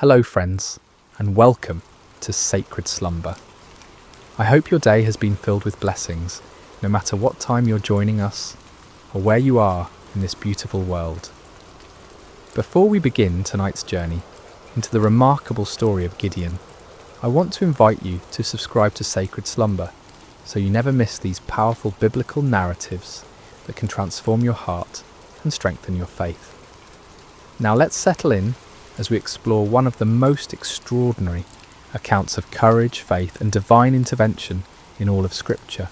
Hello friends, and welcome to Sacred Slumber. I hope your day has been filled with blessings, no matter what time you're joining us or where you are in this beautiful world. Before we begin tonight's journey into the remarkable story of Gideon, I want to invite you to subscribe to Sacred Slumber so you never miss these powerful biblical narratives that can transform your heart and strengthen your faith. Now let's settle in as we explore one of the most extraordinary accounts of courage, faith, and divine intervention in all of Scripture.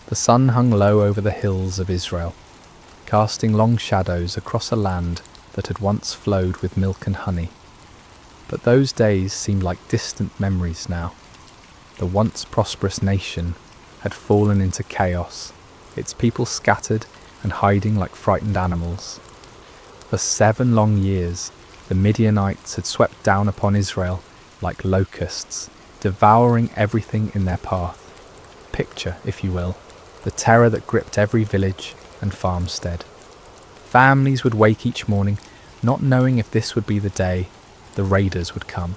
The sun hung low over the hills of Israel, casting long shadows across a land that had once flowed with milk and honey. But those days seemed like distant memories now. The once prosperous nation had fallen into chaos, its people scattered and hiding like frightened animals. For 7 long years, the Midianites had swept down upon Israel like locusts, devouring everything in their path. Picture, if you will, the terror that gripped every village and farmstead. Families would wake each morning not knowing if this would be the day the raiders would come.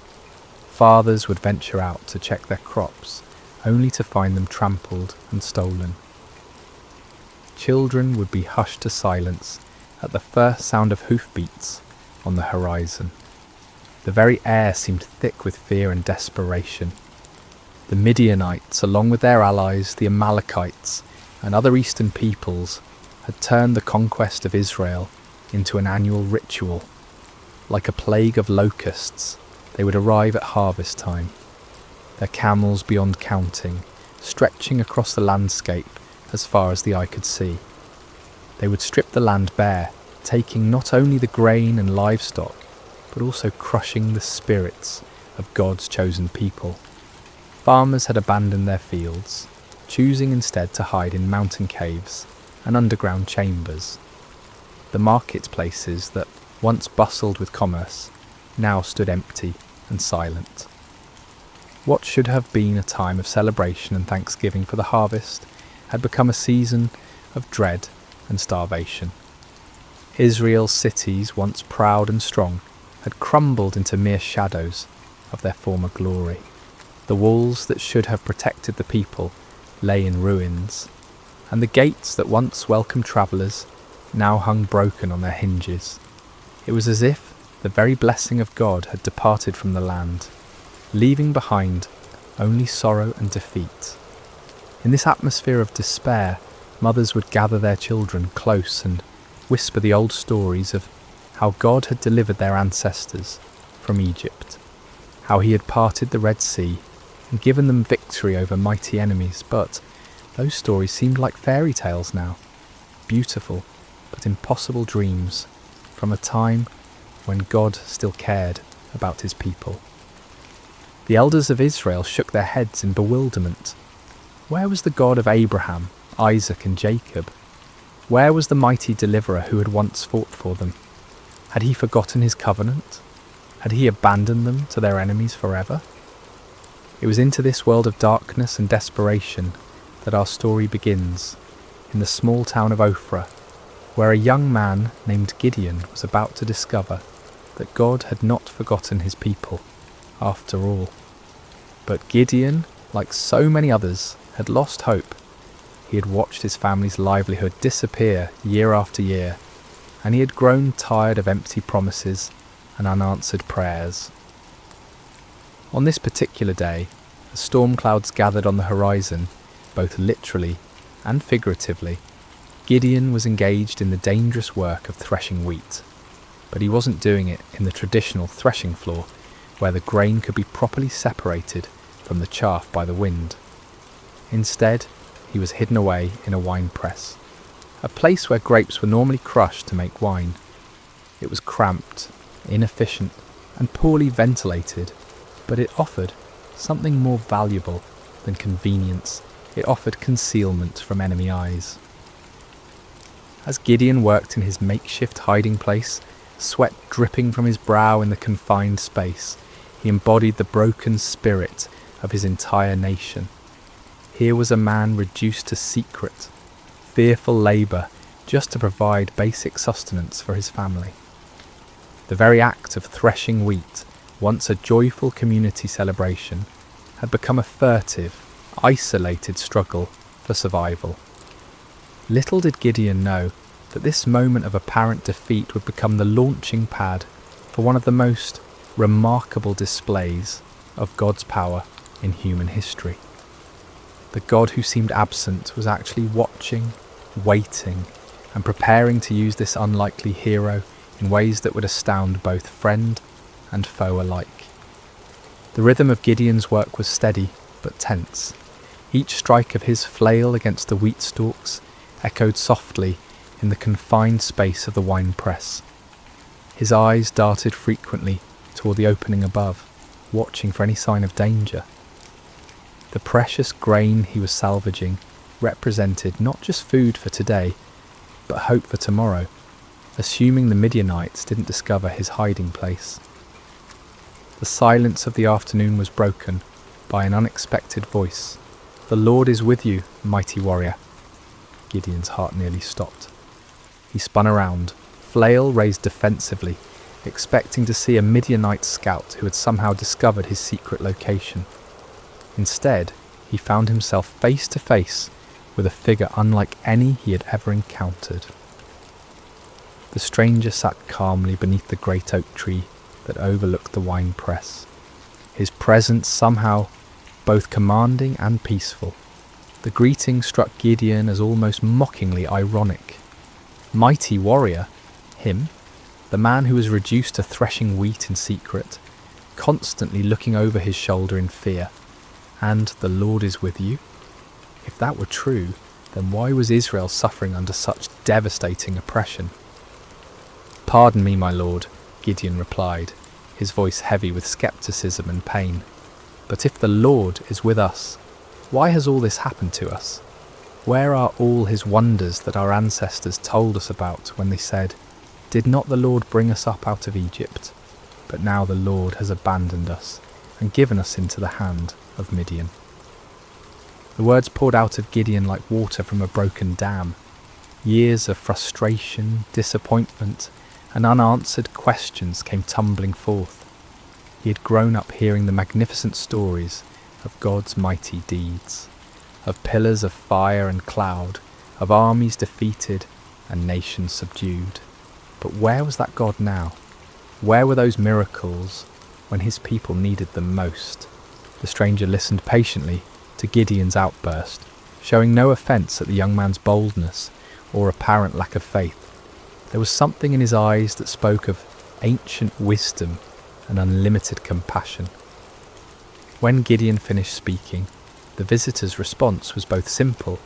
Fathers would venture out to check their crops, only to find them trampled and stolen. Children would be hushed to silence at the first sound of hoofbeats on the horizon. The very air seemed thick with fear and desperation. The Midianites, along with their allies, the Amalekites, and other eastern peoples, had turned the conquest of Israel into an annual ritual. Like a plague of locusts, they would arrive at harvest time, their camels beyond counting, stretching across the landscape as far as the eye could see. They would strip the land bare, taking not only the grain and livestock, but also crushing the spirits of God's chosen people. Farmers had abandoned their fields, choosing instead to hide in mountain caves and underground chambers. The marketplaces that once bustled with commerce now stood empty and silent. What should have been a time of celebration and thanksgiving for the harvest had become a season of dread and starvation. Israel's cities, once proud and strong, had crumbled into mere shadows of their former glory. The walls that should have protected the people lay in ruins, and the gates that once welcomed travellers now hung broken on their hinges. It was as if the very blessing of God had departed from the land, leaving behind only sorrow and defeat. In this atmosphere of despair, mothers would gather their children close and whisper the old stories of how God had delivered their ancestors from Egypt, how he had parted the Red Sea and given them victory over mighty enemies. But those stories seemed like fairy tales now, beautiful but impossible dreams from a time when God still cared about his people. The elders of Israel shook their heads in bewilderment. Where was the God of Abraham, Isaac and Jacob? Where was the mighty deliverer who had once fought for them? Had he forgotten his covenant? Had he abandoned them to their enemies forever? It was into this world of darkness and desperation that our story begins, in the small town of Ophrah, where a young man named Gideon was about to discover that God had not forgotten his people, after all. But Gideon, like so many others, had lost hope. He had watched his family's livelihood disappear year after year, and he had grown tired of empty promises and unanswered prayers. On this particular day, as storm clouds gathered on the horizon, both literally and figuratively, Gideon was engaged in the dangerous work of threshing wheat. But he wasn't doing it in the traditional threshing floor, where the grain could be properly separated from the chaff by the wind. Instead, he was hidden away in a wine press, a place where grapes were normally crushed to make wine. It was cramped, inefficient, and poorly ventilated, but it offered something more valuable than convenience. It offered concealment from enemy eyes. As Gideon worked in his makeshift hiding place, sweat dripping from his brow in the confined space, he embodied the broken spirit of his entire nation. Here was a man reduced to secret, fearful labour just to provide basic sustenance for his family. The very act of threshing wheat once a joyful community celebration, had become a furtive, isolated struggle for survival. Little did Gideon know that this moment of apparent defeat would become the launching pad for one of the most remarkable displays of God's power in human history. The God who seemed absent was actually watching, waiting, and preparing to use this unlikely hero in ways that would astound both friend and foe alike. The rhythm of Gideon's work was steady but tense. Each strike of his flail against the wheat stalks echoed softly in the confined space of the wine press. His eyes darted frequently toward the opening above, watching for any sign of danger. The precious grain he was salvaging represented not just food for today, but hope for tomorrow, assuming the Midianites didn't discover his hiding place. The silence of the afternoon was broken by an unexpected voice. "The Lord is with you, mighty warrior." Gideon's heart nearly stopped. He spun around, flail raised defensively, expecting to see a Midianite scout who had somehow discovered his secret location. Instead, he found himself face to face with a figure unlike any he had ever encountered. The stranger sat calmly beneath the great oak tree that overlooked the wine press, his presence somehow both commanding and peaceful. The greeting struck Gideon as almost mockingly ironic. Mighty warrior, him, the man who was reduced to threshing wheat in secret, constantly looking over his shoulder in fear, and the Lord is with you? If that were true, then why was Israel suffering under such devastating oppression? "Pardon me, my lord," Gideon replied, his voice heavy with skepticism and pain. "But if the Lord is with us, why has all this happened to us? Where are all his wonders that our ancestors told us about when they said, 'Did not the Lord bring us up out of Egypt?' But now the Lord has abandoned us and given us into the hand of Midian." The words poured out of Gideon like water from a broken dam. Years of frustration, disappointment, and unanswered questions came tumbling forth. He had grown up hearing the magnificent stories of God's mighty deeds, of pillars of fire and cloud, of armies defeated and nations subdued. But where was that God now? Where were those miracles when his people needed them most? The stranger listened patiently to Gideon's outburst, showing no offence at the young man's boldness or apparent lack of faith. There was something in his eyes that spoke of ancient wisdom and unlimited compassion. When Gideon finished speaking, the visitor's response was both simple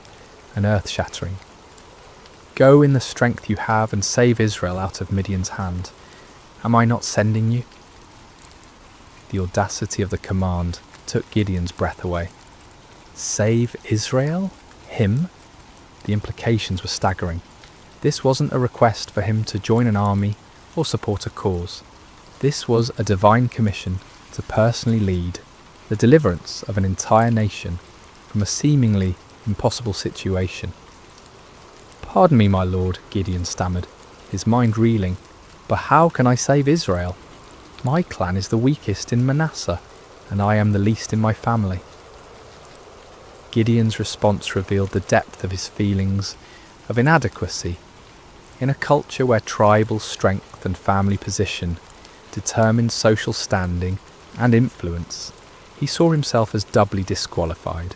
and earth-shattering. "Go in the strength you have and save Israel out of Midian's hand. Am I not sending you?" The audacity of the command took Gideon's breath away. Save Israel? Him? The implications were staggering. This wasn't a request for him to join an army or support a cause. This was a divine commission to personally lead the deliverance of an entire nation from a seemingly impossible situation. "Pardon me, my lord," Gideon stammered, his mind reeling, "but how can I save Israel? My clan is the weakest in Manasseh, and I am the least in my family." Gideon's response revealed the depth of his feelings of inadequacy. In a culture where tribal strength and family position determined social standing and influence, he saw himself as doubly disqualified.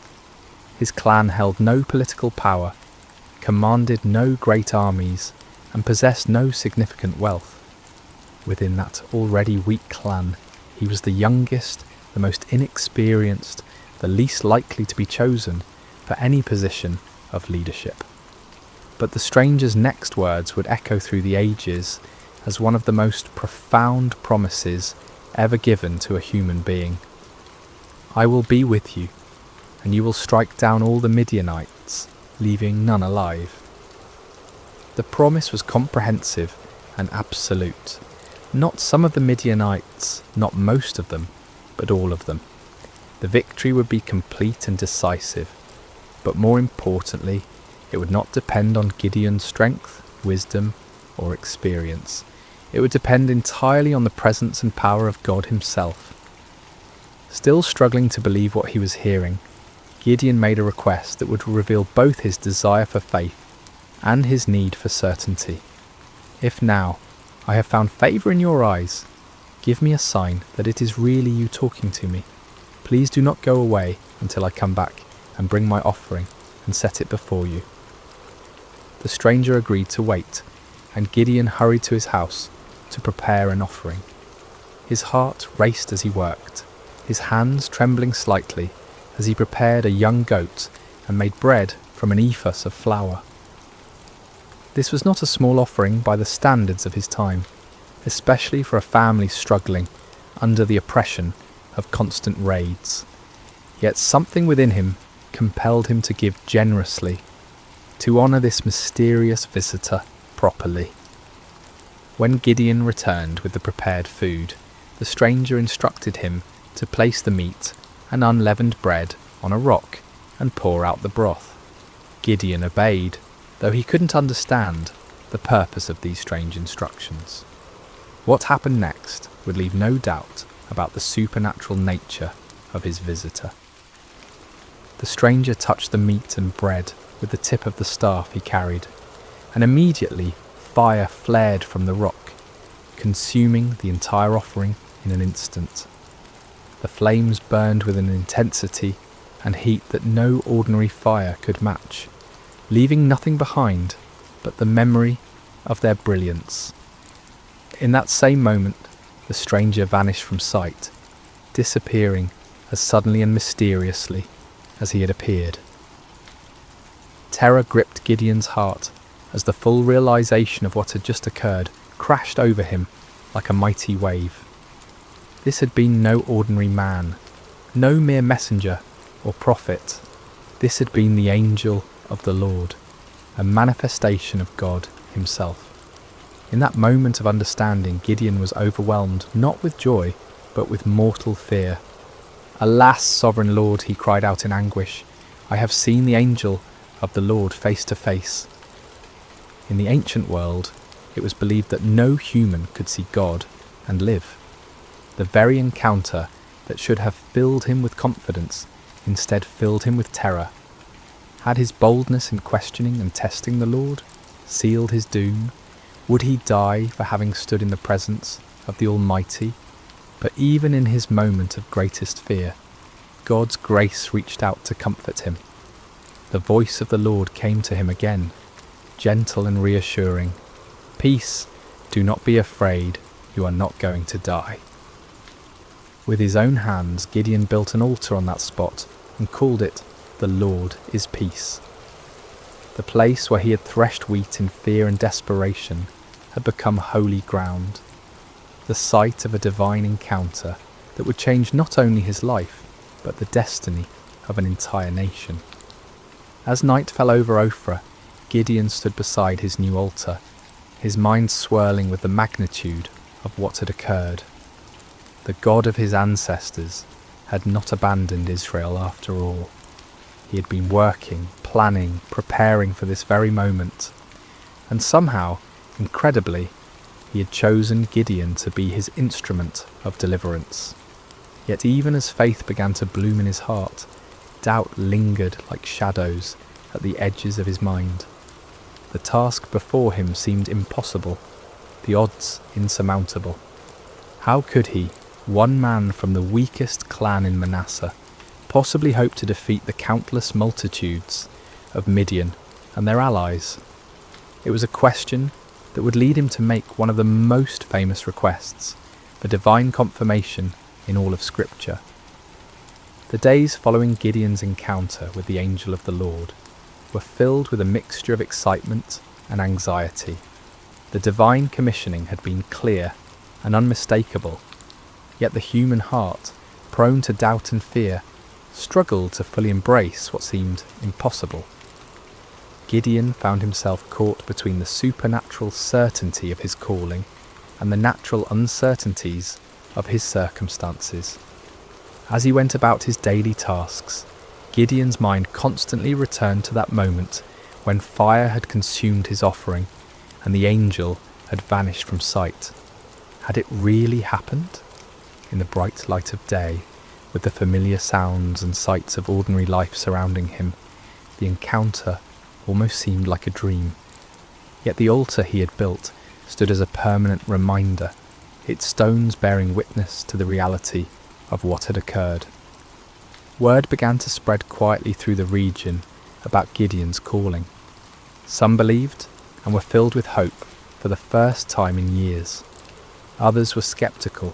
His clan held no political power, commanded no great armies, and possessed no significant wealth. Within that already weak clan, he was the youngest, the most inexperienced, the least likely to be chosen for any position of leadership. But the stranger's next words would echo through the ages as one of the most profound promises ever given to a human being. "I will be with you, and you will strike down all the Midianites, leaving none alive." The promise was comprehensive and absolute. Not some of the Midianites, not most of them, but all of them. The victory would be complete and decisive, but more importantly, it would not depend on Gideon's strength, wisdom, or experience. It would depend entirely on the presence and power of God himself. Still struggling to believe what he was hearing, Gideon made a request that would reveal both his desire for faith and his need for certainty. If now I have found favour in your eyes, give me a sign that it is really you talking to me. Please do not go away until I come back and bring my offering and set it before you. The stranger agreed to wait, and Gideon hurried to his house to prepare an offering. His heart raced as he worked, his hands trembling slightly as he prepared a young goat and made bread from an ephah of flour. This was not a small offering by the standards of his time, especially for a family struggling under the oppression of constant raids. Yet something within him compelled him to give generously, to honour this mysterious visitor properly. When Gideon returned with the prepared food, the stranger instructed him to place the meat and unleavened bread on a rock and pour out the broth. Gideon obeyed, though he couldn't understand the purpose of these strange instructions. What happened next would leave no doubt about the supernatural nature of his visitor. The stranger touched the meat and bread with the tip of the staff he carried, and immediately fire flared from the rock, consuming the entire offering in an instant. The flames burned with an intensity and heat that no ordinary fire could match, leaving nothing behind but the memory of their brilliance. In that same moment, the stranger vanished from sight, disappearing as suddenly and mysteriously as he had appeared. Terror gripped Gideon's heart as the full realization of what had just occurred crashed over him like a mighty wave. This had been no ordinary man, no mere messenger or prophet. This had been the angel of the Lord, a manifestation of God himself. In that moment of understanding, Gideon was overwhelmed not with joy, but with mortal fear. "Alas, sovereign Lord," he cried out in anguish, "I have seen the angel of the Lord face to face." In the ancient world, it was believed that no human could see God and live. The very encounter that should have filled him with confidence instead filled him with terror. Had his boldness in questioning and testing the Lord sealed his doom? Would he die for having stood in the presence of the Almighty? But even in his moment of greatest fear, God's grace reached out to comfort him. The voice of the Lord came to him again, gentle and reassuring. "Peace, do not be afraid, you are not going to die." With his own hands, Gideon built an altar on that spot and called it, "The Lord is Peace." The place where he had threshed wheat in fear and desperation had become holy ground, the site of a divine encounter that would change not only his life, but the destiny of an entire nation. As night fell over Ophrah, Gideon stood beside his new altar, his mind swirling with the magnitude of what had occurred. The God of his ancestors had not abandoned Israel after all. He had been working, planning, preparing for this very moment, and somehow, incredibly, he had chosen Gideon to be his instrument of deliverance. Yet even as faith began to bloom in his heart, doubt lingered like shadows at the edges of his mind. The task before him seemed impossible, the odds insurmountable. How could he, one man from the weakest clan in Manasseh, possibly hope to defeat the countless multitudes of Midian and their allies? It was a question that would lead him to make one of the most famous requests for divine confirmation in all of Scripture. The days following Gideon's encounter with the angel of the Lord were filled with a mixture of excitement and anxiety. The divine commissioning had been clear and unmistakable, yet the human heart, prone to doubt and fear, struggled to fully embrace what seemed impossible. Gideon found himself caught between the supernatural certainty of his calling and the natural uncertainties of his circumstances. As he went about his daily tasks, Gideon's mind constantly returned to that moment when fire had consumed his offering and the angel had vanished from sight. Had it really happened? In the bright light of day, with the familiar sounds and sights of ordinary life surrounding him, the encounter almost seemed like a dream. Yet the altar he had built stood as a permanent reminder, its stones bearing witness to the reality of what had occurred. Word began to spread quietly through the region about Gideon's calling. Some believed and were filled with hope for the first time in years. Others were sceptical,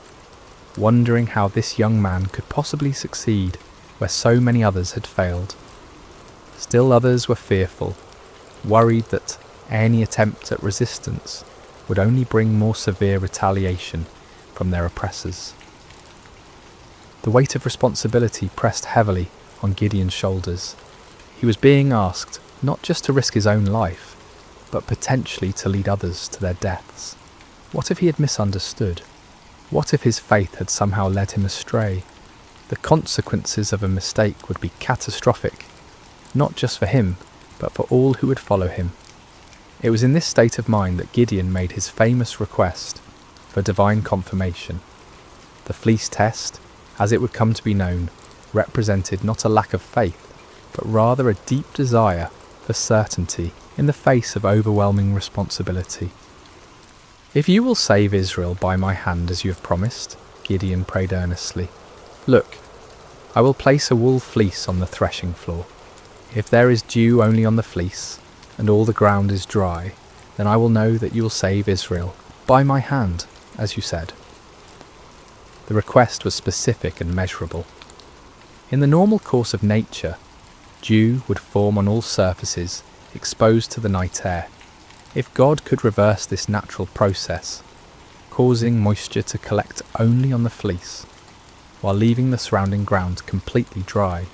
wondering how this young man could possibly succeed where so many others had failed. Still others were fearful, worried that any attempt at resistance would only bring more severe retaliation from their oppressors. The weight of responsibility pressed heavily on Gideon's shoulders. He was being asked not just to risk his own life, but potentially to lead others to their deaths. What if he had misunderstood? What if his faith had somehow led him astray? The consequences of a mistake would be catastrophic, not just for him, but for all who would follow him. It was in this state of mind that Gideon made his famous request for divine confirmation. The fleece test, as it would come to be known, represented not a lack of faith, but rather a deep desire for certainty in the face of overwhelming responsibility. "If you will save Israel by my hand as you have promised," Gideon prayed earnestly, "look, I will place a wool fleece on the threshing floor. If there is dew only on the fleece, and all the ground is dry, then I will know that you will save Israel by my hand, as you said." The request was specific and measurable. In the normal course of nature, dew would form on all surfaces exposed to the night air. If God could reverse this natural process, causing moisture to collect only on the fleece, while leaving the surrounding ground completely dry,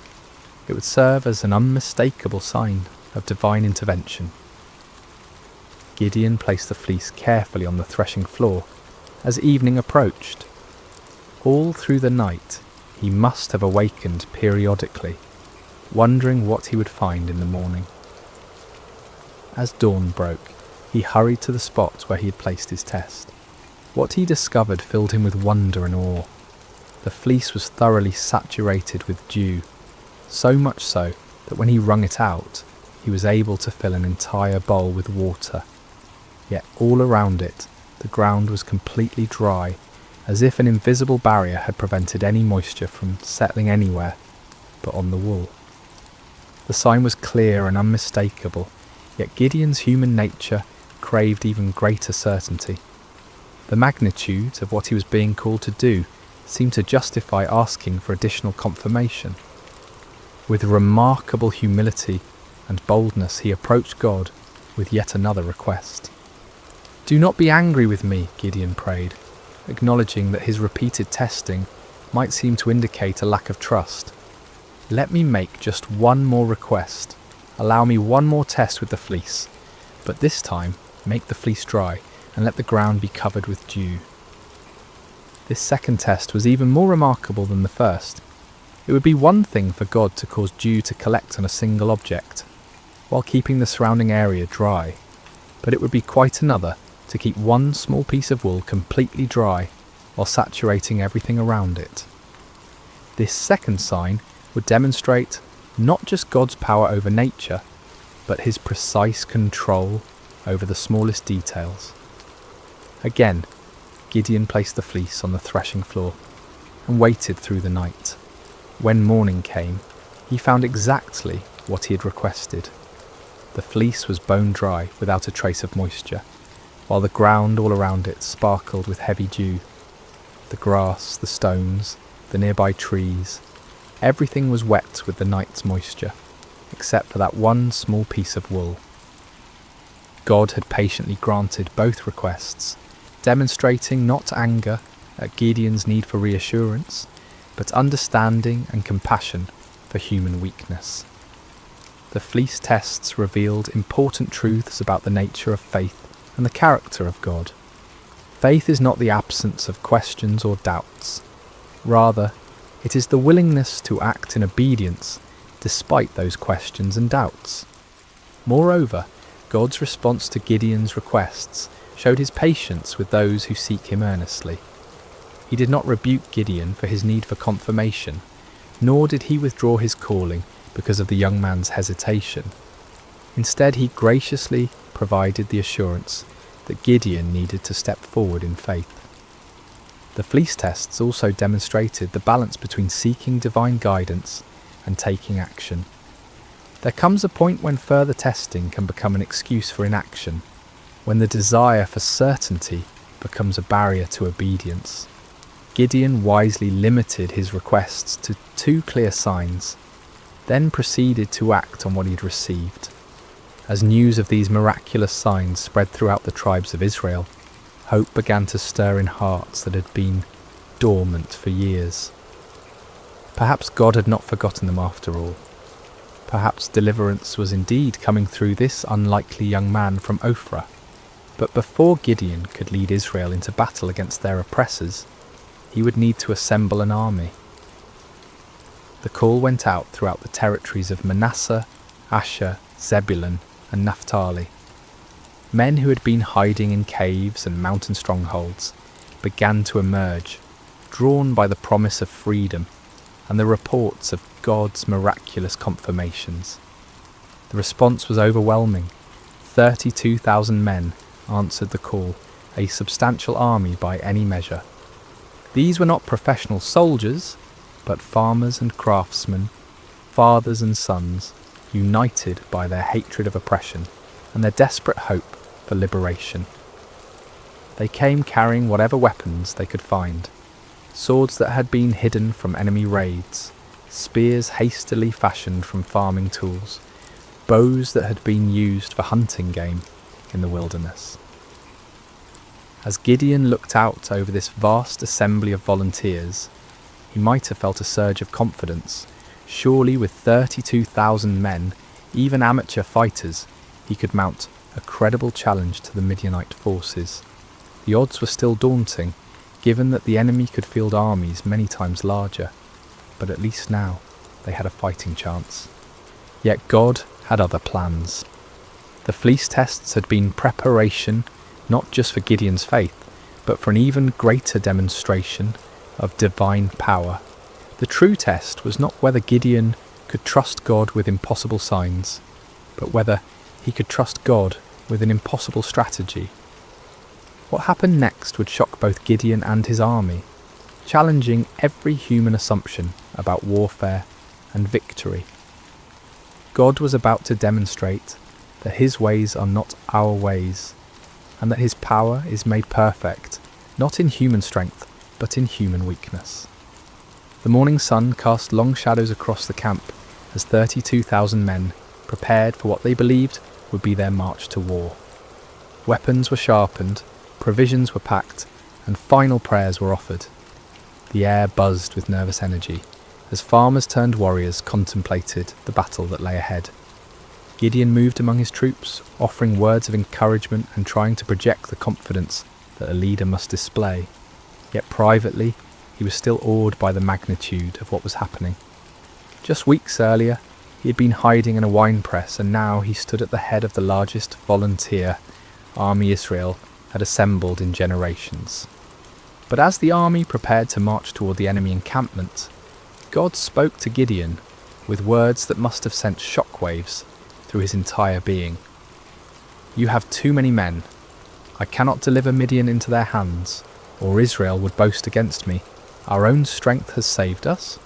it would serve as an unmistakable sign of divine intervention. Gideon placed the fleece carefully on the threshing floor as evening approached. All through the night he must have awakened periodically, wondering what he would find in the morning. As dawn broke, he hurried to the spot where he had placed his test. What he discovered filled him with wonder and awe. The fleece was thoroughly saturated with dew, so much so that when he wrung it out, he was able to fill an entire bowl with water. Yet all around it, the ground was completely dry, as if an invisible barrier had prevented any moisture from settling anywhere but on the wool. The sign was clear and unmistakable, yet Gideon's human nature craved even greater certainty. The magnitude of what he was being called to do seemed to justify asking for additional confirmation. With remarkable humility and boldness he approached God with yet another request. "Do not be angry with me," Gideon prayed, acknowledging that his repeated testing might seem to indicate a lack of trust. "Let me make just one more request. Allow me one more test with the fleece, but this time make the fleece dry and let the ground be covered with dew." This second test was even more remarkable than the first. It would be one thing for God to cause dew to collect on a single object, while keeping the surrounding area dry, but it would be quite another to keep one small piece of wool completely dry while saturating everything around it. This second sign would demonstrate not just God's power over nature, but his precise control over the smallest details. Again, Gideon placed the fleece on the threshing floor and waited through the night. When morning came, he found exactly what he had requested. The fleece was bone dry without a trace of moisture, while the ground all around it sparkled with heavy dew. The grass, the stones, the nearby trees, everything was wet with the night's moisture, except for that one small piece of wool. God had patiently granted both requests, demonstrating not anger at Gideon's need for reassurance, but understanding and compassion for human weakness. The fleece tests revealed important truths about the nature of faith and the character of God. Faith is not the absence of questions or doubts. Rather, it is the willingness to act in obedience despite those questions and doubts. Moreover, God's response to Gideon's requests showed his patience with those who seek him earnestly. He did not rebuke Gideon for his need for confirmation, nor did he withdraw his calling because of the young man's hesitation. Instead, he graciously provided the assurance that Gideon needed to step forward in faith. The fleece tests also demonstrated the balance between seeking divine guidance and taking action. There comes a point when further testing can become an excuse for inaction, when the desire for certainty becomes a barrier to obedience. Gideon wisely limited his requests to 2 clear signs, then proceeded to act on what he had received. As news of these miraculous signs spread throughout the tribes of Israel, hope began to stir in hearts that had been dormant for years. Perhaps God had not forgotten them after all. Perhaps deliverance was indeed coming through this unlikely young man from Ophrah. But before Gideon could lead Israel into battle against their oppressors, he would need to assemble an army. The call went out throughout the territories of Manasseh, Asher, Zebulun, and Naphtali. Men who had been hiding in caves and mountain strongholds began to emerge, drawn by the promise of freedom and the reports of God's miraculous confirmations. The response was overwhelming. 32,000 men answered the call, a substantial army by any measure. These were not professional soldiers, but farmers and craftsmen, fathers and sons, united by their hatred of oppression and their desperate hope for liberation. They came carrying whatever weapons they could find, swords that had been hidden from enemy raids, spears hastily fashioned from farming tools, bows that had been used for hunting game in the wilderness. As Gideon looked out over this vast assembly of volunteers, he might have felt a surge of confidence. Surely with 32,000 men, even amateur fighters, he could mount a credible challenge to the Midianite forces. The odds were still daunting, given that the enemy could field armies many times larger, but at least now they had a fighting chance. Yet God had other plans. The fleece tests had been preparation not just for Gideon's faith, but for an even greater demonstration of divine power. The true test was not whether Gideon could trust God with impossible signs, but whether he could trust God with an impossible strategy. What happened next would shock both Gideon and his army, challenging every human assumption about warfare and victory. God was about to demonstrate that his ways are not our ways, and that his power is made perfect, not in human strength, but in human weakness. The morning sun cast long shadows across the camp as 32,000 men prepared for what they believed would be their march to war. Weapons were sharpened, provisions were packed, and final prayers were offered. The air buzzed with nervous energy as farmers turned warriors contemplated the battle that lay ahead. Gideon moved among his troops, offering words of encouragement and trying to project the confidence that a leader must display. Yet privately, he was still awed by the magnitude of what was happening. Just weeks earlier, he had been hiding in a wine press, and now he stood at the head of the largest volunteer army Israel had assembled in generations. But as the army prepared to march toward the enemy encampment, God spoke to Gideon with words that must have sent shockwaves through his entire being. "You have too many men. I cannot deliver Midian into their hands, or Israel would boast against me. Our own strength has saved us."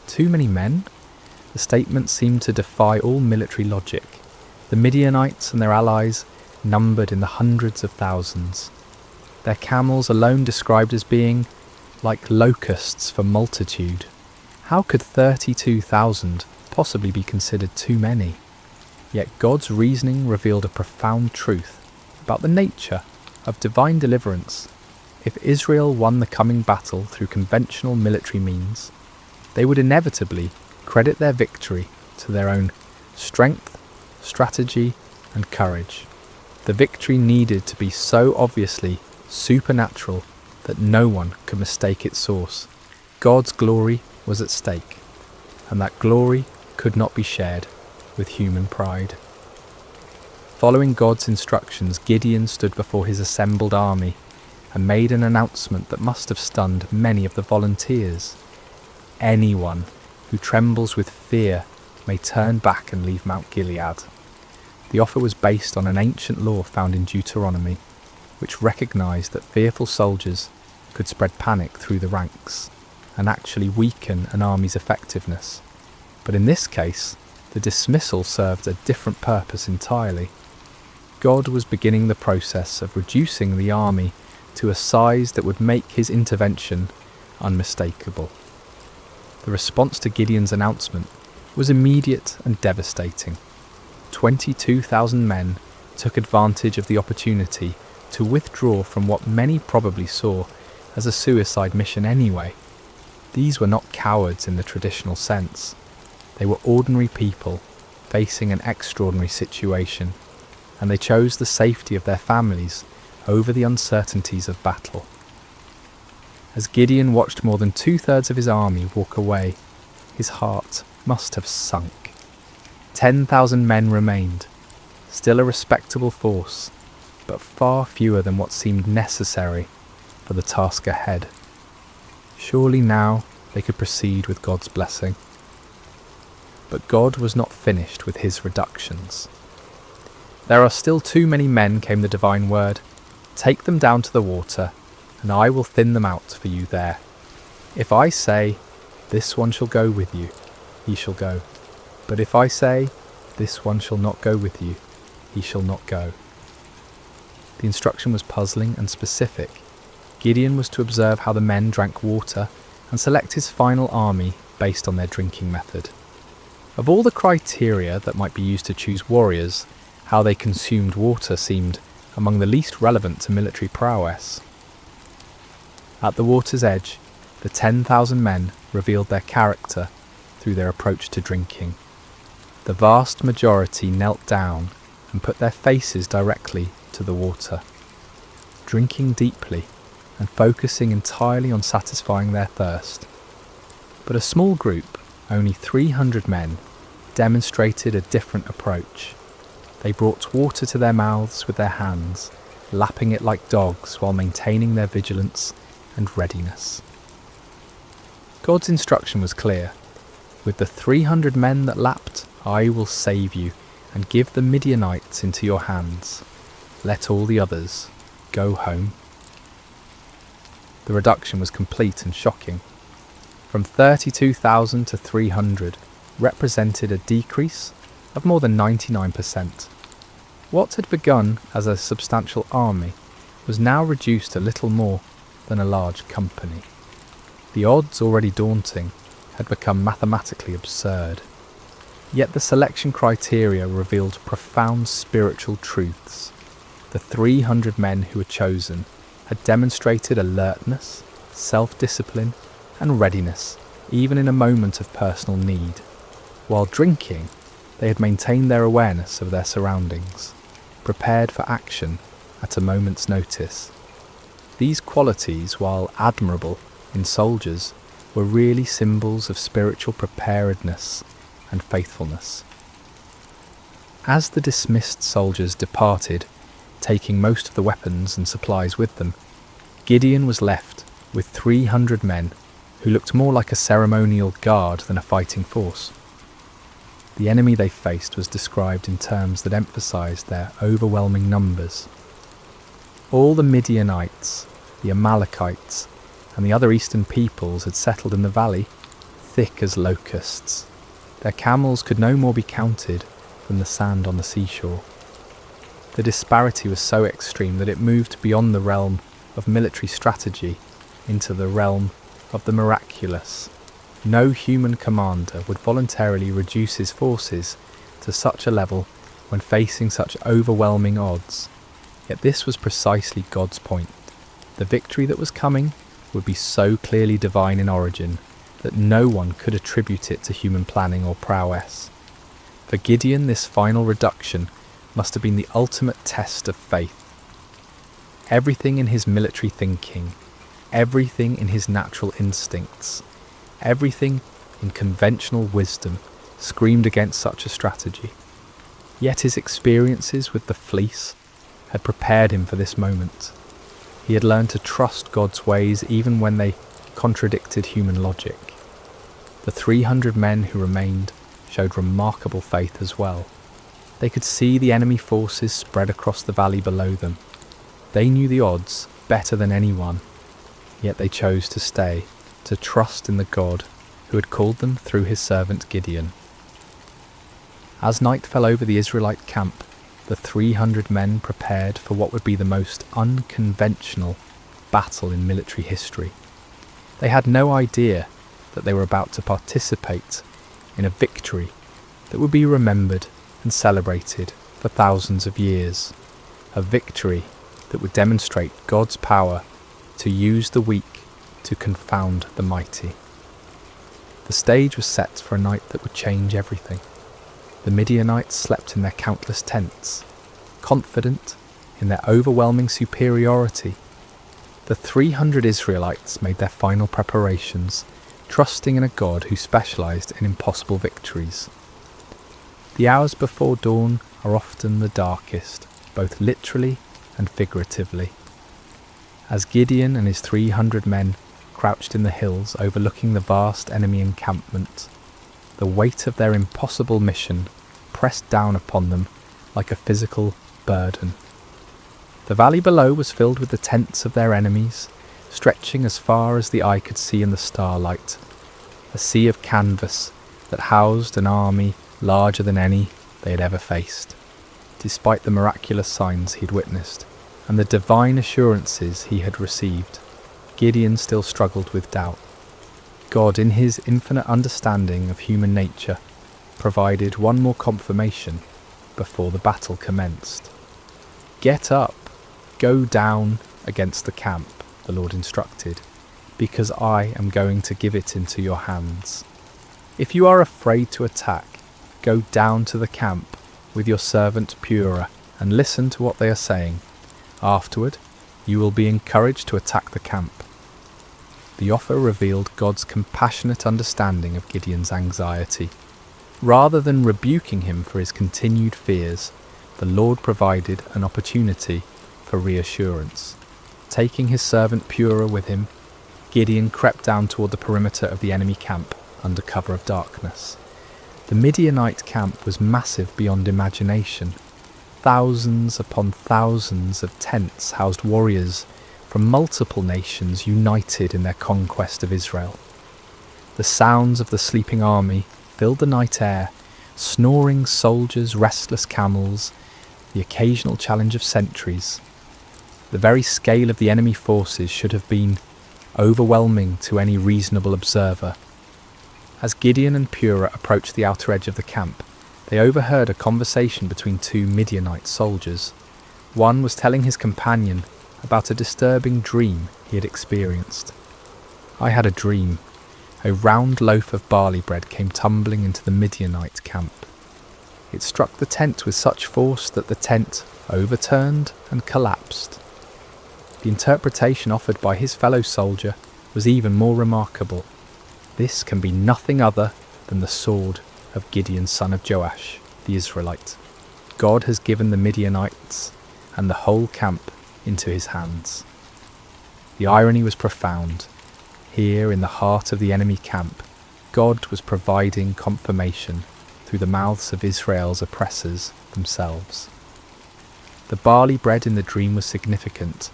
Too many men? The statement seemed to defy all military logic. The Midianites and their allies numbered in the hundreds of thousands. Their camels alone described as being like locusts for multitude. How could 32,000 possibly be considered too many? Yet God's reasoning revealed a profound truth about the nature of divine deliverance. If Israel won the coming battle through conventional military means, they would inevitably credit their victory to their own strength, strategy, and courage. The victory needed to be so obviously supernatural that no one could mistake its source. God's glory was at stake, and that glory could not be shared with human pride. Following God's instructions, Gideon stood before his assembled army and made an announcement that must have stunned many of the volunteers. Anyone who trembles with fear may turn back and leave Mount Gilead. The offer was based on an ancient law found in Deuteronomy, which recognised that fearful soldiers could spread panic through the ranks and actually weaken an army's effectiveness. But in this case, the dismissal served a different purpose entirely. God was beginning the process of reducing the army to a size that would make his intervention unmistakable. The response to Gideon's announcement was immediate and devastating. 22,000 men took advantage of the opportunity to withdraw from what many probably saw as a suicide mission anyway. These were not cowards in the traditional sense. They were ordinary people facing an extraordinary situation, and they chose the safety of their families over the uncertainties of battle. As Gideon watched more than 2/3 of his army walk away, his heart must have sunk. 10,000 men remained, still a respectable force, but far fewer than what seemed necessary for the task ahead. Surely now they could proceed with God's blessing. But God was not finished with his reductions. "There are still too many men," came the divine word. "Take them down to the water, and I will thin them out for you there. If I say, 'This one shall go with you,' he shall go. But if I say, 'This one shall not go with you,' he shall not go." The instruction was puzzling and specific. Gideon was to observe how the men drank water and select his final army based on their drinking method. Of all the criteria that might be used to choose warriors, how they consumed water seemed among the least relevant to military prowess. At the water's edge, the 10,000 men revealed their character through their approach to drinking. The vast majority knelt down and put their faces directly to the water, drinking deeply and focusing entirely on satisfying their thirst. But a small group, only 300 men, demonstrated a different approach. They brought water to their mouths with their hands, lapping it like dogs while maintaining their vigilance and readiness. God's instruction was clear. "With the 300 men that lapped, I will save you and give the Midianites into your hands. Let all the others go home." The reduction was complete and shocking. From 32,000 to 300 represented a decrease of more than 99%. What had begun as a substantial army was now reduced to little more than a large company. The odds, already daunting, had become mathematically absurd. Yet the selection criteria revealed profound spiritual truths. The 300 men who were chosen had demonstrated alertness, self-discipline, and readiness, even in a moment of personal need. While drinking, they had maintained their awareness of their surroundings, prepared for action at a moment's notice. These qualities, while admirable in soldiers, were really symbols of spiritual preparedness and faithfulness. As the dismissed soldiers departed, taking most of the weapons and supplies with them, Gideon was left with 300 men who looked more like a ceremonial guard than a fighting force. The enemy they faced was described in terms that emphasized their overwhelming numbers. All the Midianites, the Amalekites, and the other eastern peoples had settled in the valley, thick as locusts. Their camels could no more be counted than the sand on the seashore. The disparity was so extreme that it moved beyond the realm of military strategy into the realm of the miraculous. No human commander would voluntarily reduce his forces to such a level when facing such overwhelming odds. Yet this was precisely God's point. The victory that was coming would be so clearly divine in origin that no one could attribute it to human planning or prowess. For Gideon, this final reduction must have been the ultimate test of faith. Everything in his military thinking, everything in his natural instincts, everything in conventional wisdom screamed against such a strategy. Yet his experiences with the fleece had prepared him for this moment. He had learned to trust God's ways even when they contradicted human logic. The 300 men who remained showed remarkable faith as well. They could see the enemy forces spread across the valley below them. They knew the odds better than anyone, yet they chose to stay, to trust in the God who had called them through his servant Gideon. As night fell over the Israelite camp, the 300 men prepared for what would be the most unconventional battle in military history. They had no idea that they were about to participate in a victory that would be remembered and celebrated for thousands of years. A victory that would demonstrate God's power to use the weak to confound the mighty. The stage was set for a night that would change everything. The Midianites slept in their countless tents, confident in their overwhelming superiority. The 300 Israelites made their final preparations, trusting in a God who specialized in impossible victories. The hours before dawn are often the darkest, both literally and figuratively. As Gideon and his 300 men crouched in the hills overlooking the vast enemy encampment, the weight of their impossible mission pressed down upon them like a physical burden. The valley below was filled with the tents of their enemies, stretching as far as the eye could see in the starlight, a sea of canvas that housed an army larger than any they had ever faced. Despite the miraculous signs he'd witnessed and the divine assurances he had received, Gideon still struggled with doubt. God, in his infinite understanding of human nature, provided one more confirmation before the battle commenced. "Get up, go down against the camp," the Lord instructed, "because I am going to give it into your hands. If you are afraid to attack, go down to the camp with your servant Purah and listen to what they are saying. Afterward, you will be encouraged to attack the camp." The offer revealed God's compassionate understanding of Gideon's anxiety. Rather than rebuking him for his continued fears, the Lord provided an opportunity for reassurance. Taking his servant Purah with him, Gideon crept down toward the perimeter of the enemy camp under cover of darkness. The Midianite camp was massive beyond imagination. Thousands upon thousands of tents housed warriors from multiple nations united in their conquest of Israel. The sounds of the sleeping army filled the night air, snoring soldiers, restless camels, the occasional challenge of sentries. The very scale of the enemy forces should have been overwhelming to any reasonable observer. As Gideon and Purah approached the outer edge of the camp, they overheard a conversation between two Midianite soldiers. One was telling his companion about a disturbing dream he had experienced. "I had a dream. A round loaf of barley bread came tumbling into the Midianite camp. It struck the tent with such force that the tent overturned and collapsed." The interpretation offered by his fellow soldier was even more remarkable. "This can be nothing other than the sword of Gideon son of Joash, the Israelite. God has given the Midianites and the whole camp into his hands." The irony was profound. Here in the heart of the enemy camp, God was providing confirmation through the mouths of Israel's oppressors themselves. The barley bread in the dream was significant.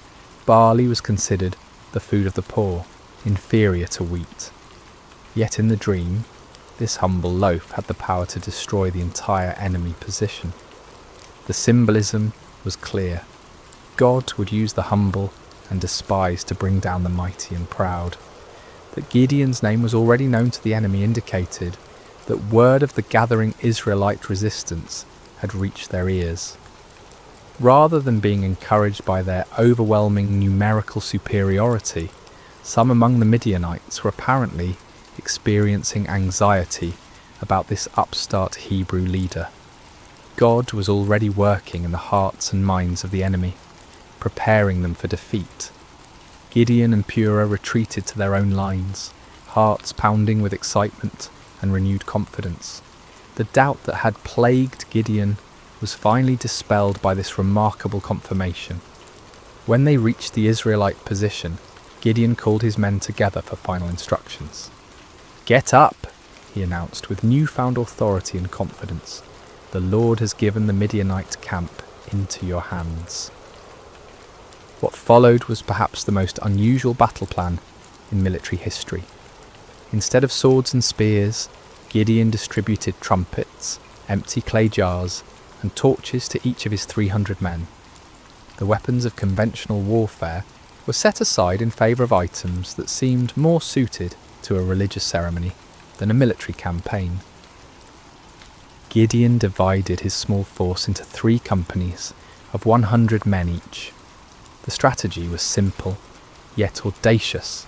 Barley was considered the food of the poor, inferior to wheat. Yet in the dream, this humble loaf had the power to destroy the entire enemy position. The symbolism was clear. God would use the humble and despised to bring down the mighty and proud. That Gideon's name was already known to the enemy indicated that word of the gathering Israelite resistance had reached their ears. Rather than being encouraged by their overwhelming numerical superiority, some among the Midianites were apparently experiencing anxiety about this upstart Hebrew leader. God was already working in the hearts and minds of the enemy, preparing them for defeat. Gideon and Purah retreated to their own lines, hearts pounding with excitement and renewed confidence. The doubt that had plagued Gideon was finally dispelled by this remarkable confirmation. When they reached the Israelite position, Gideon called his men together for final instructions. "Get up," he announced with newfound authority and confidence. "The Lord has given the Midianite camp into your hands." What followed was perhaps the most unusual battle plan in military history. Instead of swords and spears, Gideon distributed trumpets, empty clay jars, and torches to each of his 300 men. The weapons of conventional warfare were set aside in favour of items that seemed more suited to a religious ceremony than a military campaign. Gideon divided his small force into 3 companies of 100 men each. The strategy was simple, yet audacious.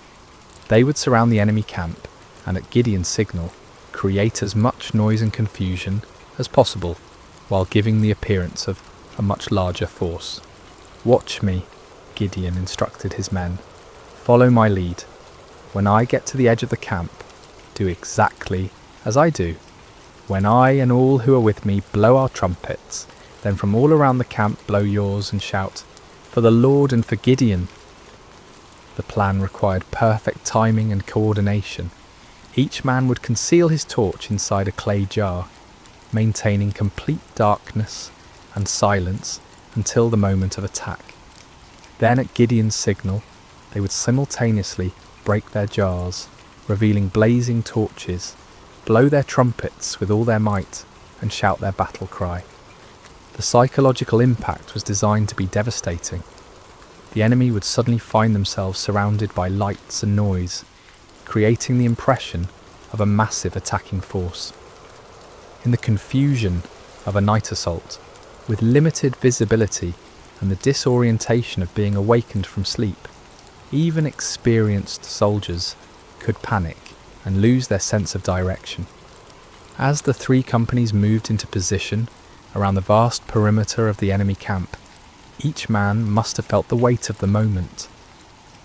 They would surround the enemy camp and, at Gideon's signal, create as much noise and confusion as possible while giving the appearance of a much larger force. "Watch me," Gideon instructed his men. "Follow my lead. When I get to the edge of the camp, do exactly as I do. When I and all who are with me blow our trumpets, then from all around the camp blow yours and shout, 'For the Lord and for Gideon.'" The plan required perfect timing and coordination. Each man would conceal his torch inside a clay jar, maintaining complete darkness and silence until the moment of attack. Then at Gideon's signal, they would simultaneously break their jars, revealing blazing torches, blow their trumpets with all their might, and shout their battle cry. The psychological impact was designed to be devastating. The enemy would suddenly find themselves surrounded by lights and noise, creating the impression of a massive attacking force. In the confusion of a night assault, with limited visibility and the disorientation of being awakened from sleep, even experienced soldiers could panic and lose their sense of direction. As the 3 companies moved into position around the vast perimeter of the enemy camp, each man must have felt the weight of the moment.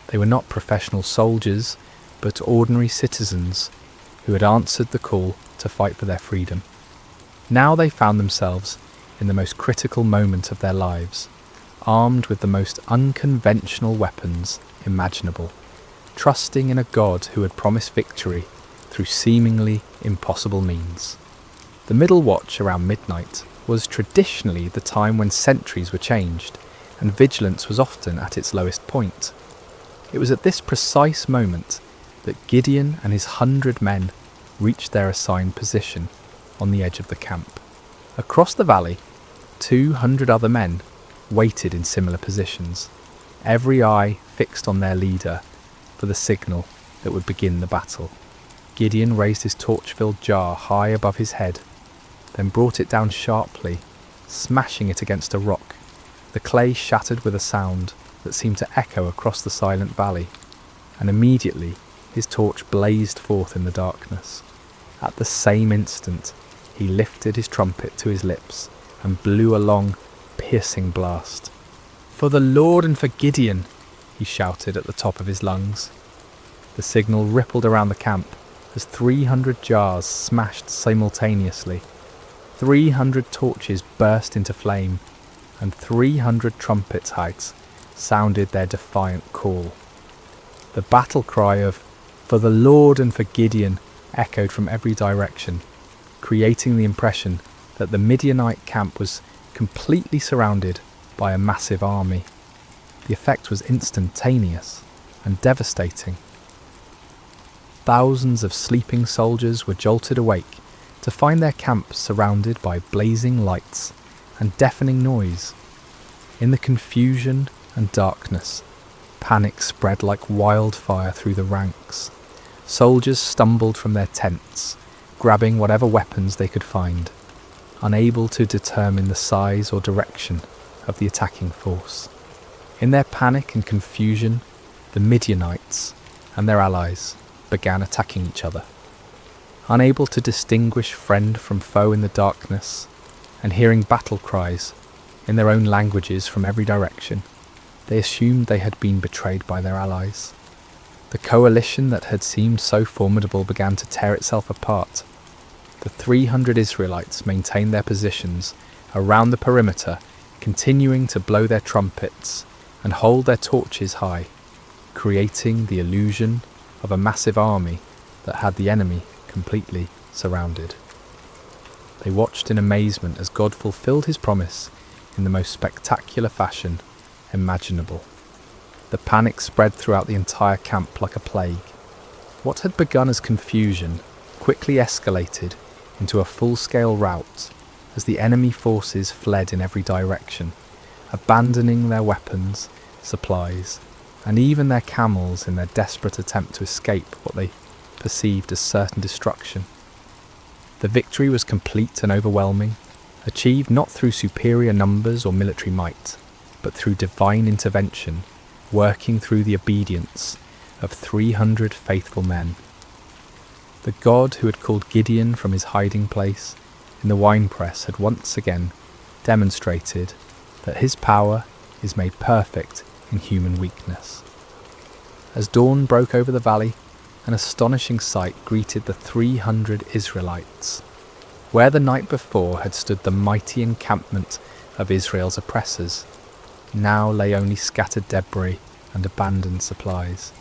They were not professional soldiers, but ordinary citizens who had answered the call to fight for their freedom. Now they found themselves in the most critical moment of their lives, armed with the most unconventional weapons imaginable, trusting in a God who had promised victory through seemingly impossible means. The middle watch around midnight was traditionally the time when sentries were changed, and vigilance was often at its lowest point. It was at this precise moment that Gideon and his 100 men reached their assigned position on the edge of the camp. Across the valley, 200 other men waited in similar positions, every eye fixed on their leader for the signal that would begin the battle. Gideon raised his torch-filled jar high above his head, then brought it down sharply, smashing it against a rock. The clay shattered with a sound that seemed to echo across the silent valley, and immediately his torch blazed forth in the darkness. At the same instant, he lifted his trumpet to his lips and blew a long, piercing blast. "For the Lord and for Gideon," he shouted at the top of his lungs. The signal rippled around the camp as 300 jars smashed simultaneously. 300 torches burst into flame, and 300 trumpet heights sounded their defiant call. The battle cry of "For the Lord and for Gideon" echoed from every direction, creating the impression that the Midianite camp was completely surrounded by a massive army. The effect was instantaneous and devastating. Thousands of sleeping soldiers were jolted awake to find their camp surrounded by blazing lights and deafening noise. In the confusion and darkness, panic spread like wildfire through the ranks. Soldiers stumbled from their tents, grabbing whatever weapons they could find, unable to determine the size or direction of the attacking force. In their panic and confusion, the Midianites and their allies began attacking each other. Unable to distinguish friend from foe in the darkness, and hearing battle cries in their own languages from every direction, they assumed they had been betrayed by their allies. The coalition that had seemed so formidable began to tear itself apart. The 300 Israelites maintained their positions around the perimeter, continuing to blow their trumpets and hold their torches high, creating the illusion of a massive army that had the enemy completely surrounded. They watched in amazement as God fulfilled his promise in the most spectacular fashion imaginable. The panic spread throughout the entire camp like a plague. What had begun as confusion quickly escalated into a full-scale rout as the enemy forces fled in every direction, abandoning their weapons, supplies, and even their camels in their desperate attempt to escape what they perceived as certain destruction. The victory was complete and overwhelming, achieved not through superior numbers or military might, but through divine intervention, working through the obedience of 300 faithful men. The God who had called Gideon from his hiding place in the winepress had once again demonstrated that his power is made perfect in human weakness. As dawn broke over the valley, an astonishing sight greeted the 300 Israelites. Where the night before had stood the mighty encampment of Israel's oppressors, now lay only scattered debris and abandoned supplies.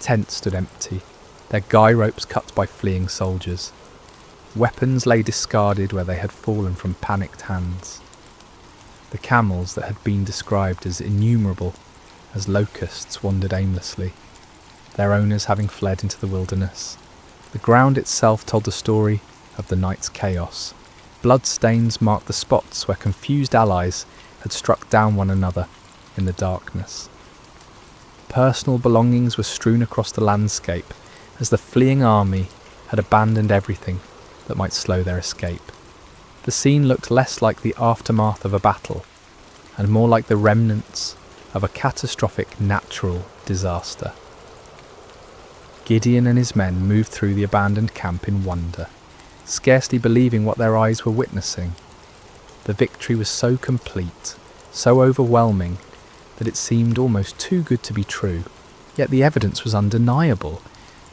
Tents stood empty, their guy ropes cut by fleeing soldiers. Weapons lay discarded where they had fallen from panicked hands. The camels that had been described as innumerable as locusts wandered aimlessly, their owners having fled into the wilderness. The ground itself told the story of the night's chaos. Bloodstains marked the spots where confused allies had struck down one another in the darkness. Personal belongings were strewn across the landscape as the fleeing army had abandoned everything that might slow their escape. The scene looked less like the aftermath of a battle and more like the remnants of a catastrophic natural disaster. Gideon and his men moved through the abandoned camp in wonder, scarcely believing what their eyes were witnessing. The victory was so complete, so overwhelming, that it seemed almost too good to be true. Yet the evidence was undeniable.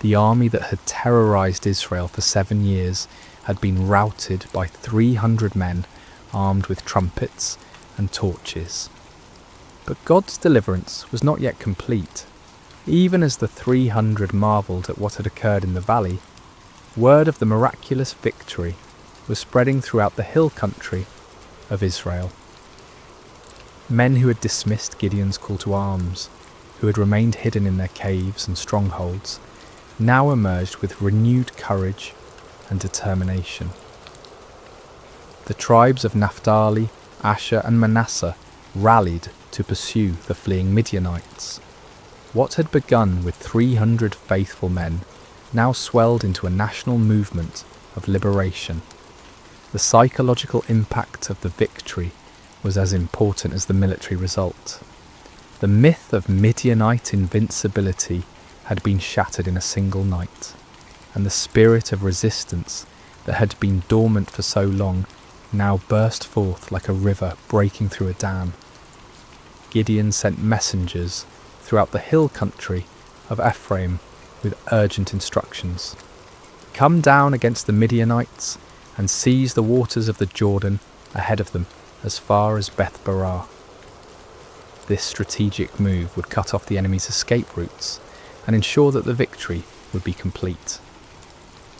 The army that had terrorized Israel for 7 years had been routed by 300 men armed with trumpets and torches. But God's deliverance was not yet complete. Even as the 300 marvelled at what had occurred in the valley, word of the miraculous victory was spreading throughout the hill country of Israel. Men who had dismissed Gideon's call to arms, who had remained hidden in their caves and strongholds, now emerged with renewed courage and determination. The tribes of Naphtali, Asher and Manasseh rallied to pursue the fleeing Midianites. What had begun with 300 faithful men now swelled into a national movement of liberation. The psychological impact of the victory was as important as the military result. The myth of Midianite invincibility had been shattered in a single night, and the spirit of resistance that had been dormant for so long now burst forth like a river breaking through a dam. Gideon sent messengers throughout the hill country of Ephraim with urgent instructions. Come down against the Midianites and seize the waters of the Jordan ahead of them as far as Beth-barah. This strategic move would cut off the enemy's escape routes and ensure that the victory would be complete.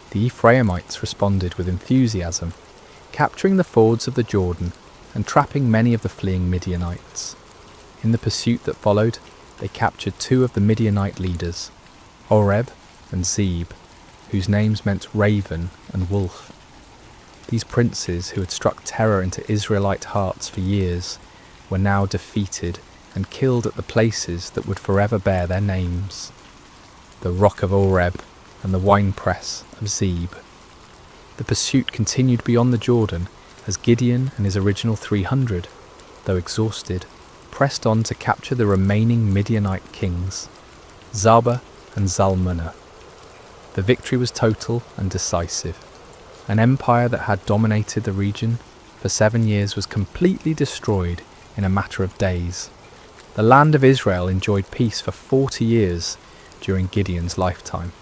The Ephraimites responded with enthusiasm, capturing the fords of the Jordan and trapping many of the fleeing Midianites. In the pursuit that followed, they captured 2 of the Midianite leaders, Oreb and Zeb, whose names meant raven and wolf. These princes, who had struck terror into Israelite hearts for years, were now defeated and killed at the places that would forever bear their names: the rock of Oreb and the winepress of Zeb. The pursuit continued beyond the Jordan as Gideon and his original 300, though exhausted, pressed on to capture the remaining Midianite kings, Zaba and Zalmunna. The victory was total and decisive. An empire that had dominated the region for 7 years was completely destroyed in a matter of days. The land of Israel enjoyed peace for 40 years during Gideon's lifetime.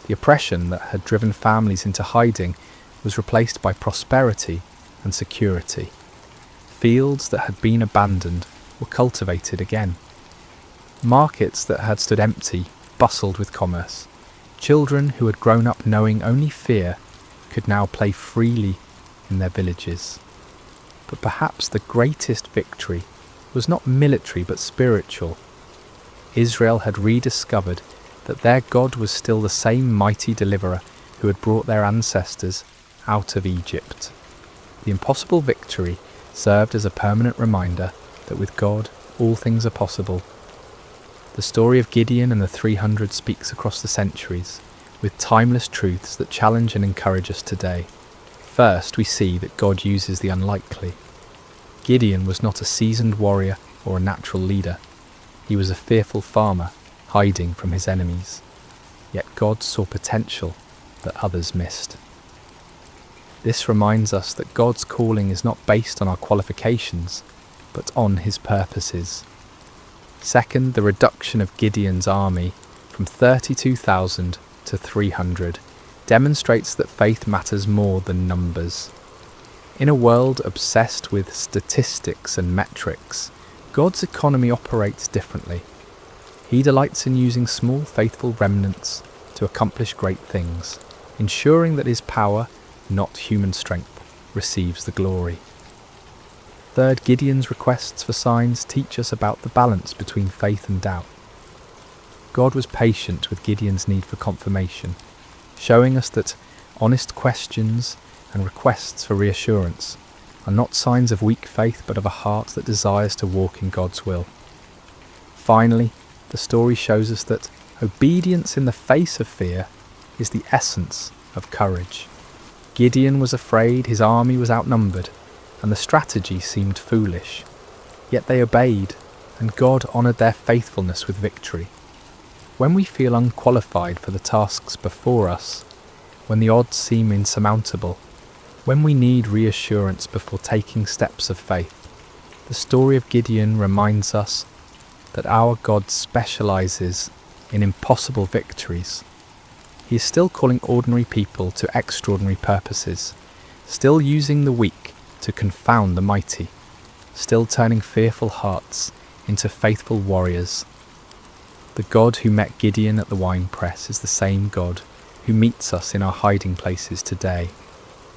The oppression that had driven families into hiding was replaced by prosperity and security. fields that had been abandoned were cultivated again. Markets that had stood empty bustled with commerce. Children who had grown up knowing only fear could now play freely in their villages. But perhaps the greatest victory was not military but spiritual. Israel had rediscovered that their God was still the same mighty deliverer who had brought their ancestors out of Egypt. The impossible victory served as a permanent reminder that with God all things are possible. The story of Gideon and the 300 speaks across the centuries, with timeless truths that challenge and encourage us today. First, we see that God uses the unlikely. Gideon was not a seasoned warrior or a natural leader. He was a fearful farmer, hiding from his enemies. Yet God saw potential that others missed. This reminds us that God's calling is not based on our qualifications, but on his purposes. Second, the reduction of Gideon's army from 32,000 to 300 demonstrates that faith matters more than numbers. In a world obsessed with statistics and metrics, God's economy operates differently. He delights in using small faithful remnants to accomplish great things, ensuring that his power, not human strength, receives the glory. Third, Gideon's requests for signs teach us about the balance between faith and doubt. God was patient with Gideon's need for confirmation, showing us that honest questions and requests for reassurance are not signs of weak faith but of a heart that desires to walk in God's will. Finally, the story shows us that obedience in the face of fear is the essence of courage. Gideon was afraid, his army was outnumbered, and the strategy seemed foolish. Yet they obeyed, and God honoured their faithfulness with victory. When we feel unqualified for the tasks before us, when the odds seem insurmountable, when we need reassurance before taking steps of faith, the story of Gideon reminds us that our God specialises in impossible victories. He is still calling ordinary people to extraordinary purposes, still using the weak to confound the mighty, still turning fearful hearts into faithful warriors. The God who met Gideon at the winepress is the same God who meets us in our hiding places today,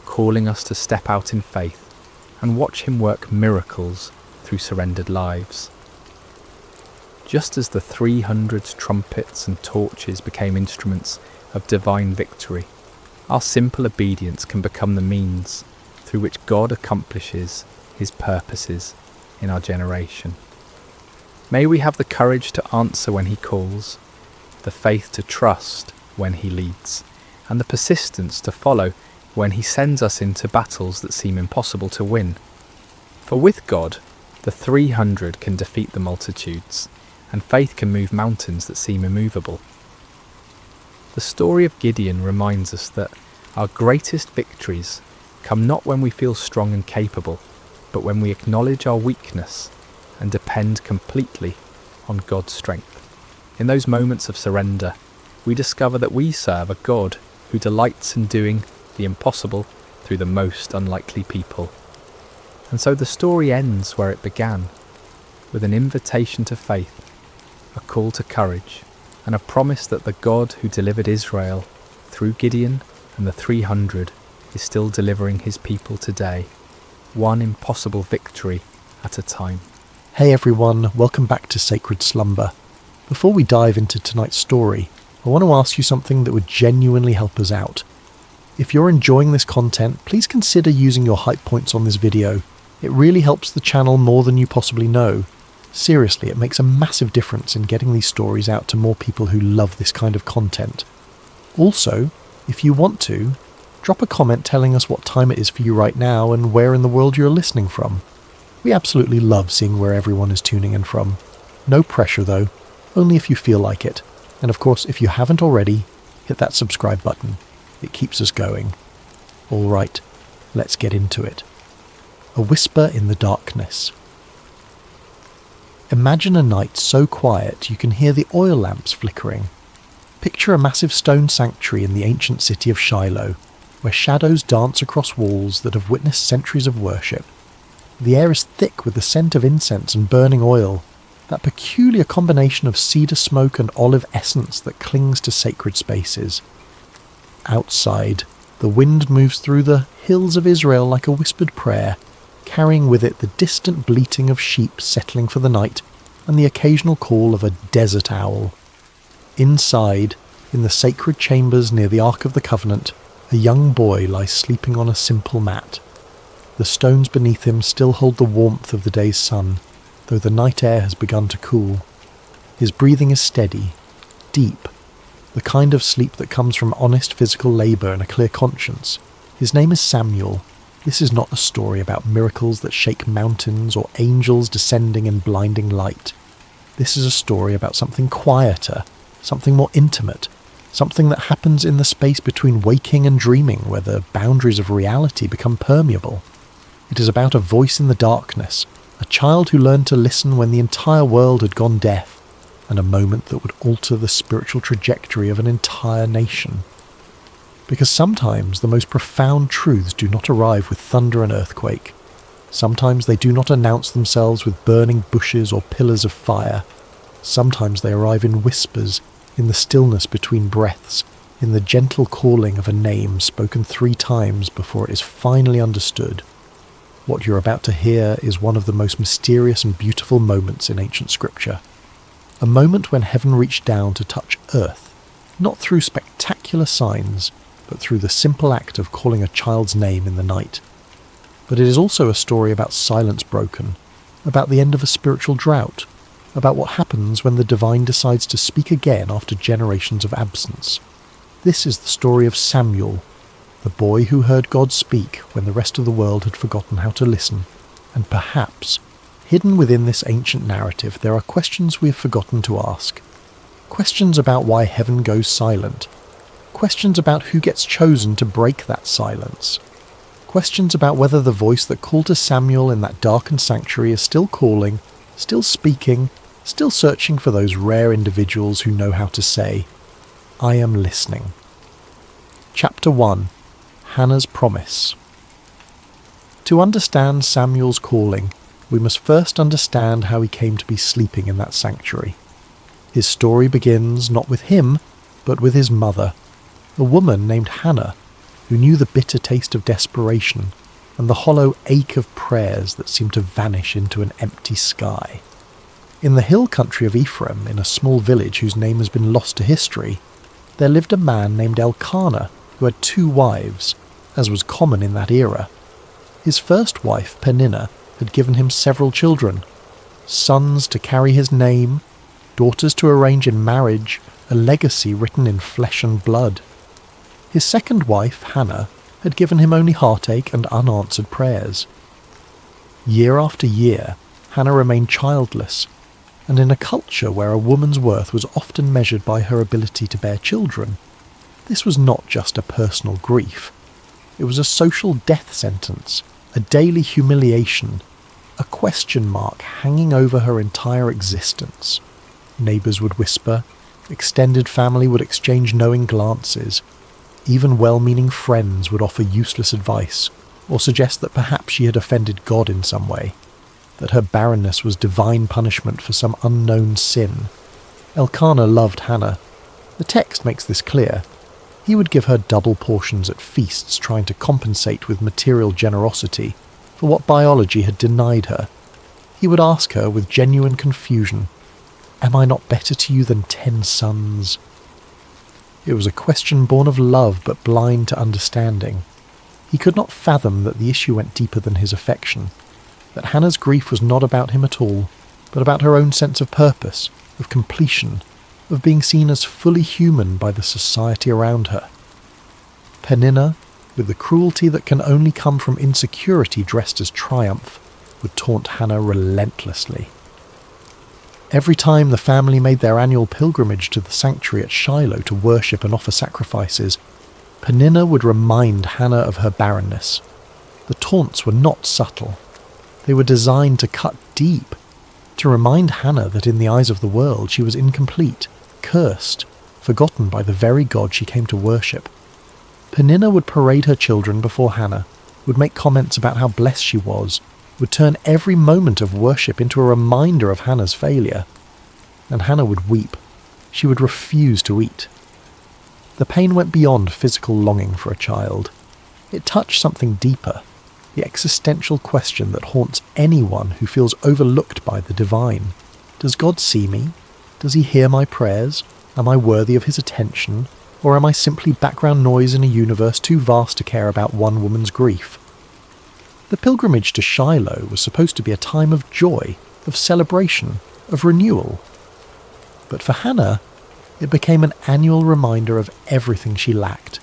calling us to step out in faith and watch him work miracles through surrendered lives. Just as the 300 trumpets and torches became instruments of divine victory, our simple obedience can become the means through which God accomplishes his purposes in our generation. May we have the courage to answer when he calls, the faith to trust when he leads, and the persistence to follow when he sends us into battles that seem impossible to win. For with God, the 300 can defeat the multitudes, and faith can move mountains that seem immovable. The story of Gideon reminds us that our greatest victories come not when we feel strong and capable, but when we acknowledge our weakness and depend completely on God's strength. In those moments of surrender, we discover that we serve a God who delights in doing the impossible through the most unlikely people. And so the story ends where it began, with an invitation to faith, a call to courage, and a promise that the God who delivered Israel through Gideon and the 300 is still delivering his people today, one impossible victory at a time. Hey everyone, welcome back to Sacred Slumber. Before we dive into tonight's story, I want to ask you something that would genuinely help us out. If you're enjoying this content, please consider using your hype points on this video. It really helps the channel more than you possibly know. Seriously, it makes a massive difference in getting these stories out to more people who love this kind of content. Also, if you want to, drop a comment telling us what time it is for you right now and where in the world you're listening from. We absolutely love seeing where everyone is tuning in from. No pressure though, only if you feel like it. And of course, if you haven't already, hit that subscribe button. It keeps us going. Alright, let's get into it. A whisper in the darkness. Imagine a night so quiet you can hear the oil lamps flickering. Picture a massive stone sanctuary in the ancient city of Shiloh, where shadows dance across walls that have witnessed centuries of worship. The air is thick with the scent of incense and burning oil, that peculiar combination of cedar smoke and olive essence that clings to sacred spaces. Outside, the wind moves through the hills of Israel like a whispered prayer, carrying with it the distant bleating of sheep settling for the night and the occasional call of a desert owl. Inside, in the sacred chambers near the Ark of the Covenant, a young boy lies sleeping on a simple mat. The stones beneath him still hold the warmth of the day's sun, though the night air has begun to cool. His breathing is steady, deep, the kind of sleep that comes from honest physical labour and a clear conscience. His name is Samuel. This is not a story about miracles that shake mountains or angels descending in blinding light. This is a story about something quieter, something more intimate, something that happens in the space between waking and dreaming, where the boundaries of reality become permeable. It is about a voice in the darkness, a child who learned to listen when the entire world had gone deaf, and a moment that would alter the spiritual trajectory of an entire nation. Because sometimes the most profound truths do not arrive with thunder and earthquake. Sometimes they do not announce themselves with burning bushes or pillars of fire. Sometimes they arrive in whispers, in the stillness between breaths, in the gentle calling of a name spoken 3 times before it is finally understood. What you're about to hear is one of the most mysterious and beautiful moments in ancient scripture. A moment when heaven reached down to touch earth, not through spectacular signs, but through the simple act of calling a child's name in the night. But it is also a story about silence broken, about the end of a spiritual drought, about what happens when the divine decides to speak again after generations of absence. This is the story of Samuel, the boy who heard God speak when the rest of the world had forgotten how to listen. And perhaps, hidden within this ancient narrative, there are questions we have forgotten to ask. Questions about why heaven goes silent. Questions about who gets chosen to break that silence. Questions about whether the voice that called to Samuel in that darkened sanctuary is still calling, still speaking, still searching for those rare individuals who know how to say, "I am listening." Chapter 1. Hannah's Promise. To understand Samuel's calling, we must first understand how he came to be sleeping in that sanctuary. His story begins not with him, but with his mother, a woman named Hannah, who knew the bitter taste of desperation and the hollow ache of prayers that seemed to vanish into an empty sky. In the hill country of Ephraim, in a small village whose name has been lost to history, there lived a man named Elkanah who had 2 wives, as was common in that era. His first wife, Peninnah, had given him several children, sons to carry his name, daughters to arrange in marriage, a legacy written in flesh and blood. His second wife, Hannah, had given him only heartache and unanswered prayers. Year after year, Hannah remained childless, and in a culture where a woman's worth was often measured by her ability to bear children, this was not just a personal grief. It was a social death sentence, a daily humiliation, a question mark hanging over her entire existence. Neighbours would whisper, extended family would exchange knowing glances, even well-meaning friends would offer useless advice, or suggest that perhaps she had offended God in some way, that her barrenness was divine punishment for some unknown sin. Elkanah loved Hannah. The text makes this clear. He would give her double portions at feasts, trying to compensate with material generosity for what biology had denied her. He would ask her with genuine confusion, "Am I not better to you than 10 sons?" It was a question born of love but blind to understanding. He could not fathom that the issue went deeper than his affection, that Hannah's grief was not about him at all, but about her own sense of purpose, of completion, of being seen as fully human by the society around her. Peninnah, with the cruelty that can only come from insecurity dressed as triumph, would taunt Hannah relentlessly. Every time the family made their annual pilgrimage to the sanctuary at Shiloh to worship and offer sacrifices, Peninnah would remind Hannah of her barrenness. The taunts were not subtle. They were designed to cut deep, to remind Hannah that in the eyes of the world she was incomplete, cursed, forgotten by the very God she came to worship. Peninnah would parade her children before Hannah, would make comments about how blessed she was, would turn every moment of worship into a reminder of Hannah's failure. And Hannah would weep. She would refuse to eat. The pain went beyond physical longing for a child. It touched something deeper, the existential question that haunts anyone who feels overlooked by the divine. Does God see me? Does he hear my prayers? Am I worthy of his attention? Or am I simply background noise in a universe too vast to care about one woman's grief? The pilgrimage to Shiloh was supposed to be a time of joy, of celebration, of renewal. But for Hannah, it became an annual reminder of everything she lacked.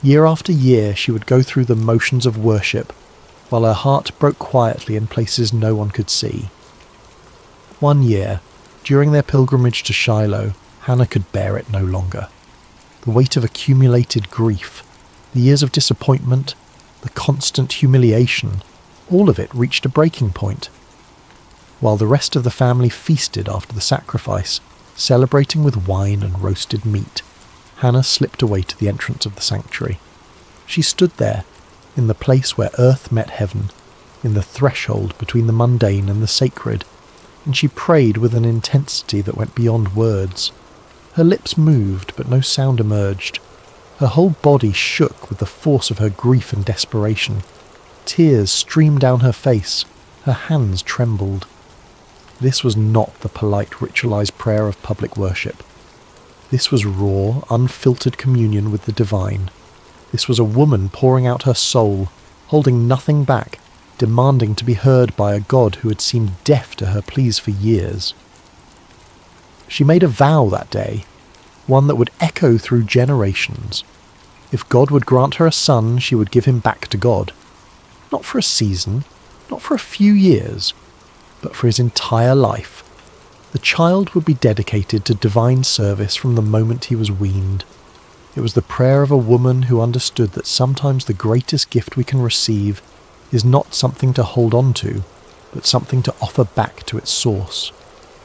Year after year she would go through the motions of worship, while her heart broke quietly in places no one could see. One year, during their pilgrimage to Shiloh, Hannah could bear it no longer. The weight of accumulated grief, the years of disappointment, the constant humiliation, all of it reached a breaking point. While the rest of the family feasted after the sacrifice, celebrating with wine and roasted meat, Hannah slipped away to the entrance of the sanctuary. She stood there, in the place where earth met heaven, in the threshold between the mundane and the sacred, and she prayed with an intensity that went beyond words. Her lips moved, but no sound emerged. Her whole body shook with the force of her grief and desperation. Tears streamed down her face. Her hands trembled. This was not the polite, ritualized prayer of public worship. This was raw, unfiltered communion with the divine. This was a woman pouring out her soul, holding nothing back, demanding to be heard by a God who had seemed deaf to her pleas for years. She made a vow that day, one that would echo through generations. If God would grant her a son, she would give him back to God. Not for a season, not for a few years, but for his entire life. The child would be dedicated to divine service from the moment he was weaned. It was the prayer of a woman who understood that sometimes the greatest gift we can receive is not something to hold on to, but something to offer back to its source.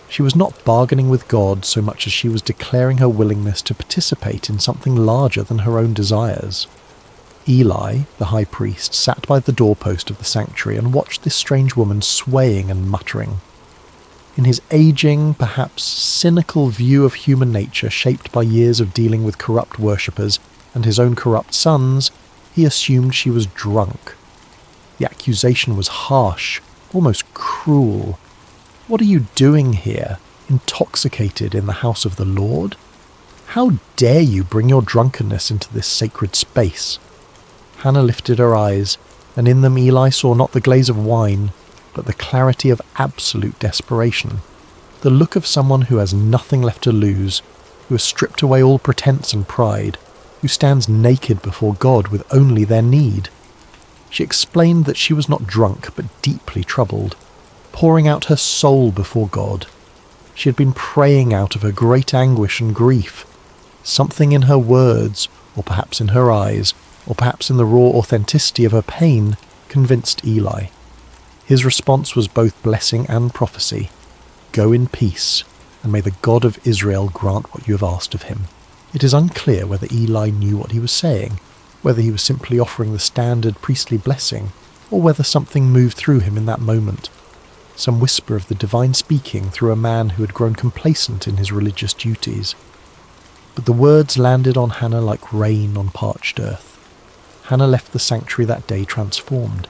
She was not bargaining with God so much as she was declaring her willingness to participate in something larger than her own desires. Eli, the high priest, sat by the doorpost of the sanctuary and watched this strange woman swaying and muttering. In his aging, perhaps cynical view of human nature shaped by years of dealing with corrupt worshippers and his own corrupt sons, he assumed she was drunk. The accusation was harsh, almost cruel. What are you doing here, intoxicated in the house of the Lord? How dare you bring your drunkenness into this sacred space? Hannah lifted her eyes, and in them Eli saw not the glaze of wine, but the clarity of absolute desperation, the look of someone who has nothing left to lose, who has stripped away all pretense and pride, who stands naked before God with only their need. She explained that she was not drunk but deeply troubled, pouring out her soul before God. She had been praying out of her great anguish and grief. Something in her words, or perhaps in her eyes, or perhaps in the raw authenticity of her pain, convinced Eli. His response was both blessing and prophecy. Go in peace, and may the God of Israel grant what you have asked of him. It is unclear whether Eli knew what he was saying, whether he was simply offering the standard priestly blessing, or whether something moved through him in that moment. Some whisper of the divine speaking through a man who had grown complacent in his religious duties. But the words landed on Hannah like rain on parched earth. Hannah left the sanctuary that day transformed.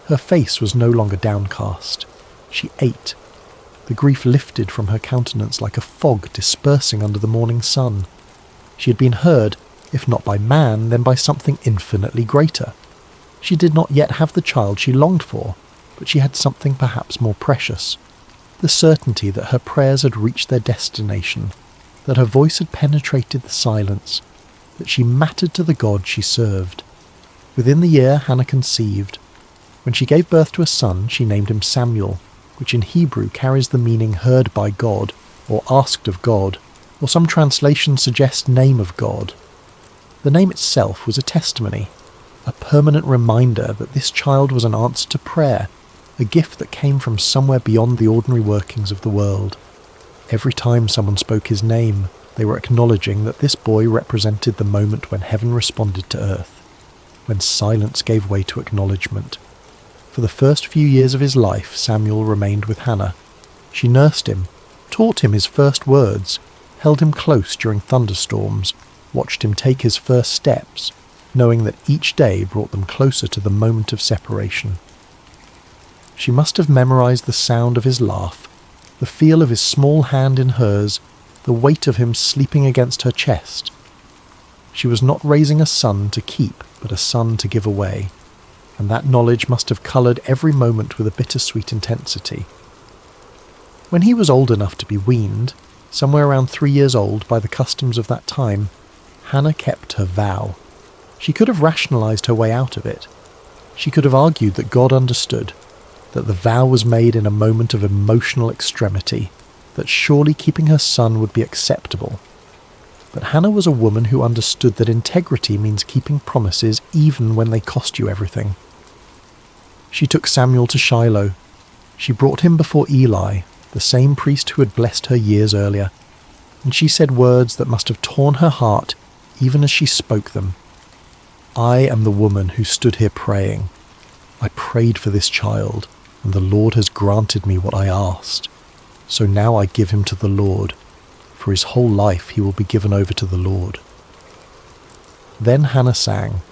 Her face was no longer downcast. She ate. The grief lifted from her countenance like a fog dispersing under the morning sun. She had been heard, if not by man, then by something infinitely greater. She did not yet have the child she longed for, but she had something perhaps more precious. The certainty that her prayers had reached their destination, that her voice had penetrated the silence, that she mattered to the God she served. Within the year, Hannah conceived. When she gave birth to a son, she named him Samuel, which in Hebrew carries the meaning heard by God, or asked of God, or some translations suggest name of God. The name itself was a testimony, a permanent reminder that this child was an answer to prayer, a gift that came from somewhere beyond the ordinary workings of the world. Every time someone spoke his name, they were acknowledging that this boy represented the moment when heaven responded to earth, when silence gave way to acknowledgement. For the first few years of his life, Samuel remained with Hannah. She nursed him, taught him his first words, held him close during thunderstorms, watched him take his first steps, knowing that each day brought them closer to the moment of separation. She must have memorized the sound of his laugh, the feel of his small hand in hers, the weight of him sleeping against her chest. She was not raising a son to keep, but a son to give away, and that knowledge must have coloured every moment with a bittersweet intensity. When he was old enough to be weaned, somewhere around 3 years old by the customs of that time, Hannah kept her vow. She could have rationalised her way out of it. She could have argued that God understood, that the vow was made in a moment of emotional extremity, that surely keeping her son would be acceptable. But Hannah was a woman who understood that integrity means keeping promises even when they cost you everything. She took Samuel to Shiloh. She brought him before Eli, the same priest who had blessed her years earlier, and she said words that must have torn her heart even as she spoke them. I am the woman who stood here praying. I prayed for this child, and the Lord has granted me what I asked. So now I give him to the Lord. For his whole life he will be given over to the Lord. Then Hannah sang,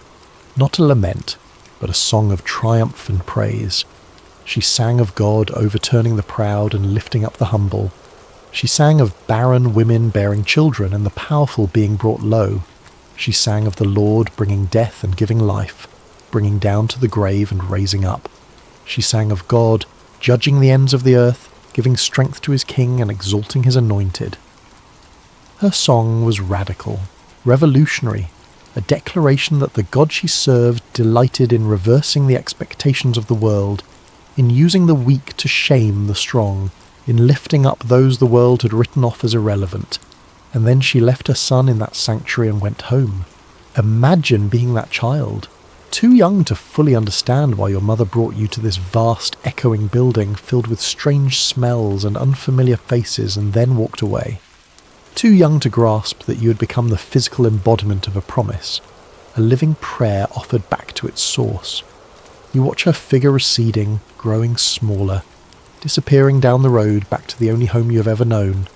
not a lament, but a song of triumph and praise. She sang of God overturning the proud and lifting up the humble. She sang of barren women bearing children and the powerful being brought low. She sang of the Lord bringing death and giving life, bringing down to the grave and raising up. She sang of God judging the ends of the earth, giving strength to his king and exalting his anointed. Her song was radical, revolutionary, a declaration that the God she served delighted in reversing the expectations of the world, in using the weak to shame the strong, in lifting up those the world had written off as irrelevant. And then she left her son in that sanctuary and went home. Imagine being that child, too young to fully understand why your mother brought you to this vast, echoing building filled with strange smells and unfamiliar faces and then walked away. Too young to grasp that you had become the physical embodiment of a promise, a living prayer offered back to its source. You watch her figure receding, growing smaller, disappearing down the road back to the only home you have ever known,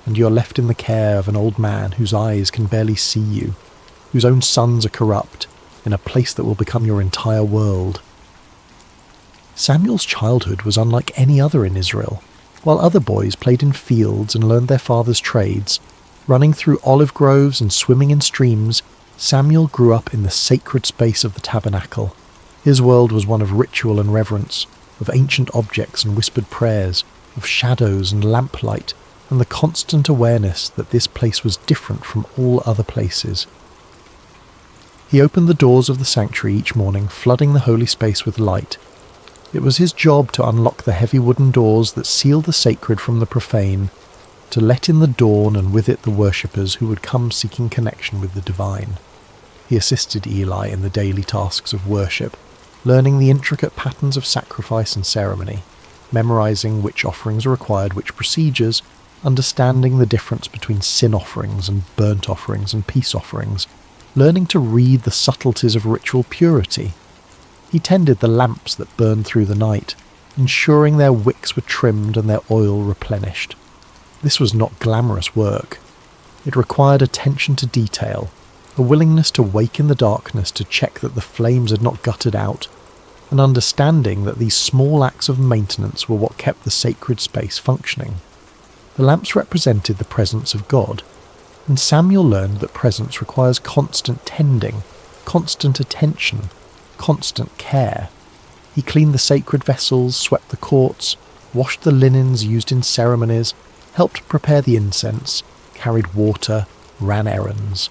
and you are left in the care of an old man whose eyes can barely see you, whose own sons are corrupt, in a place that will become your entire world. Samuel's childhood was unlike any other in Israel. While other boys played in fields and learned their father's trades, running through olive groves and swimming in streams, Samuel grew up in the sacred space of the tabernacle. His world was one of ritual and reverence, of ancient objects and whispered prayers, of shadows and lamplight, and the constant awareness that this place was different from all other places. He opened the doors of the sanctuary each morning, flooding the holy space with light. It was his job to unlock the heavy wooden doors that seal the sacred from the profane, to let in the dawn and with it the worshippers who would come seeking connection with the divine. He assisted Eli in the daily tasks of worship, learning the intricate patterns of sacrifice and ceremony, memorizing which offerings required which procedures, understanding the difference between sin offerings and burnt offerings and peace offerings, learning to read the subtleties of ritual purity. He tended the lamps that burned through the night, ensuring their wicks were trimmed and their oil replenished. This was not glamorous work. It required attention to detail, a willingness to wake in the darkness to check that the flames had not guttered out, an understanding that these small acts of maintenance were what kept the sacred space functioning. The lamps represented the presence of God, and Samuel learned that presence requires constant tending, constant attention, constant care. He cleaned the sacred vessels, swept the courts, washed the linens used in ceremonies, helped prepare the incense, carried water, ran errands.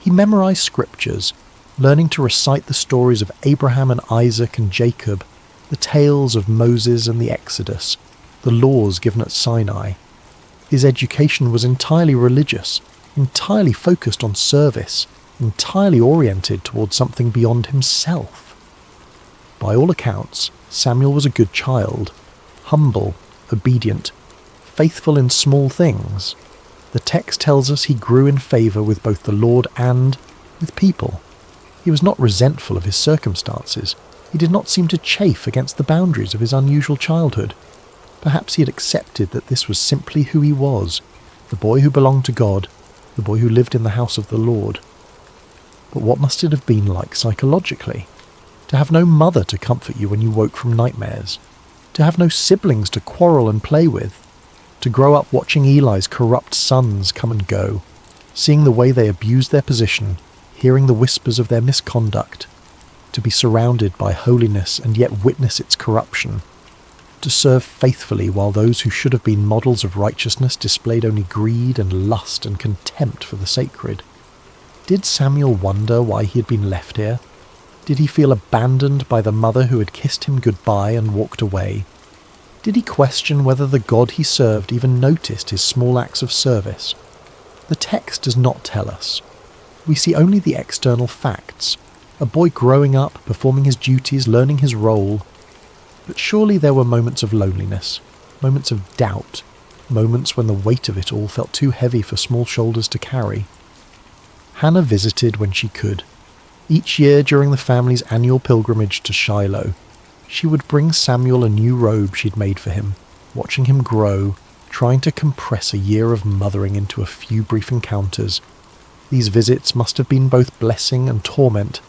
He memorized scriptures, learning to recite the stories of Abraham and Isaac and Jacob, the tales of Moses and the Exodus, the laws given at Sinai. His education was entirely religious, entirely focused on service, entirely oriented towards something beyond himself. By all accounts, Samuel was a good child, humble, obedient, faithful in small things. The text tells us he grew in favour with both the Lord and with people. He was not resentful of his circumstances. He He did not seem to chafe against the boundaries of his unusual childhood. Perhaps he had accepted that this was simply who he was, the boy who belonged to God, the boy who lived in the house of the Lord. But what must it have been like psychologically? To have no mother to comfort you when you woke from nightmares, to have no siblings to quarrel and play with, to grow up watching Eli's corrupt sons come and go, seeing the way they abused their position, hearing the whispers of their misconduct, to be surrounded by holiness and yet witness its corruption, to serve faithfully while those who should have been models of righteousness displayed only greed and lust and contempt for the sacred. Did Samuel wonder why he had been left here? Did he feel abandoned by the mother who had kissed him goodbye and walked away? Did he question whether the God he served even noticed his small acts of service? The text does not tell us. We see only the external facts. A boy growing up, performing his duties, learning his role. But surely there were moments of loneliness, moments of doubt, moments when the weight of it all felt too heavy for small shoulders to carry. Hannah visited when she could. Each year during the family's annual pilgrimage to Shiloh, she would bring Samuel a new robe she'd made for him, watching him grow, trying to compress a year of mothering into a few brief encounters. These visits must have been both blessing and torment.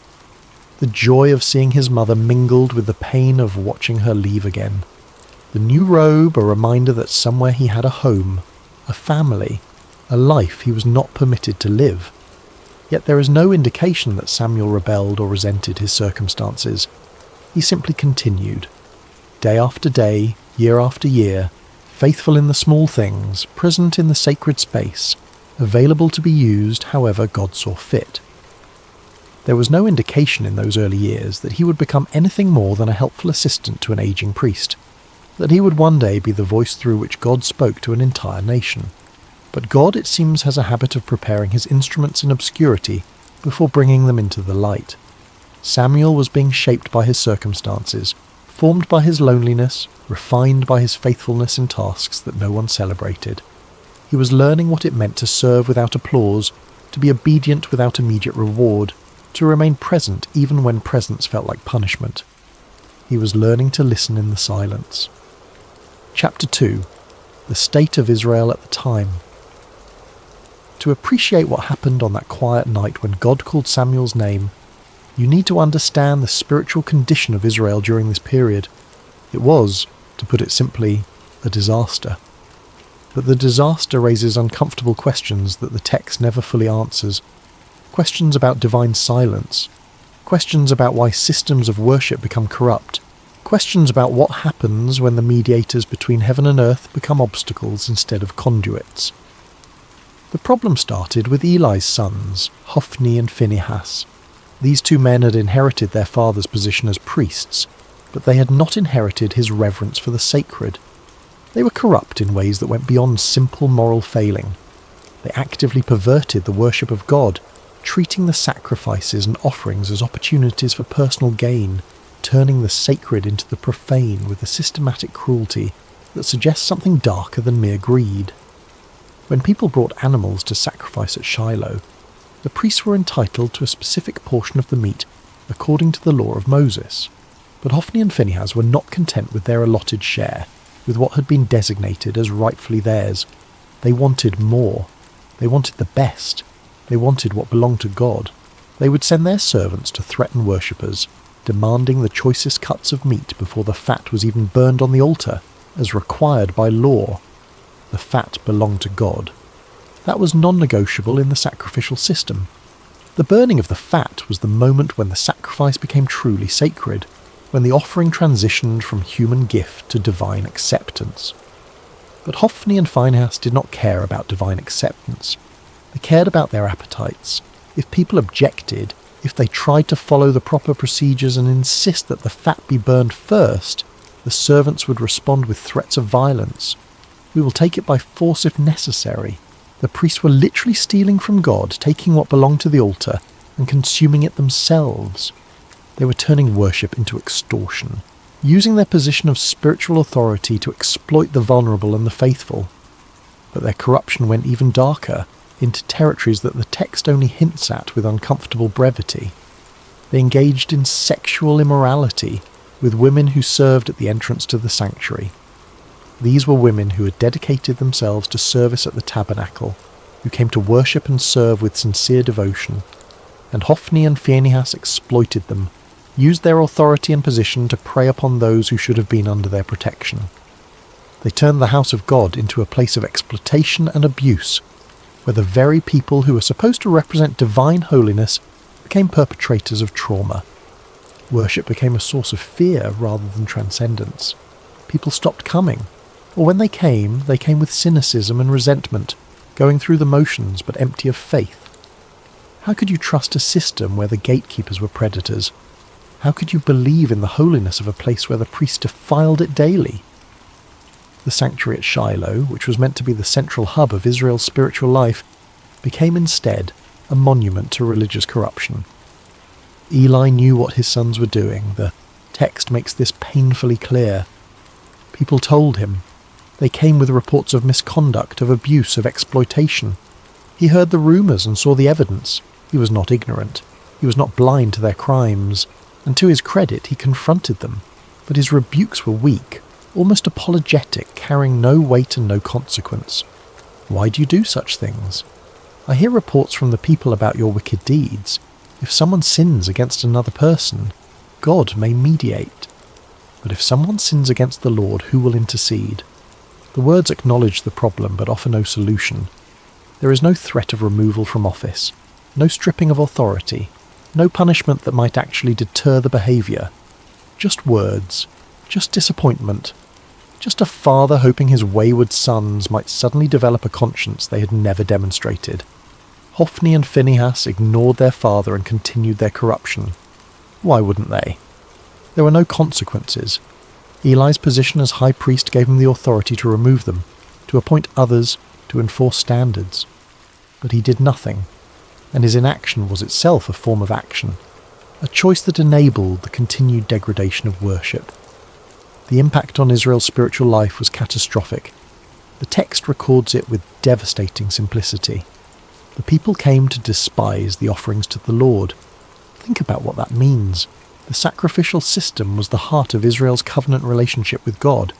The joy of seeing his mother mingled with the pain of watching her leave again. The new robe, a reminder that somewhere he had a home, a family, a life he was not permitted to live. Yet there is no indication that Samuel rebelled or resented his circumstances. He simply continued. Day after day, year after year, faithful in the small things, present in the sacred space, available to be used however God saw fit. There was no indication in those early years that he would become anything more than a helpful assistant to an aging priest, that he would one day be the voice through which God spoke to an entire nation. But God, it seems, has a habit of preparing his instruments in obscurity before bringing them into the light. Samuel was being shaped by his circumstances, formed by his loneliness, refined by his faithfulness in tasks that no one celebrated. He was learning what it meant to serve without applause, to be obedient without immediate reward, to remain present even when presence felt like punishment. He was learning to listen in the silence. Chapter 2. The State of Israel at the Time. To appreciate what happened on that quiet night when God called Samuel's name, you need to understand the spiritual condition of Israel during this period. It was, to put it simply, a disaster. But the disaster raises uncomfortable questions that the text never fully answers. Questions about divine silence. Questions about why systems of worship become corrupt. Questions about what happens when the mediators between heaven and earth become obstacles instead of conduits. The problem started with Eli's sons, Hophni and Phinehas. These two men had inherited their father's position as priests, but they had not inherited his reverence for the sacred. They were corrupt in ways that went beyond simple moral failing. They actively perverted the worship of God, treating the sacrifices and offerings as opportunities for personal gain, turning the sacred into the profane with a systematic cruelty that suggests something darker than mere greed. When people brought animals to sacrifice at Shiloh, the priests were entitled to a specific portion of the meat according to the law of Moses. But Hophni and Phinehas were not content with their allotted share, with what had been designated as rightfully theirs. They wanted more. They wanted the best. They wanted what belonged to God. They would send their servants to threaten worshippers, demanding the choicest cuts of meat before the fat was even burned on the altar, as required by law. The fat belonged to God. That was non-negotiable in the sacrificial system. The burning of the fat was the moment when the sacrifice became truly sacred, when the offering transitioned from human gift to divine acceptance. But Hophni and Phinehas did not care about divine acceptance. They cared about their appetites. If people objected, if they tried to follow the proper procedures and insist that the fat be burned first, the servants would respond with threats of violence. We will take it by force if necessary. The priests were literally stealing from God, taking what belonged to the altar and consuming it themselves. They were turning worship into extortion, using their position of spiritual authority to exploit the vulnerable and the faithful. But their corruption went even darker, into territories that the text only hints at with uncomfortable brevity. They engaged in sexual immorality with women who served at the entrance to the sanctuary. These were women who had dedicated themselves to service at the tabernacle, who came to worship and serve with sincere devotion, and Hophni and Phinehas exploited them, used their authority and position to prey upon those who should have been under their protection. They turned the house of God into a place of exploitation and abuse, where the very people who were supposed to represent divine holiness became perpetrators of trauma. Worship became a source of fear rather than transcendence. People stopped coming, or when they came with cynicism and resentment, going through the motions but empty of faith. How could you trust a system where the gatekeepers were predators? How could you believe in the holiness of a place where the priests defiled it daily? The sanctuary at Shiloh, which was meant to be the central hub of Israel's spiritual life, became instead a monument to religious corruption. Eli knew what his sons were doing. The text makes this painfully clear. People told him. They came with reports of misconduct, of abuse, of exploitation. He heard the rumours and saw the evidence. He was not ignorant. He was not blind to their crimes. And to his credit, he confronted them. But his rebukes were weak, almost apologetic, carrying no weight and no consequence. Why do you do such things? I hear reports from the people about your wicked deeds. If someone sins against another person, God may mediate. But if someone sins against the Lord, who will intercede? The words acknowledge the problem but offer no solution. There is no threat of removal from office, no stripping of authority, no punishment that might actually deter the behaviour. Just words, just disappointment, just a father hoping his wayward sons might suddenly develop a conscience they had never demonstrated. Hophni and Phinehas ignored their father and continued their corruption. Why wouldn't they? There were no consequences. Eli's position as high priest gave him the authority to remove them, to appoint others, to enforce standards. But he did nothing, and his inaction was itself a form of action, a choice that enabled the continued degradation of worship. The impact on Israel's spiritual life was catastrophic. The text records it with devastating simplicity. The people came to despise the offerings to the Lord. Think about what that means. The sacrificial system was the heart of Israel's covenant relationship with God.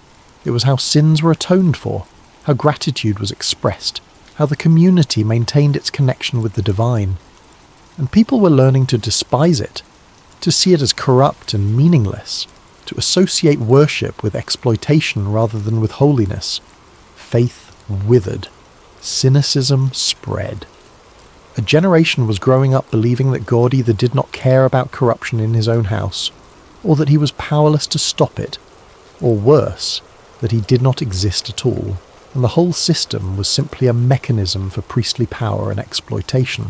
It was how sins were atoned for, how gratitude was expressed, how the community maintained its connection with the divine. And people were learning to despise it, to see it as corrupt and meaningless, to associate worship with exploitation rather than with holiness. Faith withered. Cynicism spread. A generation was growing up believing that God either did not care about corruption in his own house, or that he was powerless to stop it, or worse, that he did not exist at all, and the whole system was simply a mechanism for priestly power and exploitation.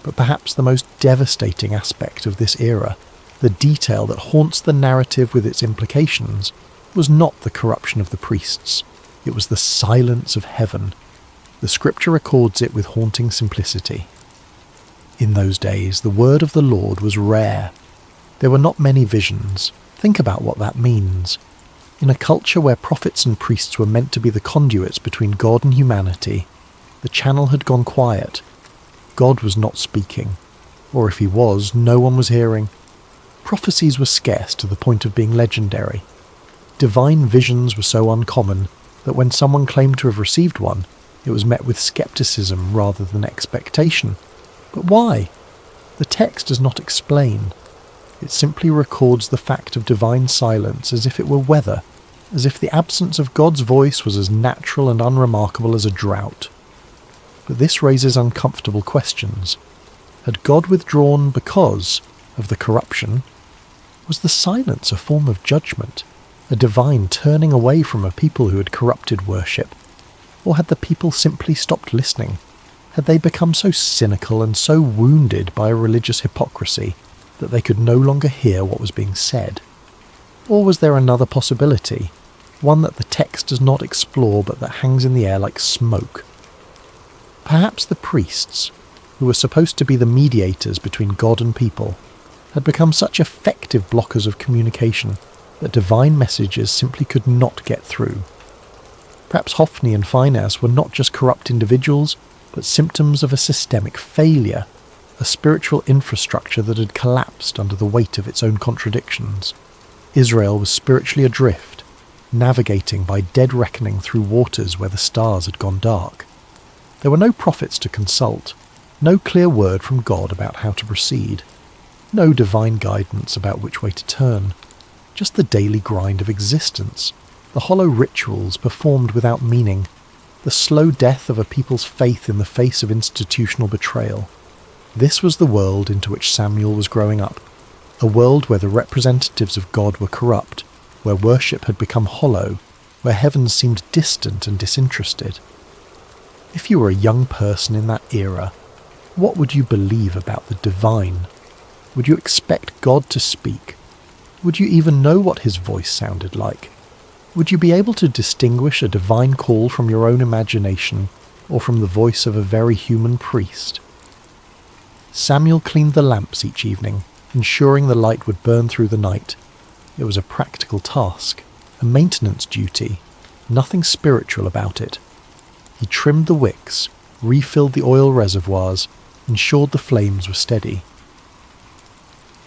But perhaps the most devastating aspect of this era, the detail that haunts the narrative with its implications, was not the corruption of the priests. It was the silence of heaven. The scripture records it with haunting simplicity. In those days, the word of the Lord was rare. There were not many visions. Think about what that means. In a culture where prophets and priests were meant to be the conduits between God and humanity, the channel had gone quiet. God was not speaking. Or if he was, no one was hearing. Prophecies were scarce to the point of being legendary. Divine visions were so uncommon that when someone claimed to have received one, it was met with skepticism rather than expectation. But why? The text does not explain. It simply records the fact of divine silence as if it were weather, as if the absence of God's voice was as natural and unremarkable as a drought. But this raises uncomfortable questions. Had God withdrawn because of the corruption? Was the silence a form of judgment, a divine turning away from a people who had corrupted worship? Or had the people simply stopped listening? Had they become so cynical and so wounded by religious hypocrisy that they could no longer hear what was being said? Or was there another possibility, one that the text does not explore but that hangs in the air like smoke? Perhaps the priests, who were supposed to be the mediators between God and people, had become such effective blockers of communication that divine messages simply could not get through. Perhaps Hophni and Phinehas were not just corrupt individuals, but symptoms of a systemic failure. a spiritual infrastructure that had collapsed under the weight of its own contradictions. Israel was spiritually adrift, navigating by dead reckoning through waters where the stars had gone dark. There were no prophets to consult, no clear word from God about how to proceed, no divine guidance about which way to turn, just the daily grind of existence, the hollow rituals performed without meaning, the slow death of a people's faith in the face of institutional betrayal. This was the world into which Samuel was growing up, a world where the representatives of God were corrupt, where worship had become hollow, where heaven seemed distant and disinterested. If you were a young person in that era, what would you believe about the divine? Would you expect God to speak? Would you even know what his voice sounded like? Would you be able to distinguish a divine call from your own imagination or from the voice of a very human priest? Samuel cleaned the lamps each evening, ensuring the light would burn through the night. It was a practical task, a maintenance duty, nothing spiritual about it. He trimmed the wicks, refilled the oil reservoirs, ensured the flames were steady.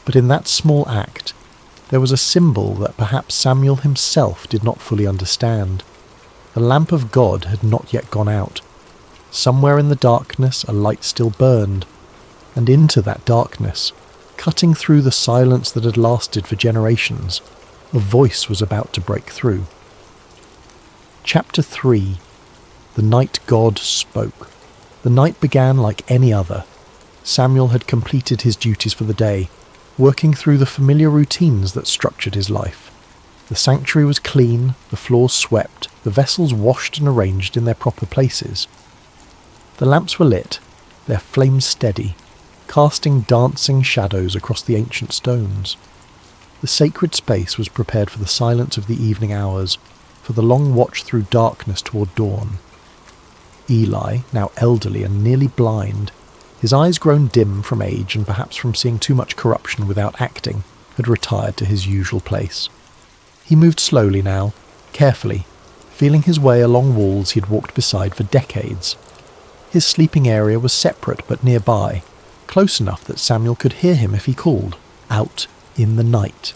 But in that small act, there was a symbol that perhaps Samuel himself did not fully understand. The lamp of God had not yet gone out. Somewhere in the darkness a light still burned, and into that darkness, cutting through the silence that had lasted for generations, a voice was about to break through. Chapter 3. The night God spoke. The night began like any other. Samuel had completed his duties for the day, working through the familiar routines that structured his life. The sanctuary was clean, the floors swept, the vessels washed and arranged in their proper places. The lamps were lit, their flames steady, casting dancing shadows across the ancient stones. The sacred space was prepared for the silence of the evening hours, for the long watch through darkness toward dawn. Eli, now elderly and nearly blind, his eyes grown dim from age and perhaps from seeing too much corruption without acting, had retired to his usual place. He moved slowly now, carefully, feeling his way along walls he had walked beside for decades. His sleeping area was separate but nearby, close enough that Samuel could hear him if he called, out in the night.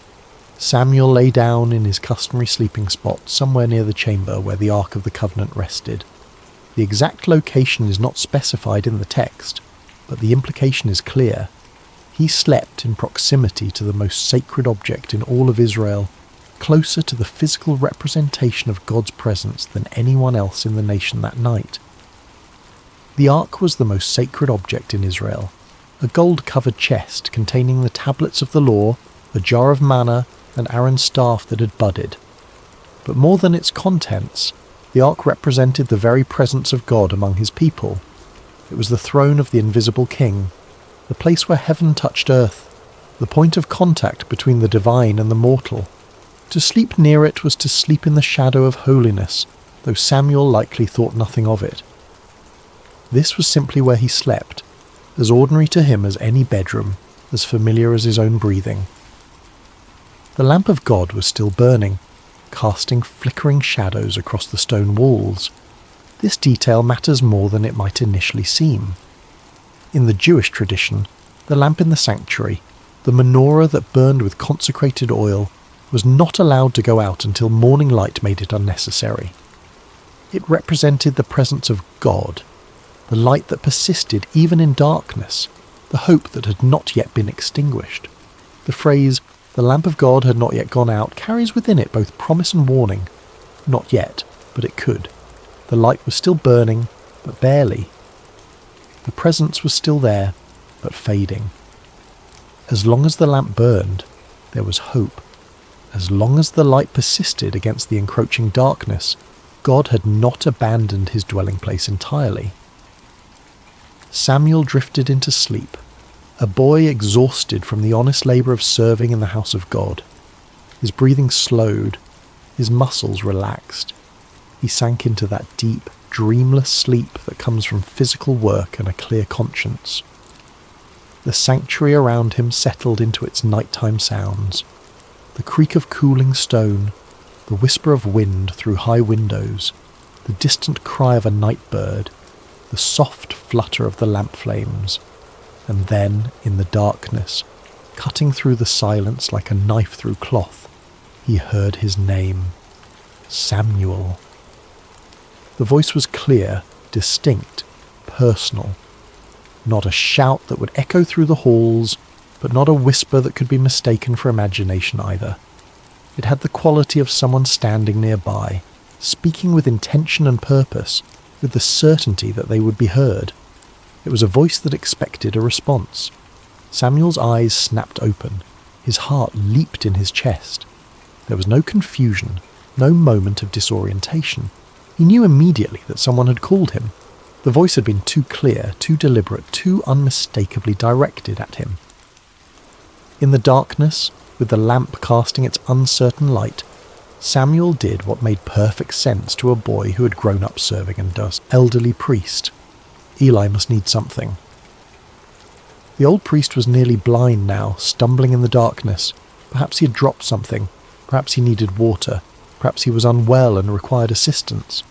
Samuel lay down in his customary sleeping spot somewhere near the chamber where the Ark of the Covenant rested. The exact location is not specified in the text, but the implication is clear. He slept in proximity to the most sacred object in all of Israel, closer to the physical representation of God's presence than anyone else in the nation that night. The Ark was the most sacred object in Israel, a gold-covered chest containing the tablets of the law, a jar of manna, and Aaron's staff that had budded. But more than its contents, the Ark represented the very presence of God among his people. It was the throne of the invisible king, the place where heaven touched earth, the point of contact between the divine and the mortal. To sleep near it was to sleep in the shadow of holiness, though Samuel likely thought nothing of it. This was simply where he slept, as ordinary to him as any bedroom, as familiar as his own breathing. The lamp of God was still burning, casting flickering shadows across the stone walls. This detail matters more than it might initially seem. In the Jewish tradition, the lamp in the sanctuary, the menorah that burned with consecrated oil, was not allowed to go out until morning light made it unnecessary. It represented the presence of God, the light that persisted even in darkness, the hope that had not yet been extinguished. The phrase, "the lamp of God had not yet gone out," carries within it both promise and warning. Not yet, but it could. The light was still burning, but barely. The presence was still there, but fading. As long as the lamp burned, there was hope. As long as the light persisted against the encroaching darkness, God had not abandoned his dwelling place entirely. Samuel drifted into sleep, a boy exhausted from the honest labour of serving in the house of God. His breathing slowed, his muscles relaxed. He sank into that deep, dreamless sleep that comes from physical work and a clear conscience. The sanctuary around him settled into its nighttime sounds. The creak of cooling stone, the whisper of wind through high windows, the distant cry of a night bird, the soft flutter of the lamp flames. And then, in the darkness, cutting through the silence like a knife through cloth, he heard his name. Samuel. The voice was clear, distinct, personal. Not a shout that would echo through the halls, but not a whisper that could be mistaken for imagination either. It had the quality of someone standing nearby, speaking with intention and purpose, with the certainty that they would be heard. It was a voice that expected a response. Samuel's eyes snapped open. His heart leaped in his chest. There was no confusion, no moment of disorientation. He knew immediately that someone had called him. The voice had been too clear, too deliberate, too unmistakably directed at him. In the darkness, with the lamp casting its uncertain light, Samuel did what made perfect sense to a boy who had grown up serving under an elderly priest. Eli must need something. The old priest was nearly blind now, stumbling in the darkness. Perhaps he had dropped something. Perhaps he needed water. Perhaps he was unwell and required assistance.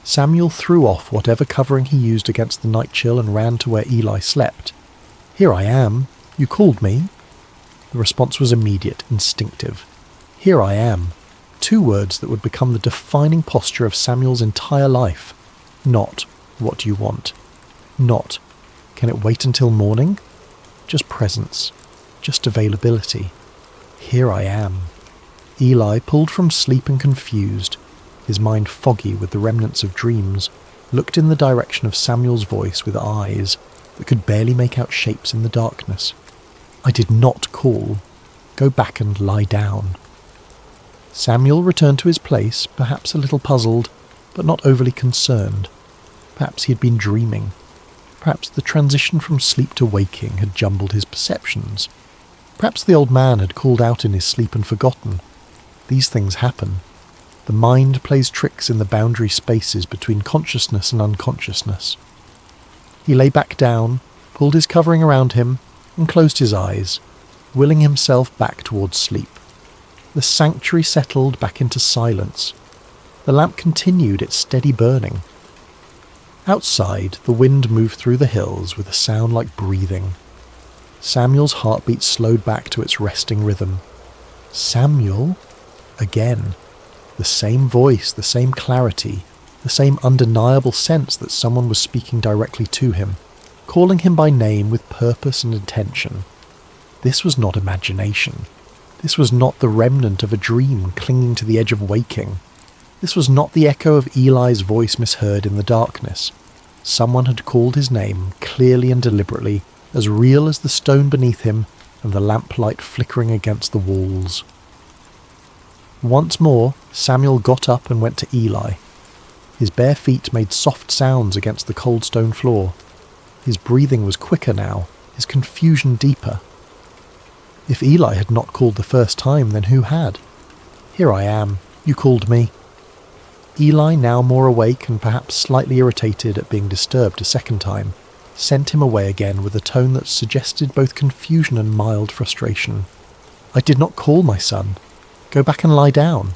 Samuel threw off whatever covering he used against the night chill and ran to where Eli slept. "Here I am. You called me?" The response was immediate, instinctive. "Here I am." Two words that would become the defining posture of Samuel's entire life. Not, "What do you want?" Not, "Can it wait until morning?" Just presence. Just availability. Here I am. Eli, pulled from sleep and confused, his mind foggy with the remnants of dreams, looked in the direction of Samuel's voice with eyes that could barely make out shapes in the darkness. "I did not call. Go back and lie down." Samuel returned to his place, perhaps a little puzzled, but not overly concerned. Perhaps he had been dreaming. Perhaps the transition from sleep to waking had jumbled his perceptions. Perhaps the old man had called out in his sleep and forgotten. These things happen. The mind plays tricks in the boundary spaces between consciousness and unconsciousness. He lay back down, pulled his covering around him, and closed his eyes, willing himself back towards sleep. The sanctuary settled back into silence. The lamp continued its steady burning. Outside, the wind moved through the hills with a sound like breathing. Samuel's heartbeat slowed back to its resting rhythm. Samuel? Again. The same voice, the same clarity, the same undeniable sense that someone was speaking directly to him, calling him by name with purpose and intention. This was not imagination. This was not the remnant of a dream clinging to the edge of waking. This was not the echo of Eli's voice misheard in the darkness. Someone had called his name, clearly and deliberately, as real as the stone beneath him and the lamplight flickering against the walls. Once more, Samuel got up and went to Eli. His bare feet made soft sounds against the cold stone floor. His breathing was quicker now, his confusion deeper. If Eli had not called the first time, then who had? "Here I am. You called me." Eli, now more awake and perhaps slightly irritated at being disturbed a second time, sent him away again with a tone that suggested both confusion and mild frustration. "I did not call, my son. Go back and lie down."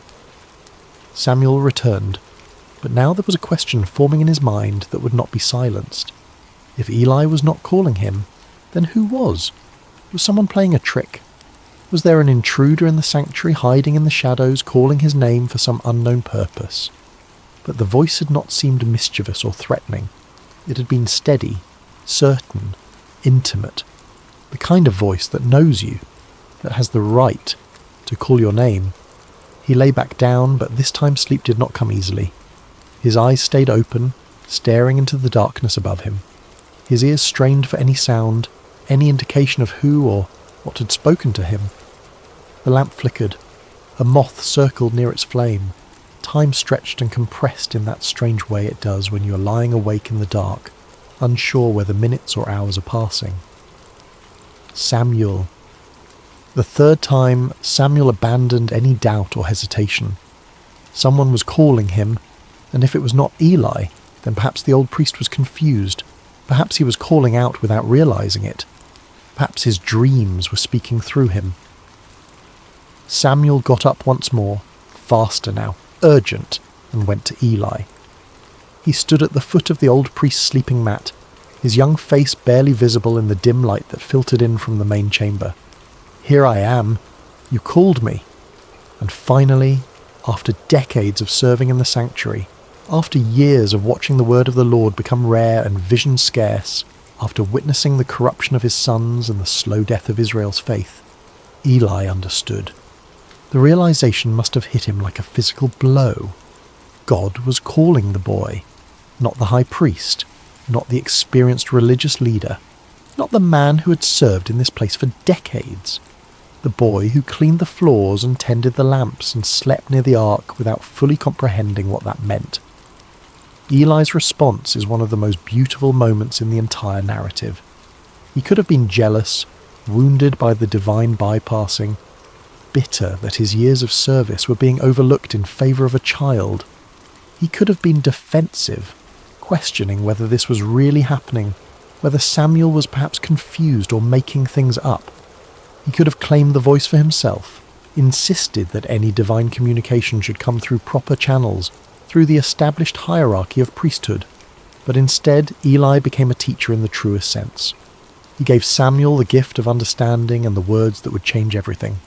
Samuel returned, but now there was a question forming in his mind that would not be silenced. If Eli was not calling him, then who was? Was someone playing a trick? Was there an intruder in the sanctuary hiding in the shadows, calling his name for some unknown purpose? But the voice had not seemed mischievous or threatening. It had been steady, certain, intimate. The kind of voice that knows you, that has the right to call your name. He lay back down, but this time sleep did not come easily. His eyes stayed open, staring into the darkness above him. His ears strained for any sound, any indication of who or what had spoken to him. The lamp flickered. A moth circled near its flame. Time stretched and compressed in that strange way it does when you are lying awake in the dark, unsure whether minutes or hours are passing. Samuel. The third time, Samuel abandoned any doubt or hesitation. Someone was calling him, and if it was not Eli, then perhaps the old priest was confused. Perhaps he was calling out without realizing it. Perhaps his dreams were speaking through him. Samuel got up once more, faster now, urgent, and went to Eli. He stood at the foot of the old priest's sleeping mat, his young face barely visible in the dim light that filtered in from the main chamber. "Here I am. You called me." And finally, after decades of serving in the sanctuary, after years of watching the word of the Lord become rare and vision scarce, after witnessing the corruption of his sons and the slow death of Israel's faith, Eli understood. The realization must have hit him like a physical blow. God was calling the boy, not the high priest, not the experienced religious leader, not the man who had served in this place for decades. The boy who cleaned the floors and tended the lamps and slept near the ark without fully comprehending what that meant. Eli's response is one of the most beautiful moments in the entire narrative. He could have been jealous, wounded by the divine bypassing, bitter that his years of service were being overlooked in favour of a child. He could have been defensive, questioning whether this was really happening, whether Samuel was perhaps confused or making things up. He could have claimed the voice for himself, insisted that any divine communication should come through proper channels, through the established hierarchy of priesthood. But instead, Eli became a teacher in the truest sense. He gave Samuel the gift of understanding and the words that would change everything.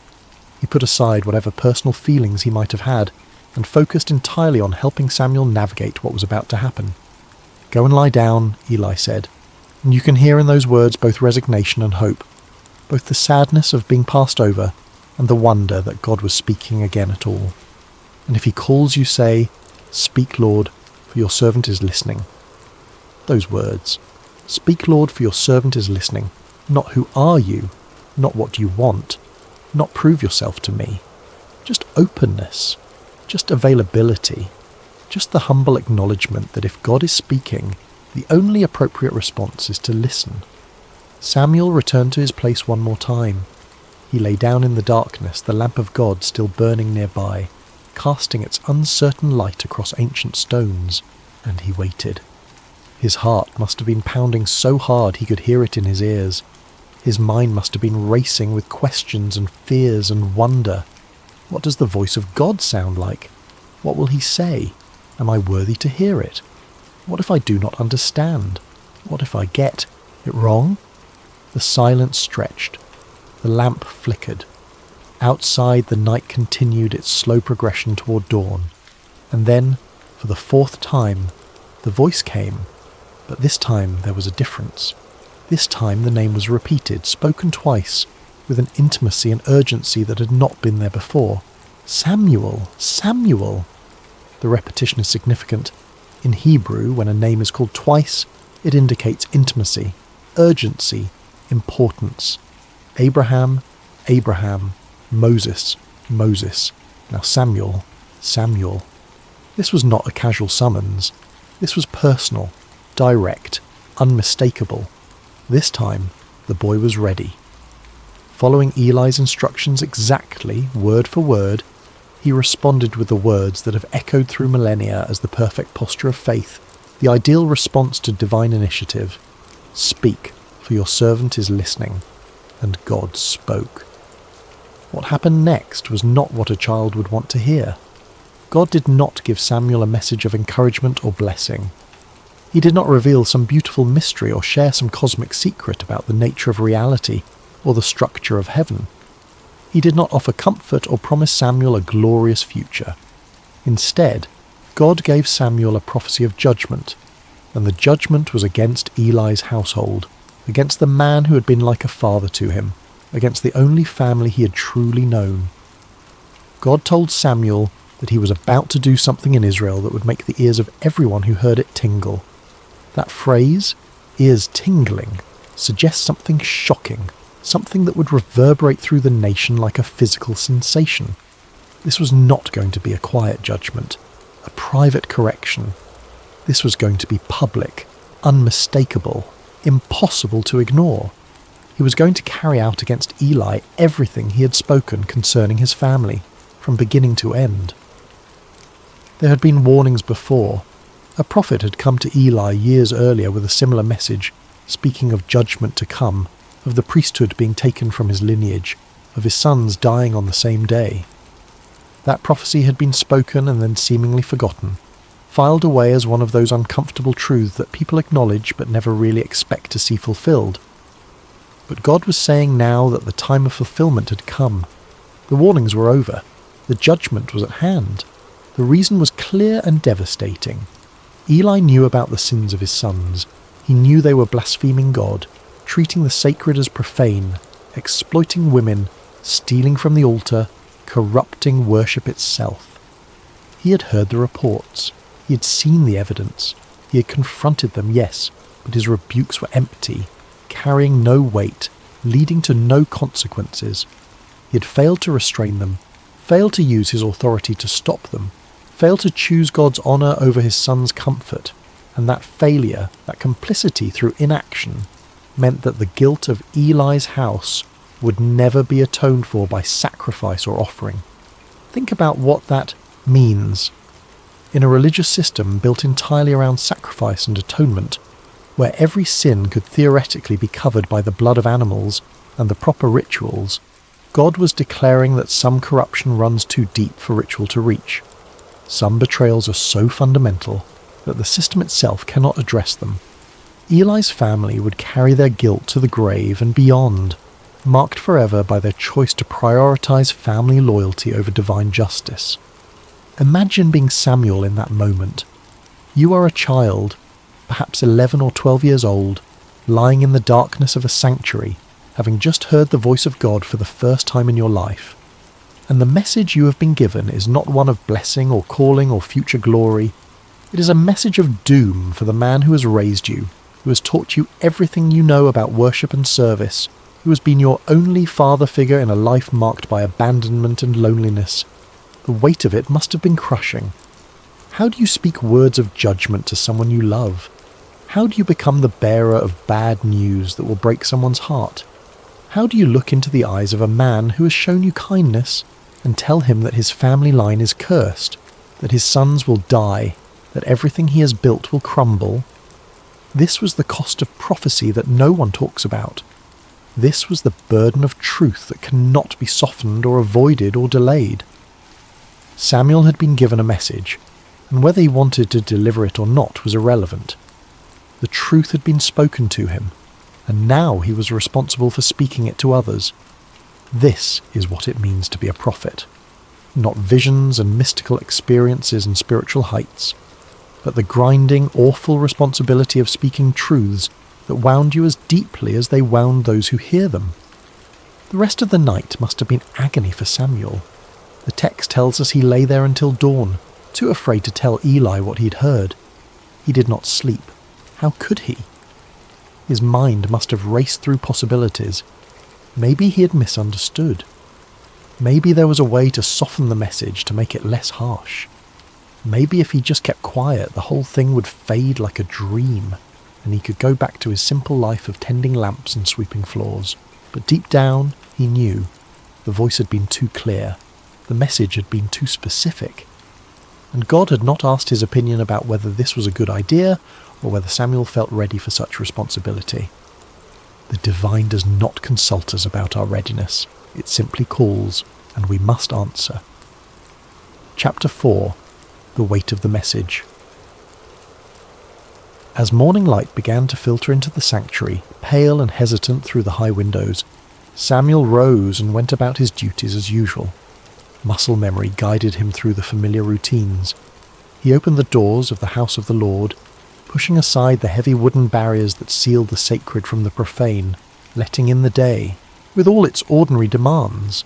He put aside whatever personal feelings he might have had, and focused entirely on helping Samuel navigate what was about to happen. "Go and lie down," Eli said, and you can hear in those words both resignation and hope, both the sadness of being passed over and the wonder that God was speaking again at all. And if he calls you, say, "Speak, Lord, for your servant is listening." Those words, "Speak, Lord, for your servant is listening," not "Who are you?" not "What do you want?" not "Prove yourself to me." Just openness, just availability, just the humble acknowledgement that if God is speaking, the only appropriate response is to listen. Samuel returned to his place one more time. He lay down in the darkness, the lamp of God still burning nearby, casting its uncertain light across ancient stones, and he waited. His heart must have been pounding so hard he could hear it in his ears. His mind must have been racing with questions and fears and wonder. What does the voice of God sound like? What will he say? Am I worthy to hear it? What if I do not understand? What if I get it wrong? The silence stretched. The lamp flickered. Outside, the night continued its slow progression toward dawn. And then, for the fourth time, the voice came. But this time there was a difference. This time the name was repeated, spoken twice, with an intimacy and urgency that had not been there before. "Samuel! Samuel!" The repetition is significant. In Hebrew, when a name is called twice, it indicates intimacy, urgency, importance. Abraham, Abraham, Moses, Moses. Now Samuel, Samuel. This was not a casual summons. This was personal, direct, unmistakable. This time, the boy was ready. Following Eli's instructions exactly, word for word, he responded with the words that have echoed through millennia as the perfect posture of faith, the ideal response to divine initiative. "Speak, for your servant is listening." And God spoke. What happened next was not what a child would want to hear. God did not give Samuel a message of encouragement or blessing. He did not reveal some beautiful mystery or share some cosmic secret about the nature of reality or the structure of heaven. He did not offer comfort or promise Samuel a glorious future. Instead, God gave Samuel a prophecy of judgment, and the judgment was against Eli's household, against the man who had been like a father to him, against the only family he had truly known. God told Samuel that he was about to do something in Israel that would make the ears of everyone who heard it tingle. That phrase, ears tingling, suggests something shocking, something that would reverberate through the nation like a physical sensation. This was not going to be a quiet judgment, a private correction. This was going to be public, unmistakable, impossible to ignore. He was going to carry out against Eli everything he had spoken concerning his family, from beginning to end. There had been warnings before. A prophet had come to Eli years earlier with a similar message, speaking of judgment to come, of the priesthood being taken from his lineage, of his sons dying on the same day. That prophecy had been spoken and then seemingly forgotten. filed away as one of those uncomfortable truths that people acknowledge but never really expect to see fulfilled. But God was saying now that the time of fulfillment had come. The warnings were over. The judgment was at hand. The reason was clear and devastating. Eli knew about the sins of his sons. He knew they were blaspheming God, treating the sacred as profane, exploiting women, stealing from the altar, corrupting worship itself. He had heard the reports. He had seen the evidence. He had confronted them, yes, but his rebukes were empty, carrying no weight, leading to no consequences. He had failed to restrain them, failed to use his authority to stop them, failed to choose God's honour over his son's comfort, and that failure, that complicity through inaction, meant that the guilt of Eli's house would never be atoned for by sacrifice or offering. Think about what that means. In a religious system built entirely around sacrifice and atonement, where every sin could theoretically be covered by the blood of animals and the proper rituals, God was declaring that some corruption runs too deep for ritual to reach. Some betrayals are so fundamental that the system itself cannot address them. Eli's family would carry their guilt to the grave and beyond, marked forever by their choice to prioritize family loyalty over divine justice. Imagine being Samuel in that moment. You are a child, perhaps 11 or 12 years old, lying in the darkness of a sanctuary, having just heard the voice of God for the first time in your life. And the message you have been given is not one of blessing or calling or future glory. It is a message of doom for the man who has raised you, who has taught you everything you know about worship and service, who has been your only father figure in a life marked by abandonment and loneliness. The weight of it must have been crushing. How do you speak words of judgment to someone you love? How do you become the bearer of bad news that will break someone's heart? How do you look into the eyes of a man who has shown you kindness and tell him that his family line is cursed, that his sons will die, that everything he has built will crumble? This was the cost of prophecy that no one talks about. This was the burden of truth that cannot be softened or avoided or delayed. Samuel had been given a message, and whether he wanted to deliver it or not was irrelevant. The truth had been spoken to him, and now he was responsible for speaking it to others. This is what it means to be a prophet. Not visions and mystical experiences and spiritual heights, but the grinding, awful responsibility of speaking truths that wound you as deeply as they wound those who hear them. The rest of the night must have been agony for Samuel. The text tells us he lay there until dawn, too afraid to tell Eli what he'd heard. He did not sleep. How could he? His mind must have raced through possibilities. Maybe he had misunderstood. Maybe there was a way to soften the message to make it less harsh. Maybe if he just kept quiet, the whole thing would fade like a dream, and he could go back to his simple life of tending lamps and sweeping floors. But deep down, he knew. The voice had been too clear. The message had been too specific. And God had not asked his opinion about whether this was a good idea or whether Samuel felt ready for such responsibility. The divine does not consult us about our readiness. It simply calls, and we must answer. Chapter 4. The Weight of the Message. As morning light began to filter into the sanctuary, pale and hesitant through the high windows, Samuel rose and went about his duties as usual. Muscle memory guided him through the familiar routines. He opened the doors of the house of the Lord, pushing aside the heavy wooden barriers that sealed the sacred from the profane, letting in the day, with all its ordinary demands.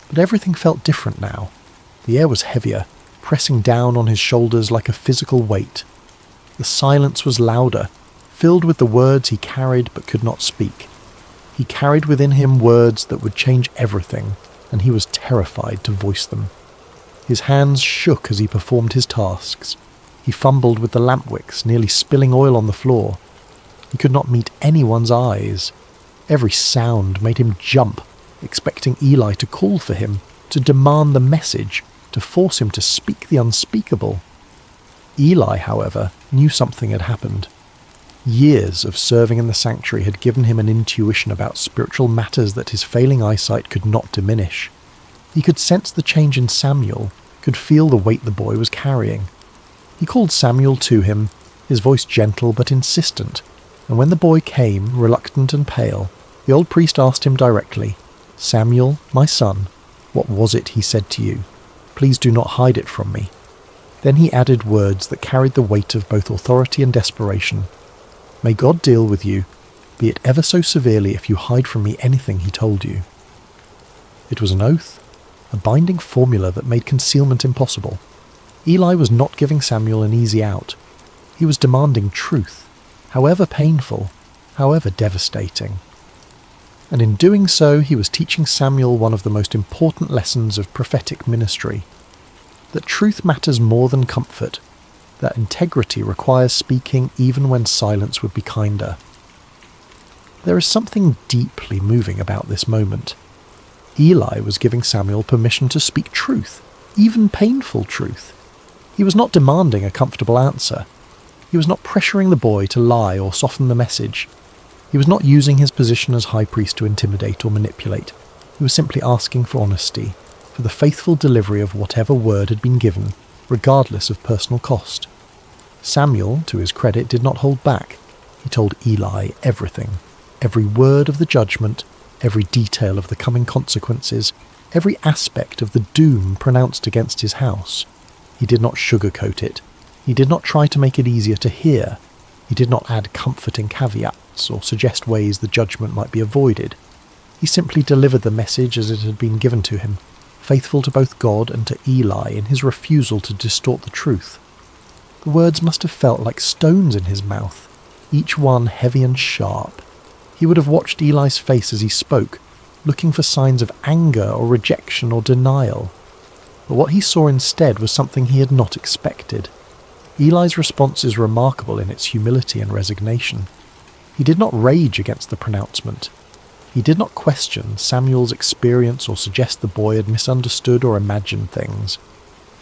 But everything felt different now. The air was heavier, pressing down on his shoulders like a physical weight. The silence was louder, filled with the words he carried but could not speak. He carried within him words that would change everything, and he was terrified to voice them. His hands shook as he performed his tasks. He fumbled with the lamp wicks, nearly spilling oil on the floor. He could not meet anyone's eyes. Every sound made him jump, expecting Eli to call for him, to demand the message, to force him to speak the unspeakable. Eli, however, knew something had happened. Years of serving in the sanctuary had given him an intuition about spiritual matters that his failing eyesight could not diminish. He could sense the change in Samuel, could feel the weight the boy was carrying. He called Samuel to him, his voice gentle but insistent, and when the boy came, reluctant and pale, the old priest asked him directly, "Samuel, my son, what was it he said to you? Please do not hide it from me." Then he added words that carried the weight of both authority and desperation. "May God deal with you, be it ever so severely if you hide from me anything he told you." It was an oath, a binding formula that made concealment impossible. Eli was not giving Samuel an easy out. He was demanding truth, however painful, however devastating. And in doing so, he was teaching Samuel one of the most important lessons of prophetic ministry: that truth matters more than comfort, that integrity requires speaking even when silence would be kinder. There is something deeply moving about this moment. Eli was giving Samuel permission to speak truth, even painful truth. He was not demanding a comfortable answer. He was not pressuring the boy to lie or soften the message. He was not using his position as high priest to intimidate or manipulate. He was simply asking for honesty, for the faithful delivery of whatever word had been given, regardless of personal cost. Samuel, to his credit, did not hold back. He told Eli everything, every word of the judgment, every detail of the coming consequences, every aspect of the doom pronounced against his house. He did not sugarcoat it. He did not try to make it easier to hear. He did not add comforting caveats or suggest ways the judgment might be avoided. He simply delivered the message as it had been given to him, faithful to both God and to Eli in his refusal to distort the truth. The words must have felt like stones in his mouth, each one heavy and sharp. He would have watched Eli's face as he spoke, looking for signs of anger or rejection or denial. But what he saw instead was something he had not expected. Eli's response is remarkable in its humility and resignation. He did not rage against the pronouncement. He did not question Samuel's experience or suggest the boy had misunderstood or imagined things.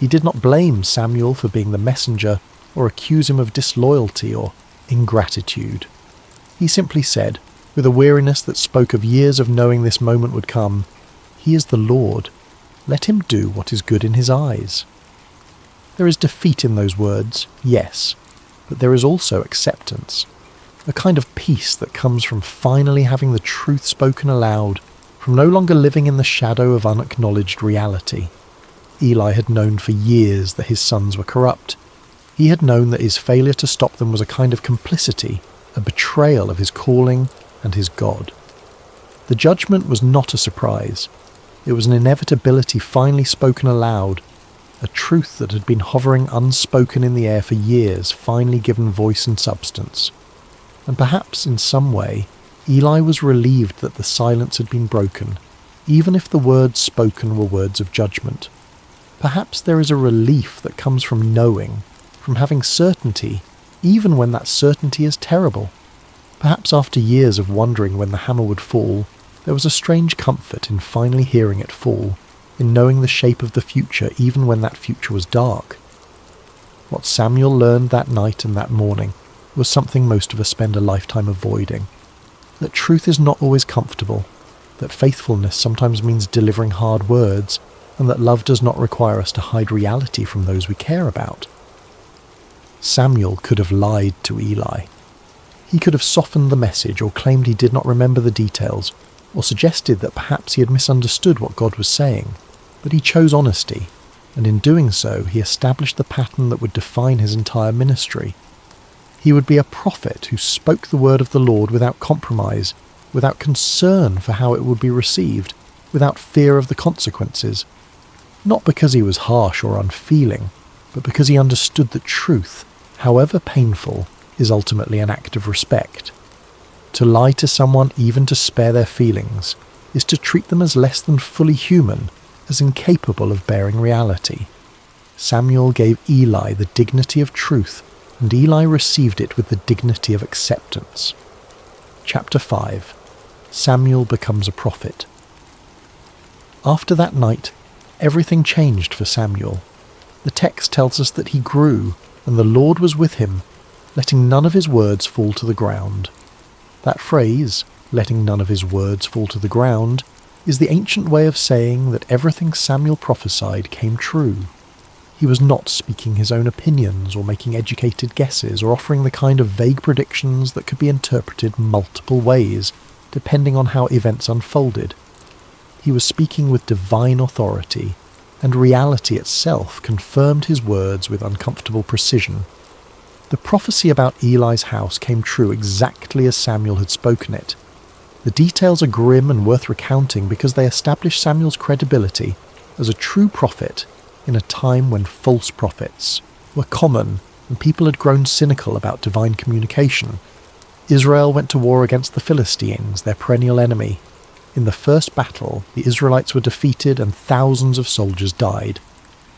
He did not blame Samuel for being the messenger or accuse him of disloyalty or ingratitude. He simply said, with a weariness that spoke of years of knowing this moment would come, "He is the Lord. Let him do what is good in his eyes." There is defeat in those words, yes, but there is also acceptance. A kind of peace that comes from finally having the truth spoken aloud, from no longer living in the shadow of unacknowledged reality. Eli had known for years that his sons were corrupt. He had known that his failure to stop them was a kind of complicity, a betrayal of his calling and his God. The judgment was not a surprise. It was an inevitability finally spoken aloud, a truth that had been hovering unspoken in the air for years finally given voice and substance. And perhaps in some way, Eli was relieved that the silence had been broken, even if the words spoken were words of judgment. Perhaps there is a relief that comes from knowing, from having certainty, even when that certainty is terrible. Perhaps after years of wondering when the hammer would fall, there was a strange comfort in finally hearing it fall, in knowing the shape of the future even when that future was dark. What Samuel learned that night and that morning was something most of us spend a lifetime avoiding. That truth is not always comfortable, that faithfulness sometimes means delivering hard words, and that love does not require us to hide reality from those we care about. Samuel could have lied to Eli. He could have softened the message or claimed he did not remember the details, or suggested that perhaps he had misunderstood what God was saying. But he chose honesty, and in doing so he established the pattern that would define his entire ministry. He would be a prophet who spoke the word of the Lord without compromise, without concern for how it would be received, without fear of the consequences. Not because he was harsh or unfeeling, but because he understood that truth, however painful, is ultimately an act of respect. To lie to someone, even to spare their feelings, is to treat them as less than fully human, as incapable of bearing reality. Samuel gave Eli the dignity of truth, and Eli received it with the dignity of acceptance. Chapter 5. Samuel becomes a prophet. After that night, everything changed for Samuel. The text tells us that he grew, and the Lord was with him, letting none of his words fall to the ground. That phrase, letting none of his words fall to the ground, is the ancient way of saying that everything Samuel prophesied came true. He was not speaking his own opinions or making educated guesses or offering the kind of vague predictions that could be interpreted multiple ways, depending on how events unfolded. He was speaking with divine authority, and reality itself confirmed his words with uncomfortable precision. The prophecy about Eli's house came true exactly as Samuel had spoken it. The details are grim and worth recounting because they establish Samuel's credibility as a true prophet in a time when false prophets were common and people had grown cynical about divine communication. Israel went to war against the Philistines, their perennial enemy. In the first battle, the Israelites were defeated and thousands of soldiers died.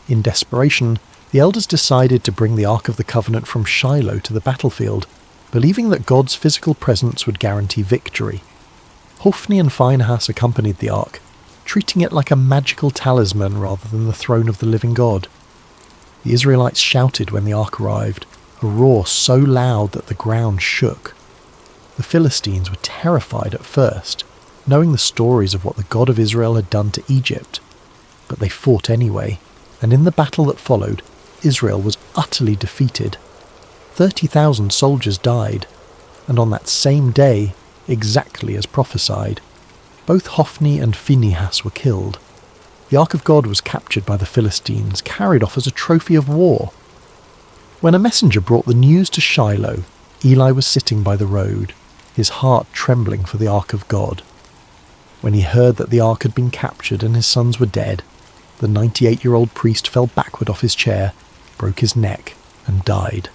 In desperation, the elders decided to bring the Ark of the Covenant from Shiloh to the battlefield, believing that God's physical presence would guarantee victory. Hophni and Phinehas accompanied the Ark, treating it like a magical talisman rather than the throne of the living God. The Israelites shouted when the Ark arrived, a roar so loud that the ground shook. The Philistines were terrified at first, knowing the stories of what the God of Israel had done to Egypt. But they fought anyway, and in the battle that followed, Israel was utterly defeated. 30,000 soldiers died, and on that same day, exactly as prophesied, both Hophni and Phinehas were killed. The Ark of God was captured by the Philistines, carried off as a trophy of war. When a messenger brought the news to Shiloh, Eli was sitting by the road, his heart trembling for the Ark of God. When he heard that the Ark had been captured and his sons were dead, the 98-year-old priest fell backward off his chair, broke his neck, and died.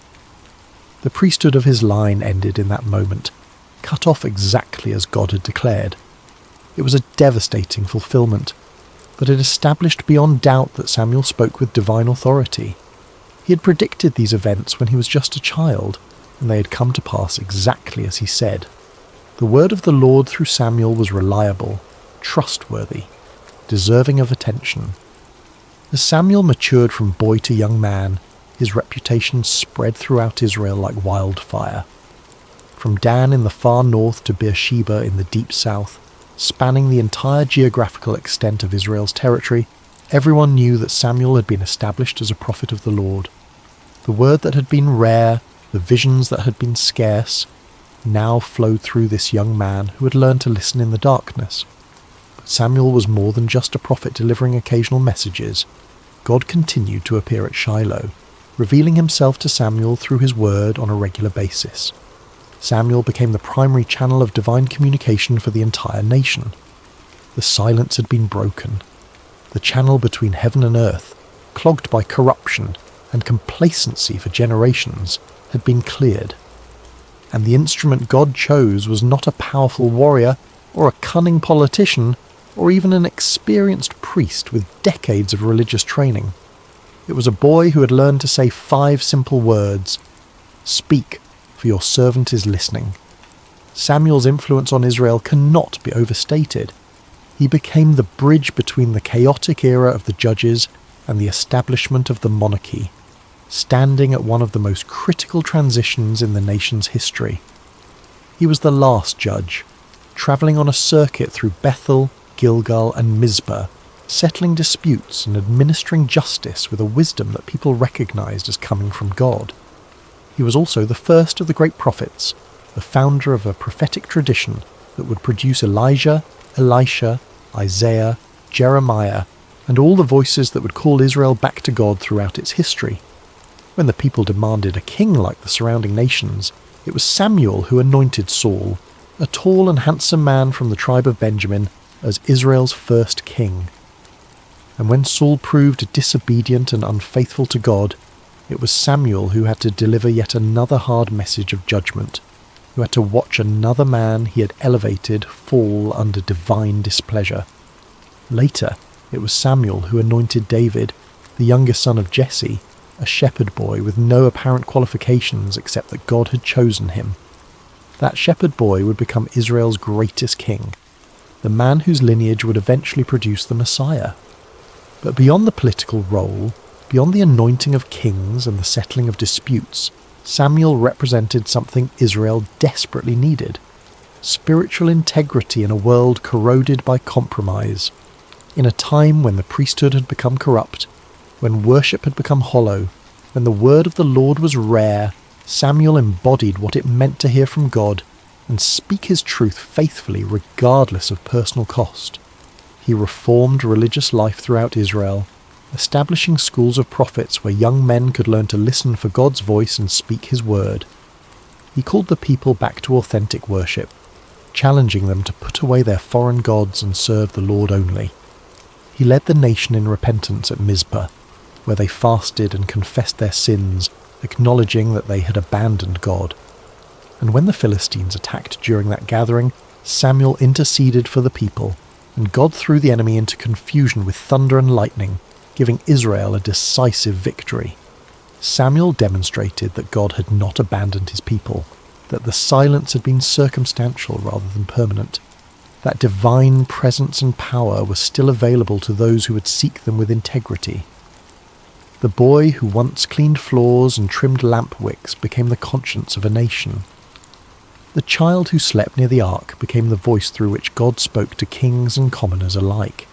The priesthood of his line ended in that moment, cut off exactly as God had declared. It was a devastating fulfillment, but it established beyond doubt that Samuel spoke with divine authority. He had predicted these events when he was just a child, and they had come to pass exactly as he said. The word of the Lord through Samuel was reliable, trustworthy, deserving of attention. As Samuel matured from boy to young man, his reputation spread throughout Israel like wildfire. From Dan in the far north to Beersheba in the deep south, spanning the entire geographical extent of Israel's territory, everyone knew that Samuel had been established as a prophet of the Lord. The word that had been rare, the visions that had been scarce, now flowed through this young man who had learned to listen in the darkness. But Samuel was more than just a prophet delivering occasional messages. God continued to appear at Shiloh, revealing himself to Samuel through his word on a regular basis. Samuel became the primary channel of divine communication for the entire nation. The silence had been broken. The channel between heaven and earth, clogged by corruption and complacency for generations, had been cleared. And the instrument God chose was not a powerful warrior or a cunning politician or even an experienced priest with decades of religious training. It was a boy who had learned to say 5 simple words: "Speak, for your servant is listening." Samuel's influence on Israel cannot be overstated. He became the bridge between the chaotic era of the judges and the establishment of the monarchy, standing at one of the most critical transitions in the nation's history. He was the last judge, travelling on a circuit through Bethel, Gilgal and Mizpah, settling disputes and administering justice with a wisdom that people recognised as coming from God. He was also the first of the great prophets, the founder of a prophetic tradition that would produce Elijah, Elisha, Isaiah, Jeremiah, and all the voices that would call Israel back to God throughout its history. When the people demanded a king like the surrounding nations, it was Samuel who anointed Saul, a tall and handsome man from the tribe of Benjamin, as Israel's first king. And when Saul proved disobedient and unfaithful to God, it was Samuel who had to deliver yet another hard message of judgment, who had to watch another man he had elevated fall under divine displeasure. Later, it was Samuel who anointed David, the youngest son of Jesse, a shepherd boy with no apparent qualifications except that God had chosen him. That shepherd boy would become Israel's greatest king, the man whose lineage would eventually produce the Messiah. But beyond the political role, beyond the anointing of kings and the settling of disputes, Samuel represented something Israel desperately needed: spiritual integrity in a world corroded by compromise. In a time when the priesthood had become corrupt, When worship had become hollow, when the word of the Lord was rare, Samuel embodied what it meant to hear from God and speak his truth faithfully regardless of personal cost. He reformed religious life throughout Israel, establishing schools of prophets where young men could learn to listen for God's voice and speak his word. He called the people back to authentic worship, challenging them to put away their foreign gods and serve the Lord only. He led the nation in repentance at Mizpah, where they fasted and confessed their sins, acknowledging that they had abandoned God. And when the Philistines attacked during that gathering, Samuel interceded for the people, and God threw the enemy into confusion with thunder and lightning, giving Israel a decisive victory. Samuel demonstrated that God had not abandoned his people, that the silence had been circumstantial rather than permanent, that divine presence and power were still available to those who would seek them with integrity. The boy who once cleaned floors and trimmed lamp wicks became the conscience of a nation. The child who slept near the ark became the voice through which God spoke to kings and commoners alike.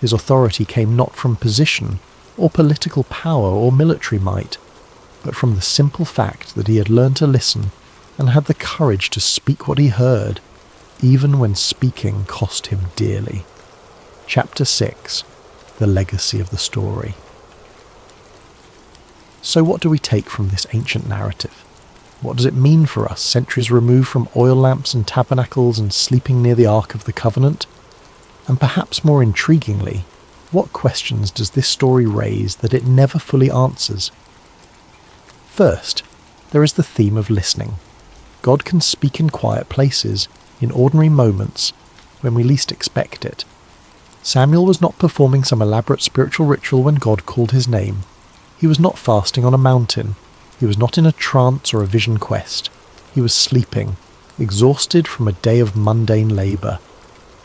His authority came not from position, or political power or military might, but from the simple fact that he had learned to listen and had the courage to speak what he heard, even when speaking cost him dearly. Chapter 6. The Legacy of the Story. So what do we take from this ancient narrative? What does it mean for us, centuries removed from oil lamps and tabernacles and sleeping near the Ark of the Covenant? And perhaps more intriguingly, what questions does this story raise that it never fully answers? First, there is the theme of listening. God can speak in quiet places, in ordinary moments, when we least expect it. Samuel was not performing some elaborate spiritual ritual when God called his name. He was not fasting on a mountain. He was not in a trance or a vision quest. He was sleeping, exhausted from a day of mundane labour.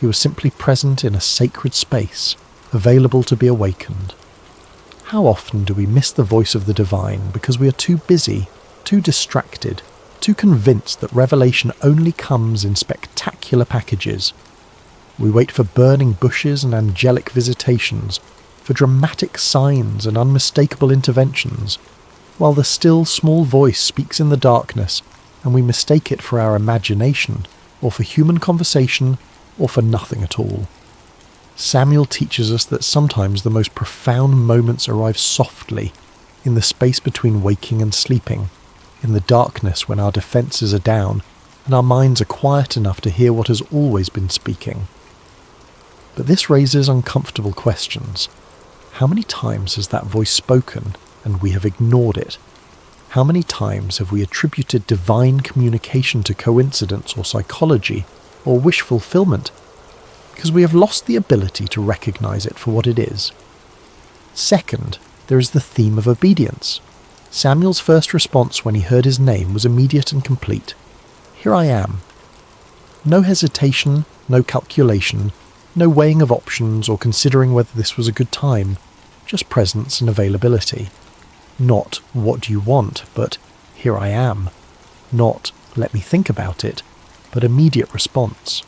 He was simply present in a sacred space, available to be awakened. How often do we miss the voice of the divine because we are too busy, too distracted, too convinced that revelation only comes in spectacular packages? We wait for burning bushes and angelic visitations, for dramatic signs and unmistakable interventions, while the still small voice speaks in the darkness and we mistake it for our imagination, or for human conversation, or for nothing at all. Samuel teaches us that sometimes the most profound moments arrive softly, in the space between waking and sleeping, in the darkness when our defences are down and our minds are quiet enough to hear what has always been speaking. But this raises uncomfortable questions. How many times has that voice spoken and we have ignored it? How many times have we attributed divine communication to coincidence or psychology or wish fulfillment? Because we have lost the ability to recognize it for what it is. Second, there is the theme of obedience. Samuel's first response when he heard his name was immediate and complete. Here I am. No hesitation, no calculation, no weighing of options or considering whether this was a good time, just presence and availability. Not, what do you want, but here I am. Not, let me think about it, but immediate response.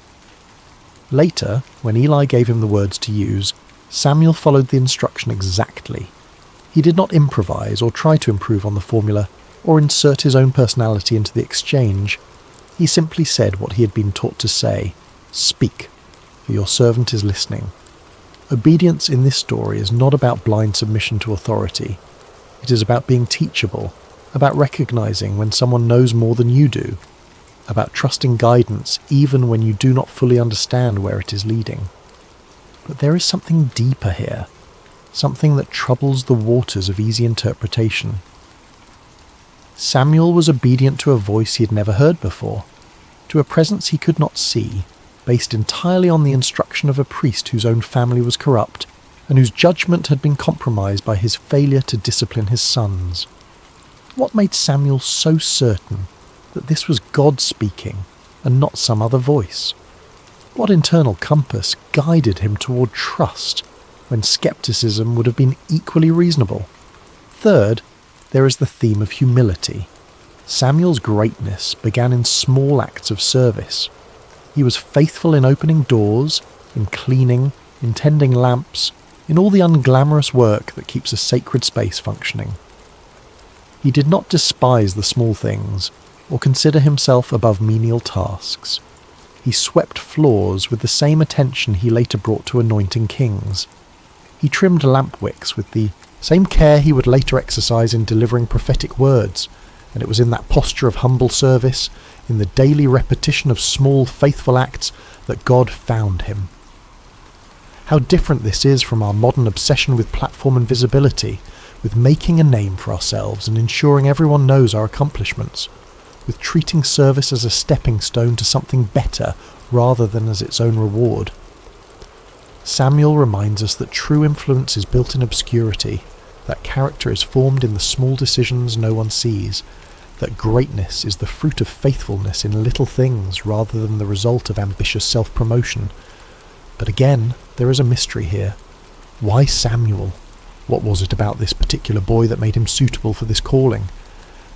Later, when Eli gave him the words to use, Samuel followed the instruction exactly. He did not improvise or try to improve on the formula or insert his own personality into the exchange. He simply said what he had been taught to say: "Speak, for your servant is listening." Obedience in this story is not about blind submission to authority. It is about being teachable, about recognizing when someone knows more than you do, about trusting guidance even when you do not fully understand where it is leading. But there is something deeper here, something that troubles the waters of easy interpretation. Samuel was obedient to a voice he had never heard before, to a presence he could not see, based entirely on the instruction of a priest whose own family was corrupt, and whose judgment had been compromised by his failure to discipline his sons. What made Samuel so certain that this was God speaking and not some other voice? What internal compass guided him toward trust when skepticism would have been equally reasonable? Third, there is the theme of humility. Samuel's greatness began in small acts of service. He was faithful in opening doors, in cleaning, in tending lamps, in all the unglamorous work that keeps a sacred space functioning. He did not despise the small things, or consider himself above menial tasks. He swept floors with the same attention he later brought to anointing kings. He trimmed lamp wicks with the same care he would later exercise in delivering prophetic words, and it was in that posture of humble service, in the daily repetition of small faithful acts, that God found him. How different this is from our modern obsession with platform and visibility, with making a name for ourselves and ensuring everyone knows our accomplishments, with treating service as a stepping stone to something better rather than as its own reward. Samuel reminds us that true influence is built in obscurity, that character is formed in the small decisions no one sees, that greatness is the fruit of faithfulness in little things rather than the result of ambitious self-promotion. But again, there is a mystery here. Why Samuel? What was it about this particular boy that made him suitable for this calling?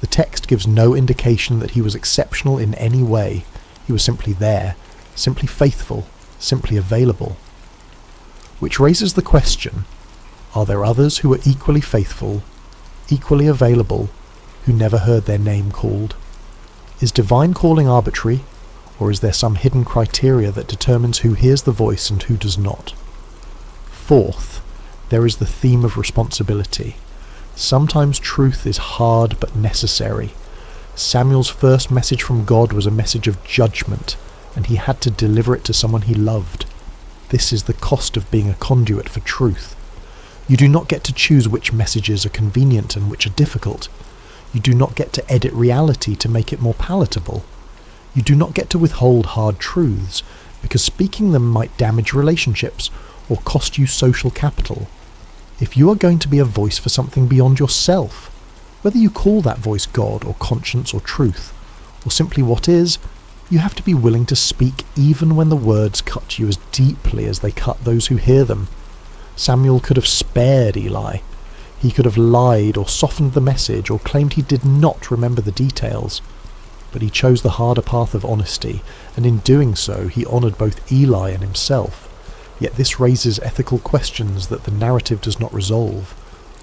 The text gives no indication that he was exceptional in any way. He was simply there, simply faithful, simply available. Which raises the question, are there others who are equally faithful, equally available, who never heard their name called? Is divine calling arbitrary, or is there some hidden criteria that determines who hears the voice and who does not? Fourth, there is the theme of responsibility. Sometimes truth is hard but necessary. Samuel's first message from God was a message of judgment, and he had to deliver it to someone he loved. This is the cost of being a conduit for truth. You do not get to choose which messages are convenient and which are difficult. You do not get to edit reality to make it more palatable. You do not get to withhold hard truths, because speaking them might damage relationships or cost you social capital. If you are going to be a voice for something beyond yourself, whether you call that voice God or conscience or truth, or simply what is, you have to be willing to speak even when the words cut you as deeply as they cut those who hear them. Samuel could have spared Eli. He could have lied or softened the message or claimed he did not remember the details. But he chose the harder path of honesty, and in doing so he honoured both Eli and himself. Yet this raises ethical questions that the narrative does not resolve.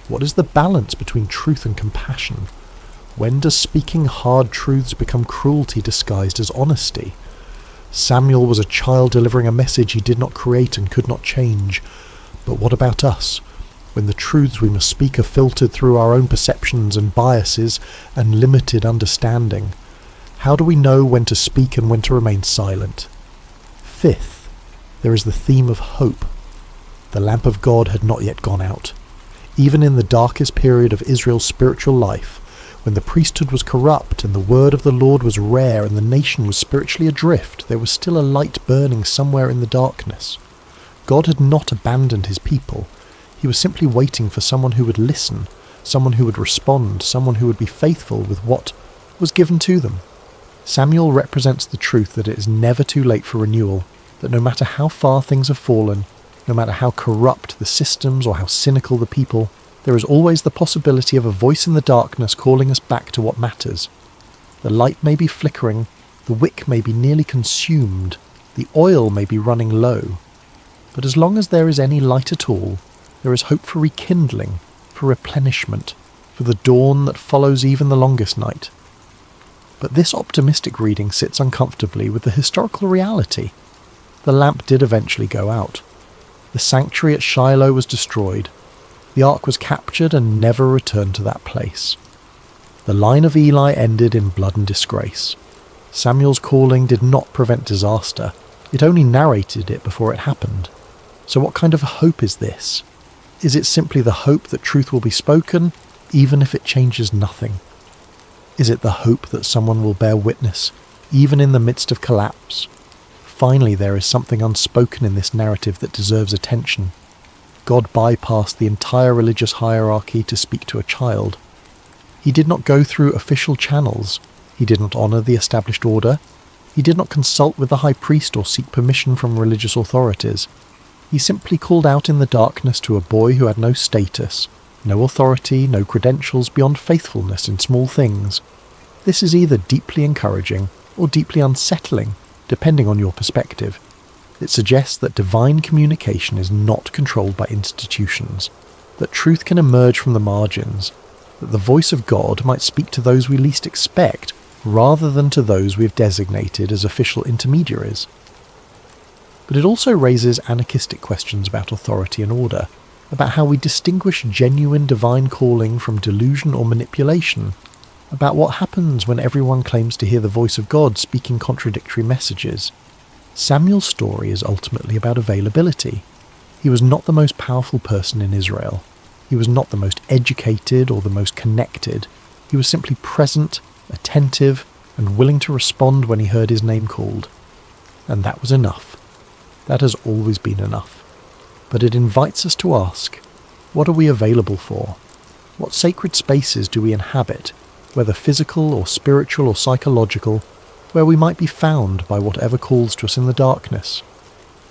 What is the balance between truth and compassion? When does speaking hard truths become cruelty disguised as honesty? Samuel was a child delivering a message he did not create and could not change. But what about us? When the truths we must speak are filtered through our own perceptions and biases and limited understanding, how do we know when to speak and when to remain silent? Fifth, there is the theme of hope. The lamp of God had not yet gone out. Even in the darkest period of Israel's spiritual life, when the priesthood was corrupt and the word of the Lord was rare and the nation was spiritually adrift, there was still a light burning somewhere in the darkness. God had not abandoned his people. He was simply waiting for someone who would listen, someone who would respond, someone who would be faithful with what was given to them. Samuel represents the truth that it is never too late for renewal, that no matter how far things have fallen, no matter how corrupt the systems or how cynical the people, there is always the possibility of a voice in the darkness calling us back to what matters. The light may be flickering, the wick may be nearly consumed, the oil may be running low, but as long as there is any light at all, there is hope for rekindling, for replenishment, for the dawn that follows even the longest night. But this optimistic reading sits uncomfortably with the historical reality. The lamp did eventually go out. The sanctuary at Shiloh was destroyed. The ark was captured and never returned to that place. The line of Eli ended in blood and disgrace. Samuel's calling did not prevent disaster. It only narrated it before it happened. So what kind of hope is this? Is it simply the hope that truth will be spoken, even if it changes nothing? Is it the hope that someone will bear witness, even in the midst of collapse? Finally, there is something unspoken in this narrative that deserves attention. God bypassed the entire religious hierarchy to speak to a child. He did not go through official channels. He did not honour the established order. He did not consult with the high priest or seek permission from religious authorities. He simply called out in the darkness to a boy who had no status, no authority, no credentials beyond faithfulness in small things. This is either deeply encouraging or deeply unsettling, depending on your perspective. It suggests that divine communication is not controlled by institutions, that truth can emerge from the margins, that the voice of God might speak to those we least expect rather than to those we have designated as official intermediaries. But it also raises anarchistic questions about authority and order, about how we distinguish genuine divine calling from delusion or manipulation, about what happens when everyone claims to hear the voice of God speaking contradictory messages. Samuel's story is ultimately about availability. He was not the most powerful person in Israel. He was not the most educated or the most connected. He was simply present, attentive, and willing to respond when he heard his name called. And that was enough. That has always been enough. But it invites us to ask, what are we available for? What sacred spaces do we inhabit, whether physical or spiritual or psychological, where we might be found by whatever calls to us in the darkness?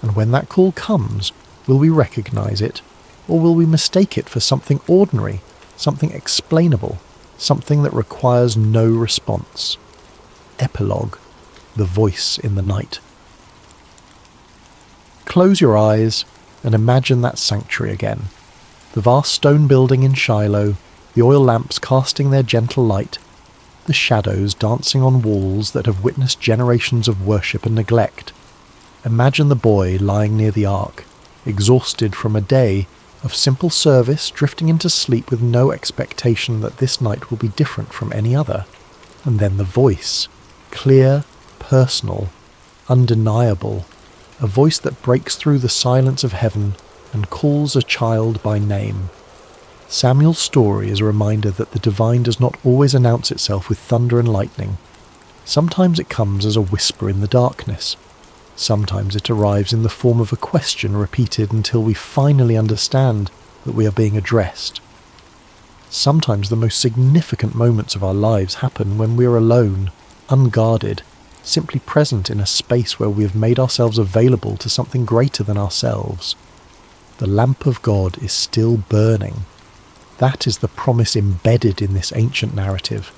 And when that call comes, will we recognize it, or will we mistake it for something ordinary, something explainable, something that requires no response? Epilogue, the voice in the night. Close your eyes and imagine that sanctuary again. The vast stone building in Shiloh, the oil lamps casting their gentle light, the shadows dancing on walls that have witnessed generations of worship and neglect. Imagine the boy lying near the ark, exhausted from a day of simple service, drifting into sleep with no expectation that this night will be different from any other. And then the voice, clear, personal, undeniable, a voice that breaks through the silence of heaven and calls a child by name. Samuel's story is a reminder that the divine does not always announce itself with thunder and lightning. Sometimes it comes as a whisper in the darkness. Sometimes it arrives in the form of a question repeated until we finally understand that we are being addressed. Sometimes the most significant moments of our lives happen when we are alone, unguarded, simply present in a space where we have made ourselves available to something greater than ourselves. The lamp of God is still burning. That is the promise embedded in this ancient narrative.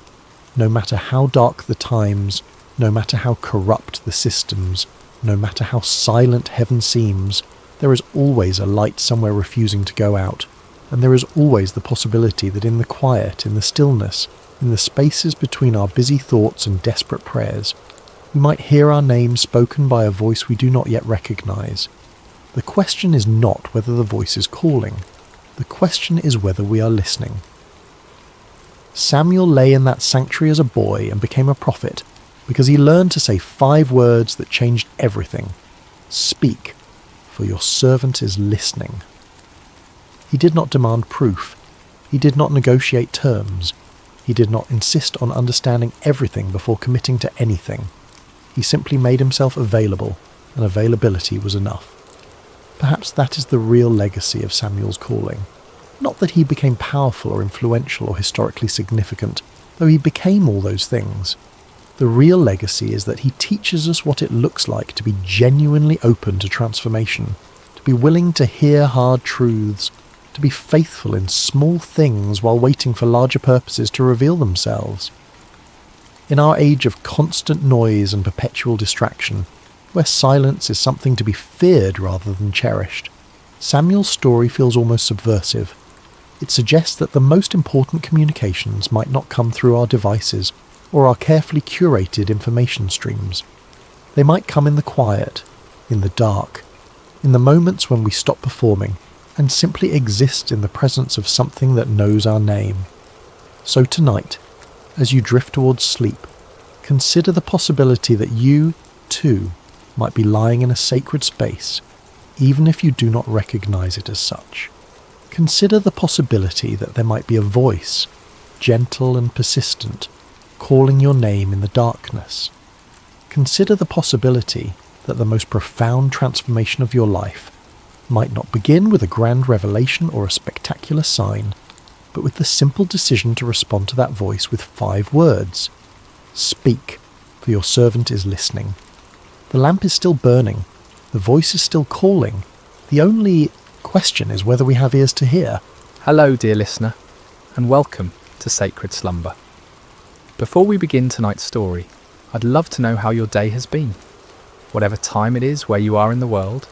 No matter how dark the times, no matter how corrupt the systems, no matter how silent heaven seems, there is always a light somewhere refusing to go out, and there is always the possibility that in the quiet, in the stillness, in the spaces between our busy thoughts and desperate prayers, we might hear our name spoken by a voice we do not yet recognize. The question is not whether the voice is calling. The question is whether we are listening. Samuel lay in that sanctuary as a boy and became a prophet because he learned to say 5 words that changed everything. Speak, for your servant is listening. He did not demand proof. He did not negotiate terms. He did not insist on understanding everything before committing to anything. He simply made himself available, and availability was enough. Perhaps that is the real legacy of Samuel's calling. Not that he became powerful or influential or historically significant, though he became all those things. The real legacy is that he teaches us what it looks like to be genuinely open to transformation, to be willing to hear hard truths, to be faithful in small things while waiting for larger purposes to reveal themselves. In our age of constant noise and perpetual distraction, where silence is something to be feared rather than cherished, Samuel's story feels almost subversive. It suggests that the most important communications might not come through our devices or our carefully curated information streams. They might come in the quiet, in the dark, in the moments when we stop performing and simply exist in the presence of something that knows our name. So tonight, as you drift towards sleep, consider the possibility that you, too, might be lying in a sacred space, even if you do not recognize it as such. Consider the possibility that there might be a voice, gentle and persistent, calling your name in the darkness. Consider the possibility that the most profound transformation of your life might not begin with a grand revelation or a spectacular sign, but with the simple decision to respond to that voice with 5 words. Speak, for your servant is listening. The lamp is still burning. The voice is still calling. The only question is whether we have ears to hear. Hello, dear listener, and welcome to Sacred Slumber. Before we begin tonight's story, I'd love to know how your day has been. Whatever time it is where you are in the world,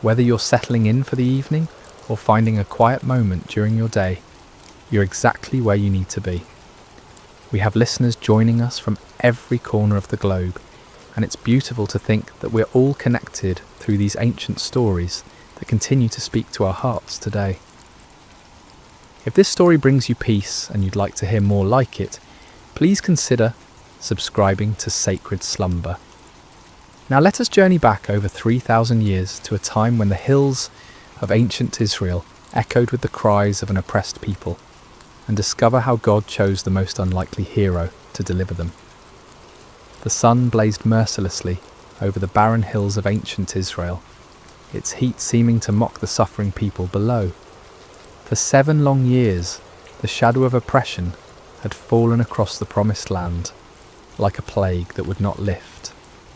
whether you're settling in for the evening or finding a quiet moment during your day, you're exactly where you need to be. We have listeners joining us from every corner of the globe, and it's beautiful to think that we're all connected through these ancient stories that continue to speak to our hearts today. If this story brings you peace and you'd like to hear more like it, please consider subscribing to Sacred Slumber. Now let us journey back over 3,000 years to a time when the hills of ancient Israel echoed with the cries of an oppressed people, and discover how God chose the most unlikely hero to deliver them. The sun blazed mercilessly over the barren hills of ancient Israel, its heat seeming to mock the suffering people below. For 7 long years, the shadow of oppression had fallen across the promised land, like a plague that would not lift.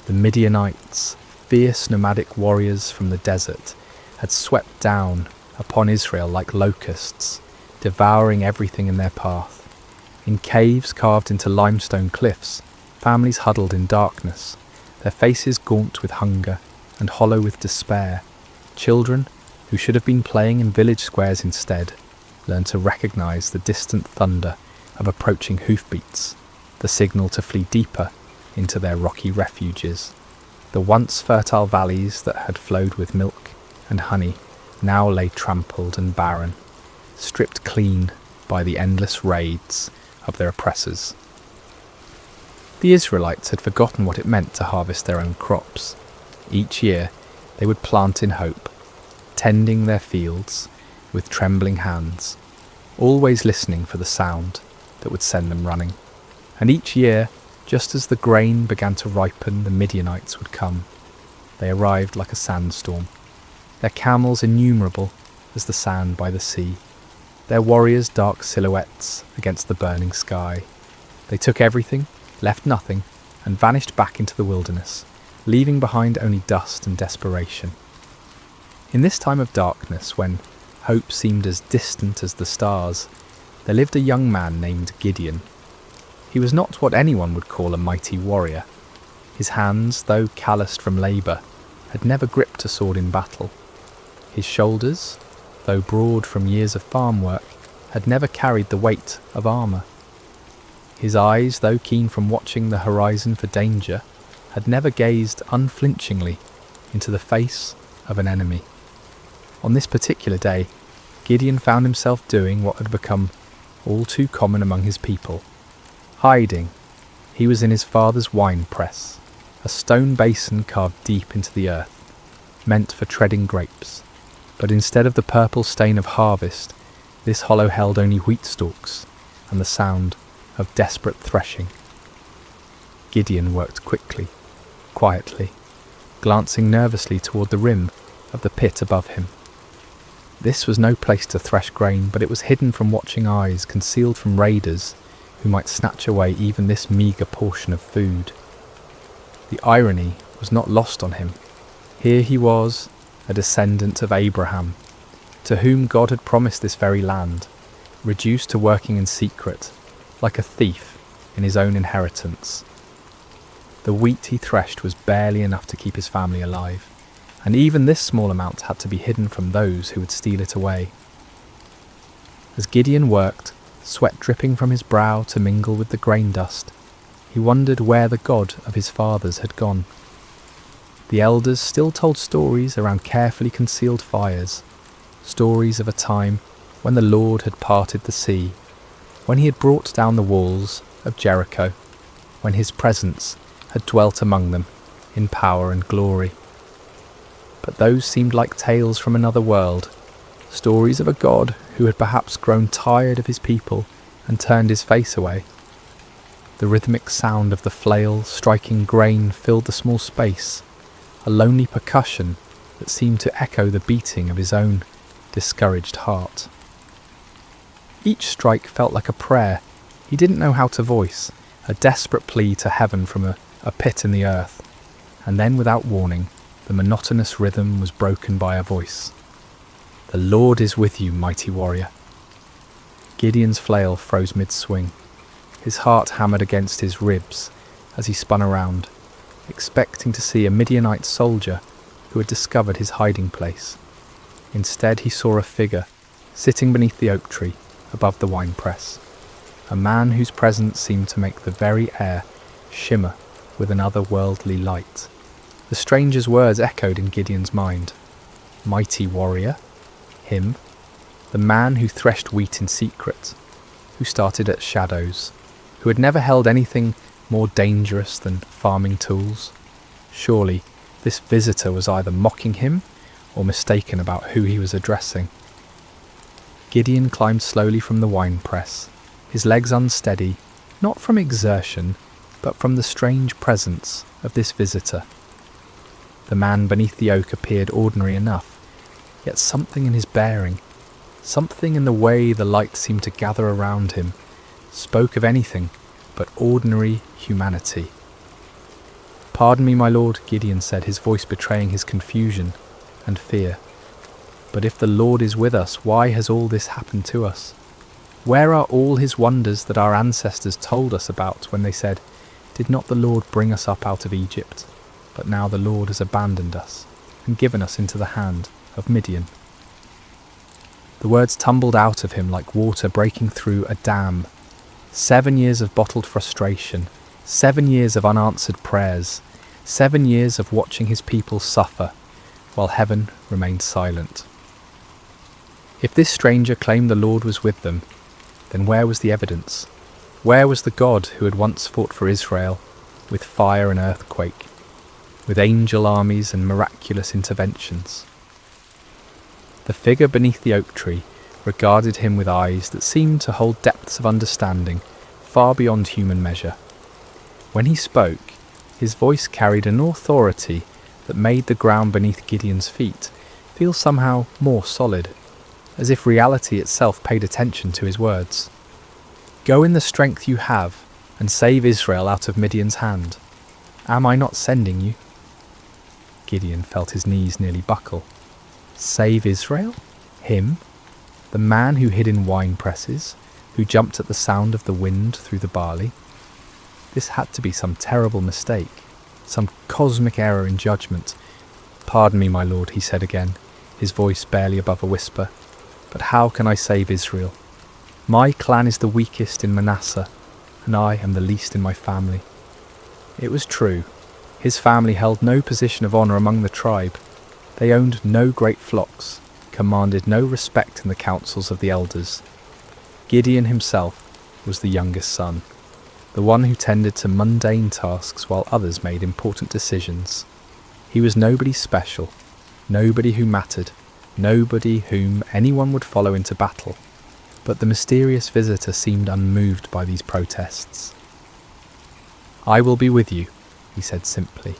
The Midianites, fierce nomadic warriors from the desert, had swept down upon Israel like locusts, devouring everything in their path. In caves carved into limestone cliffs, families huddled in darkness, their faces gaunt with hunger and hollow with despair. Children, who should have been playing in village squares instead, learned to recognise the distant thunder of approaching hoofbeats, the signal to flee deeper into their rocky refuges. The once fertile valleys that had flowed with milk and honey now lay trampled and barren, stripped clean by the endless raids of their oppressors. The Israelites had forgotten what it meant to harvest their own crops. Each year they would plant in hope, tending their fields with trembling hands, always listening for the sound that would send them running. And each year, just as the grain began to ripen, the Midianites would come. They arrived like a sandstorm, their camels innumerable as the sand by the sea, their warriors dark silhouettes against the burning sky. They took everything, left nothing, and vanished back into the wilderness, leaving behind only dust and desperation. In this time of darkness, when hope seemed as distant as the stars, there lived a young man named Gideon. He was not what anyone would call a mighty warrior. His hands, though calloused from labour, had never gripped a sword in battle. His shoulders, though broad from years of farm work, had never carried the weight of armour. His eyes, though keen from watching the horizon for danger, had never gazed unflinchingly into the face of an enemy. On this particular day, Gideon found himself doing what had become all too common among his people. Hiding. He was in his father's wine press, a stone basin carved deep into the earth, meant for treading grapes. But instead of the purple stain of harvest, this hollow held only wheat stalks and the sound of desperate threshing. Gideon worked quickly, quietly, glancing nervously toward the rim of the pit above him. This was no place to thresh grain, but it was hidden from watching eyes, concealed from raiders who might snatch away even this meagre portion of food. The irony was not lost on him. Here he was, a descendant of Abraham, to whom God had promised this very land, reduced to working in secret, like a thief in his own inheritance. The wheat he threshed was barely enough to keep his family alive, and even this small amount had to be hidden from those who would steal it away. As Gideon worked, sweat dripping from his brow to mingle with the grain dust, he wondered where the God of his fathers had gone. The elders still told stories around carefully concealed fires, stories of a time when the Lord had parted the sea, when he had brought down the walls of Jericho, when his presence had dwelt among them in power and glory. But those seemed like tales from another world, stories of a God who had perhaps grown tired of his people and turned his face away. The rhythmic sound of the flail striking grain filled the small space, a lonely percussion that seemed to echo the beating of his own discouraged heart. Each strike felt like a prayer he didn't know how to voice, a desperate plea to heaven from a pit in the earth, and then without warning, the monotonous rhythm was broken by a voice. "The Lord is with you, mighty warrior." Gideon's flail froze mid-swing. His heart hammered against his ribs as he spun around, expecting to see a Midianite soldier who had discovered his hiding place. Instead, he saw a figure sitting beneath the oak tree above the winepress, a man whose presence seemed to make the very air shimmer with an otherworldly light. The stranger's words echoed in Gideon's mind. Mighty warrior, him, the man who threshed wheat in secret, who started at shadows, who had never held anything more dangerous than farming tools. Surely this visitor was either mocking him or mistaken about who he was addressing. Gideon climbed slowly from the winepress, his legs unsteady, not from exertion, but from the strange presence of this visitor. The man beneath the oak appeared ordinary enough, yet something in his bearing, something in the way the light seemed to gather around him, spoke of anything but ordinary humanity. "Pardon me, my lord," Gideon said, his voice betraying his confusion and fear. "But if the Lord is with us, why has all this happened to us? Where are all his wonders that our ancestors told us about when they said, 'Did not the Lord bring us up out of Egypt?' But now the Lord has abandoned us and given us into the hand of Midian." The words tumbled out of him like water breaking through a dam. 7 years of bottled frustration, 7 years of unanswered prayers, 7 years of watching his people suffer, while heaven remained silent. If this stranger claimed the Lord was with them, then where was the evidence? Where was the God who had once fought for Israel with fire and earthquake, with angel armies and miraculous interventions? The figure beneath the oak tree regarded him with eyes that seemed to hold depths of understanding far beyond human measure. When he spoke, his voice carried an authority that made the ground beneath Gideon's feet feel somehow more solid, as if reality itself paid attention to his words. "Go in the strength you have and save Israel out of Midian's hand. Am I not sending you?" Gideon felt his knees nearly buckle. Save Israel? Him? The man who hid in wine presses, who jumped at the sound of the wind through the barley? This had to be some terrible mistake, some cosmic error in judgment. "Pardon me, my lord," he said again, his voice barely above a whisper, "but how can I save Israel? My clan is the weakest in Manasseh, and I am the least in my family." It was true. His family held no position of honour among the tribe. They owned no great flocks, commanded no respect in the councils of the elders. Gideon himself was the youngest son, the one who tended to mundane tasks while others made important decisions. He was nobody special, nobody who mattered, nobody whom anyone would follow into battle. But the mysterious visitor seemed unmoved by these protests. "I will be with you," he said simply,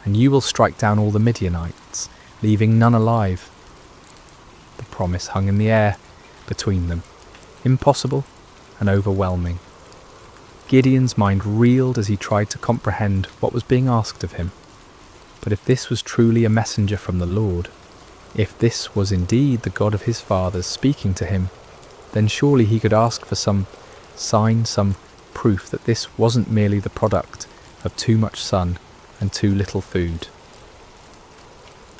"and you will strike down all the Midianites, leaving none alive." The promise hung in the air between them, impossible and overwhelming. Gideon's mind reeled as he tried to comprehend what was being asked of him. But if this was truly a messenger from the Lord, if this was indeed the God of his fathers speaking to him, then surely he could ask for some sign, some proof that this wasn't merely the product of too much sun and too little food.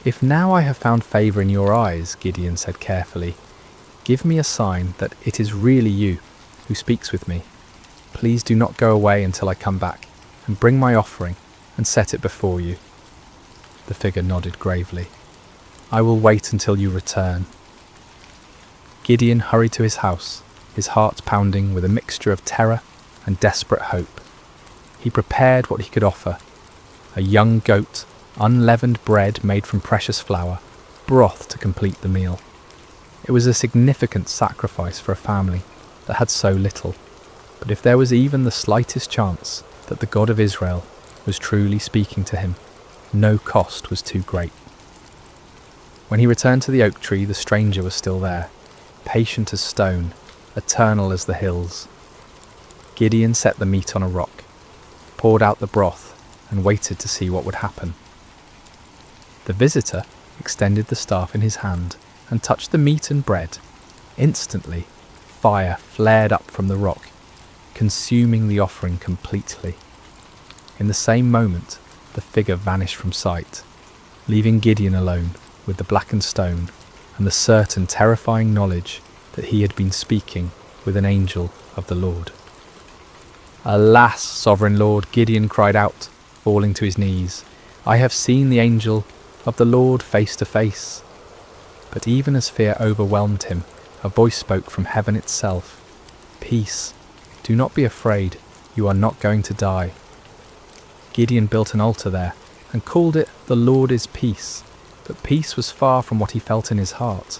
"If now I have found favour in your eyes," Gideon said carefully, "give me a sign that it is really you who speaks with me. Please do not go away until I come back and bring my offering and set it before you." The figure nodded gravely. "I will wait until you return." Gideon hurried to his house, his heart pounding with a mixture of terror and desperate hope. He prepared what he could offer: a young goat, unleavened bread made from precious flour, broth to complete the meal. It was a significant sacrifice for a family that had so little, but if there was even the slightest chance that the God of Israel was truly speaking to him, no cost was too great. When he returned to the oak tree, the stranger was still there, patient as stone, eternal as the hills. Gideon set the meat on a rock, poured out the broth, and waited to see what would happen. The visitor extended the staff in his hand and touched the meat and bread. Instantly, fire flared up from the rock, consuming the offering completely. In the same moment, the figure vanished from sight, leaving Gideon alone with the blackened stone and the certain terrifying knowledge that he had been speaking with an angel of the Lord. "Alas, sovereign Lord," Gideon cried out, falling to his knees, "I have seen the angel of the Lord face to face." But even as fear overwhelmed him, a voice spoke from heaven itself. "Peace, do not be afraid, you are not going to die." Gideon built an altar there and called it "The Lord is Peace," but peace was far from what he felt in his heart.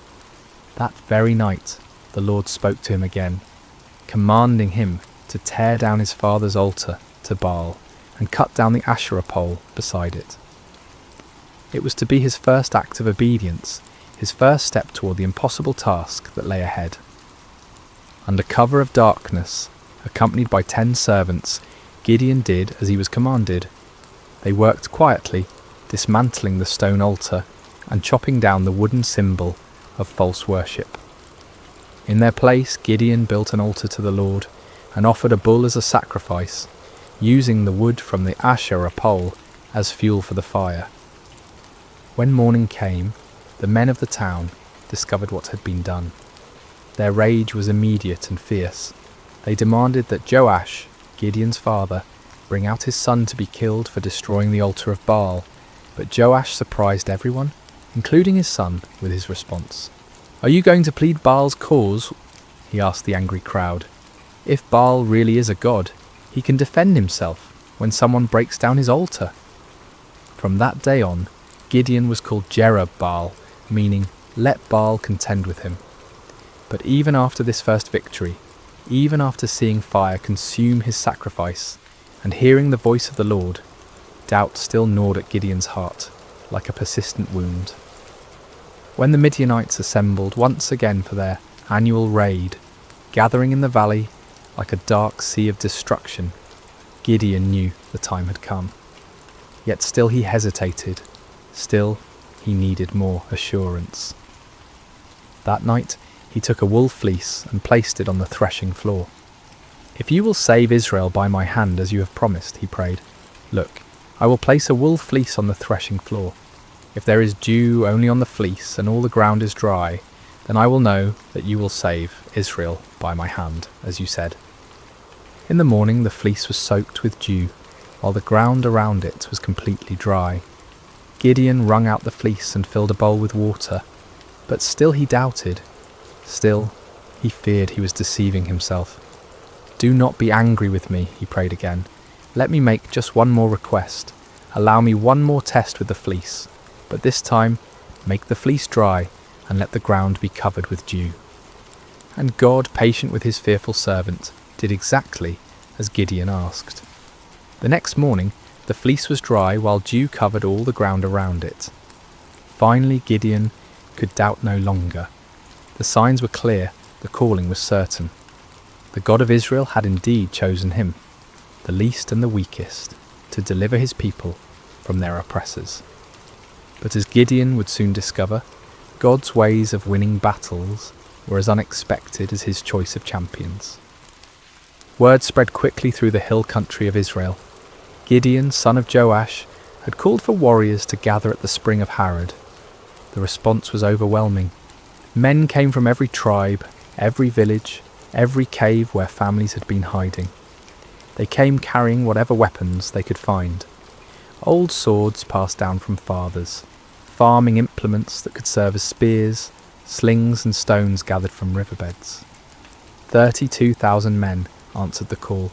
That very night the Lord spoke to him again, commanding him to tear down his father's altar to Baal and cut down the Asherah pole beside it. It was to be his first act of obedience, his first step toward the impossible task that lay ahead. Under cover of darkness, accompanied by 10 servants, Gideon did as he was commanded. They worked quietly, dismantling the stone altar and chopping down the wooden symbol of false worship. In their place, Gideon built an altar to the Lord and offered a bull as a sacrifice, using the wood from the Asherah pole as fuel for the fire. When morning came, the men of the town discovered what had been done. Their rage was immediate and fierce. They demanded that Joash, Gideon's father, bring out his son to be killed for destroying the altar of Baal, but Joash surprised everyone, including his son, with his response. "Are you going to plead Baal's cause?" he asked the angry crowd. "If Baal really is a god, he can defend himself when someone breaks down his altar." From that day on, Gideon was called Jerub-Baal, meaning "let Baal contend with him." But even after this first victory, even after seeing fire consume his sacrifice and hearing the voice of the Lord, doubt still gnawed at Gideon's heart like a persistent wound. When the Midianites assembled once again for their annual raid, gathering in the valley like a dark sea of destruction, Gideon knew the time had come. Yet still he hesitated, still he needed more assurance. That night he took a wool fleece and placed it on the threshing floor. "If you will save Israel by my hand as you have promised," he prayed, "look, I will place a wool fleece on the threshing floor. If there is dew only on the fleece and all the ground is dry, then I will know that you will save Israel by my hand, as you said." In the morning the fleece was soaked with dew, while the ground around it was completely dry. Gideon wrung out the fleece and filled a bowl with water, but still he doubted. Still, he feared he was deceiving himself. "Do not be angry with me," he prayed again. "Let me make just one more request. Allow me one more test with the fleece, but this time make the fleece dry and let the ground be covered with dew." And God, patient with his fearful servant, did exactly as Gideon asked. The next morning, the fleece was dry while dew covered all the ground around it. Finally, Gideon could doubt no longer. The signs were clear, the calling was certain. The God of Israel had indeed chosen him, the least and the weakest, to deliver his people from their oppressors. But as Gideon would soon discover, God's ways of winning battles were as unexpected as his choice of champions. Word spread quickly through the hill country of Israel. Gideon, son of Joash, had called for warriors to gather at the spring of Harod. The response was overwhelming. Men came from every tribe, every village, every cave where families had been hiding. They came carrying whatever weapons they could find. Old swords passed down from fathers, farming implements that could serve as spears, slings and stones gathered from riverbeds. 32,000 men answered the call.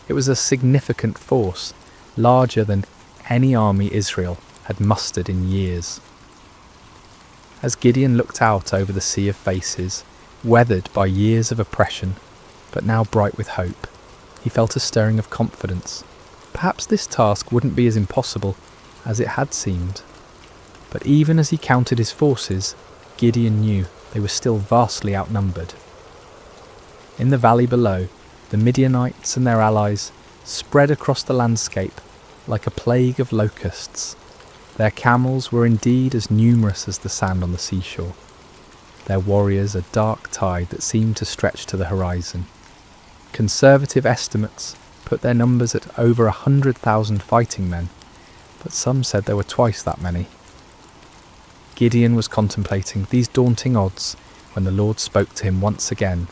It was a significant force, larger than any army Israel had mustered in years. As Gideon looked out over the sea of faces, weathered by years of oppression, but now bright with hope, he felt a stirring of confidence. Perhaps this task wouldn't be as impossible as it had seemed. But even as he counted his forces, Gideon knew they were still vastly outnumbered. In the valley below, the Midianites and their allies spread across the landscape like a plague of locusts. Their camels were indeed as numerous as the sand on the seashore. Their warriors a dark tide that seemed to stretch to the horizon. Conservative estimates put their numbers at over 100,000 fighting men, but some said there were twice that many. Gideon was contemplating these daunting odds when the Lord spoke to him once again,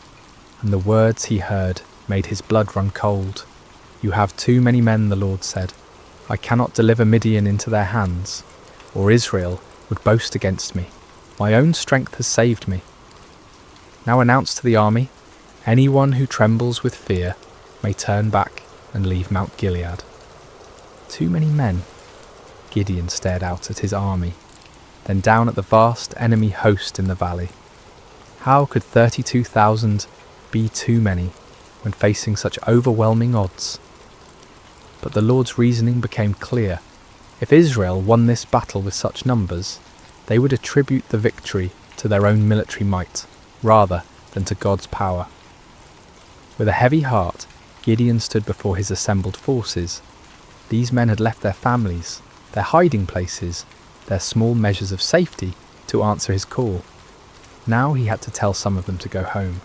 and the words he heard made his blood run cold. "You have too many men," the Lord said. "I cannot deliver Midian into their hands, or Israel would boast against me. My own strength has saved me. Now announce to the army, anyone who trembles with fear may turn back and leave Mount Gilead." Too many men? Gideon stared out at his army, then down at the vast enemy host in the valley. How could 32,000 be too many when facing such overwhelming odds? But the Lord's reasoning became clear. If Israel won this battle with such numbers, they would attribute the victory to their own military might, rather than to God's power. With a heavy heart, Gideon stood before his assembled forces. These men had left their families, their hiding places, their small measures of safety to answer his call. Now he had to tell some of them to go home.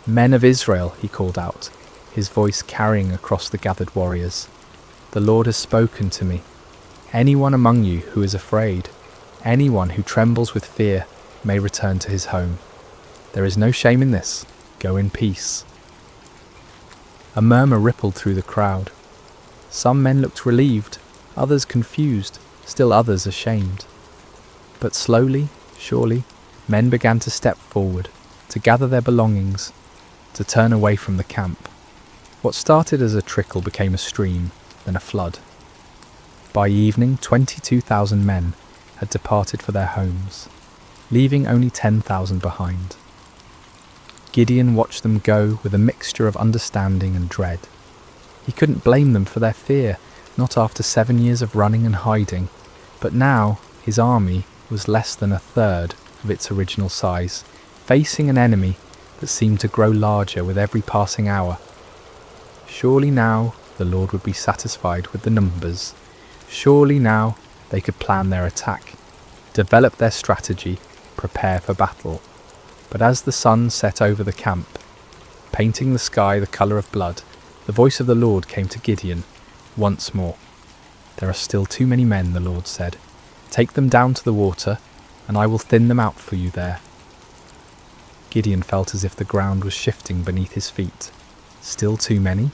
"Men of Israel," he called out, his voice carrying across the gathered warriors. "The Lord has spoken to me. Anyone among you who is afraid, anyone who trembles with fear, may return to his home. There is no shame in this. Go in peace." A murmur rippled through the crowd. Some men looked relieved, others confused, still others ashamed. But slowly, surely, men began to step forward, to gather their belongings, to turn away from the camp. What started as a trickle became a stream, then a flood. By evening, 22,000 men had departed for their homes, leaving only 10,000 behind. Gideon watched them go with a mixture of understanding and dread. He couldn't blame them for their fear, not after 7 years of running and hiding, but now his army was less than a third of its original size, facing an enemy that seemed to grow larger with every passing hour. Surely now the Lord would be satisfied with the numbers. Surely now they could plan their attack, develop their strategy, prepare for battle. But as the sun set over the camp, painting the sky the colour of blood, the voice of the Lord came to Gideon once more. "There are still too many men," the Lord said. "Take them down to the water, and I will thin them out for you there." Gideon felt as if the ground was shifting beneath his feet. Still too many?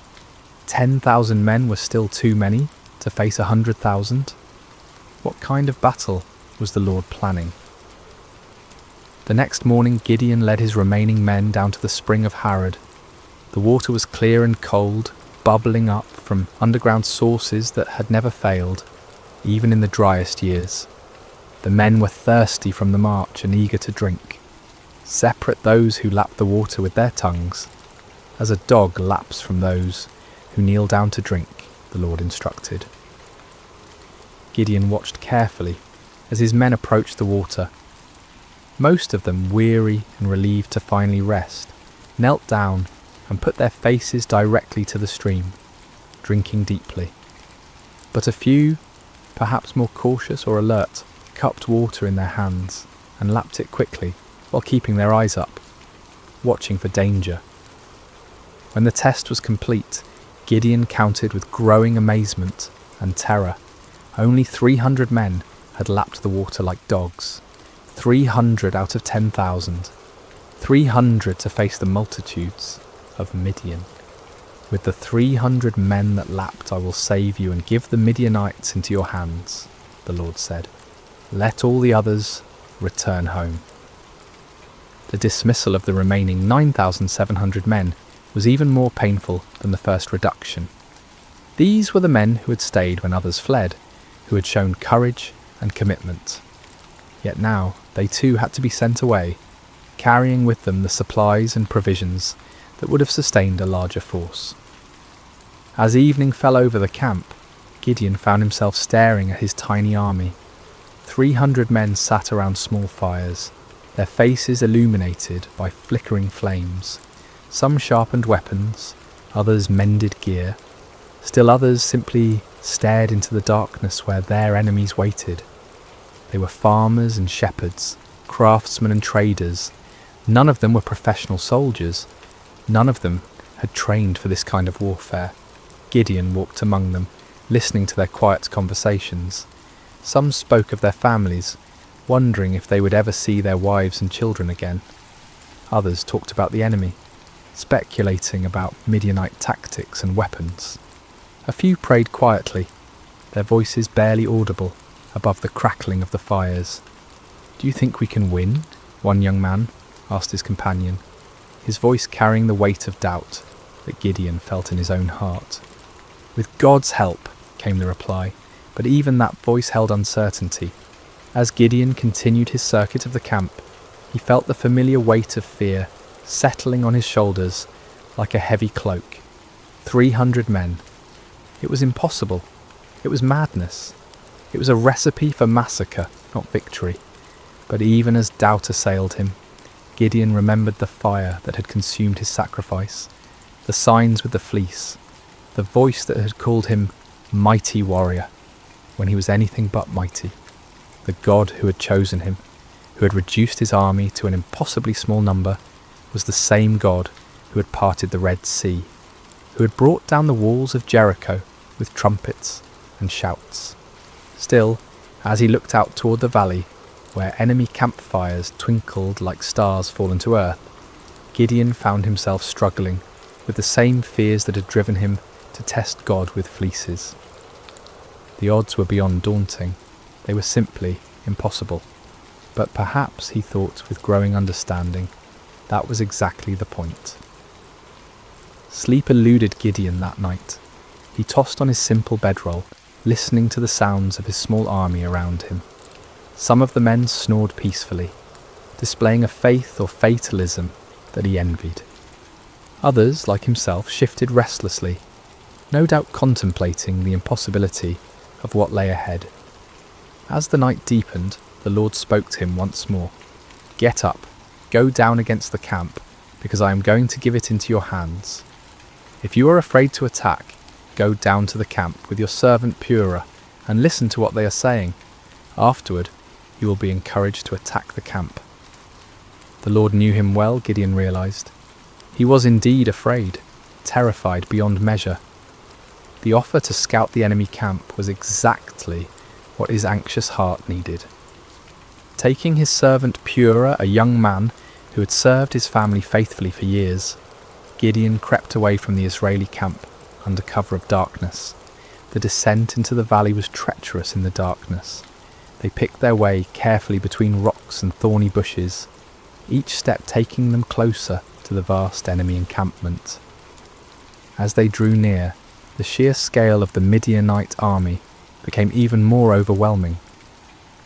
10,000 men were still too many to face 100,000? What kind of battle was the Lord planning? The next morning Gideon led his remaining men down to the spring of Harod. The water was clear and cold, bubbling up from underground sources that had never failed, even in the driest years. The men were thirsty from the march and eager to drink. Separate those who lapped the water with their tongues, as a dog laps from those who kneel down to drink, the Lord instructed. Gideon watched carefully as his men approached the water. Most of them, weary and relieved to finally rest, knelt down and put their faces directly to the stream, drinking deeply. But a few, perhaps more cautious or alert, cupped water in their hands and lapped it quickly while keeping their eyes up, watching for danger. When the test was complete, Gideon counted with growing amazement and terror. Only 300 men had lapped the water like dogs. 300 out of 10,000. 300 to face the multitudes of Midian. "With the 300 men that lapped I will save you and give the Midianites into your hands," the Lord said. "Let all the others return home." The dismissal of the remaining 9,700 men was even more painful than the first reduction. These were the men who had stayed when others fled, who had shown courage and commitment. Yet now they too had to be sent away, carrying with them the supplies and provisions that would have sustained a larger force. As evening fell over the camp, Gideon found himself staring at his tiny army. 300 men sat around small fires, their faces illuminated by flickering flames. Some sharpened weapons, others mended gear, still others simply stared into the darkness where their enemies waited. They were farmers and shepherds, craftsmen and traders. None of them were professional soldiers. None of them had trained for this kind of warfare. Gideon walked among them, listening to their quiet conversations, Some spoke of their families, wondering if they would ever see their wives and children again. Others talked about the enemy, speculating about Midianite tactics and weapons. A few prayed quietly, their voices barely audible above the crackling of the fires. "Do you think we can win?" one young man asked his companion, his voice carrying the weight of doubt that Gideon felt in his own heart. "With God's help," came the reply, but even that voice held uncertainty. As Gideon continued his circuit of the camp, he felt the familiar weight of fear settling on his shoulders like a heavy cloak. 300 men. It was impossible. It was madness. It was a recipe for massacre, not victory. But even as doubt assailed him, Gideon remembered the fire that had consumed his sacrifice, the signs with the fleece, the voice that had called him mighty warrior when he was anything but mighty. The God who had chosen him, who had reduced his army to an impossibly small number, was the same God who had parted the Red Sea, who had brought down the walls of Jericho with trumpets and shouts. Still, as he looked out toward the valley, where enemy campfires twinkled like stars fallen to earth, Gideon found himself struggling with the same fears that had driven him to test God with fleeces. The odds were beyond daunting. They were simply impossible. But perhaps, he thought with growing understanding, that was exactly the point. Sleep eluded Gideon that night. He tossed on his simple bedroll, listening to the sounds of his small army around him. Some of the men snored peacefully, displaying a faith or fatalism that he envied. Others, like himself, shifted restlessly, no doubt contemplating the impossibility of what lay ahead. As the night deepened, the Lord spoke to him once more. "Get up, go down against the camp, because I am going to give it into your hands. If you are afraid to attack, go down to the camp with your servant Purah and listen to what they are saying. Afterward, you will be encouraged to attack the camp." The Lord knew him well, Gideon realized. He was indeed afraid, terrified beyond measure. The offer to scout the enemy camp was exactly what his anxious heart needed. Taking his servant Purah, a young man who had served his family faithfully for years, Gideon crept away from the Israeli camp under cover of darkness. The descent into the valley was treacherous in the darkness. They picked their way carefully between rocks and thorny bushes, each step taking them closer to the vast enemy encampment. As they drew near, the sheer scale of the Midianite army became even more overwhelming.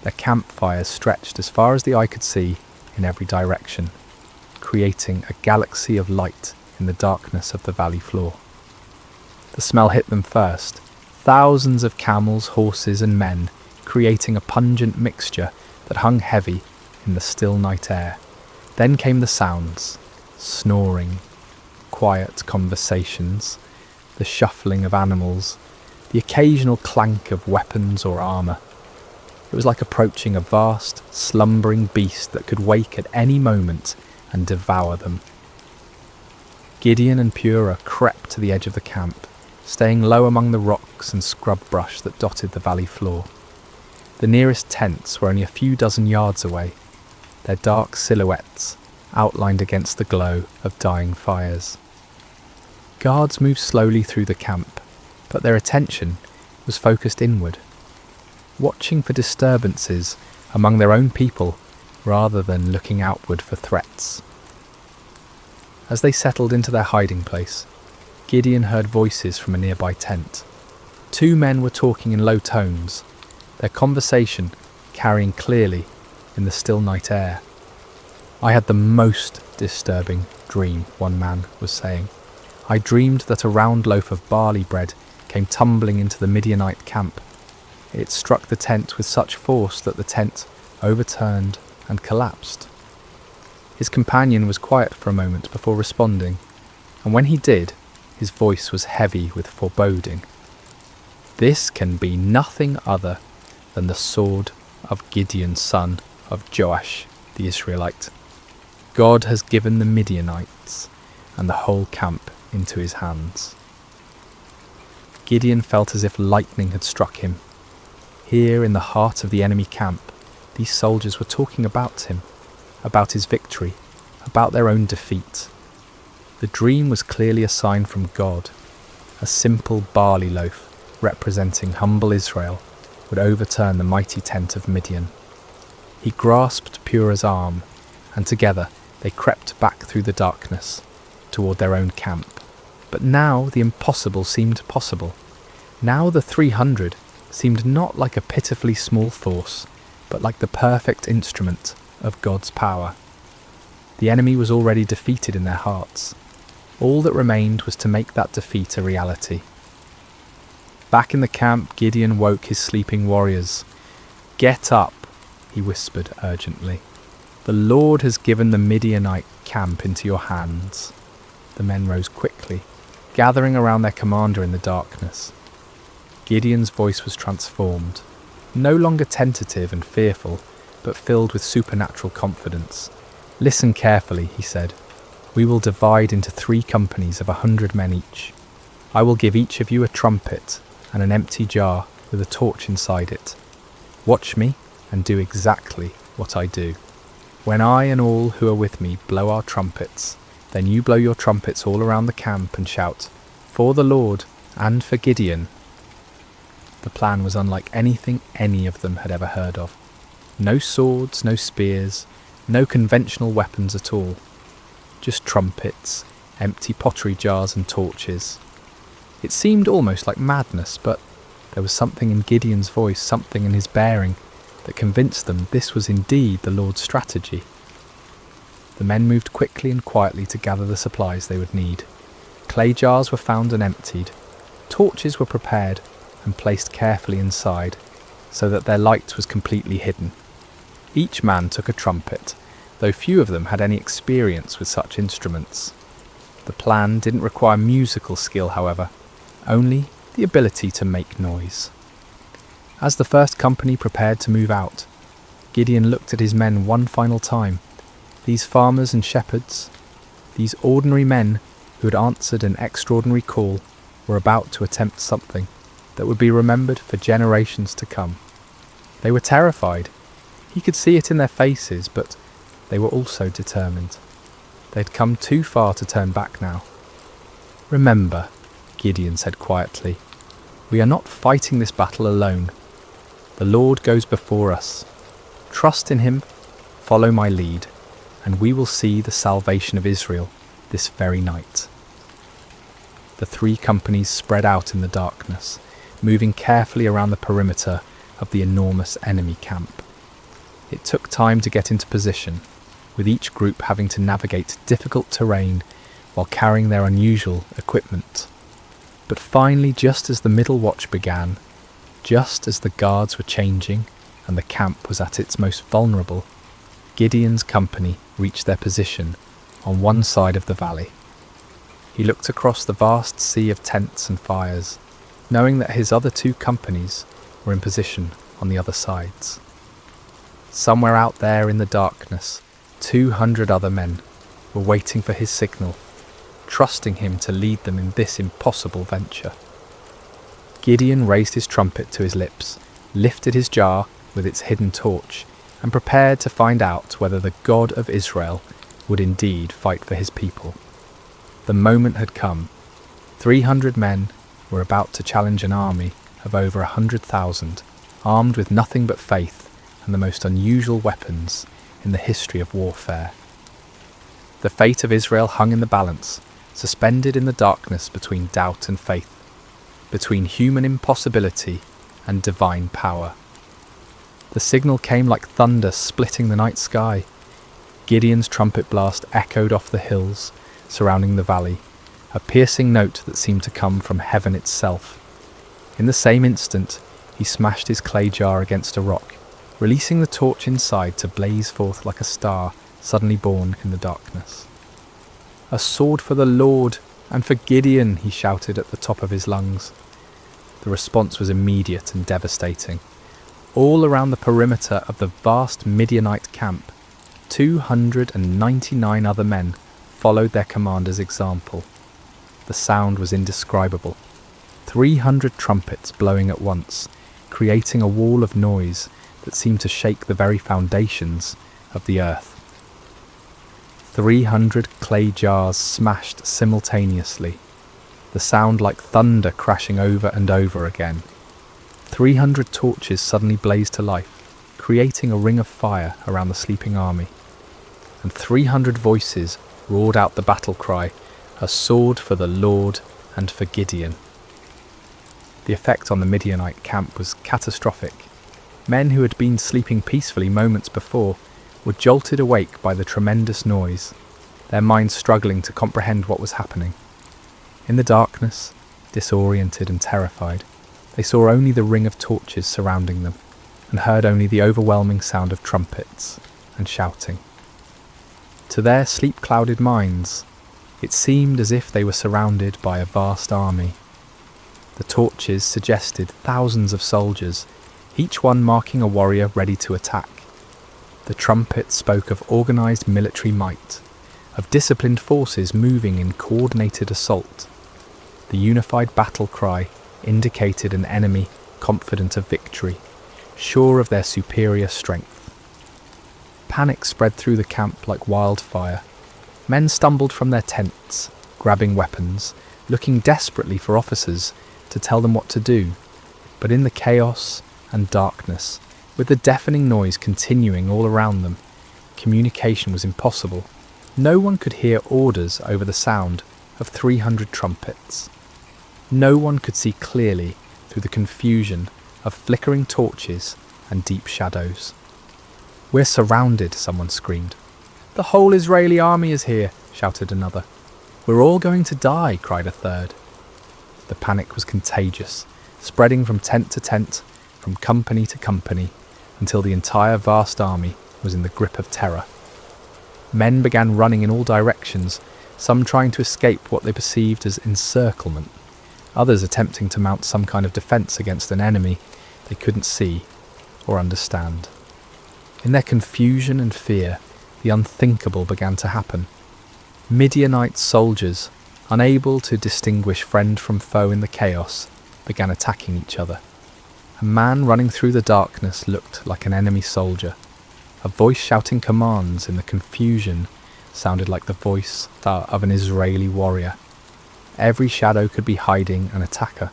Their campfires stretched as far as the eye could see in every direction, creating a galaxy of light in the darkness of the valley floor. The smell hit them first, thousands of camels, horses and men, creating a pungent mixture that hung heavy in the still night air. Then came the sounds, snoring, quiet conversations, the shuffling of animals, the occasional clank of weapons or armour. It was like approaching a vast, slumbering beast that could wake at any moment and devour them. Gideon and Purah crept to the edge of the camp, staying low among the rocks and scrub brush that dotted the valley floor. The nearest tents were only a few dozen yards away, their dark silhouettes outlined against the glow of dying fires. Guards moved slowly through the camp, but their attention was focused inward, watching for disturbances among their own people rather than looking outward for threats. As they settled into their hiding place, Gideon heard voices from a nearby tent. 2 men were talking in low tones, their conversation carrying clearly in the still night air. "I had the most disturbing dream," one man was saying. "I dreamed that a round loaf of barley bread came tumbling into the Midianite camp. It struck the tent with such force that the tent overturned and collapsed." His companion was quiet for a moment before responding, and when he did, his voice was heavy with foreboding. "This can be nothing other than the sword of Gideon, son of Joash, the Israelite. God has given the Midianites and the whole camp into his hands." Gideon felt as if lightning had struck him. Here in the heart of the enemy camp, these soldiers were talking about him, about his victory, about their own defeat. The dream was clearly a sign from God. A simple barley loaf, representing humble Israel, would overturn the mighty tent of Midian. He grasped Purah's arm, and together they crept back through the darkness, toward their own camp. But now the impossible seemed possible. Now the 300 seemed not like a pitifully small force, but like the perfect instrument of God's power. The enemy was already defeated in their hearts. All that remained was to make that defeat a reality. Back in the camp, Gideon woke his sleeping warriors. "Get up," he whispered urgently. "The Lord has given the Midianite camp into your hands." The men rose quickly, gathering around their commander in the darkness. Gideon's voice was transformed, no longer tentative and fearful, but filled with supernatural confidence. "Listen carefully," he said. "We will divide into 3 companies of 100 men each. I will give each of you a trumpet and an empty jar with a torch inside it. Watch me and do exactly what I do. When I and all who are with me blow our trumpets, then you blow your trumpets all around the camp and shout, 'For the Lord and for Gideon.'" The plan was unlike anything any of them had ever heard of. No swords, no spears, no conventional weapons at all. Just trumpets, empty pottery jars and torches. It seemed almost like madness, but there was something in Gideon's voice, something in his bearing, that convinced them this was indeed the Lord's strategy. The men moved quickly and quietly to gather the supplies they would need. Clay jars were found and emptied. Torches were prepared and placed carefully inside, so that their light was completely hidden. Each man took a trumpet, though few of them had any experience with such instruments. The plan didn't require musical skill, however, only the ability to make noise. As the first company prepared to move out, Gideon looked at his men one final time. These farmers and shepherds, these ordinary men who had answered an extraordinary call, were about to attempt something that would be remembered for generations to come. They were terrified. He could see it in their faces, but they were also determined. They'd come too far to turn back now. "Remember," Gideon said quietly, "we are not fighting this battle alone. The Lord goes before us. Trust in him, follow my lead, and we will see the salvation of Israel this very night." The 3 companies spread out in the darkness, moving carefully around the perimeter of the enormous enemy camp. It took time to get into position, with each group having to navigate difficult terrain while carrying their unusual equipment. But finally, just as the middle watch began, just as the guards were changing and the camp was at its most vulnerable, Gideon's company reached their position on one side of the valley. He looked across the vast sea of tents and fires, knowing that his other 2 companies were in position on the other sides. Somewhere out there in the darkness, 200 other men were waiting for his signal, trusting him to lead them in this impossible venture. Gideon raised his trumpet to his lips, lifted his jar with its hidden torch, and prepared to find out whether the God of Israel would indeed fight for his people. The moment had come. 300 men were about to challenge an army of over 100,000, armed with nothing but faith and the most unusual weapons in the history of warfare. The fate of Israel hung in the balance, suspended in the darkness between doubt and faith, between human impossibility and divine power. The signal came like thunder splitting the night sky. Gideon's trumpet blast echoed off the hills surrounding the valley, a piercing note that seemed to come from heaven itself. In the same instant, he smashed his clay jar against a rock, releasing the torch inside to blaze forth like a star suddenly born in the darkness. "A sword for the Lord and for Gideon," he shouted at the top of his lungs. The response was immediate and devastating. All around the perimeter of the vast Midianite camp, 299 other men followed their commander's example. The sound was indescribable. 300 trumpets blowing at once, creating a wall of noise that seemed to shake the very foundations of the earth. 300 clay jars smashed simultaneously, the sound like thunder crashing over and over again. 300 torches suddenly blazed to life, creating a ring of fire around the sleeping army. And 300 voices roared out the battle cry, "A sword for the Lord and for Gideon." The effect on the Midianite camp was catastrophic. Men who had been sleeping peacefully moments before were jolted awake by the tremendous noise, their minds struggling to comprehend what was happening. In the darkness, disoriented and terrified, they saw only the ring of torches surrounding them, and heard only the overwhelming sound of trumpets and shouting. To their sleep-clouded minds, it seemed as if they were surrounded by a vast army. The torches suggested thousands of soldiers, each one marking a warrior ready to attack. The trumpet spoke of organised military might, of disciplined forces moving in coordinated assault. The unified battle cry indicated an enemy confident of victory, sure of their superior strength. Panic spread through the camp like wildfire. Men stumbled from their tents, grabbing weapons, looking desperately for officers to tell them what to do. But in the chaos and darkness, with the deafening noise continuing all around them, communication was impossible. No one could hear orders over the sound of 300 trumpets. No one could see clearly through the confusion of flickering torches and deep shadows. "We're surrounded," someone screamed. "The whole Israeli army is here," shouted another. "We're all going to die," cried a third. The panic was contagious, spreading from tent to tent, from company to company, until the entire vast army was in the grip of terror. Men began running in all directions, some trying to escape what they perceived as encirclement, others attempting to mount some kind of defence against an enemy they couldn't see or understand. In their confusion and fear, the unthinkable began to happen. Midianite soldiers, unable to distinguish friend from foe in the chaos, began attacking each other. A man running through the darkness looked like an enemy soldier. A voice shouting commands in the confusion sounded like the voice of an Israeli warrior. Every shadow could be hiding an attacker.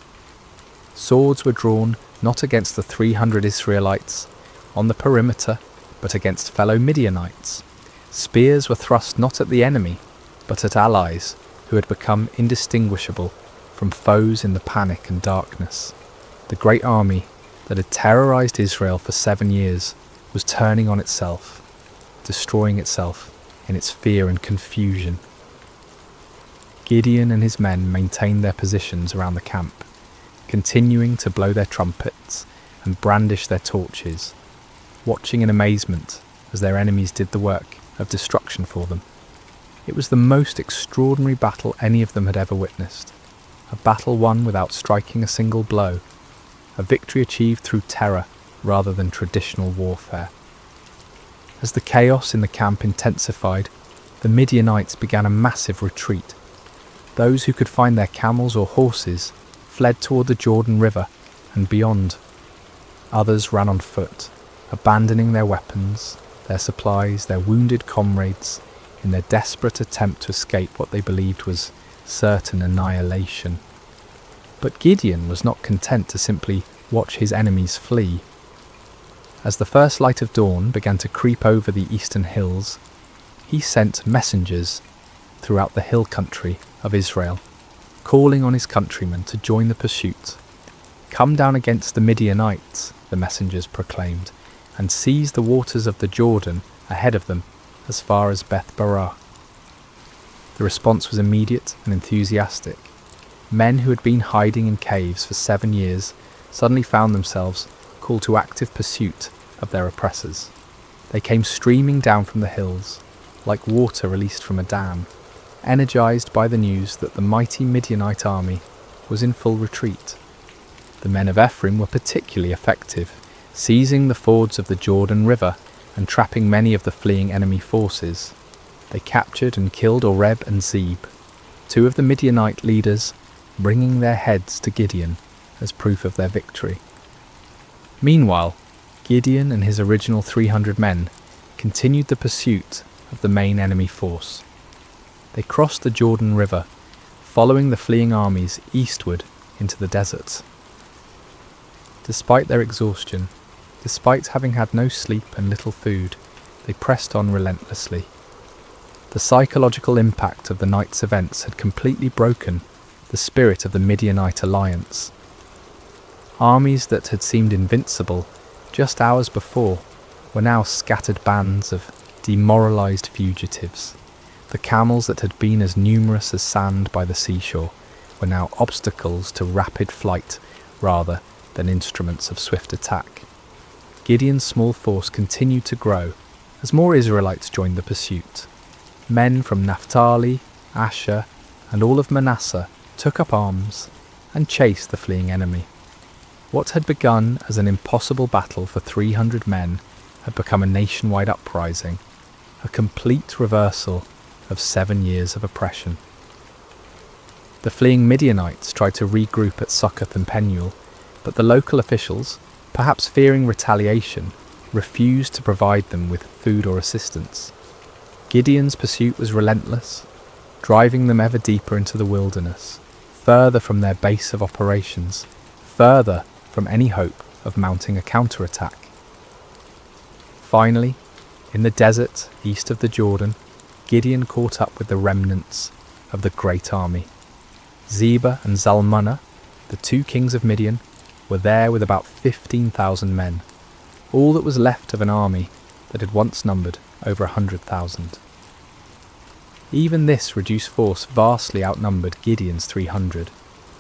Swords were drawn not against the 300 Israelites on the perimeter, but against fellow Midianites. Spears were thrust not at the enemy, but at allies who had become indistinguishable from foes in the panic and darkness. The great army that had terrorized Israel for 7 years was turning on itself, destroying itself in its fear and confusion. Gideon and his men maintained their positions around the camp, continuing to blow their trumpets and brandish their torches, watching in amazement as their enemies did the work of destruction for them. It was the most extraordinary battle any of them had ever witnessed, a battle won without striking a single blow, a victory achieved through terror rather than traditional warfare. As the chaos in the camp intensified, the Midianites began a massive retreat. Those who could find their camels or horses fled toward the Jordan River and beyond. Others ran on foot, abandoning their weapons, their supplies, their wounded comrades, in their desperate attempt to escape what they believed was certain annihilation. But Gideon was not content to simply watch his enemies flee. As the first light of dawn began to creep over the eastern hills, he sent messengers throughout the hill country of Israel, calling on his countrymen to join the pursuit. "Come down against the Midianites," the messengers proclaimed, "and seize the waters of the Jordan ahead of them as far as Beth Barah." The response was immediate and enthusiastic. Men who had been hiding in caves for 7 years suddenly found themselves called to active pursuit of their oppressors. They came streaming down from the hills, like water released from a dam, energized by the news that the mighty Midianite army was in full retreat. The men of Ephraim were particularly effective, seizing the fords of the Jordan River and trapping many of the fleeing enemy forces. They captured and killed Oreb and Zeb, 2 of the Midianite leaders, bringing their heads to Gideon as proof of their victory. Meanwhile, Gideon and his original 300 men continued the pursuit of the main enemy force. They crossed the Jordan River, following the fleeing armies eastward into the desert. Despite their exhaustion, despite having had no sleep and little food, they pressed on relentlessly. The psychological impact of the night's events had completely broken the spirit of the Midianite alliance. Armies that had seemed invincible just hours before were now scattered bands of demoralized fugitives. The camels that had been as numerous as sand by the seashore were now obstacles to rapid flight rather than instruments of swift attack. Gideon's small force continued to grow as more Israelites joined the pursuit. Men from Naphtali, Asher, and all of Manasseh took up arms and chased the fleeing enemy. What had begun as an impossible battle for 300 men had become a nationwide uprising, a complete reversal of 7 years of oppression. The fleeing Midianites tried to regroup at Succoth and Penuel, but the local officials, perhaps fearing retaliation, refused to provide them with food or assistance. Gideon's pursuit was relentless, driving them ever deeper into the wilderness, further from their base of operations, further from any hope of mounting a counterattack. Finally, in the desert east of the Jordan, Gideon caught up with the remnants of the great army. Zebah and Zalmunna, the two kings of Midian, were there with about 15,000 men, all that was left of an army that had once numbered over 100,000. Even this reduced force vastly outnumbered Gideon's 300,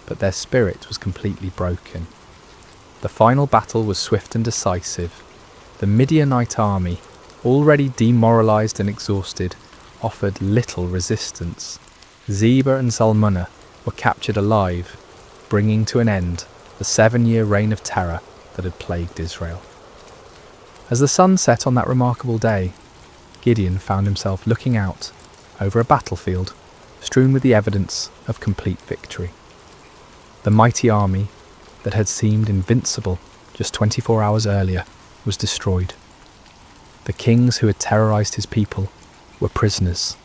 but their spirit was completely broken. The final battle was swift and decisive. The Midianite army, already demoralized and exhausted, offered little resistance. Zebah and Zalmunna were captured alive, bringing to an end the 7-year reign of terror that had plagued Israel. As the sun set on that remarkable day, Gideon found himself looking out over a battlefield strewn with the evidence of complete victory. The mighty army that had seemed invincible just 24 hours earlier was destroyed. The kings who had terrorized his people were prisoners.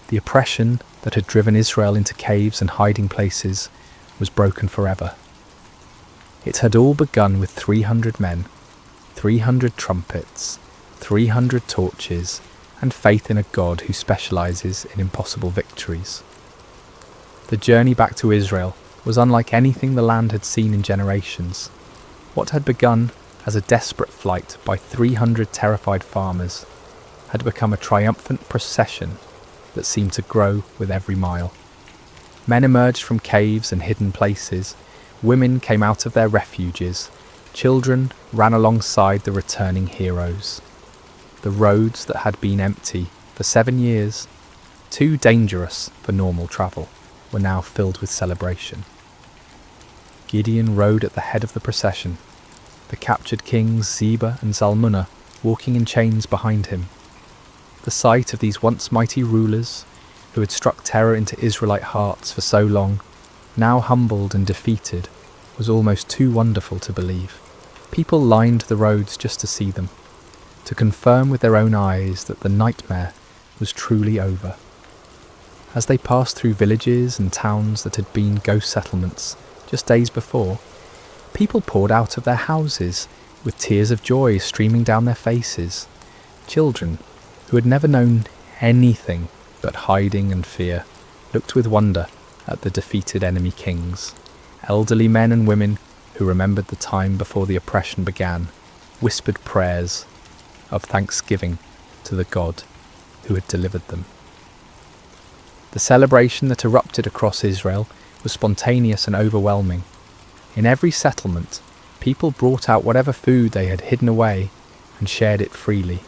The oppression that had driven Israel into caves and hiding places was broken forever. It had all begun with 300 men, 300 trumpets, 300 torches, and faith in a God who specializes in impossible victories. The journey back to Israel was unlike anything the land had seen in generations. What had begun as a desperate flight by 300 terrified farmers had become a triumphant procession that seemed to grow with every mile. Men emerged from caves and hidden places, women came out of their refuges, children ran alongside the returning heroes. The roads that had been empty for 7 years, too dangerous for normal travel, were now filled with celebration. Gideon rode at the head of the procession, the captured kings Zebah and Zalmunna walking in chains behind him. The sight of these once mighty rulers, who had struck terror into Israelite hearts for so long, now humbled and defeated, was almost too wonderful to believe. People lined the roads just to see them, to confirm with their own eyes that the nightmare was truly over. As they passed through villages and towns that had been ghost settlements just days before, people poured out of their houses with tears of joy streaming down their faces. Children, who had never known anything but hiding and fear, looked with wonder at the defeated enemy kings. Elderly men and women who remembered the time before the oppression began whispered prayers of thanksgiving to the God who had delivered them. The celebration that erupted across Israel was spontaneous and overwhelming. In every settlement, people brought out whatever food they had hidden away and shared it freely.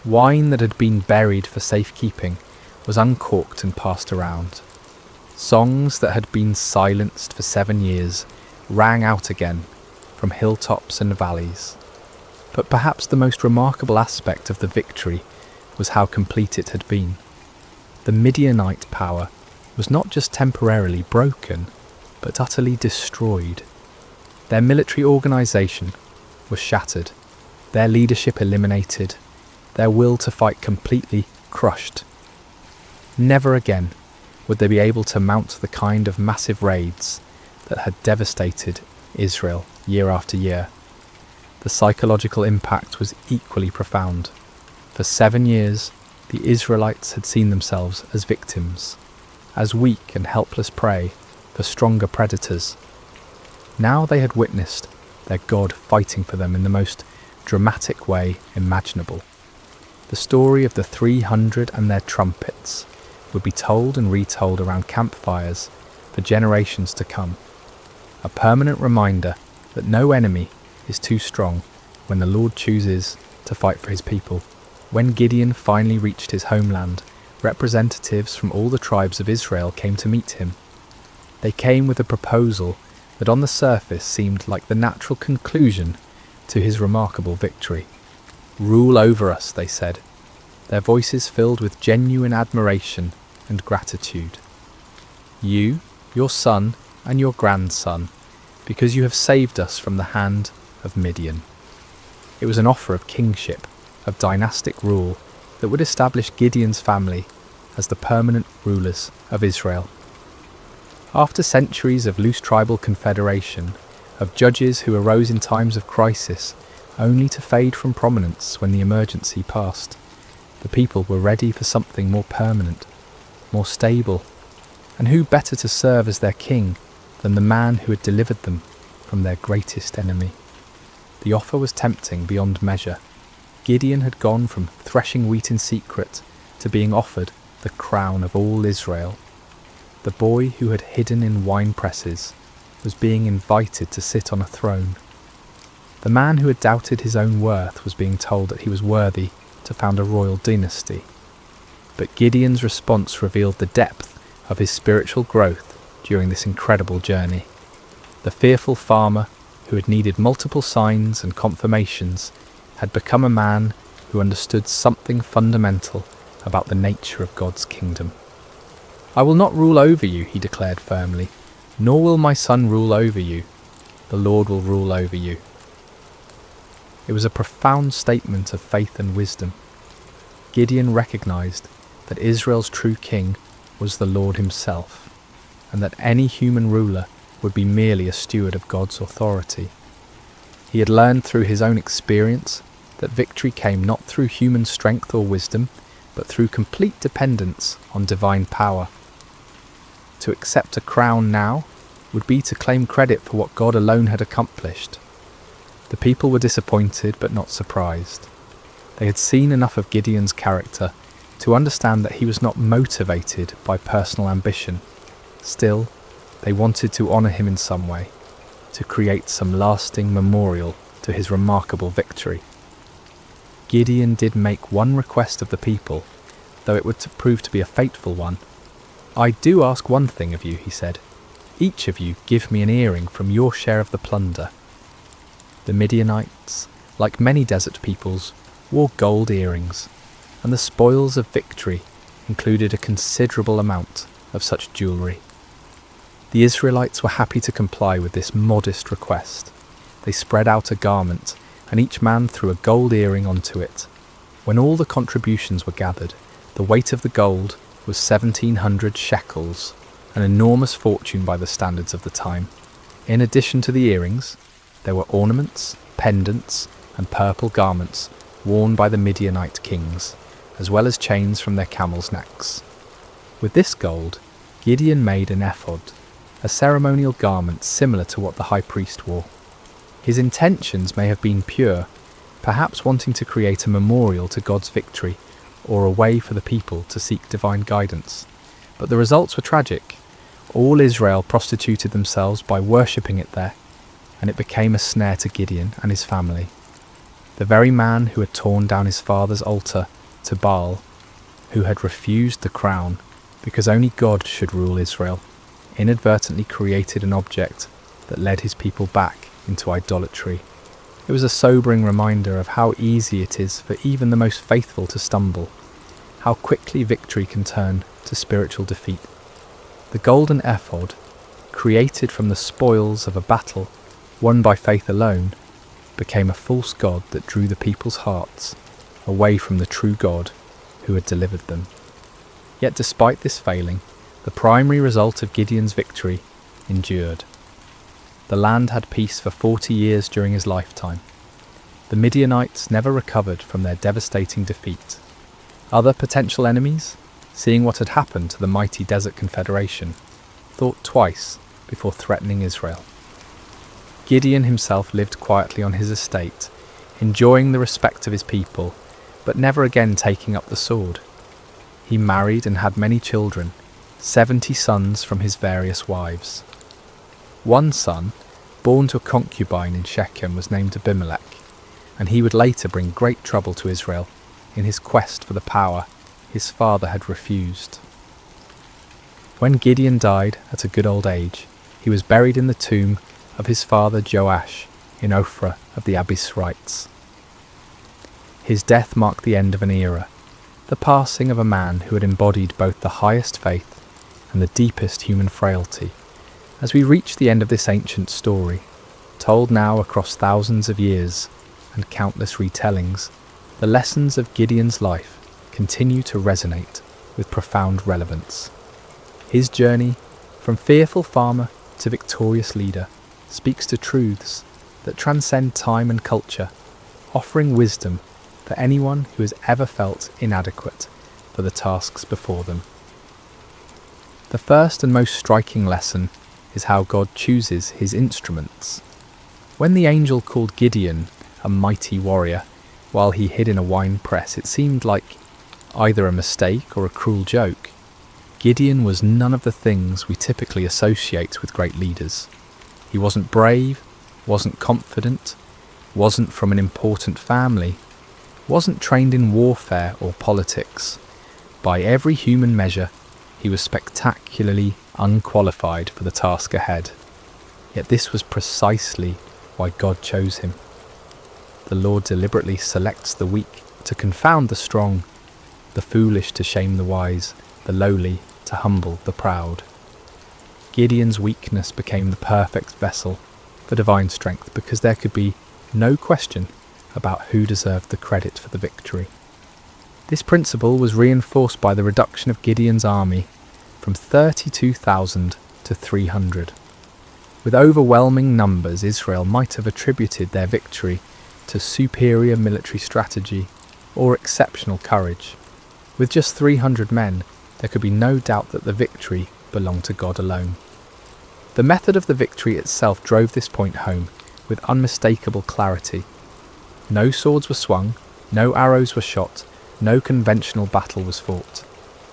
Wine that had been buried for safekeeping was uncorked and passed around. Songs that had been silenced for 7 years rang out again from hilltops and valleys. But perhaps the most remarkable aspect of the victory was how complete it had been. The Midianite power was not just temporarily broken, but utterly destroyed. Their military organisation was shattered, their leadership eliminated, their will to fight completely crushed. Never again would they be able to mount the kind of massive raids that had devastated Israel year after year. The psychological impact was equally profound. For 7 years, the Israelites had seen themselves as victims, as weak and helpless prey for stronger predators. Now they had witnessed their God fighting for them in the most dramatic way imaginable. The story of the 300 and their trumpets would be told and retold around campfires for generations to come. A permanent reminder that no enemy is too strong when the Lord chooses to fight for his people. When Gideon finally reached his homeland, representatives from all the tribes of Israel came to meet him. They came with a proposal that on the surface seemed like the natural conclusion to his remarkable victory. "Rule over us," they said, their voices filled with genuine admiration and gratitude. "You, your son, and your grandson, because you have saved us from the hand of Midian." It was an offer of kingship, of dynastic rule, that would establish Gideon's family as the permanent rulers of Israel. After centuries of loose tribal confederation, of judges who arose in times of crisis, only to fade from prominence when the emergency passed, the people were ready for something more permanent, more stable. And who better to serve as their king than the man who had delivered them from their greatest enemy? The offer was tempting beyond measure. Gideon had gone from threshing wheat in secret to being offered the crown of all Israel. The boy who had hidden in wine presses was being invited to sit on a throne. The man who had doubted his own worth was being told that he was worthy to found a royal dynasty. But Gideon's response revealed the depth of his spiritual growth during this incredible journey. The fearful farmer who had needed multiple signs and confirmations had become a man who understood something fundamental about the nature of God's kingdom. "I will not rule over you," he declared firmly, "nor will my son rule over you. The Lord will rule over you." It was a profound statement of faith and wisdom. Gideon recognized that Israel's true king was the Lord himself, and that any human ruler would be merely a steward of God's authority. He had learned through his own experience that victory came not through human strength or wisdom, but through complete dependence on divine power. To accept a crown now would be to claim credit for what God alone had accomplished. The people were disappointed but not surprised. They had seen enough of Gideon's character to understand that he was not motivated by personal ambition. Still, they wanted to honour him in some way, to create some lasting memorial to his remarkable victory. Gideon did make one request of the people, though it would prove to be a fateful one. "I do ask one thing of you," he said. "Each of you give me an earring from your share of the plunder." The Midianites, like many desert peoples, wore gold earrings, and the spoils of victory included a considerable amount of such jewellery. The Israelites were happy to comply with this modest request. They spread out a garment, and each man threw a gold earring onto it. When all the contributions were gathered, the weight of the gold was 1,700 shekels, an enormous fortune by the standards of the time. In addition to the earrings, there were ornaments, pendants, and purple garments worn by the Midianite kings, as well as chains from their camels' necks. With this gold, Gideon made an ephod, a ceremonial garment similar to what the high priest wore. His intentions may have been pure, perhaps wanting to create a memorial to God's victory, or a way for the people to seek divine guidance. But the results were tragic. All Israel prostituted themselves by worshipping it there, and it became a snare to Gideon and his family. The very man who had torn down his father's altar to Baal, who had refused the crown because only God should rule Israel, inadvertently created an object that led his people back into idolatry. It was a sobering reminder of how easy it is for even the most faithful to stumble, how quickly victory can turn to spiritual defeat. The golden ephod, created from the spoils of a battle, won by faith alone, became a false god that drew the people's hearts away from the true God who had delivered them. Yet despite this failing, the primary result of Gideon's victory endured. The land had peace for 40 years during his lifetime. The Midianites never recovered from their devastating defeat. Other potential enemies, seeing what had happened to the mighty Desert Confederation, thought twice before threatening Israel. Gideon himself lived quietly on his estate, enjoying the respect of his people, but never again taking up the sword. He married and had many children, 70 sons from his various wives. One son, born to a concubine in Shechem, was named Abimelech, and he would later bring great trouble to Israel in his quest for the power his father had refused. When Gideon died at a good old age, he was buried in the tomb of his father Joash in Ophrah of the Abiezrites. His death marked the end of an era, the passing of a man who had embodied both the highest faith and the deepest human frailty. As we reach the end of this ancient story, told now across thousands of years and countless retellings, the lessons of Gideon's life continue to resonate with profound relevance. His journey from fearful farmer to victorious leader speaks to truths that transcend time and culture, offering wisdom for anyone who has ever felt inadequate for the tasks before them. The first and most striking lesson is how God chooses his instruments. When the angel called Gideon a mighty warrior while he hid in a wine press, it seemed like either a mistake or a cruel joke. Gideon was none of the things we typically associate with great leaders. He wasn't brave, wasn't confident, wasn't from an important family, wasn't trained in warfare or politics. By every human measure, he was spectacularly unqualified for the task ahead. Yet this was precisely why God chose him. The Lord deliberately selects the weak to confound the strong, the foolish to shame the wise, the lowly to humble the proud. Gideon's weakness became the perfect vessel for divine strength because there could be no question about who deserved the credit for the victory. This principle was reinforced by the reduction of Gideon's army from 32,000 to 300. With overwhelming numbers, Israel might have attributed their victory to superior military strategy or exceptional courage. With just 300 men, there could be no doubt that the victory belonged to God alone. The method of the victory itself drove this point home with unmistakable clarity. No swords were swung, no arrows were shot, no conventional battle was fought.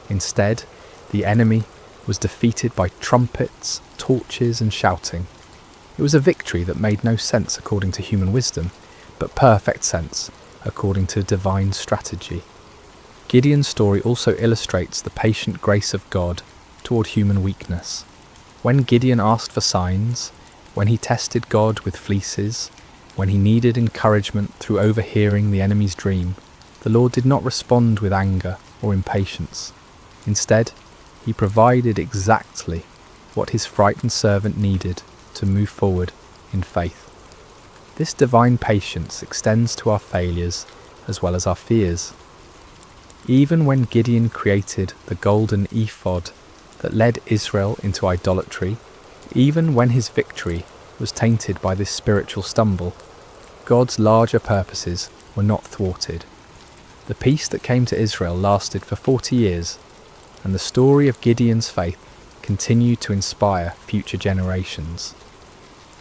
Instead, the enemy was defeated by trumpets, torches, and shouting. It was a victory that made no sense according to human wisdom, but perfect sense according to divine strategy. Gideon's story also illustrates the patient grace of God toward human weakness. When Gideon asked for signs, when he tested God with fleeces, when he needed encouragement through overhearing the enemy's dream, the Lord did not respond with anger or impatience. Instead, he provided exactly what his frightened servant needed to move forward in faith. This divine patience extends to our failures as well as our fears. Even when Gideon created the golden ephod that led Israel into idolatry, even when his victory was tainted by this spiritual stumble, God's larger purposes were not thwarted. The peace that came to Israel lasted for 40 years, and the story of Gideon's faith continued to inspire future generations.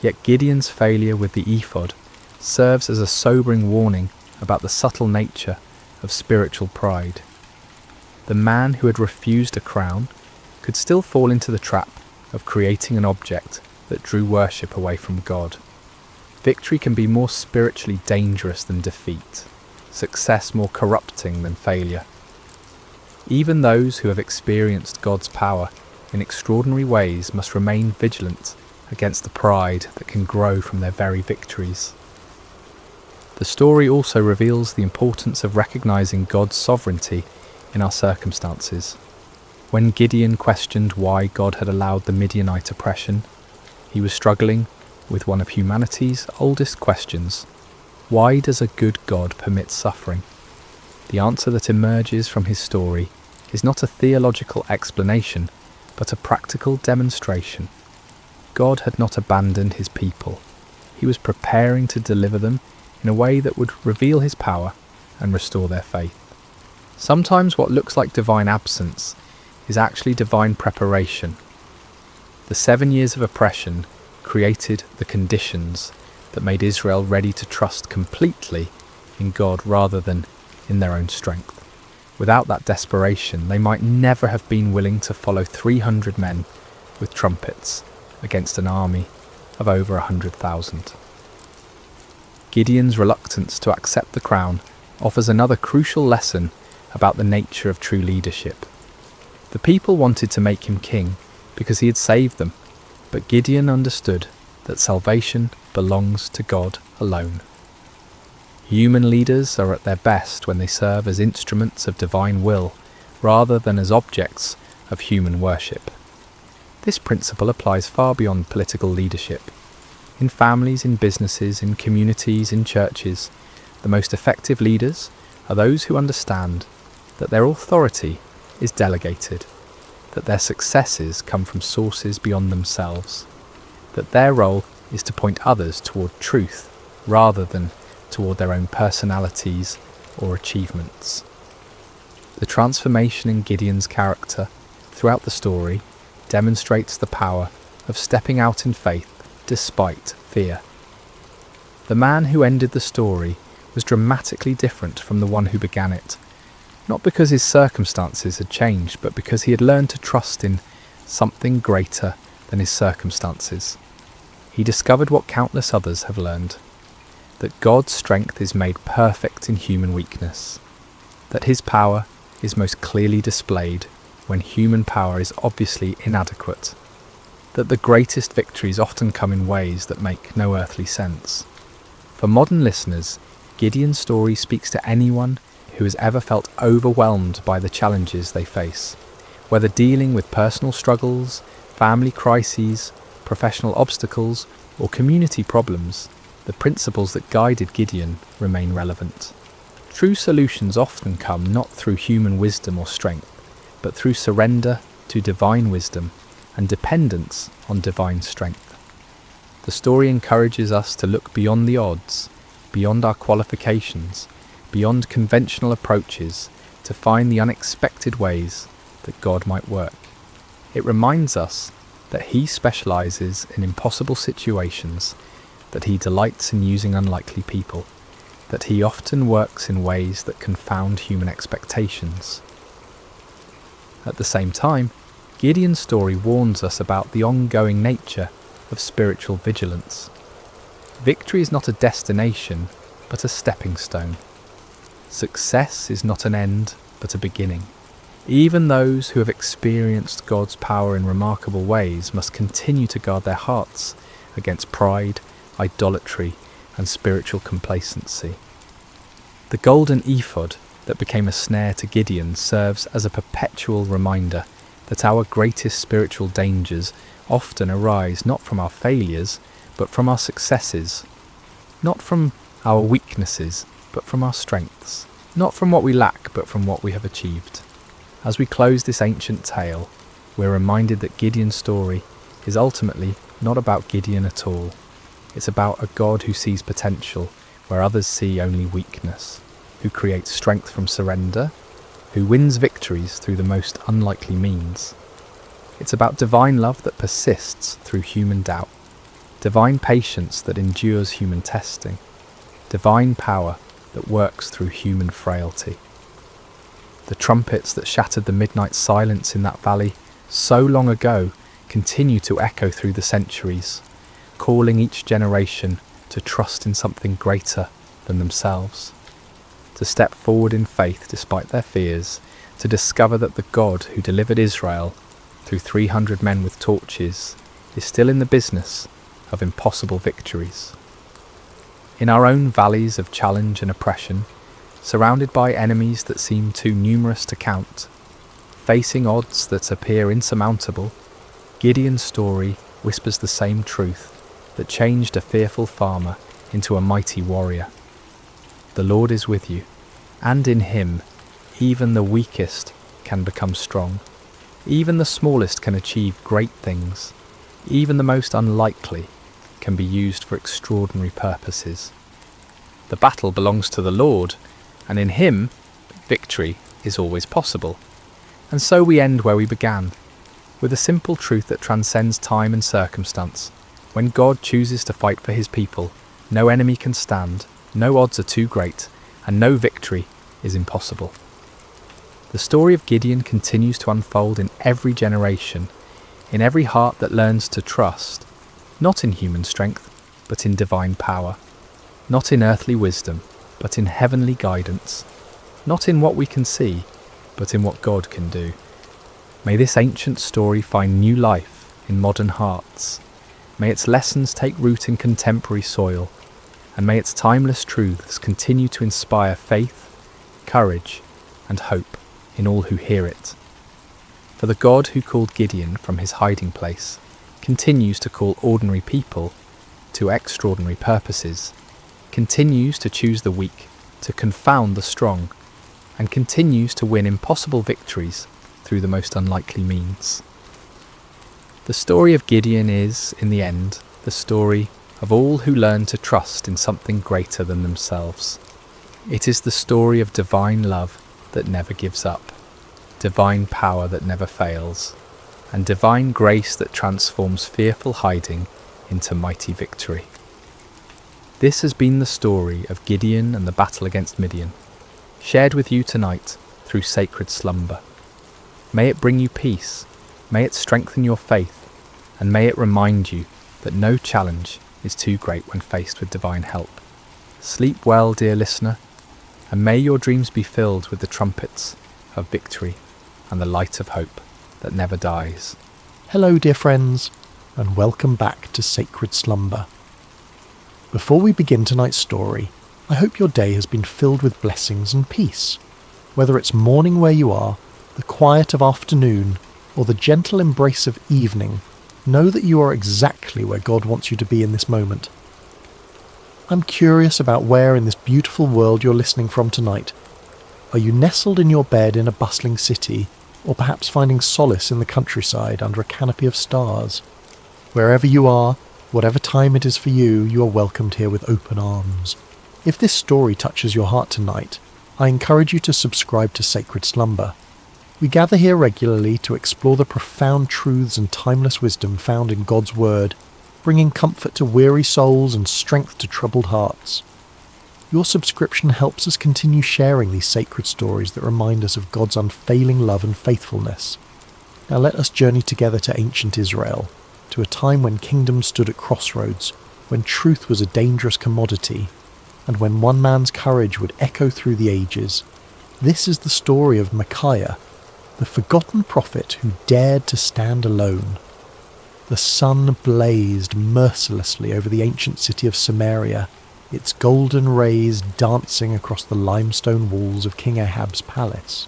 Yet Gideon's failure with the ephod serves as a sobering warning about the subtle nature of spiritual pride. The man who had refused a crown could still fall into the trap of creating an object that drew worship away from God. Victory can be more spiritually dangerous than defeat, success more corrupting than failure. Even those who have experienced God's power in extraordinary ways must remain vigilant against the pride that can grow from their very victories. The story also reveals the importance of recognizing God's sovereignty in our circumstances. When Gideon questioned why God had allowed the Midianite oppression, he was struggling with one of humanity's oldest questions: why does a good God permit suffering? The answer that emerges from his story is not a theological explanation, but a practical demonstration. God had not abandoned his people. He was preparing to deliver them in a way that would reveal his power and restore their faith. Sometimes what looks like divine absence is actually divine preparation. The 7 years of oppression created the conditions that made Israel ready to trust completely in God rather than in their own strength. Without that desperation, they might never have been willing to follow 300 men with trumpets against an army of over 100,000. Gideon's reluctance to accept the crown offers another crucial lesson about the nature of true leadership. The people wanted to make him king because he had saved them, but Gideon understood that salvation belongs to God alone. Human leaders are at their best when they serve as instruments of divine will rather than as objects of human worship. This principle applies far beyond political leadership. In families, in businesses, in communities, in churches, the most effective leaders are those who understand that their authority is delegated, that their successes come from sources beyond themselves, that their role is to point others toward truth rather than toward their own personalities or achievements. The transformation in Gideon's character throughout the story demonstrates the power of stepping out in faith despite fear. The man who ended the story was dramatically different from the one who began it, not because his circumstances had changed, but because he had learned to trust in something greater than his circumstances. He discovered what countless others have learned: that God's strength is made perfect in human weakness, that his power is most clearly displayed when human power is obviously inadequate, that the greatest victories often come in ways that make no earthly sense. For modern listeners, Gideon's story speaks to anyone who has ever felt overwhelmed by the challenges they face. Whether dealing with personal struggles, family crises, professional obstacles, or community problems, the principles that guided Gideon remain relevant. True solutions often come not through human wisdom or strength, but through surrender to divine wisdom and dependence on divine strength. The story encourages us to look beyond the odds, beyond our qualifications, beyond conventional approaches, to find the unexpected ways that God might work. It reminds us that he specializes in impossible situations, that he delights in using unlikely people, that he often works in ways that confound human expectations. At the same time, Gideon's story warns us about the ongoing nature of spiritual vigilance. Victory is not a destination, but a stepping stone. Success is not an end, but a beginning. Even those who have experienced God's power in remarkable ways must continue to guard their hearts against pride, idolatry, and spiritual complacency. The golden ephod that became a snare to Gideon serves as a perpetual reminder that our greatest spiritual dangers often arise not from our failures, but from our successes, not from our weaknesses, but from our strengths, not from what we lack, but from what we have achieved. As we close this ancient tale, we're reminded that Gideon's story is ultimately not about Gideon at all. It's about a God who sees potential where others see only weakness, who creates strength from surrender, who wins victories through the most unlikely means. It's about divine love that persists through human doubt, divine patience that endures human testing, divine power that works through human frailty. The trumpets that shattered the midnight silence in that valley so long ago continue to echo through the centuries, calling each generation to trust in something greater than themselves, to step forward in faith despite their fears, to discover that the God who delivered Israel through 300 men with torches is still in the business of impossible victories. In our own valleys of challenge and oppression, surrounded by enemies that seem too numerous to count, facing odds that appear insurmountable, Gideon's story whispers the same truth: that changed a fearful farmer into a mighty warrior. The Lord is with you, and in him even the weakest can become strong. Even the smallest can achieve great things. Even the most unlikely can be used for extraordinary purposes. The battle belongs to the Lord, and in him victory is always possible. And so we end where we began, with a simple truth that transcends time and circumstance. When God chooses to fight for his people, no enemy can stand, no odds are too great, and no victory is impossible. The story of Gideon continues to unfold in every generation, in every heart that learns to trust, not in human strength, but in divine power, not in earthly wisdom, but in heavenly guidance, not in what we can see, but in what God can do. May this ancient story find new life in modern hearts. May its lessons take root in contemporary soil, and may its timeless truths continue to inspire faith, courage, and hope in all who hear it. For the God who called Gideon from his hiding place continues to call ordinary people to extraordinary purposes, continues to choose the weak to confound the strong, and continues to win impossible victories through the most unlikely means. The story of Gideon is, in the end, the story of all who learn to trust in something greater than themselves. It is the story of divine love that never gives up, divine power that never fails, and divine grace that transforms fearful hiding into mighty victory. This has been the story of Gideon and the battle against Midian, shared with you tonight through sacred slumber. May it bring you peace, may it strengthen your faith, and may it remind you that no challenge is too great when faced with divine help. Sleep well, dear listener, and may your dreams be filled with the trumpets of victory and the light of hope that never dies. Hello, dear friends, and welcome back to Sacred Slumber. Before we begin tonight's story, I hope your day has been filled with blessings and peace. Whether it's morning where you are, the quiet of afternoon, or the gentle embrace of evening, know that you are exactly where God wants you to be in this moment. I'm curious about where in this beautiful world you're listening from tonight. Are you nestled in your bed in a bustling city, or perhaps finding solace in the countryside under a canopy of stars? Wherever you are, whatever time it is for you, you are welcomed here with open arms. If this story touches your heart tonight, I encourage you to subscribe to Sacred Slumber. We gather here regularly to explore the profound truths and timeless wisdom found in God's Word, bringing comfort to weary souls and strength to troubled hearts. Your subscription helps us continue sharing these sacred stories that remind us of God's unfailing love and faithfulness. Now let us journey together to ancient Israel, to a time when kingdoms stood at crossroads, when truth was a dangerous commodity, and when one man's courage would echo through the ages. This is the story of Micaiah, the forgotten prophet who dared to stand alone. The sun blazed mercilessly over the ancient city of Samaria, its golden rays dancing across the limestone walls of King Ahab's palace.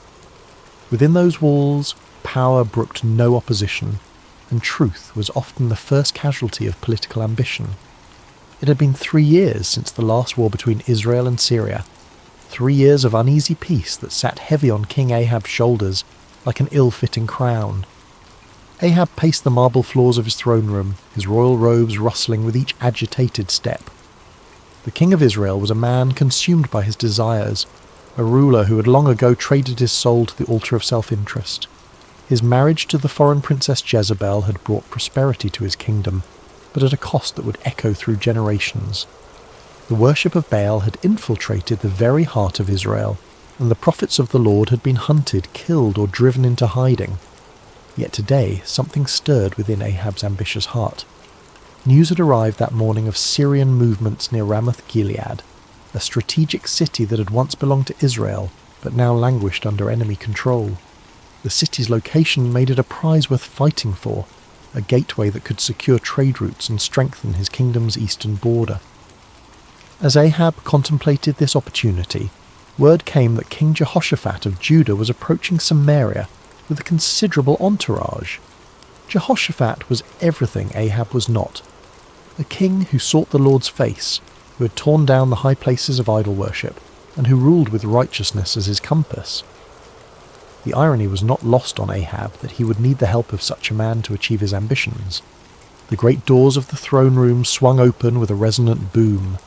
Within those walls, power brooked no opposition, and truth was often the first casualty of political ambition. It had been 3 years since the last war between Israel and Syria, 3 years of uneasy peace that sat heavy on King Ahab's shoulders like an ill-fitting crown. Ahab paced the marble floors of his throne room, his royal robes rustling with each agitated step. The king of Israel was a man consumed by his desires, a ruler who had long ago traded his soul to the altar of self-interest. His marriage to the foreign princess Jezebel had brought prosperity to his kingdom, but at a cost that would echo through generations. The worship of Baal had infiltrated the very heart of Israel, and the prophets of the Lord had been hunted, killed, or driven into hiding. Yet today something stirred within Ahab's ambitious heart. News had arrived that morning of Syrian movements near Ramoth-Gilead, a strategic city that had once belonged to Israel, but now languished under enemy control. The city's location made it a prize worth fighting for, a gateway that could secure trade routes and strengthen his kingdom's eastern border. As Ahab contemplated this opportunity, word came that King Jehoshaphat of Judah was approaching Samaria with a considerable entourage. Jehoshaphat was everything Ahab was not. a king who sought the Lord's face, who had torn down the high places of idol worship, and who ruled with righteousness as his compass. The irony was not lost on Ahab that he would need the help of such a man to achieve his ambitions. The great doors of the throne room swung open with a resonant boom,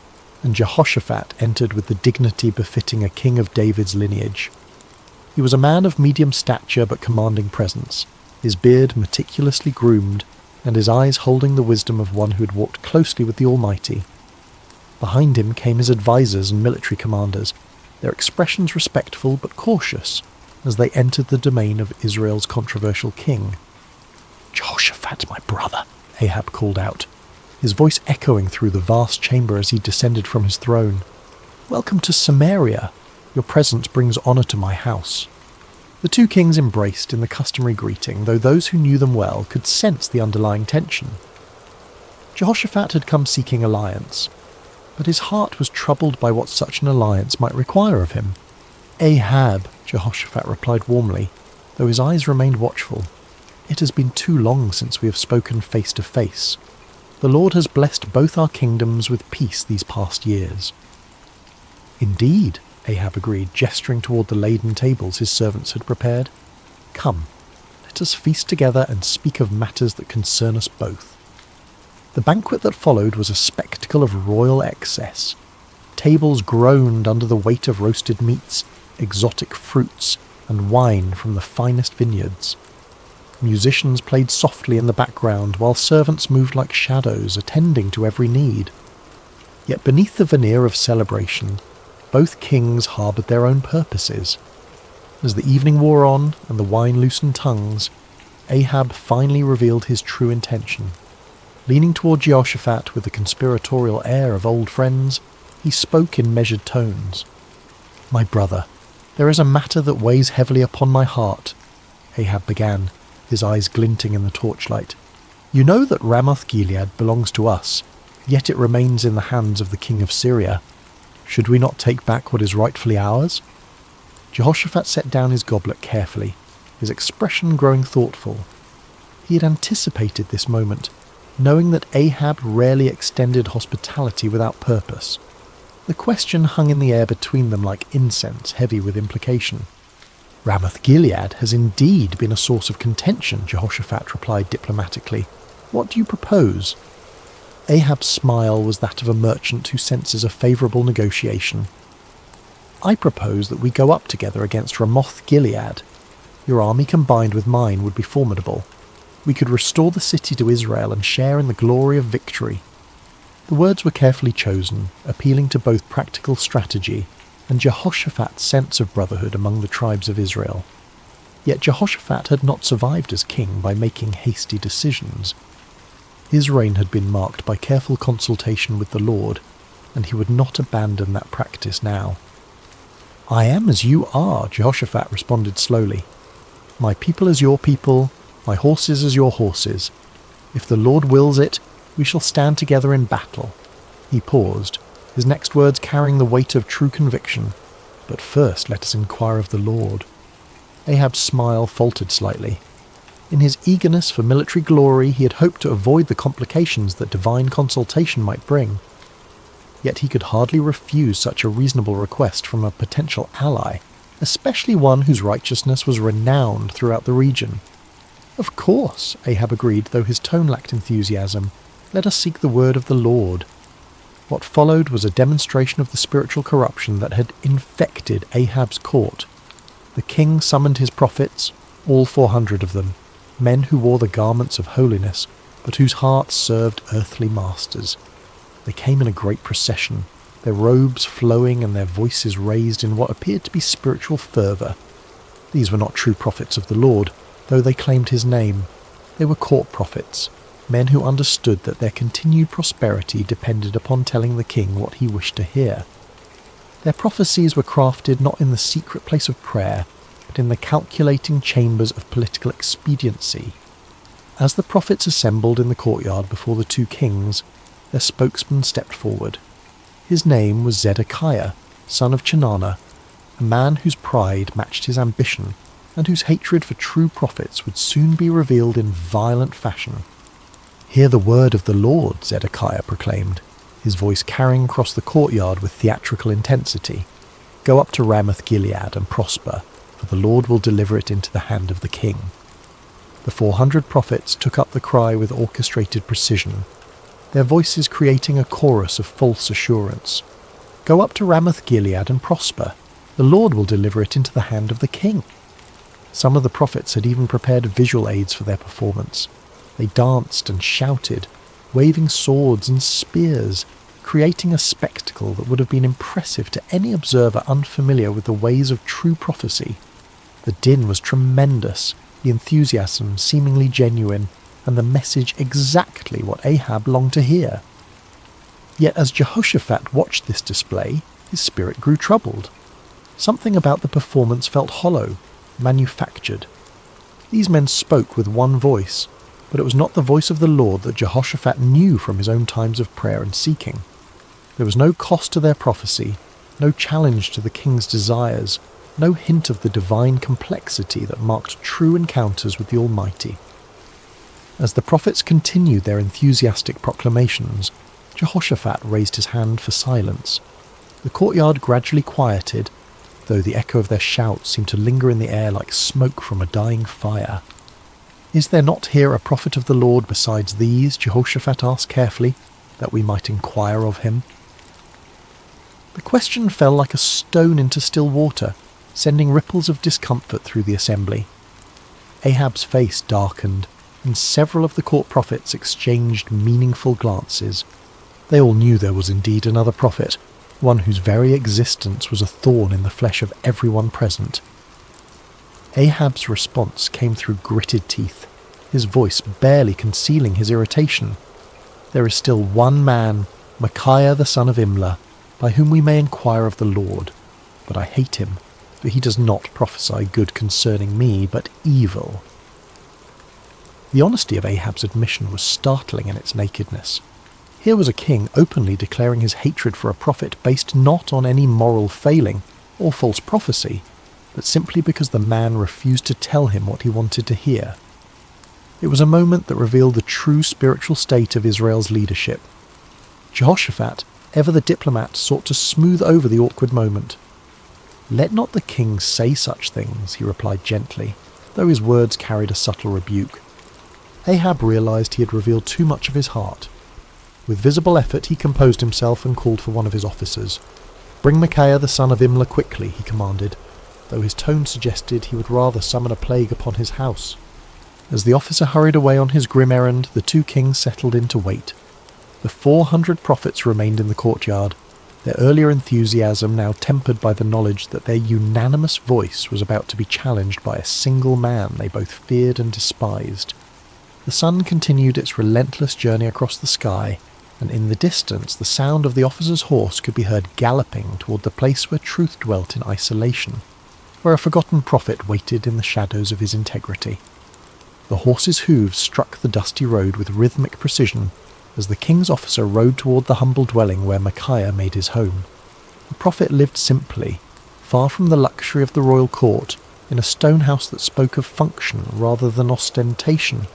and Jehoshaphat entered with the dignity befitting a king of David's lineage. He was a man of medium stature but commanding presence, his beard meticulously groomed, and his eyes holding the wisdom of one who had walked closely with the Almighty. Behind him came his advisers and military commanders, their expressions respectful but cautious, as they entered the domain of Israel's controversial king. "Jehoshaphat, my brother," Ahab called out, his voice echoing through the vast chamber as he descended from his throne. "Welcome to Samaria. Your presence brings honour to my house." The two kings embraced in the customary greeting, though those who knew them well could sense the underlying tension. Jehoshaphat had come seeking alliance, but his heart was troubled by what such an alliance might require of him. "Ahab," Jehoshaphat replied warmly, though his eyes remained watchful. "It has been too long since we have spoken face to face. The Lord has blessed both our kingdoms with peace these past years." "Indeed," Ahab agreed, gesturing toward the laden tables his servants had prepared. "Come, let us feast together and speak of matters that concern us both." The banquet that followed was a spectacle of royal excess. Tables groaned under the weight of roasted meats, exotic fruits, and wine from the finest vineyards. Musicians played softly in the background, while servants moved like shadows, attending to every need. Yet beneath the veneer of celebration, both kings harboured their own purposes. As the evening wore on and the wine loosened tongues, Ahab finally revealed his true intention. Leaning toward Jehoshaphat with the conspiratorial air of old friends, he spoke in measured tones. "My brother, there is a matter that weighs heavily upon my heart," Ahab began, his eyes glinting in the torchlight. "You know that Ramoth-Gilead belongs to us, yet it remains in the hands of the king of Syria. Should we not take back what is rightfully ours?" Jehoshaphat set down his goblet carefully, his expression growing thoughtful. He had anticipated this moment, knowing that Ahab rarely extended hospitality without purpose. The question hung in the air between them like incense, heavy with implication. "Ramoth-Gilead has indeed been a source of contention," Jehoshaphat replied diplomatically. "What do you propose?" Ahab's smile was that of a merchant who senses a favourable negotiation. "I propose that we go up together against Ramoth-Gilead. Your army combined with mine would be formidable. We could restore the city to Israel and share in the glory of victory." The words were carefully chosen, appealing to both practical strategy and Jehoshaphat's sense of brotherhood among the tribes of Israel. Yet Jehoshaphat had not survived as king by making hasty decisions. His reign had been marked by careful consultation with the Lord, and he would not abandon that practice now. "I am as you are," Jehoshaphat responded slowly. "My people as your people, my horses as your horses. If the Lord wills it, we shall stand together in battle." He paused, his next words carrying the weight of true conviction. "But first let us inquire of the Lord." Ahab's smile faltered slightly. In his eagerness for military glory, he had hoped to avoid the complications that divine consultation might bring. Yet he could hardly refuse such a reasonable request from a potential ally, especially one whose righteousness was renowned throughout the region. "Of course," Ahab agreed, though his tone lacked enthusiasm. "Let us seek the word of the Lord." What followed was a demonstration of the spiritual corruption that had infected Ahab's court. The king summoned his prophets, all 400 of them, men who wore the garments of holiness, but whose hearts served earthly masters. They came in a great procession, their robes flowing and their voices raised in what appeared to be spiritual fervour. These were not true prophets of the Lord, though they claimed his name. They were court prophets, men who understood that their continued prosperity depended upon telling the king what he wished to hear. Their prophecies were crafted not in the secret place of prayer, but in the calculating chambers of political expediency. As the prophets assembled in the courtyard before the two kings, their spokesman stepped forward. His name was Zedekiah, son of Chenaanah, a man whose pride matched his ambition, and whose hatred for true prophets would soon be revealed in violent fashion. "Hear the word of the Lord," Zedekiah proclaimed, his voice carrying across the courtyard with theatrical intensity. "Go up to Ramoth-Gilead and prosper, for the Lord will deliver it into the hand of the king." The 400 prophets took up the cry with orchestrated precision, their voices creating a chorus of false assurance. "Go up to Ramoth-Gilead and prosper. The Lord will deliver it into the hand of the king." Some of the prophets had even prepared visual aids for their performance. They danced and shouted, waving swords and spears, creating a spectacle that would have been impressive to any observer unfamiliar with the ways of true prophecy. The din was tremendous, the enthusiasm seemingly genuine, and the message exactly what Ahab longed to hear. Yet as Jehoshaphat watched this display, his spirit grew troubled. Something about the performance felt hollow, manufactured. These men spoke with one voice, but it was not the voice of the Lord that Jehoshaphat knew from his own times of prayer and seeking. There was no cost to their prophecy, no challenge to the king's desires, no hint of the divine complexity that marked true encounters with the Almighty. As the prophets continued their enthusiastic proclamations, Jehoshaphat raised his hand for silence. The courtyard gradually quieted, though the echo of their shouts seemed to linger in the air like smoke from a dying fire. "Is there not here a prophet of the Lord besides these?" Jehoshaphat asked carefully, "that we might inquire of him?" The question fell like a stone into still water, sending ripples of discomfort through the assembly. Ahab's face darkened, and several of the court prophets exchanged meaningful glances. They all knew there was indeed another prophet, one whose very existence was a thorn in the flesh of everyone present. Ahab's response came through gritted teeth, his voice barely concealing his irritation. "There is still one man, Micaiah the son of Imlah, by whom we may inquire of the Lord, but I hate him, for he does not prophesy good concerning me, but evil." The honesty of Ahab's admission was startling in its nakedness. Here was a king openly declaring his hatred for a prophet based not on any moral failing or false prophecy, but simply because the man refused to tell him what he wanted to hear. It was a moment that revealed the true spiritual state of Israel's leadership. Jehoshaphat, ever the diplomat, sought to smooth over the awkward moment. "Let not the king say such things," he replied gently, though his words carried a subtle rebuke. Ahab realized he had revealed too much of his heart. With visible effort he composed himself and called for one of his officers. "Bring Micaiah the son of Imlah quickly," he commanded, though his tone suggested he would rather summon a plague upon his house. As the officer hurried away on his grim errand, the two kings settled in to wait. The 400 prophets remained in the courtyard, their earlier enthusiasm now tempered by the knowledge that their unanimous voice was about to be challenged by a single man they both feared and despised. The sun continued its relentless journey across the sky, and in the distance the sound of the officer's horse could be heard galloping toward the place where truth dwelt in isolation, where a forgotten prophet waited in the shadows of his integrity. The horse's hooves struck the dusty road with rhythmic precision as the king's officer rode toward the humble dwelling where Micaiah made his home. The prophet lived simply, far from the luxury of the royal court, in a stone house that spoke of function rather than ostentation.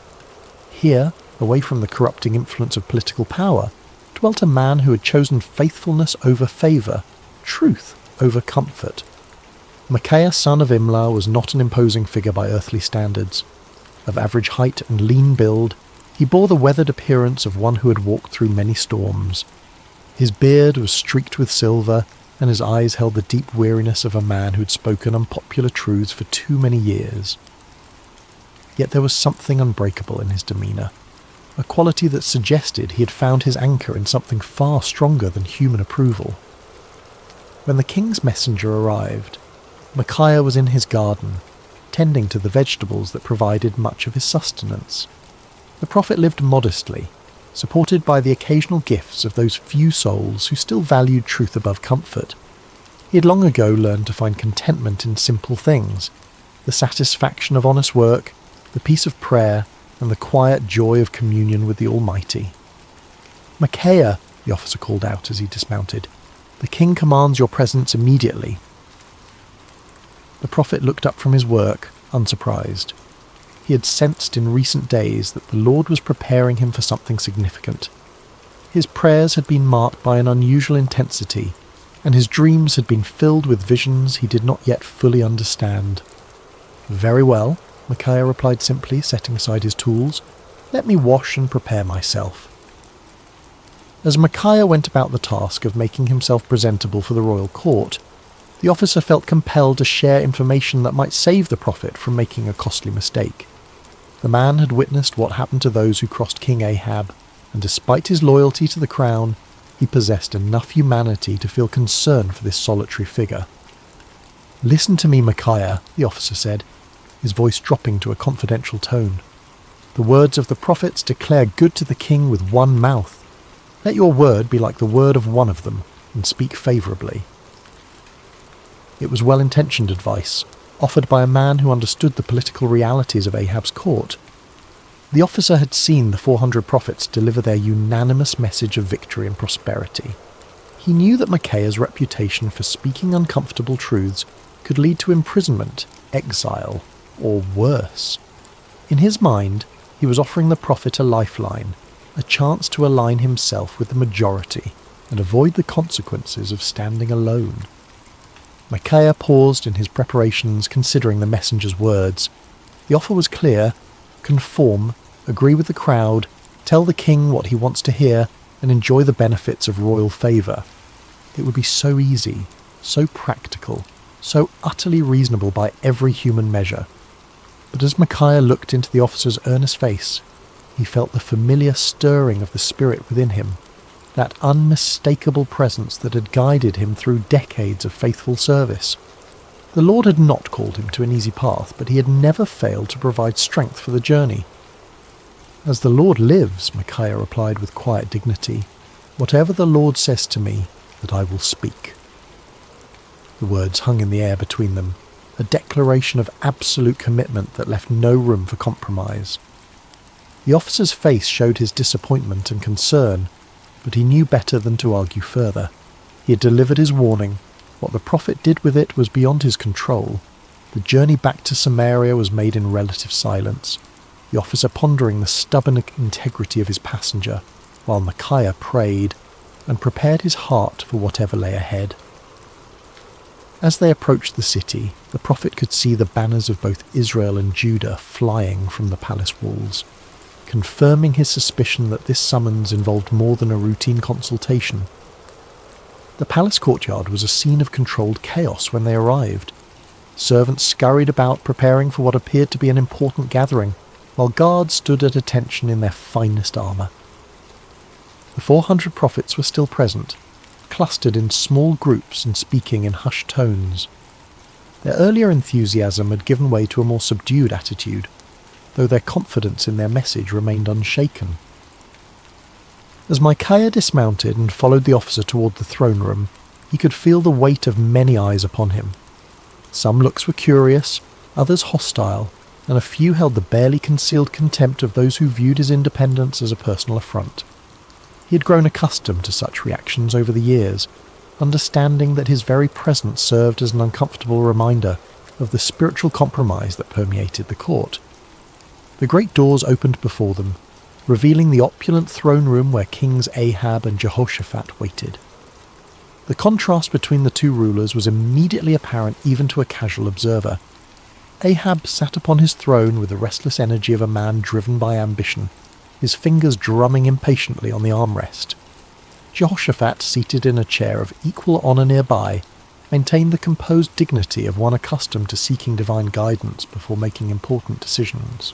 Here, away from the corrupting influence of political power, dwelt a man who had chosen faithfulness over favour, truth over comfort. Micaiah son of Imlah was not an imposing figure by earthly standards. Of average height and lean build, he bore the weathered appearance of one who had walked through many storms. His beard was streaked with silver, and his eyes held the deep weariness of a man who had spoken unpopular truths for too many years. Yet there was something unbreakable in his demeanour, a quality that suggested he had found his anchor in something far stronger than human approval. When the king's messenger arrived, Micaiah was in his garden, tending to the vegetables that provided much of his sustenance. The prophet lived modestly, supported by the occasional gifts of those few souls who still valued truth above comfort. He had long ago learned to find contentment in simple things, the satisfaction of honest work, the peace of prayer, and the quiet joy of communion with the Almighty. "Micaiah," the officer called out as he dismounted, "the king commands your presence immediately." The prophet looked up from his work, unsurprised. He had sensed in recent days that the Lord was preparing him for something significant. His prayers had been marked by an unusual intensity, and his dreams had been filled with visions he did not yet fully understand. "Very well," Micaiah replied simply, setting aside his tools. "Let me wash and prepare myself." As Micaiah went about the task of making himself presentable for the royal court, the officer felt compelled to share information that might save the prophet from making a costly mistake. The man had witnessed what happened to those who crossed King Ahab, and despite his loyalty to the crown, he possessed enough humanity to feel concern for this solitary figure. "Listen to me, Micaiah," the officer said, his voice dropping to a confidential tone. "The words of the prophets declare good to the king with one mouth. Let your word be like the word of one of them, and speak favourably." It was well-intentioned advice, offered by a man who understood the political realities of Ahab's court. The officer had seen the 400 prophets deliver their unanimous message of victory and prosperity. He knew that Micaiah's reputation for speaking uncomfortable truths could lead to imprisonment, exile, or worse. In his mind, he was offering the prophet a lifeline, a chance to align himself with the majority and avoid the consequences of standing alone. Micaiah paused in his preparations, considering the messenger's words. The offer was clear: conform, agree with the crowd, tell the king what he wants to hear, and enjoy the benefits of royal favour. It would be so easy, so practical, so utterly reasonable by every human measure. But as Micaiah looked into the officer's earnest face, he felt the familiar stirring of the spirit within him, that unmistakable presence that had guided him through decades of faithful service. The Lord had not called him to an easy path, but he had never failed to provide strength for the journey. "As the Lord lives," Micaiah replied with quiet dignity, "whatever the Lord says to me, that I will speak." The words hung in the air between them, a declaration of absolute commitment that left no room for compromise. The officer's face showed his disappointment and concern, but he knew better than to argue further. He had delivered his warning. What the prophet did with it was beyond his control. The journey back to Samaria was made in relative silence, the officer pondering the stubborn integrity of his passenger, while Micaiah prayed and prepared his heart for whatever lay ahead. As they approached the city, the prophet could see the banners of both Israel and Judah flying from the palace walls, confirming his suspicion that this summons involved more than a routine consultation. The palace courtyard was a scene of controlled chaos when they arrived. Servants scurried about preparing for what appeared to be an important gathering, while guards stood at attention in their finest armour. The 400 prophets were still present, clustered in small groups and speaking in hushed tones. Their earlier enthusiasm had given way to a more subdued attitude, though their confidence in their message remained unshaken. As Micaiah dismounted and followed the officer toward the throne room, he could feel the weight of many eyes upon him. Some looks were curious, others hostile, and a few held the barely concealed contempt of those who viewed his independence as a personal affront. He had grown accustomed to such reactions over the years, understanding that his very presence served as an uncomfortable reminder of the spiritual compromise that permeated the court. The great doors opened before them, revealing the opulent throne room where Kings Ahab and Jehoshaphat waited. The contrast between the two rulers was immediately apparent even to a casual observer. Ahab sat upon his throne with the restless energy of a man driven by ambition, his fingers drumming impatiently on the armrest. Jehoshaphat, seated in a chair of equal honour nearby, maintained the composed dignity of one accustomed to seeking divine guidance before making important decisions.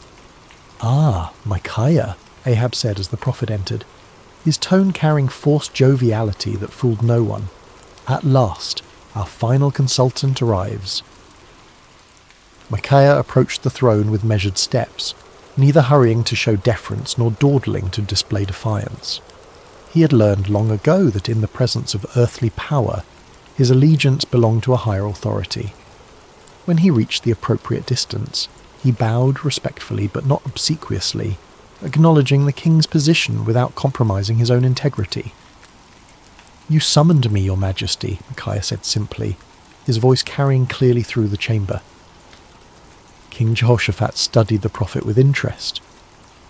"Ah, Micaiah," Ahab said as the prophet entered, his tone carrying forced joviality that fooled no one. "At last, our final consultant arrives." Micaiah approached the throne with measured steps, neither hurrying to show deference nor dawdling to display defiance. He had learned long ago that in the presence of earthly power, his allegiance belonged to a higher authority. When he reached the appropriate distance, he bowed respectfully but not obsequiously, acknowledging the king's position without compromising his own integrity. "You summoned me, your majesty," Micaiah said simply, his voice carrying clearly through the chamber. King Jehoshaphat studied the prophet with interest.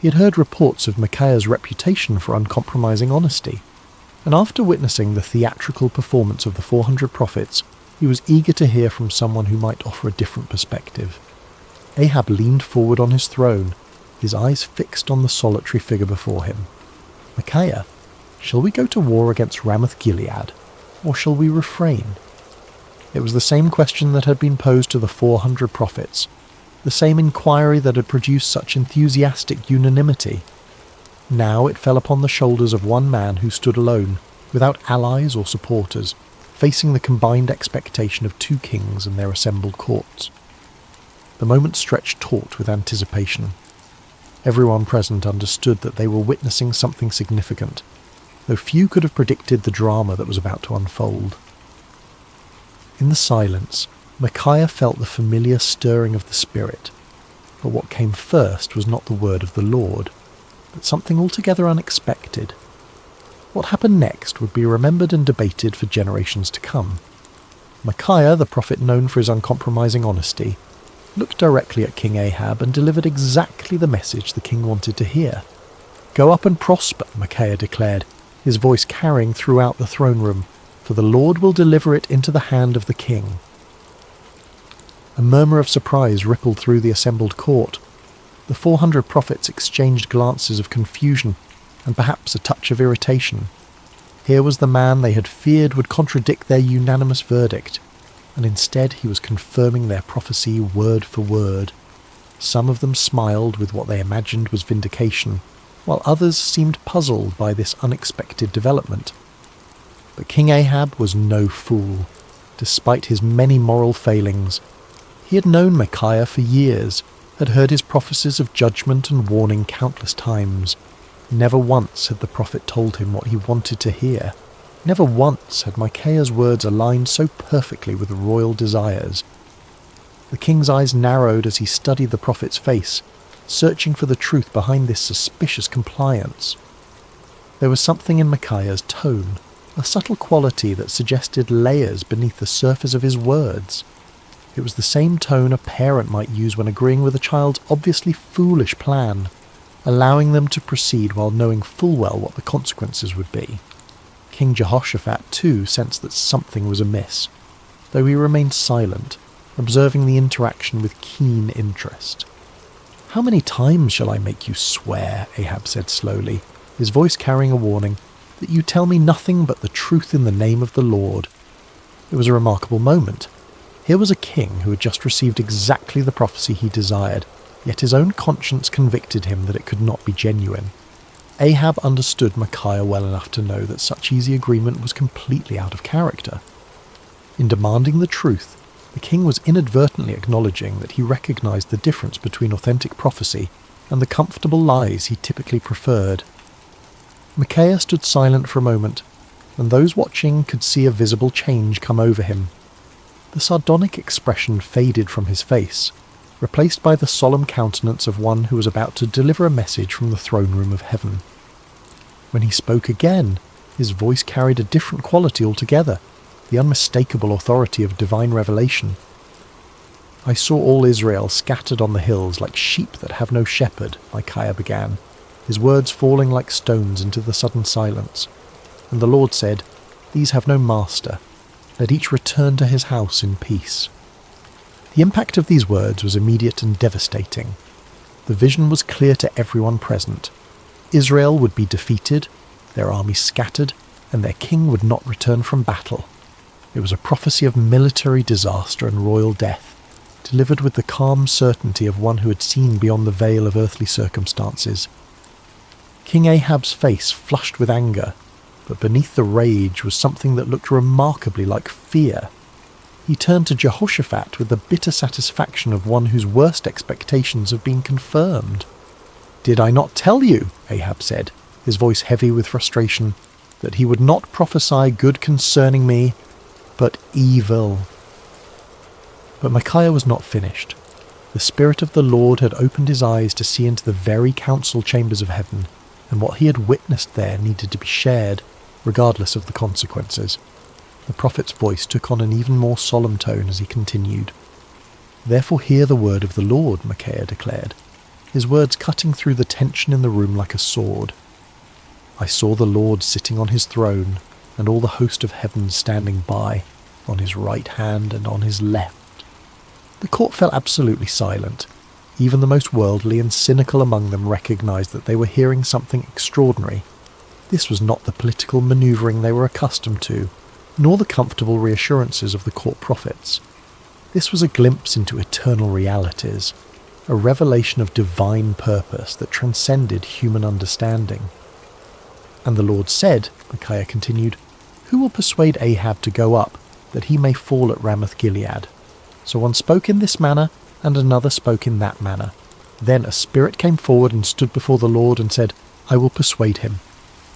He had heard reports of Micaiah's reputation for uncompromising honesty, and after witnessing the theatrical performance of the 400 prophets, he was eager to hear from someone who might offer a different perspective. Ahab leaned forward on his throne, his eyes fixed on the solitary figure before him. "Micaiah, shall we go to war against Ramoth-Gilead, or shall we refrain?" It was the same question that had been posed to the 400 prophets, the same inquiry that had produced such enthusiastic unanimity. Now it fell upon the shoulders of one man who stood alone, without allies or supporters, facing the combined expectation of two kings and their assembled courts. The moment stretched taut with anticipation. Everyone present understood that they were witnessing something significant, though few could have predicted the drama that was about to unfold. In the silence, Micaiah felt the familiar stirring of the Spirit, but what came first was not the word of the Lord, but something altogether unexpected. What happened next would be remembered and debated for generations to come. Micaiah, the prophet known for his uncompromising honesty, looked directly at King Ahab and delivered exactly the message the king wanted to hear. "Go up and prosper," Micaiah declared, his voice carrying throughout the throne room, "for the Lord will deliver it into the hand of the king." A murmur of surprise rippled through the assembled court. The 400 prophets exchanged glances of confusion and perhaps a touch of irritation. Here was the man they had feared would contradict their unanimous verdict, and instead he was confirming their prophecy word for word. Some of them smiled with what they imagined was vindication, while others seemed puzzled by this unexpected development. But King Ahab was no fool. Despite his many moral failings, he had known Micaiah for years, had heard his prophecies of judgment and warning countless times. Never once had the prophet told him what he wanted to hear. Never once had Micaiah's words aligned so perfectly with royal desires. The king's eyes narrowed as he studied the prophet's face, searching for the truth behind this suspicious compliance. There was something in Micaiah's tone, a subtle quality that suggested layers beneath the surface of his words. It was the same tone a parent might use when agreeing with a child's obviously foolish plan, allowing them to proceed while knowing full well what the consequences would be. King Jehoshaphat, too, sensed that something was amiss, though he remained silent, observing the interaction with keen interest. "How many times shall I make you swear," Ahab said slowly, his voice carrying a warning, "that you tell me nothing but the truth in the name of the Lord?" It was a remarkable moment. Here was a king who had just received exactly the prophecy he desired, yet his own conscience convicted him that it could not be genuine. Ahab understood Micaiah well enough to know that such easy agreement was completely out of character. In demanding the truth, the king was inadvertently acknowledging that he recognized the difference between authentic prophecy and the comfortable lies he typically preferred. Micaiah stood silent for a moment, and those watching could see a visible change come over him. The sardonic expression faded from his face, replaced by the solemn countenance of one who was about to deliver a message from the throne room of heaven. When he spoke again, his voice carried a different quality altogether, the unmistakable authority of divine revelation. "I saw all Israel scattered on the hills like sheep that have no shepherd," Micaiah began, his words falling like stones into the sudden silence. "And the Lord said, 'These have no master. Let each return to his house in peace.'" The impact of these words was immediate and devastating. The vision was clear to everyone present. Israel would be defeated, their army scattered, and their king would not return from battle. It was a prophecy of military disaster and royal death, delivered with the calm certainty of one who had seen beyond the veil of earthly circumstances. King Ahab's face flushed with anger, but beneath the rage was something that looked remarkably like fear. He turned to Jehoshaphat with the bitter satisfaction of one whose worst expectations have been confirmed. "Did I not tell you," Ahab said, his voice heavy with frustration, "that he would not prophesy good concerning me, but evil?" But Micaiah was not finished. The Spirit of the Lord had opened his eyes to see into the very council chambers of heaven, and what he had witnessed there needed to be shared, regardless of the consequences. The prophet's voice took on an even more solemn tone as he continued. "Therefore hear the word of the Lord," Micaiah declared, his words cutting through the tension in the room like a sword. "I saw the Lord sitting on his throne, and all the host of heaven standing by, on his right hand and on his left." The court fell absolutely silent. Even the most worldly and cynical among them recognized that they were hearing something extraordinary. This was not the political manoeuvring they were accustomed to, nor the comfortable reassurances of the court prophets. This was a glimpse into eternal realities, a revelation of divine purpose that transcended human understanding. "And the Lord said," Micaiah continued, "Who will persuade Ahab to go up, that he may fall at Ramoth-Gilead?" So one spoke in this manner, and another spoke in that manner. Then a spirit came forward and stood before the Lord and said, "I will persuade him."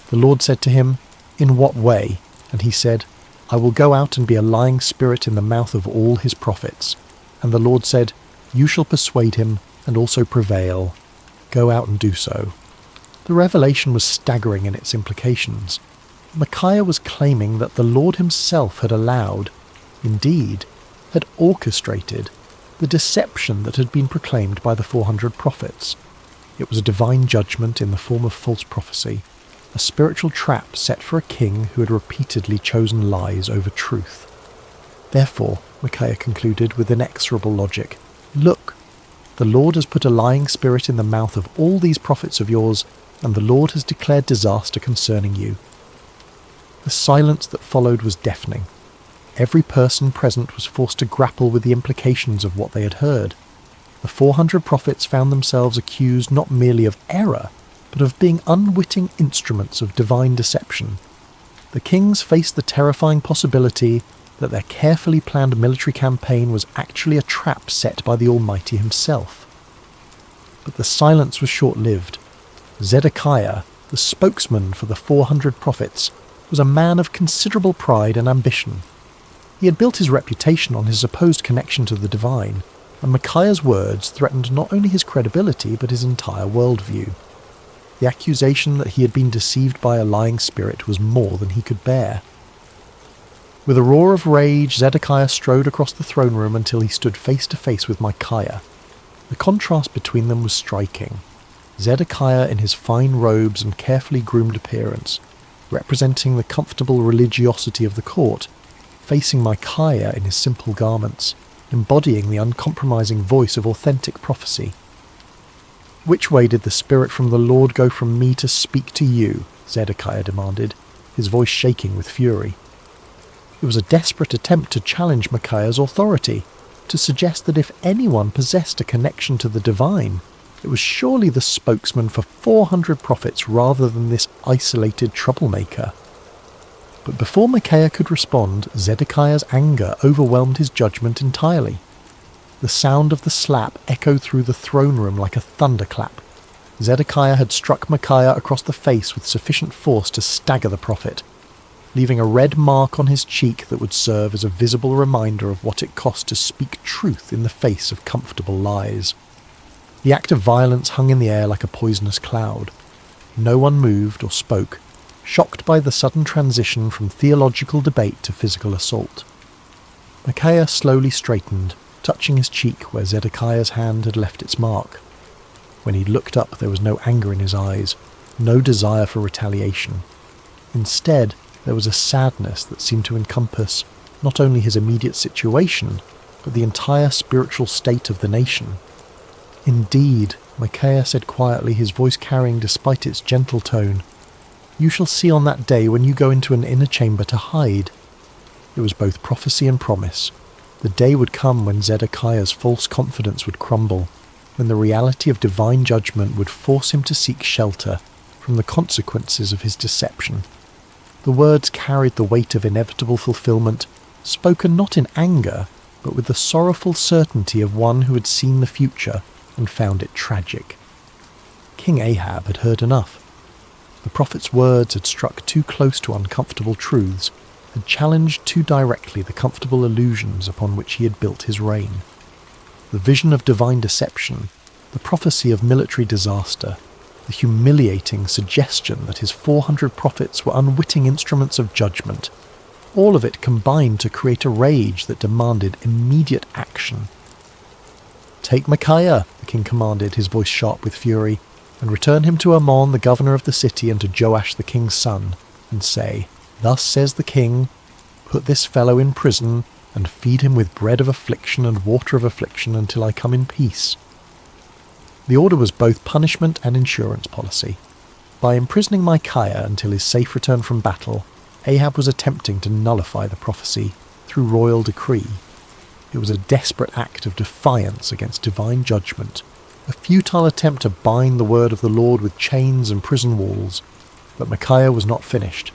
The Lord said to him, "In what way?" And he said, "I will go out and be a lying spirit in the mouth of all his prophets." And the Lord said, "You shall persuade him and also prevail. Go out and do so." The revelation was staggering in its implications. Micaiah was claiming that the Lord himself had allowed, indeed, had orchestrated, the deception that had been proclaimed by the 400 prophets. It was a divine judgment in the form of false prophecy, a spiritual trap set for a king who had repeatedly chosen lies over truth. Therefore, Micaiah concluded with inexorable logic, "Look, the Lord has put a lying spirit in the mouth of all these prophets of yours, and the Lord has declared disaster concerning you." The silence that followed was deafening. Every person present was forced to grapple with the implications of what they had heard. The 400 prophets found themselves accused not merely of error, but of being unwitting instruments of divine deception. The kings faced the terrifying possibility that their carefully planned military campaign was actually a trap set by the Almighty himself. But the silence was short-lived. Zedekiah, the spokesman for the 400 prophets, was a man of considerable pride and ambition. He had built his reputation on his supposed connection to the divine, and Micaiah's words threatened not only his credibility but his entire worldview. The accusation that he had been deceived by a lying spirit was more than he could bear. With a roar of rage, Zedekiah strode across the throne room until he stood face to face with Micaiah. The contrast between them was striking. Zedekiah in his fine robes and carefully groomed appearance, representing the comfortable religiosity of the court, facing Micaiah in his simple garments, embodying the uncompromising voice of authentic prophecy. "Which way did the Spirit from the Lord go from me to speak to you?" Zedekiah demanded, his voice shaking with fury. It was a desperate attempt to challenge Micaiah's authority, to suggest that if anyone possessed a connection to the divine, it was surely the spokesman for 400 prophets rather than this isolated troublemaker. But before Micaiah could respond, Zedekiah's anger overwhelmed his judgment entirely. The sound of the slap echoed through the throne room like a thunderclap. Zedekiah had struck Micaiah across the face with sufficient force to stagger the prophet, leaving a red mark on his cheek that would serve as a visible reminder of what it cost to speak truth in the face of comfortable lies. The act of violence hung in the air like a poisonous cloud. No one moved or spoke, shocked by the sudden transition from theological debate to physical assault. Micaiah slowly straightened, touching his cheek where Zedekiah's hand had left its mark. When he looked up, there was no anger in his eyes, no desire for retaliation. Instead, there was a sadness that seemed to encompass not only his immediate situation, but the entire spiritual state of the nation. "Indeed," Micaiah said quietly, his voice carrying despite its gentle tone, "you shall see on that day when you go into an inner chamber to hide." It was both prophecy and promise. The day would come when Zedekiah's false confidence would crumble, when the reality of divine judgment would force him to seek shelter from the consequences of his deception. The words carried the weight of inevitable fulfillment, spoken not in anger, but with the sorrowful certainty of one who had seen the future and found it tragic. King Ahab had heard enough. The prophet's words had struck too close to uncomfortable truths, had challenged too directly the comfortable illusions upon which he had built his reign. The vision of divine deception, the prophecy of military disaster, the humiliating suggestion that his 400 prophets were unwitting instruments of judgment, all of it combined to create a rage that demanded immediate action. "Take Micaiah," the king commanded, his voice sharp with fury, "and return him to Amon, the governor of the city, and to Joash the king's son, and say, 'Thus says the king, put this fellow in prison, and feed him with bread of affliction and water of affliction until I come in peace.'" The order was both punishment and insurance policy. By imprisoning Micaiah until his safe return from battle, Ahab was attempting to nullify the prophecy through royal decree. It was a desperate act of defiance against divine judgment, a futile attempt to bind the word of the Lord with chains and prison walls. But Micaiah was not finished.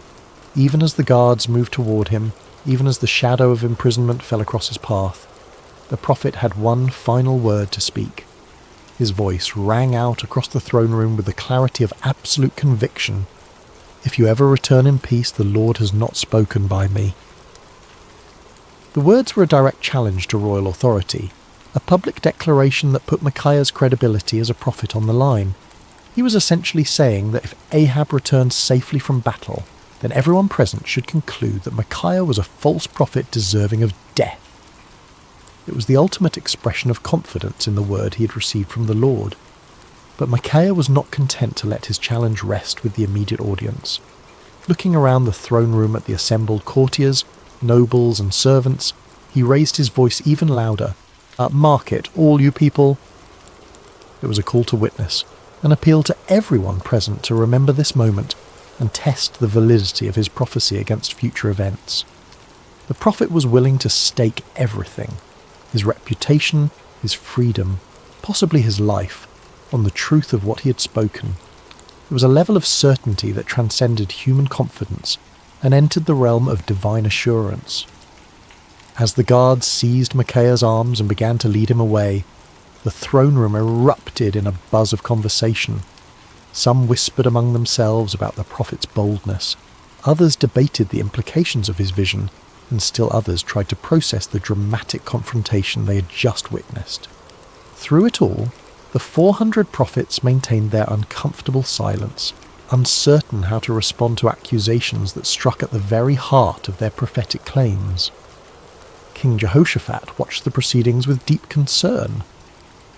Even as the guards moved toward him, even as the shadow of imprisonment fell across his path, the prophet had one final word to speak. His voice rang out across the throne room with the clarity of absolute conviction. "If you ever return in peace, the Lord has not spoken by me." The words were a direct challenge to royal authority, a public declaration that put Micaiah's credibility as a prophet on the line. He was essentially saying that if Ahab returned safely from battle, then everyone present should conclude that Micaiah was a false prophet deserving of death. It was the ultimate expression of confidence in the word he had received from the Lord. But Micaiah was not content to let his challenge rest with the immediate audience. Looking around the throne room at the assembled courtiers, nobles and servants, he raised his voice even louder. "Mark it, all you people." It was a call to witness, an appeal to everyone present to remember this moment and test the validity of his prophecy against future events. The prophet was willing to stake everything, his reputation, his freedom, possibly his life, on the truth of what he had spoken. It was a level of certainty that transcended human confidence and entered the realm of divine assurance. As the guards seized Micaiah's arms and began to lead him away, the throne room erupted in a buzz of conversation. Some whispered among themselves about the prophet's boldness, others debated the implications of his vision, and still others tried to process the dramatic confrontation they had just witnessed. Through it all, the 400 prophets maintained their uncomfortable silence, uncertain how to respond to accusations that struck at the very heart of their prophetic claims. King Jehoshaphat watched the proceedings with deep concern.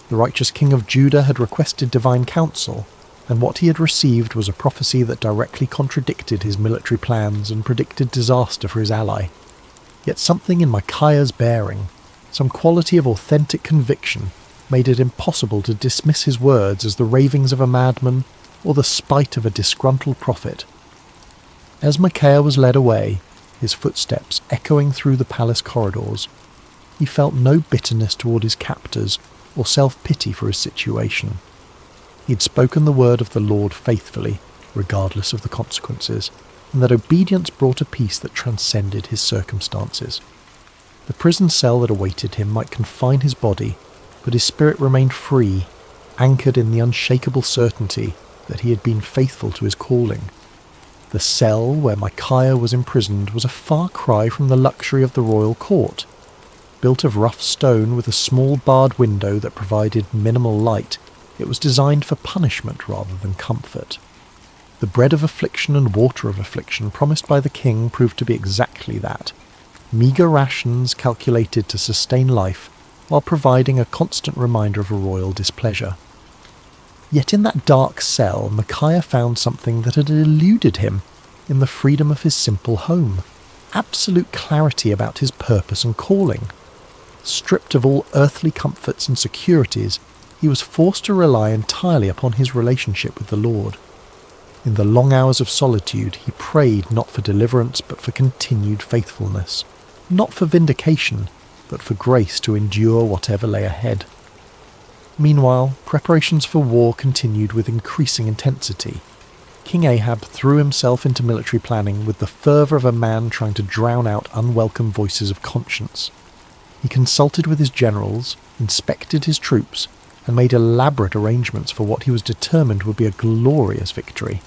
The righteous king of Judah had requested divine counsel, and what he had received was a prophecy that directly contradicted his military plans and predicted disaster for his ally. Yet something in Micaiah's bearing, some quality of authentic conviction, made it impossible to dismiss his words as the ravings of a madman or the spite of a disgruntled prophet. As Micaiah was led away, his footsteps echoing through the palace corridors, he felt no bitterness toward his captors or self-pity for his situation. He had spoken the word of the Lord faithfully, regardless of the consequences, and that obedience brought a peace that transcended his circumstances. The prison cell that awaited him might confine his body, but his spirit remained free, anchored in the unshakable certainty that he had been faithful to his calling. The cell where Micaiah was imprisoned was a far cry from the luxury of the royal court. Built of rough stone with a small barred window that provided minimal light, it was designed for punishment rather than comfort. The bread of affliction and water of affliction promised by the king proved to be exactly that, meagre rations calculated to sustain life while providing a constant reminder of a royal displeasure. Yet in that dark cell, Micaiah found something that had eluded him in the freedom of his simple home, absolute clarity about his purpose and calling. Stripped of all earthly comforts and securities, he was forced to rely entirely upon his relationship with the Lord. In the long hours of solitude, he prayed not for deliverance but for continued faithfulness, not for vindication, but for grace to endure whatever lay ahead. Meanwhile, preparations for war continued with increasing intensity. King Ahab threw himself into military planning with the fervour of a man trying to drown out unwelcome voices of conscience. He consulted with his generals, inspected his troops, and made elaborate arrangements for what he was determined would be a glorious victory.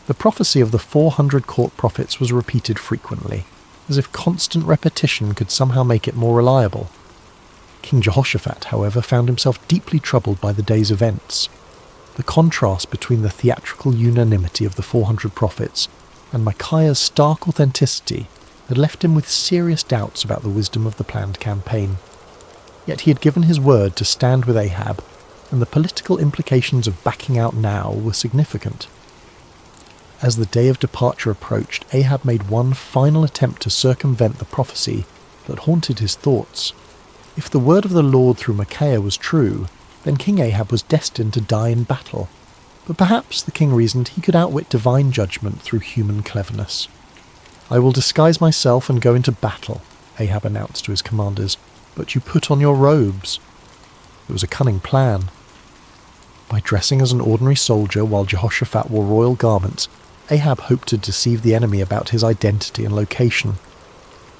The prophecy of the 400 court prophets was repeated frequently, as if constant repetition could somehow make it more reliable. King Jehoshaphat, however, found himself deeply troubled by the day's events. The contrast between the theatrical unanimity of the 400 prophets and Micaiah's stark authenticity had left him with serious doubts about the wisdom of the planned campaign. Yet he had given his word to stand with Ahab, and the political implications of backing out now were significant. As the day of departure approached, Ahab made one final attempt to circumvent the prophecy that haunted his thoughts. If the word of the Lord through Micaiah was true, then King Ahab was destined to die in battle. But perhaps, the king reasoned, he could outwit divine judgment through human cleverness. "I will disguise myself and go into battle," Ahab announced to his commanders, "but you put on your robes." It was a cunning plan. By dressing as an ordinary soldier while Jehoshaphat wore royal garments, Ahab hoped to deceive the enemy about his identity and location.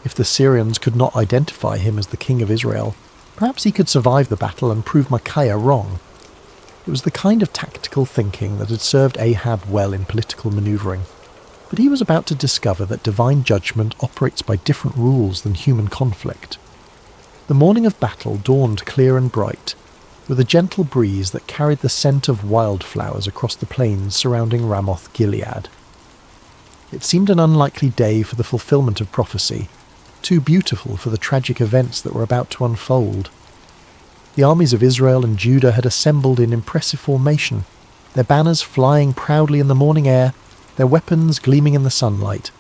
If the Syrians could not identify him as the king of Israel, perhaps he could survive the battle and prove Micaiah wrong. It was the kind of tactical thinking that had served Ahab well in political manoeuvring, but he was about to discover that divine judgment operates by different rules than human conflict. The morning of battle dawned clear and bright, with a gentle breeze that carried the scent of wildflowers across the plains surrounding Ramoth Gilead. It seemed an unlikely day for the fulfillment of prophecy, too beautiful for the tragic events that were about to unfold. The armies of Israel and Judah had assembled in impressive formation, their banners flying proudly in the morning air, their weapons gleaming in the sunlight.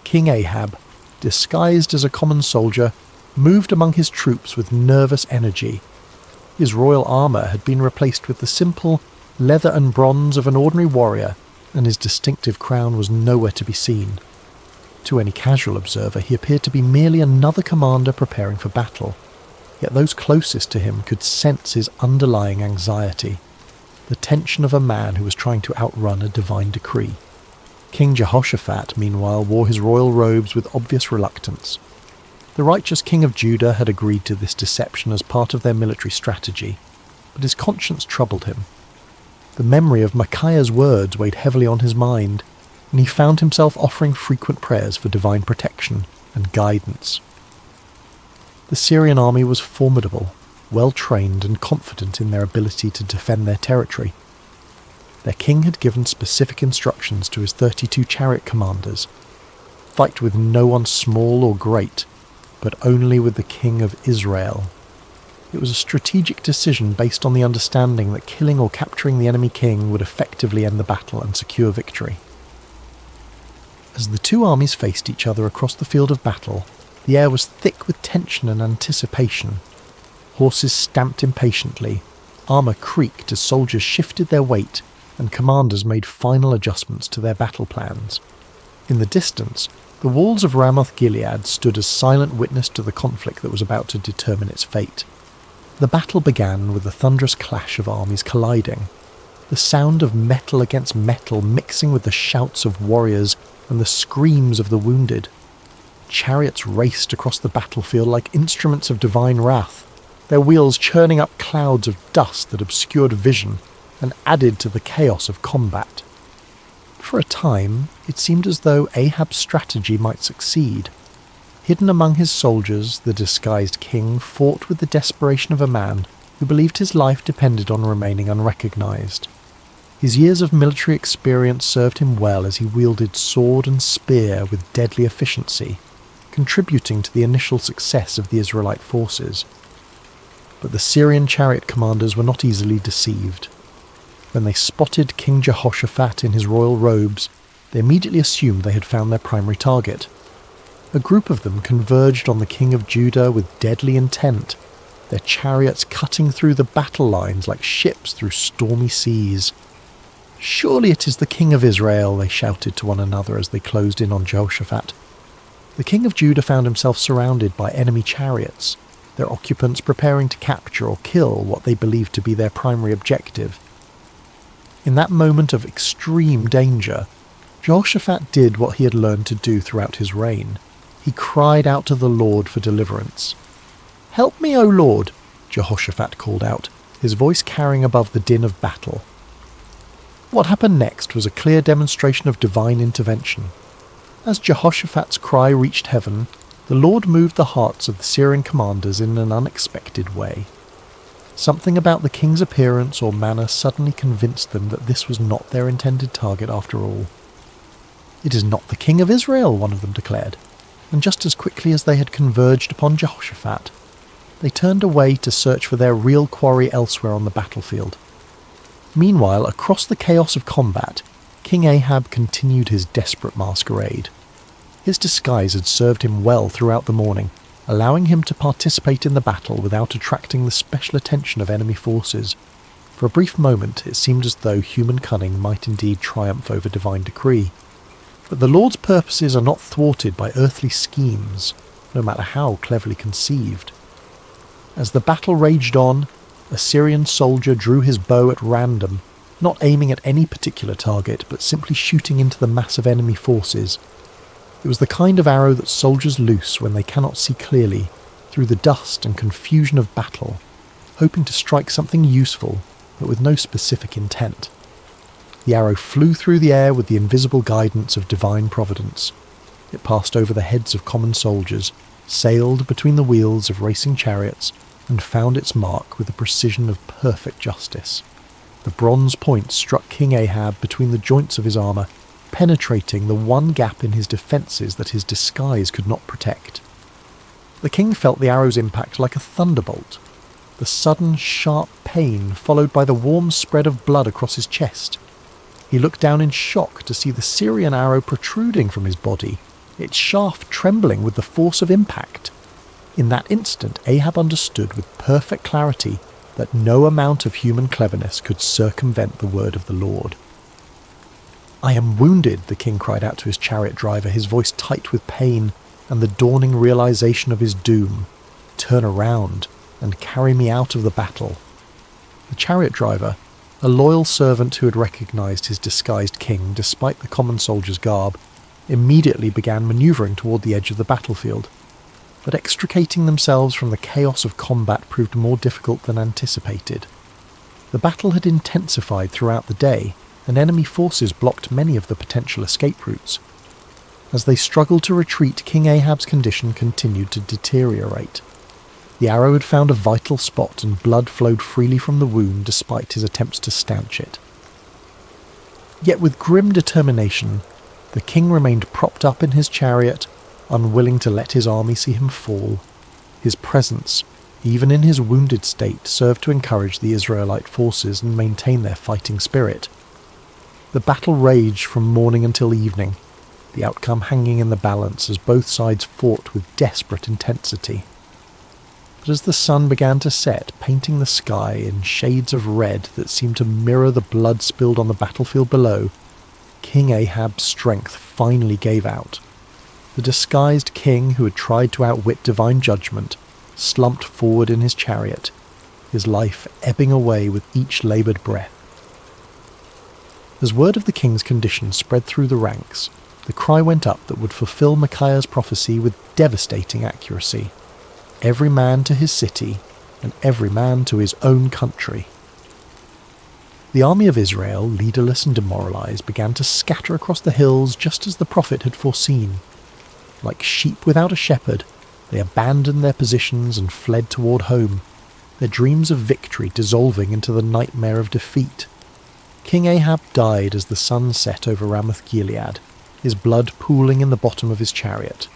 King Ahab, disguised as a common soldier, moved among his troops with nervous energy. His royal armour had been replaced with the simple leather and bronze of an ordinary warrior, and his distinctive crown was nowhere to be seen. To any casual observer, he appeared to be merely another commander preparing for battle, yet those closest to him could sense his underlying anxiety, the tension of a man who was trying to outrun a divine decree. King Jehoshaphat, meanwhile, wore his royal robes with obvious reluctance. The righteous king of Judah had agreed to this deception as part of their military strategy, but his conscience troubled him. The memory of Micaiah's words weighed heavily on his mind, and he found himself offering frequent prayers for divine protection and guidance. The Syrian army was formidable, well-trained and confident in their ability to defend their territory. Their king had given specific instructions to his 32 chariot commanders: fight with no one small or great, but only with the king of Israel. It was a strategic decision based on the understanding that killing or capturing the enemy king would effectively end the battle and secure victory. As the two armies faced each other across the field of battle, the air was thick with tension and anticipation. Horses stamped impatiently, armour creaked as soldiers shifted their weight, and commanders made final adjustments to their battle plans. In the distance, the walls of Ramoth Gilead stood as silent witness to the conflict that was about to determine its fate. The battle began with a thunderous clash of armies colliding, the sound of metal against metal mixing with the shouts of warriors and the screams of the wounded. Chariots raced across the battlefield like instruments of divine wrath, their wheels churning up clouds of dust that obscured vision and added to the chaos of combat. For a time, it seemed as though Ahab's strategy might succeed. Hidden among his soldiers, the disguised king fought with the desperation of a man who believed his life depended on remaining unrecognized. His years of military experience served him well as he wielded sword and spear with deadly efficiency, contributing to the initial success of the Israelite forces. But the Syrian chariot commanders were not easily deceived. When they spotted King Jehoshaphat in his royal robes, they immediately assumed they had found their primary target. A group of them converged on the king of Judah with deadly intent, their chariots cutting through the battle lines like ships through stormy seas. "Surely it is the king of Israel," they shouted to one another as they closed in on Jehoshaphat. The king of Judah found himself surrounded by enemy chariots, their occupants preparing to capture or kill what they believed to be their primary objective. In that moment of extreme danger, Jehoshaphat did what he had learned to do throughout his reign. He cried out to the Lord for deliverance. "Help me, O Lord," Jehoshaphat called out, his voice carrying above the din of battle. What happened next was a clear demonstration of divine intervention. As Jehoshaphat's cry reached heaven, the Lord moved the hearts of the Syrian commanders in an unexpected way. Something about the king's appearance or manner suddenly convinced them that this was not their intended target after all. "It is not the king of Israel," one of them declared, and just as quickly as they had converged upon Jehoshaphat, they turned away to search for their real quarry elsewhere on the battlefield. Meanwhile, across the chaos of combat, King Ahab continued his desperate masquerade. His disguise had served him well throughout the morning, allowing him to participate in the battle without attracting the special attention of enemy forces. For a brief moment it seemed as though human cunning might indeed triumph over divine decree. But the Lord's purposes are not thwarted by earthly schemes, no matter how cleverly conceived. As the battle raged on, a Syrian soldier drew his bow at random, not aiming at any particular target, but simply shooting into the mass of enemy forces. It was the kind of arrow that soldiers loose when they cannot see clearly, through the dust and confusion of battle, hoping to strike something useful, but with no specific intent. The arrow flew through the air with the invisible guidance of divine providence. It passed over the heads of common soldiers, sailed between the wheels of racing chariots, and found its mark with the precision of perfect justice. The bronze point struck King Ahab between the joints of his armour, penetrating the one gap in his defences that his disguise could not protect. The king felt the arrow's impact like a thunderbolt, the sudden sharp pain followed by the warm spread of blood across his chest. He looked down in shock to see the Syrian arrow protruding from his body, its shaft trembling with the force of impact. In that instant, Ahab understood with perfect clarity that no amount of human cleverness could circumvent the word of the Lord. "I am wounded," the king cried out to his chariot driver, his voice tight with pain and the dawning realization of his doom. "Turn around and carry me out of the battle." The chariot driver, a loyal servant who had recognized his disguised king despite the common soldier's garb, immediately began maneuvering toward the edge of the battlefield. But extricating themselves from the chaos of combat proved more difficult than anticipated. The battle had intensified throughout the day, and enemy forces blocked many of the potential escape routes. As they struggled to retreat, King Ahab's condition continued to deteriorate. The arrow had found a vital spot, and blood flowed freely from the wound despite his attempts to stanch it. Yet with grim determination, the king remained propped up in his chariot, unwilling to let his army see him fall. His presence, even in his wounded state, served to encourage the Israelite forces and maintain their fighting spirit. The battle raged from morning until evening, the outcome hanging in the balance as both sides fought with desperate intensity. But as the sun began to set, painting the sky in shades of red that seemed to mirror the blood spilled on the battlefield below, King Ahab's strength finally gave out. The disguised king, who had tried to outwit divine judgment, slumped forward in his chariot, his life ebbing away with each laboured breath. As word of the king's condition spread through the ranks, the cry went up that would fulfill Micaiah's prophecy with devastating accuracy. Every man to his city, and every man to his own country. The army of Israel, leaderless and demoralized, began to scatter across the hills just as the prophet had foreseen. Like sheep without a shepherd, they abandoned their positions and fled toward home, their dreams of victory dissolving into the nightmare of defeat. King Ahab died as the sun set over Ramoth-Gilead, his blood pooling in the bottom of his chariot.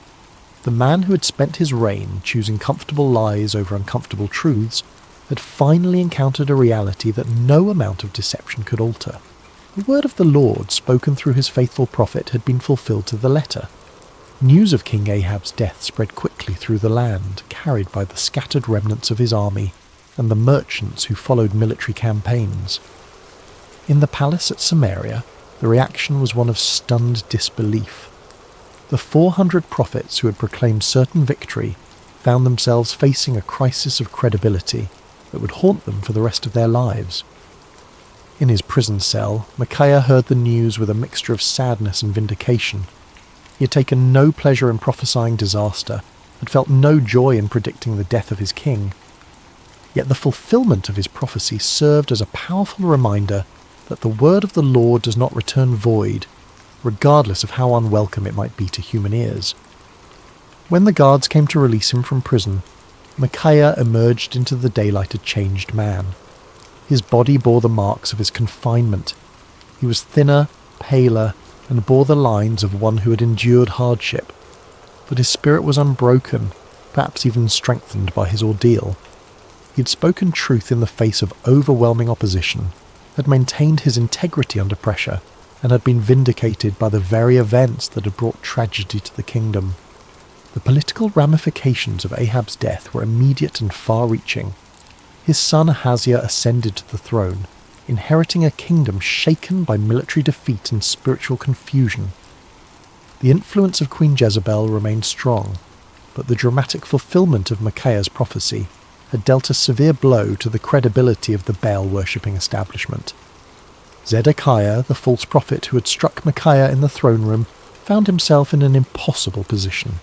The man who had spent his reign choosing comfortable lies over uncomfortable truths had finally encountered a reality that no amount of deception could alter. The word of the Lord, spoken through his faithful prophet, had been fulfilled to the letter. News of King Ahab's death spread quickly through the land, carried by the scattered remnants of his army and the merchants who followed military campaigns. In the palace at Samaria, the reaction was one of stunned disbelief. The 400 prophets who had proclaimed certain victory found themselves facing a crisis of credibility that would haunt them for the rest of their lives. In his prison cell, Micaiah heard the news with a mixture of sadness and vindication. He had taken no pleasure in prophesying disaster, had felt no joy in predicting the death of his king. Yet the fulfillment of his prophecy served as a powerful reminder that the word of the Lord does not return void, regardless of how unwelcome it might be to human ears. When the guards came to release him from prison, Micaiah emerged into the daylight a changed man. His body bore the marks of his confinement. He was thinner, paler, and bore the lines of one who had endured hardship. But his spirit was unbroken, perhaps even strengthened by his ordeal. He had spoken truth in the face of overwhelming opposition, had maintained his integrity under pressure, and had been vindicated by the very events that had brought tragedy to the kingdom. The political ramifications of Ahab's death were immediate and far-reaching. His son Ahaziah ascended to the throne, inheriting a kingdom shaken by military defeat and spiritual confusion. The influence of Queen Jezebel remained strong, but the dramatic fulfillment of Micaiah's prophecy had dealt a severe blow to the credibility of the Baal-worshipping establishment. Zedekiah, the false prophet who had struck Micaiah in the throne room, found himself in an impossible position.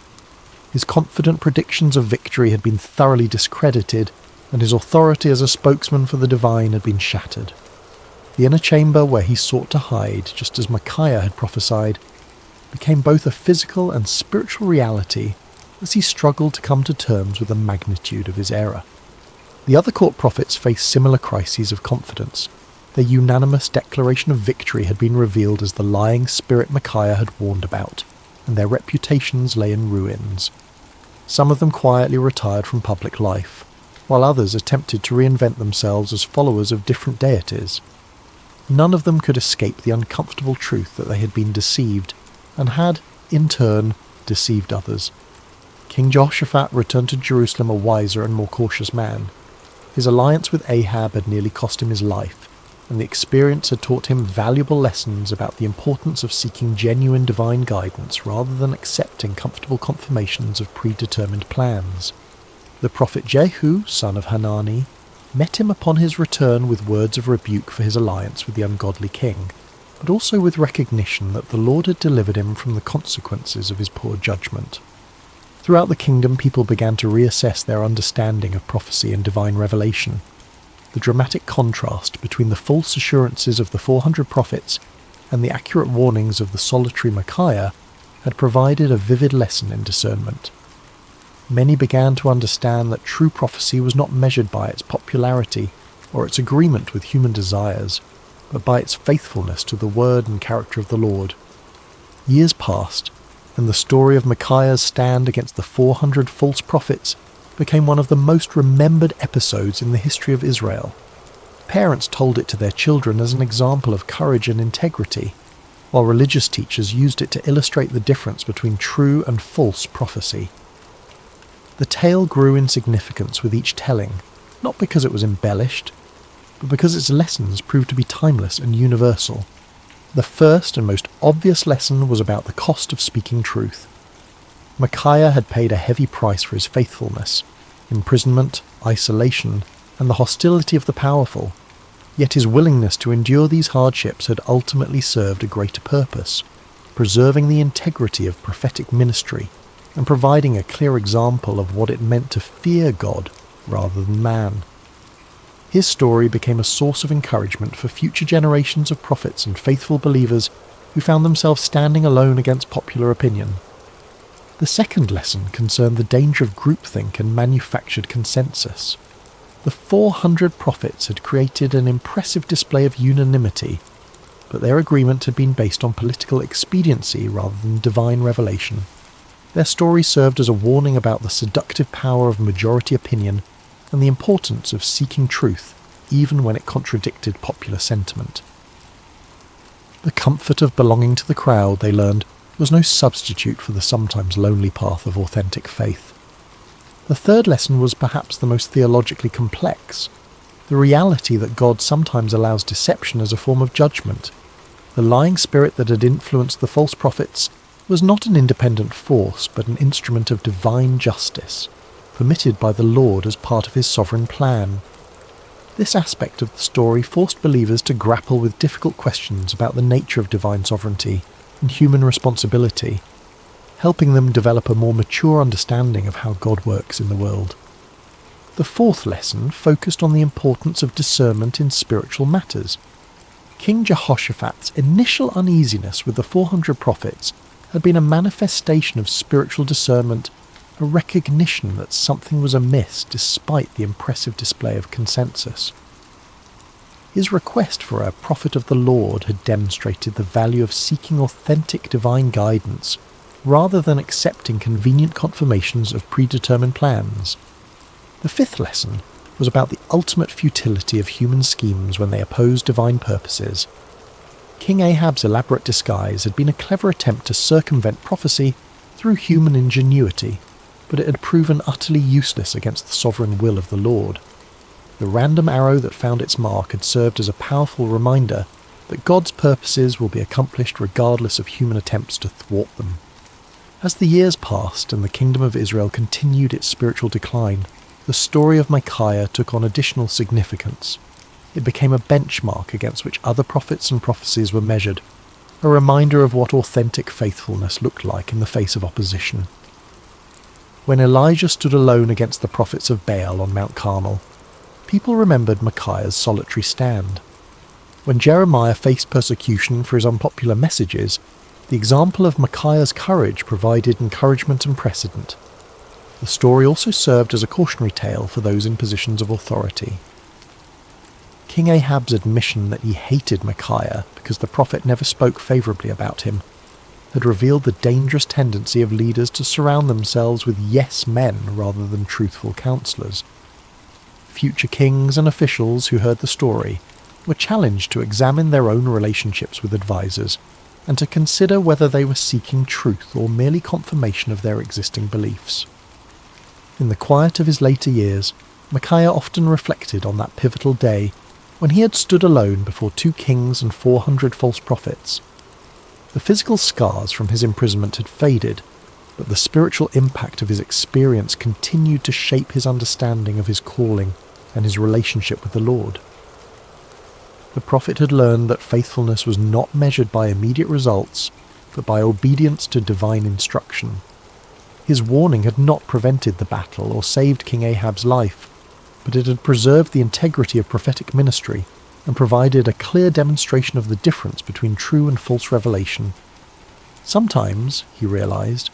His confident predictions of victory had been thoroughly discredited, and his authority as a spokesman for the divine had been shattered. The inner chamber where he sought to hide, just as Micaiah had prophesied, became both a physical and spiritual reality as he struggled to come to terms with the magnitude of his error. The other court prophets faced similar crises of confidence. Their unanimous declaration of victory had been revealed as the lying spirit Micaiah had warned about, and their reputations lay in ruins. Some of them quietly retired from public life, while others attempted to reinvent themselves as followers of different deities. None of them could escape the uncomfortable truth that they had been deceived, and had, in turn, deceived others. King Jehoshaphat returned to Jerusalem a wiser and more cautious man. His alliance with Ahab had nearly cost him his life, and the experience had taught him valuable lessons about the importance of seeking genuine divine guidance rather than accepting comfortable confirmations of predetermined plans. The prophet Jehu, son of Hanani, met him upon his return with words of rebuke for his alliance with the ungodly king, but also with recognition that the Lord had delivered him from the consequences of his poor judgment. Throughout the kingdom, people began to reassess their understanding of prophecy and divine revelation. The dramatic contrast between the false assurances of the 400 prophets and the accurate warnings of the solitary Micaiah had provided a vivid lesson in discernment. Many began to understand that true prophecy was not measured by its popularity or its agreement with human desires, but by its faithfulness to the word and character of the Lord. Years passed, and the story of Micaiah's stand against the 400 false prophets became one of the most remembered episodes in the history of Israel. Parents told it to their children as an example of courage and integrity, while religious teachers used it to illustrate the difference between true and false prophecy. The tale grew in significance with each telling, not because it was embellished, but because its lessons proved to be timeless and universal. The first and most obvious lesson was about the cost of speaking truth. Micaiah had paid a heavy price for his faithfulness, imprisonment, isolation, and the hostility of the powerful, yet his willingness to endure these hardships had ultimately served a greater purpose, preserving the integrity of prophetic ministry and providing a clear example of what it meant to fear God rather than man. His story became a source of encouragement for future generations of prophets and faithful believers who found themselves standing alone against popular opinion. The second lesson concerned the danger of groupthink and manufactured consensus. The 400 prophets had created an impressive display of unanimity, but their agreement had been based on political expediency rather than divine revelation. Their story served as a warning about the seductive power of majority opinion and the importance of seeking truth, even when it contradicted popular sentiment. The comfort of belonging to the crowd, they learned, was no substitute for the sometimes lonely path of authentic faith. The third lesson was perhaps the most theologically complex, the reality that God sometimes allows deception as a form of judgment. The lying spirit that had influenced the false prophets was not an independent force, but an instrument of divine justice, permitted by the Lord as part of his sovereign plan. This aspect of the story forced believers to grapple with difficult questions about the nature of divine sovereignty and human responsibility, helping them develop a more mature understanding of how God works in the world. The fourth lesson focused on the importance of discernment in spiritual matters. King Jehoshaphat's initial uneasiness with the 400 prophets had been a manifestation of spiritual discernment, a recognition that something was amiss despite the impressive display of consensus. His request for a prophet of the Lord had demonstrated the value of seeking authentic divine guidance rather than accepting convenient confirmations of predetermined plans. The fifth lesson was about the ultimate futility of human schemes when they oppose divine purposes. King Ahab's elaborate disguise had been a clever attempt to circumvent prophecy through human ingenuity, but it had proven utterly useless against the sovereign will of the Lord. The random arrow that found its mark had served as a powerful reminder that God's purposes will be accomplished regardless of human attempts to thwart them. As the years passed and the kingdom of Israel continued its spiritual decline, the story of Micaiah took on additional significance. It became a benchmark against which other prophets and prophecies were measured, a reminder of what authentic faithfulness looked like in the face of opposition. When Elijah stood alone against the prophets of Baal on Mount Carmel, people remembered Micaiah's solitary stand. When Jeremiah faced persecution for his unpopular messages, the example of Micaiah's courage provided encouragement and precedent. The story also served as a cautionary tale for those in positions of authority. King Ahab's admission that he hated Micaiah because the prophet never spoke favourably about him had revealed the dangerous tendency of leaders to surround themselves with yes men rather than truthful counsellors. Future kings and officials who heard the story were challenged to examine their own relationships with advisors and to consider whether they were seeking truth or merely confirmation of their existing beliefs. In the quiet of his later years, Micaiah often reflected on that pivotal day when he had stood alone before 2 kings and 400 false prophets. The physical scars from his imprisonment had faded, but the spiritual impact of his experience continued to shape his understanding of his calling and his relationship with the Lord. The prophet had learned that faithfulness was not measured by immediate results, but by obedience to divine instruction. His warning had not prevented the battle or saved King Ahab's life, but it had preserved the integrity of prophetic ministry and provided a clear demonstration of the difference between true and false revelation. Sometimes, he realized,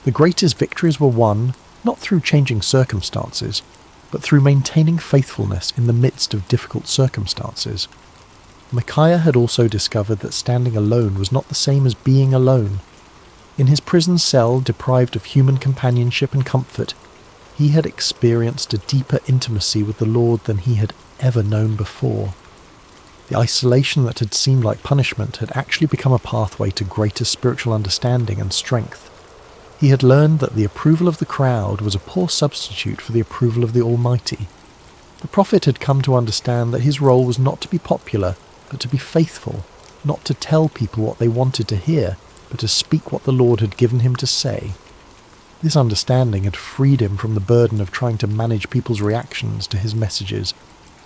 the greatest victories were won not through changing circumstances, but through maintaining faithfulness in the midst of difficult circumstances. Micaiah had also discovered that standing alone was not the same as being alone. In his prison cell, deprived of human companionship and comfort, he had experienced a deeper intimacy with the Lord than he had ever known before. The isolation that had seemed like punishment had actually become a pathway to greater spiritual understanding and strength. He had learned that the approval of the crowd was a poor substitute for the approval of the Almighty. The prophet had come to understand that his role was not to be popular, but to be faithful, not to tell people what they wanted to hear, but to speak what the Lord had given him to say. This understanding had freed him from the burden of trying to manage people's reactions to his messages,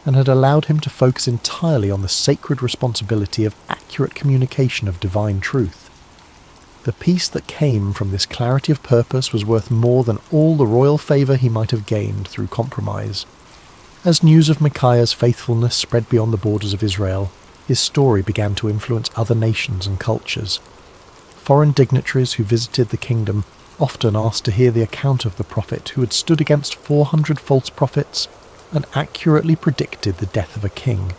and had allowed him to focus entirely on the sacred responsibility of accurate communication of divine truth. The peace that came from this clarity of purpose was worth more than all the royal favour he might have gained through compromise. As news of Micaiah's faithfulness spread beyond the borders of Israel, his story began to influence other nations and cultures. Foreign dignitaries who visited the kingdom often asked to hear the account of the prophet who had stood against 400 false prophets and accurately predicted the death of a king.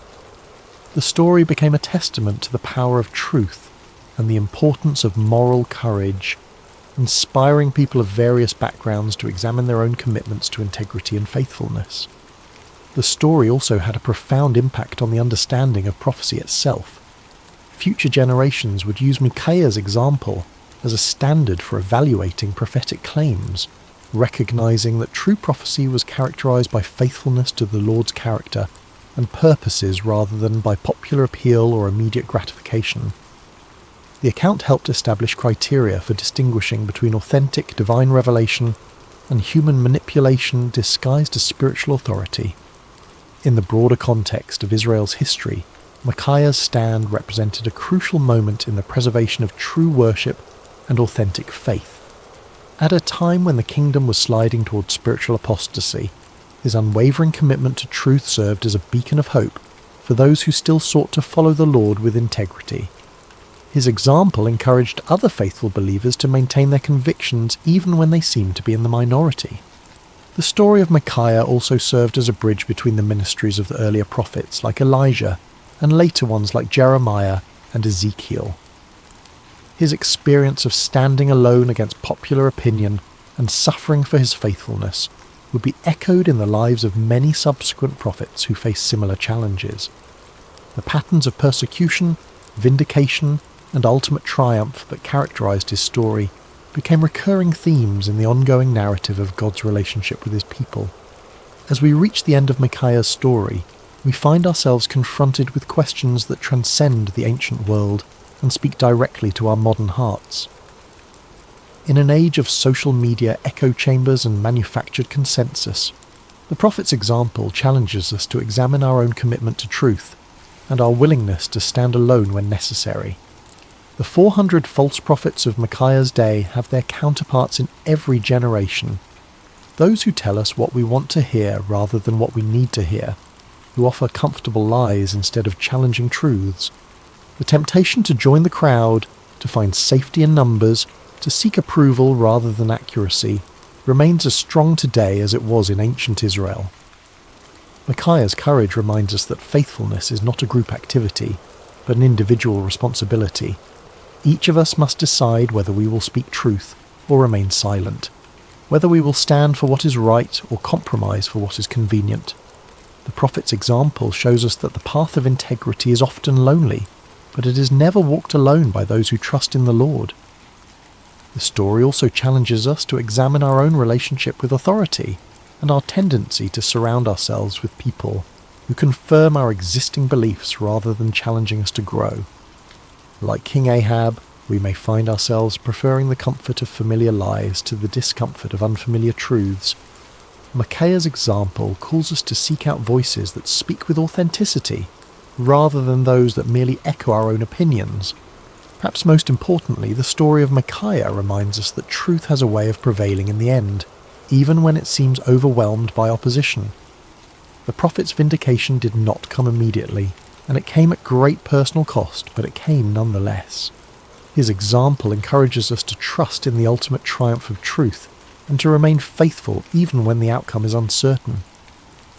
The story became a testament to the power of truth and the importance of moral courage, inspiring people of various backgrounds to examine their own commitments to integrity and faithfulness. The story also had a profound impact on the understanding of prophecy itself. Future generations would use Micaiah's example as a standard for evaluating prophetic claims, recognizing that true prophecy was characterized by faithfulness to the Lord's character and purposes rather than by popular appeal or immediate gratification. The account helped establish criteria for distinguishing between authentic divine revelation and human manipulation disguised as spiritual authority. In the broader context of Israel's history, Micaiah's stand represented a crucial moment in the preservation of true worship and authentic faith. At a time when the kingdom was sliding towards spiritual apostasy, his unwavering commitment to truth served as a beacon of hope for those who still sought to follow the Lord with integrity. His example encouraged other faithful believers to maintain their convictions even when they seemed to be in the minority. The story of Micaiah also served as a bridge between the ministries of the earlier prophets like Elijah and later ones like Jeremiah and Ezekiel. his experience of standing alone against popular opinion and suffering for his faithfulness would be echoed in the lives of many subsequent prophets who face similar challenges. The patterns of persecution, vindication, and ultimate triumph that characterized his story became recurring themes in the ongoing narrative of God's relationship with his people. As we reach the end of Micaiah's story, we find ourselves confronted with questions that transcend the ancient world and speak directly to our modern hearts. In an age of social media echo chambers and manufactured consensus, the prophet's example challenges us to examine our own commitment to truth and our willingness to stand alone when necessary. The 400 false prophets of Micaiah's day have their counterparts in every generation. Those who tell us what we want to hear rather than what we need to hear, who offer comfortable lies instead of challenging truths. The temptation to join the crowd, to find safety in numbers, to seek approval rather than accuracy, remains as strong today as it was in ancient Israel. Micaiah's courage reminds us that faithfulness is not a group activity, but an individual responsibility. Each of us must decide whether we will speak truth or remain silent, whether we will stand for what is right or compromise for what is convenient. The prophet's example shows us that the path of integrity is often lonely, but it is never walked alone by those who trust in the Lord. The story also challenges us to examine our own relationship with authority and our tendency to surround ourselves with people who confirm our existing beliefs rather than challenging us to grow. Like King Ahab, we may find ourselves preferring the comfort of familiar lies to the discomfort of unfamiliar truths. Micaiah's example calls us to seek out voices that speak with authenticity, rather than those that merely echo our own opinions. Perhaps most importantly, the story of Micaiah reminds us that truth has a way of prevailing in the end, even when it seems overwhelmed by opposition. The prophet's vindication did not come immediately, and it came at great personal cost, but it came nonetheless. His example encourages us to trust in the ultimate triumph of truth, and to remain faithful even when the outcome is uncertain.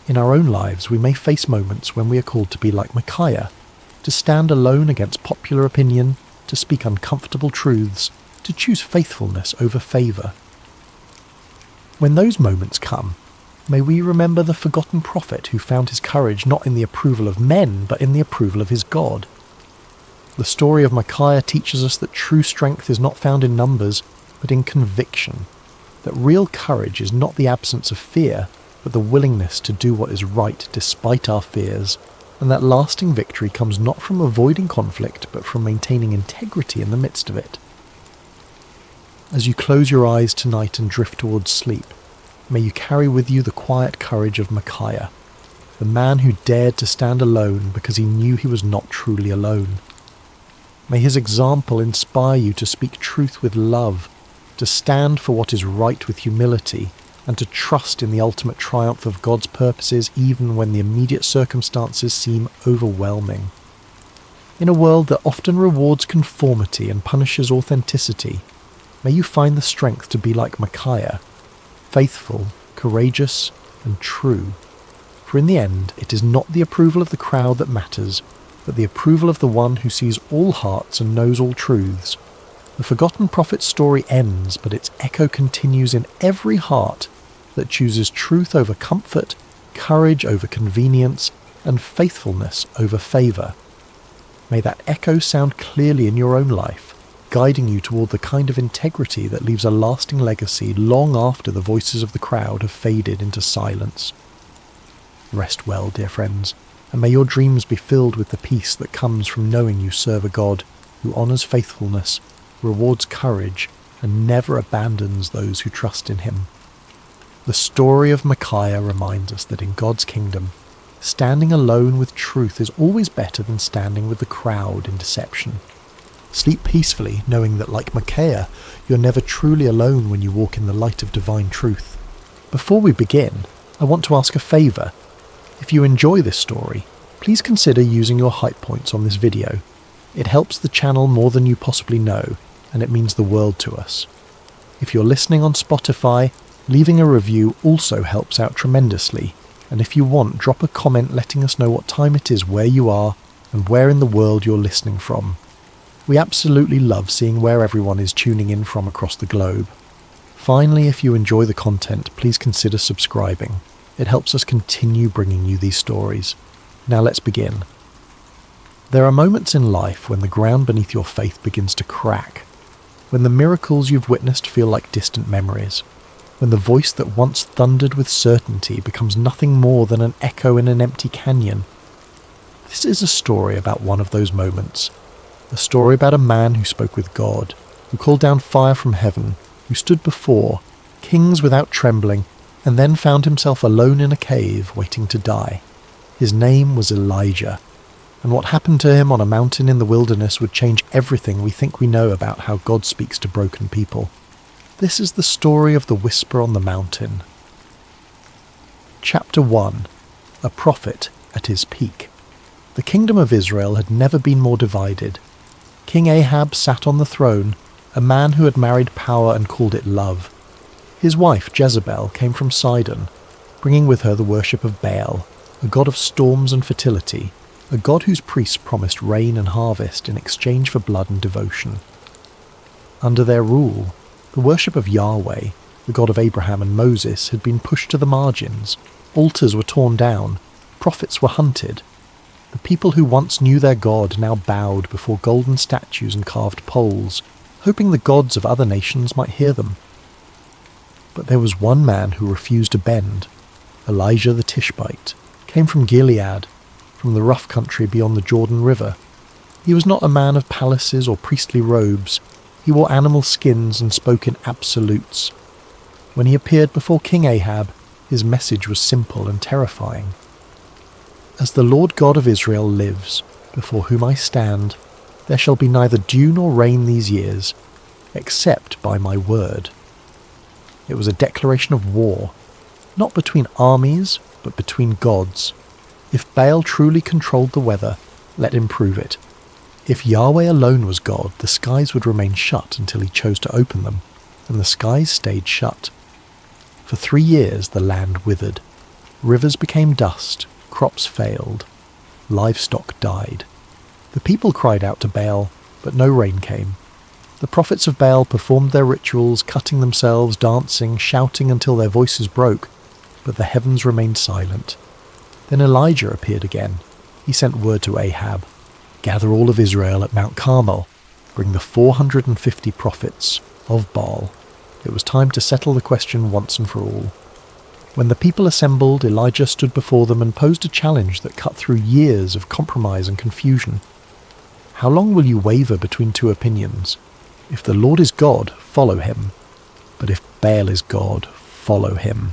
In our own lives, we may face moments when we are called to be like Micaiah, to stand alone against popular opinion, to speak uncomfortable truths, to choose faithfulness over favour. When those moments come, may we remember the forgotten prophet who found his courage not in the approval of men, but in the approval of his God. The story of Micaiah teaches us that true strength is not found in numbers, but in conviction, that real courage is not the absence of fear, but the willingness to do what is right despite our fears, and that lasting victory comes not from avoiding conflict, but from maintaining integrity in the midst of it. As you close your eyes tonight and drift towards sleep, may you carry with you the quiet courage of Micaiah, the man who dared to stand alone because he knew he was not truly alone. May his example inspire you to speak truth with love, to stand for what is right with humility, and to trust in the ultimate triumph of God's purposes even when the immediate circumstances seem overwhelming. In a world that often rewards conformity and punishes authenticity, may you find the strength to be like Micaiah, faithful, courageous, and true. For in the end, it is not the approval of the crowd that matters, but the approval of the one who sees all hearts and knows all truths. The forgotten prophet's story ends, but its echo continues in every heart that chooses truth over comfort, courage over convenience, and faithfulness over favour. May that echo sound clearly in your own life, guiding you toward the kind of integrity that leaves a lasting legacy long after the voices of the crowd have faded into silence. Rest well, dear friends, and may your dreams be filled with the peace that comes from knowing you serve a God who honours faithfulness, rewards courage, and never abandons those who trust in him. The story of Micaiah reminds us that in God's kingdom, standing alone with truth is always better than standing with the crowd in deception. Sleep peacefully, knowing that like Micaiah, you're never truly alone when you walk in the light of divine truth. Before we begin, I want to ask a favour. If you enjoy this story, please consider using your hype points on this video. It helps the channel more than you possibly know, and it means the world to us. If you're listening on Spotify, leaving a review also helps out tremendously, and if you want, drop a comment letting us know what time it is where you are and where in the world you're listening from. We absolutely love seeing where everyone is tuning in from across the globe. Finally, if you enjoy the content, please consider subscribing. It helps us continue bringing you these stories. Now let's begin. There are moments in life when the ground beneath your faith begins to crack, when the miracles you've witnessed feel like distant memories, when the voice that once thundered with certainty becomes nothing more than an echo in an empty canyon. This is a story about one of those moments. A story about a man who spoke with God, who called down fire from heaven, who stood before kings without trembling, and then found himself alone in a cave waiting to die. His name was Elijah, and what happened to him on a mountain in the wilderness would change everything we think we know about how God speaks to broken people. This is the story of the whisper on the mountain. Chapter 1. A Prophet at His Peak. The kingdom of Israel had never been more divided. King Ahab sat on the throne, a man who had married power and called it love. His wife Jezebel came from Sidon, bringing with her the worship of Baal, a god of storms and fertility, a god whose priests promised rain and harvest in exchange for blood and devotion. Under their rule, the worship of Yahweh, the God of Abraham and Moses, had been pushed to the margins. Altars were torn down, prophets were hunted. The people who once knew their God now bowed before golden statues and carved poles, hoping the gods of other nations might hear them. But there was one man who refused to bend. Elijah the Tishbite came from Gilead, from the rough country beyond the Jordan River. He was not a man of palaces or priestly robes. He wore animal skins and spoke in absolutes. When he appeared before King Ahab, his message was simple and terrifying. As the Lord God of Israel lives, before whom I stand, there shall be neither dew nor rain these years, except by my word. It was a declaration of war, not between armies, but between gods. If Baal truly controlled the weather, let him prove it. If Yahweh alone was God, the skies would remain shut until he chose to open them, and the skies stayed shut. For 3 years the land withered. Rivers became dust, crops failed, livestock died. The people cried out to Baal, but no rain came. The prophets of Baal performed their rituals, cutting themselves, dancing, shouting until their voices broke, but the heavens remained silent. Then Elijah appeared again. He sent word to Ahab, "Gather all of Israel at Mount Carmel. Bring the 450 prophets of Baal." It was time to settle the question once and for all. When the people assembled, Elijah stood before them and posed a challenge that cut through years of compromise and confusion. How long will you waver between two opinions? If the Lord is God, follow him. But if Baal is God, follow him.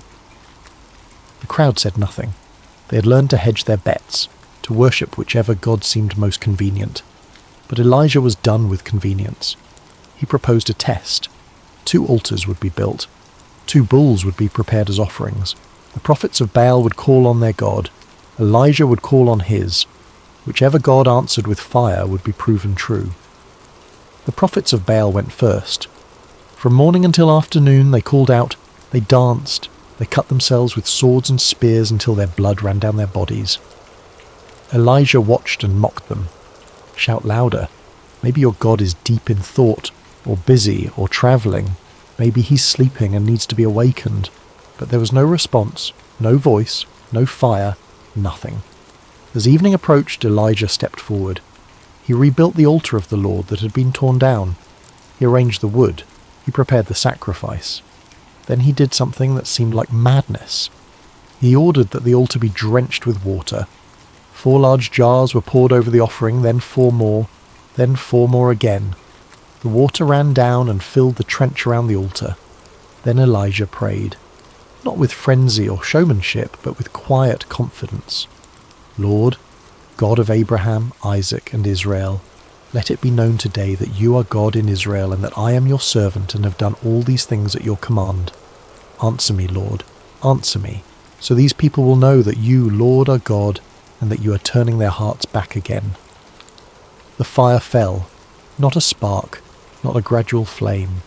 The crowd said nothing. They had learned to hedge their bets, to worship whichever god seemed most convenient. But Elijah was done with convenience. He proposed a test. 2 altars would be built. 2 bulls would be prepared as offerings. The prophets of Baal would call on their god. Elijah would call on his. Whichever god answered with fire would be proven true. The prophets of Baal went first. From morning until afternoon they called out, they danced, they cut themselves with swords and spears until their blood ran down their bodies. Elijah watched and mocked them. Shout louder. Maybe your God is deep in thought, or busy, or travelling. Maybe he's sleeping and needs to be awakened. But there was no response, no voice, no fire, nothing. As evening approached, Elijah stepped forward. He rebuilt the altar of the Lord that had been torn down. He arranged the wood. He prepared the sacrifice. Then he did something that seemed like madness. He ordered that the altar be drenched with water. 4 large jars were poured over the offering, then 4 more, then 4 more again. The water ran down and filled the trench around the altar. Then Elijah prayed, not with frenzy or showmanship, but with quiet confidence. Lord, God of Abraham, Isaac, and Israel, let it be known today that you are God in Israel and that I am your servant and have done all these things at your command. Answer me, Lord, answer me, so these people will know that you, Lord, are God and that you are turning their hearts back again. The fire fell, not a spark, not a gradual flame.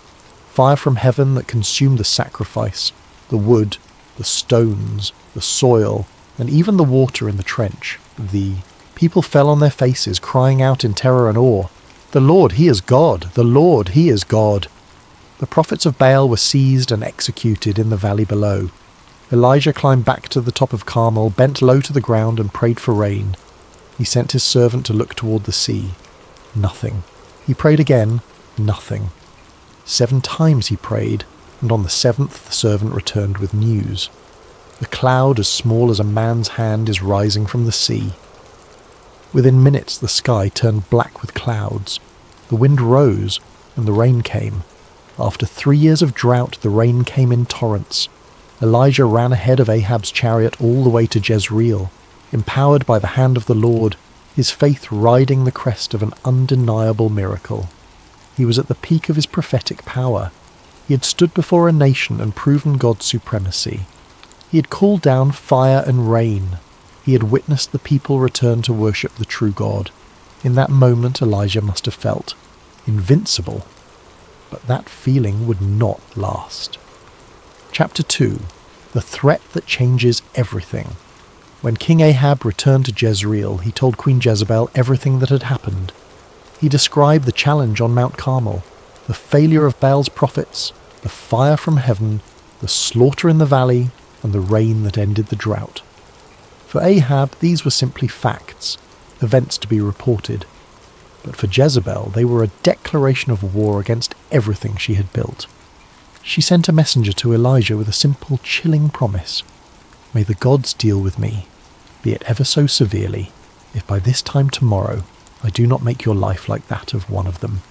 Fire from heaven that consumed the sacrifice, the wood, the stones, the soil, and even the water in the trench. The people fell on their faces, crying out in terror and awe. "The Lord, he is God! The Lord, he is God!" The prophets of Baal were seized and executed in the valley below. Elijah climbed back to the top of Carmel, bent low to the ground and prayed for rain. He sent his servant to look toward the sea. Nothing. He prayed again. Nothing. 7 times he prayed, and on the 7th the servant returned with news. The cloud as small as a man's hand is rising from the sea. Within minutes the sky turned black with clouds. The wind rose, and the rain came. After 3 years of drought, the rain came in torrents. Elijah ran ahead of Ahab's chariot all the way to Jezreel, empowered by the hand of the Lord, his faith riding the crest of an undeniable miracle. He was at the peak of his prophetic power. He had stood before a nation and proven God's supremacy. He had called down fire and rain. He had witnessed the people return to worship the true God. In that moment Elijah must have felt invincible. But that feeling would not last. Chapter 2. The threat that changes everything. When King Ahab returned to Jezreel, he told Queen Jezebel everything that had happened. He described the challenge on Mount Carmel, the failure of Baal's prophets, the fire from heaven, the slaughter in the valley, and the rain that ended the drought. For Ahab, these were simply facts, events to be reported. But for Jezebel, they were a declaration of war against everything she had built. She sent a messenger to Elijah with a simple, chilling promise. "May the gods deal with me, be it ever so severely, if by this time tomorrow I do not make your life like that of one of them."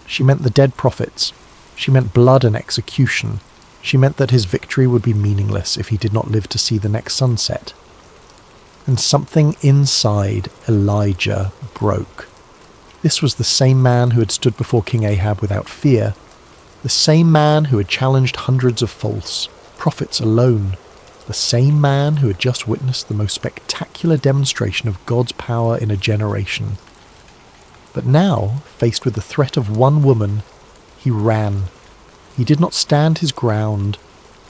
She meant the dead prophets. She meant blood and execution. She meant that his victory would be meaningless if he did not live to see the next sunset. And something inside Elijah broke. This was the same man who had stood before King Ahab without fear, the same man who had challenged hundreds of false prophets alone, the same man who had just witnessed the most spectacular demonstration of God's power in a generation. But now, faced with the threat of one woman, he ran. He did not stand his ground.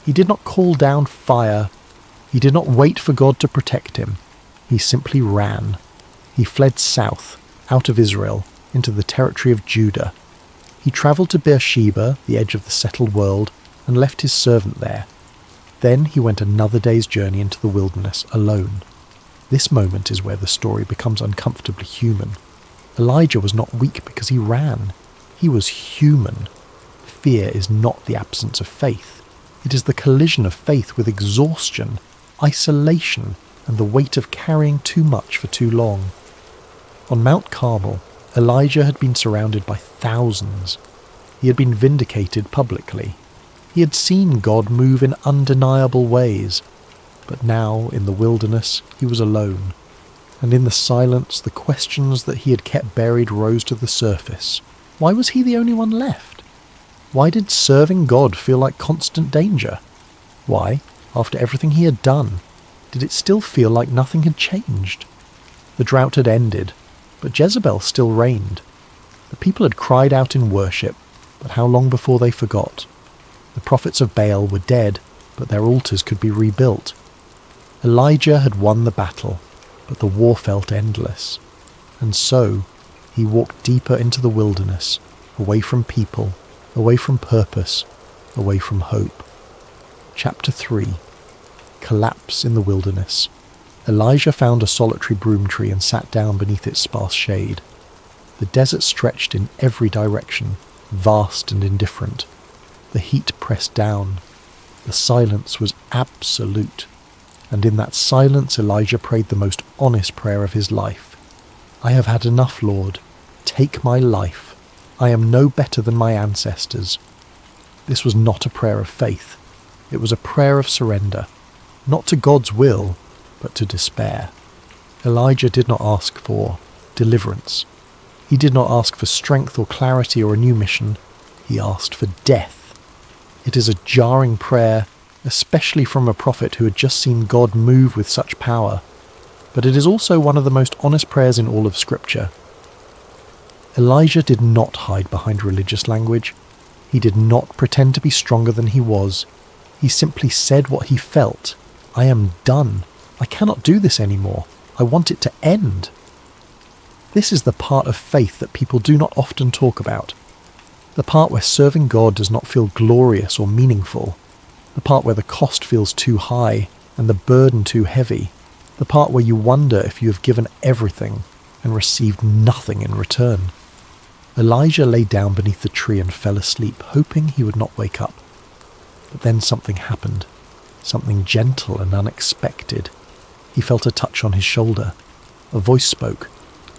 He did not call down fire. He did not wait for God to protect him. He simply ran. He fled south, out of Israel, into the territory of Judah. He travelled to Beersheba, the edge of the settled world, and left his servant there. Then he went another day's journey into the wilderness alone. This moment is where the story becomes uncomfortably human. Elijah was not weak because he ran. He was human. Fear is not the absence of faith. It is the collision of faith with exhaustion, isolation, and the weight of carrying too much for too long. On Mount Carmel, Elijah had been surrounded by thousands. He had been vindicated publicly. He had seen God move in undeniable ways. But now, in the wilderness, he was alone. And in the silence, the questions that he had kept buried rose to the surface. Why was he the only one left? Why did serving God feel like constant danger? Why, after everything he had done, did it still feel like nothing had changed? The drought had ended, but Jezebel still reigned. The people had cried out in worship, but how long before they forgot? The prophets of Baal were dead, but their altars could be rebuilt. Elijah had won the battle, but the war felt endless. And so, he walked deeper into the wilderness, away from people, away from purpose, away from hope. Chapter 3. Collapse in the wilderness. Elijah found a solitary broom tree and sat down beneath its sparse shade. The desert stretched in every direction, vast and indifferent. The heat pressed down. The silence was absolute. And in that silence Elijah prayed the most honest prayer of his life. "I have had enough, Lord. Take my life. I am no better than my ancestors." This was not a prayer of faith. It was a prayer of surrender, not to God's will, but to despair. Elijah did not ask for deliverance. He did not ask for strength or clarity or a new mission. He asked for death. It is a jarring prayer, especially from a prophet who had just seen God move with such power. But it is also one of the most honest prayers in all of Scripture. Elijah did not hide behind religious language. He did not pretend to be stronger than he was. He simply said what he felt. "I am done. I cannot do this anymore. I want it to end." This is the part of faith that people do not often talk about. The part where serving God does not feel glorious or meaningful. The part where the cost feels too high and the burden too heavy. The part where you wonder if you have given everything and received nothing in return. Elijah lay down beneath the tree and fell asleep, hoping he would not wake up. But then something happened, something gentle and unexpected. He felt a touch on his shoulder. A voice spoke,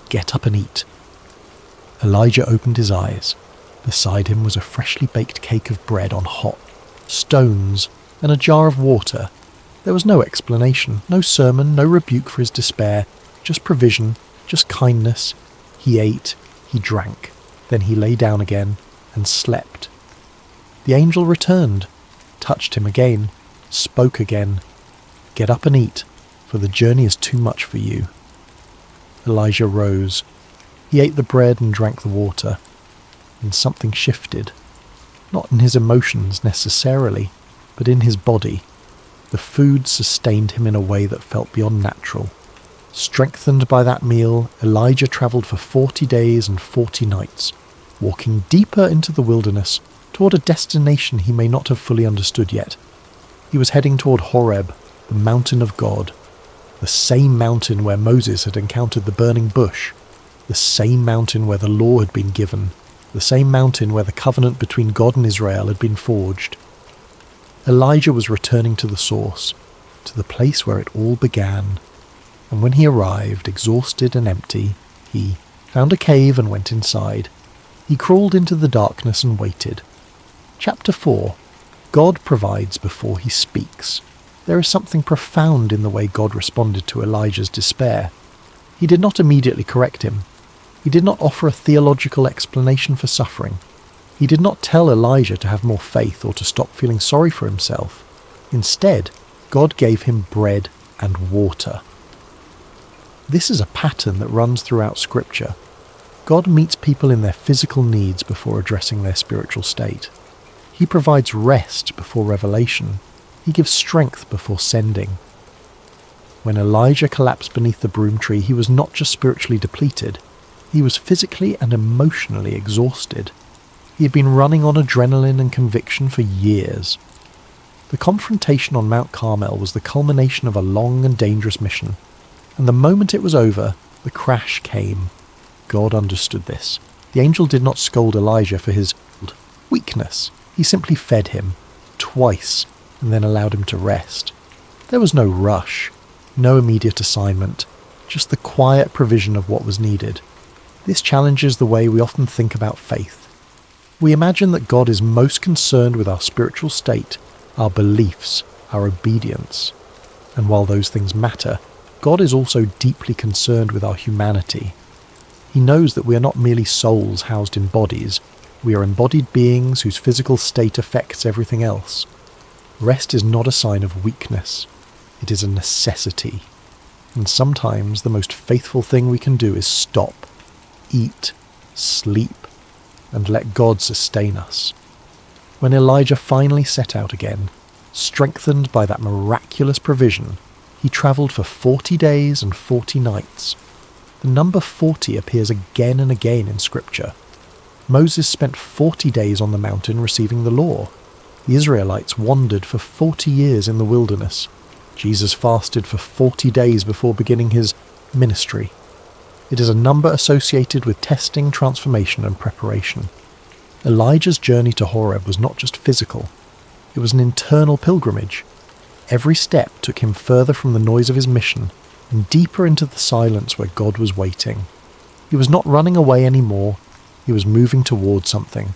"Get up and eat." Elijah opened his eyes. Beside him was a freshly baked cake of bread on hot stones and a jar of water. There was no explanation, no sermon, no rebuke for his despair, just provision, just kindness. He ate, he drank, then he lay down again and slept. The angel returned, touched him again, spoke again, "Get up and eat, for the journey is too much for you." Elijah rose. He ate the bread and drank the water, and something shifted, not in his emotions necessarily, but in his body. The food sustained him in a way that felt beyond natural. Strengthened by that meal, Elijah travelled for 40 days and 40 nights, walking deeper into the wilderness toward a destination he may not have fully understood yet. He was heading toward Horeb, the mountain of God, the same mountain where Moses had encountered the burning bush, the same mountain where the law had been given, the same mountain where the covenant between God and Israel had been forged. Elijah was returning to the source, to the place where it all began. And when he arrived, exhausted and empty, he found a cave and went inside. He crawled into the darkness and waited. Chapter 4. God provides before he speaks. There is something profound in the way God responded to Elijah's despair. He did not immediately correct him. He did not offer a theological explanation for suffering. He did not tell Elijah to have more faith or to stop feeling sorry for himself. Instead, God gave him bread and water. This is a pattern that runs throughout Scripture. God meets people in their physical needs before addressing their spiritual state. He provides rest before revelation. He gives strength before sending. When Elijah collapsed beneath the broom tree, he was not just spiritually depleted. He was physically and emotionally exhausted. He had been running on adrenaline and conviction for years. The confrontation on Mount Carmel was the culmination of a long and dangerous mission, and the moment it was over, the crash came. God understood this. The angel did not scold Elijah for his weakness. He simply fed him, twice, and then allowed him to rest. There was no rush, no immediate assignment, just the quiet provision of what was needed. This challenges the way we often think about faith. We imagine that God is most concerned with our spiritual state, our beliefs, our obedience. And while those things matter, God is also deeply concerned with our humanity. He knows that we are not merely souls housed in bodies. We are embodied beings whose physical state affects everything else. Rest is not a sign of weakness. It is a necessity. And sometimes the most faithful thing we can do is stop, eat, sleep, and let God sustain us. When Elijah finally set out again, strengthened by that miraculous provision, he travelled for 40 days and 40 nights. The number 40 appears again and again in Scripture. Moses spent 40 days on the mountain receiving the law. The Israelites wandered for 40 years in the wilderness. Jesus fasted for 40 days before beginning his ministry. It is a number associated with testing, transformation, and preparation. Elijah's journey to Horeb was not just physical. It was an internal pilgrimage. Every step took him further from the noise of his mission and deeper into the silence where God was waiting. He was not running away anymore. He was moving toward something,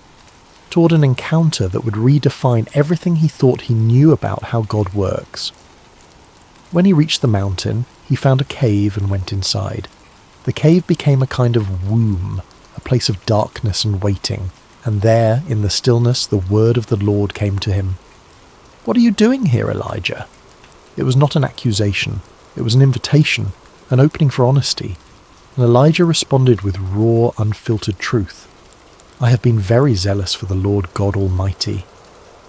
toward an encounter that would redefine everything he thought he knew about how God works. When he reached the mountain, he found a cave and went inside. The cave became a kind of womb, a place of darkness and waiting, and there, in the stillness, the word of the Lord came to him. "What are you doing here, Elijah?" It was not an accusation. It was an invitation, an opening for honesty. And Elijah responded with raw, unfiltered truth. "I have been very zealous for the Lord God Almighty.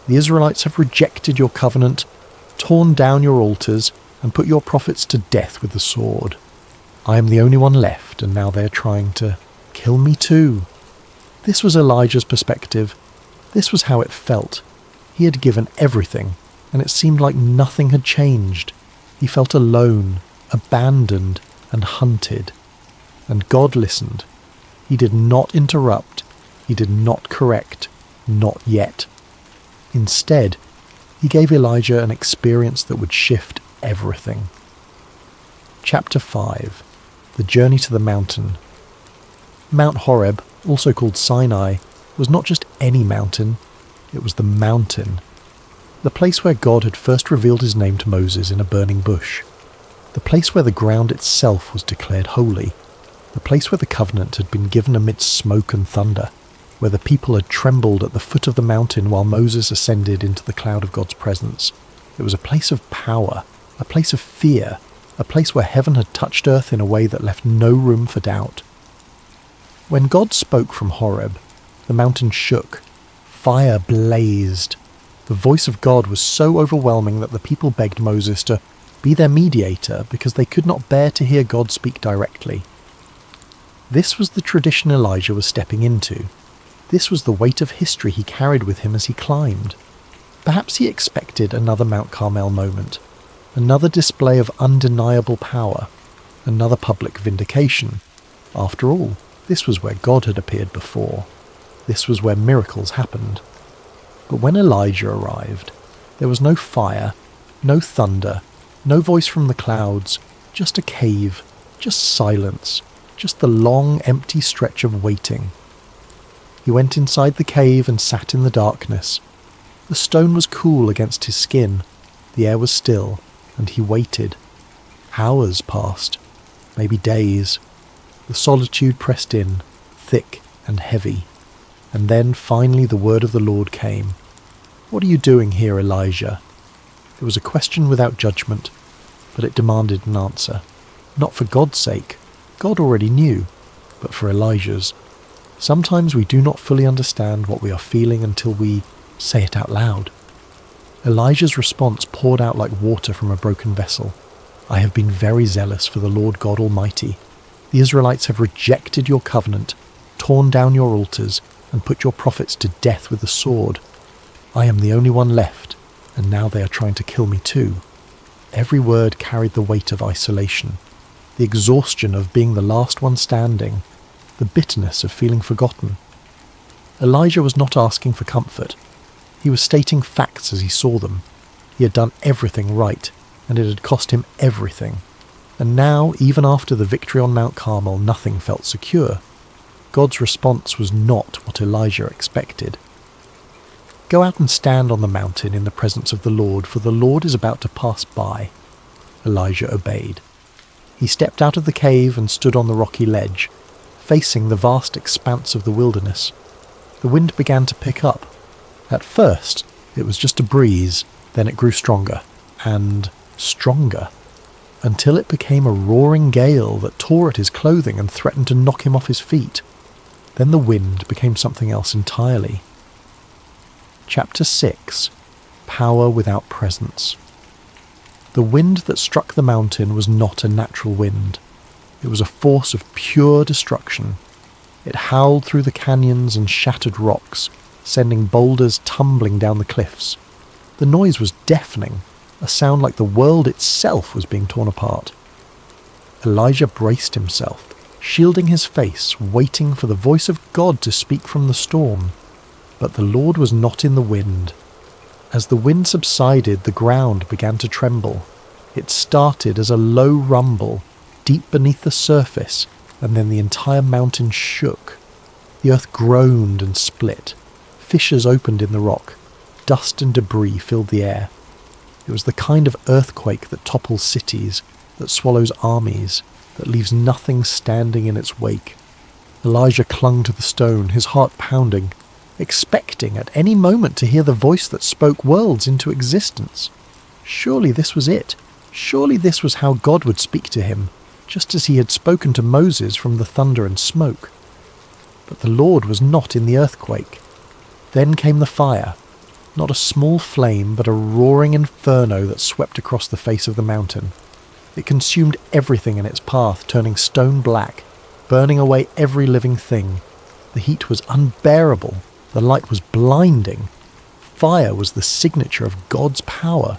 The Israelites have rejected your covenant, torn down your altars, and put your prophets to death with the sword. I am the only one left, and now they are trying to kill me too. This was Elijah's perspective. This was how it felt. He had given everything, and it seemed like nothing had changed. He felt alone, abandoned, and hunted. And God listened. He did not interrupt. He did not correct. Not yet. Instead, he gave Elijah an experience that would shift everything. Chapter 5. The Journey to the Mountain. Mount Horeb, also called Sinai, was not just any mountain, it was the mountain. The place where God had first revealed his name to Moses in a burning bush. The place where the ground itself was declared holy. The place where the covenant had been given amidst smoke and thunder. Where the people had trembled at the foot of the mountain while Moses ascended into the cloud of God's presence. It was a place of power, a place of fear, a place where heaven had touched earth in a way that left no room for doubt. When God spoke from Horeb, the mountain shook. Fire blazed. The voice of God was so overwhelming that the people begged Moses to be their mediator because they could not bear to hear God speak directly. This was the tradition Elijah was stepping into. This was the weight of history he carried with him as he climbed. Perhaps he expected another Mount Carmel moment, another display of undeniable power, another public vindication. After all, this was where God had appeared before. This was where miracles happened. But when Elijah arrived, there was no fire, no thunder, no voice from the clouds, just a cave, just silence, just the long, empty stretch of waiting. He went inside the cave and sat in the darkness. The stone was cool against his skin, the air was still, and he waited. Hours passed, maybe days. The solitude pressed in, thick and heavy. And then finally the word of the Lord came. "What are you doing here, Elijah?" It was a question without judgment, but it demanded an answer. Not for God's sake, God already knew, but for Elijah's. Sometimes we do not fully understand what we are feeling until we say it out loud. Elijah's response poured out like water from a broken vessel. "I have been very zealous for the Lord God Almighty. The Israelites have rejected your covenant, torn down your altars, and put your prophets to death with the sword. I am the only one left, and now they are trying to kill me too." Every word carried the weight of isolation, the exhaustion of being the last one standing, the bitterness of feeling forgotten. Elijah was not asking for comfort. He was stating facts as he saw them. He had done everything right, and it had cost him everything. And now, even after the victory on Mount Carmel, nothing felt secure. God's response was not what Elijah expected. "Go out and stand on the mountain in the presence of the Lord, for the Lord is about to pass by." Elijah obeyed. He stepped out of the cave and stood on the rocky ledge, facing the vast expanse of the wilderness. The wind began to pick up. At first, it was just a breeze, then it grew stronger, and stronger, until it became a roaring gale that tore at his clothing and threatened to knock him off his feet. Then the wind became something else entirely. Chapter 6. Power without presence. The wind that struck the mountain was not a natural wind. It was a force of pure destruction. It howled through the canyons and shattered rocks, sending boulders tumbling down the cliffs. The noise was deafening, a sound like the world itself was being torn apart. Elijah braced himself, shielding his face, waiting for the voice of God to speak from the storm. But the Lord was not in the wind. As the wind subsided, the ground began to tremble. It started as a low rumble, deep beneath the surface, and then the entire mountain shook. The earth groaned and split. Fissures opened in the rock. Dust and debris filled the air. It was the kind of earthquake that topples cities, that swallows armies, that leaves nothing standing in its wake. Elijah clung to the stone, his heart pounding, expecting at any moment to hear the voice that spoke worlds into existence. Surely this was it. Surely this was how God would speak to him, just as he had spoken to Moses from the thunder and smoke. But the Lord was not in the earthquake. Then came the fire, not a small flame, but a roaring inferno that swept across the face of the mountain. It consumed everything in its path, turning stone black, burning away every living thing. The heat was unbearable. The light was blinding. Fire was the signature of God's power.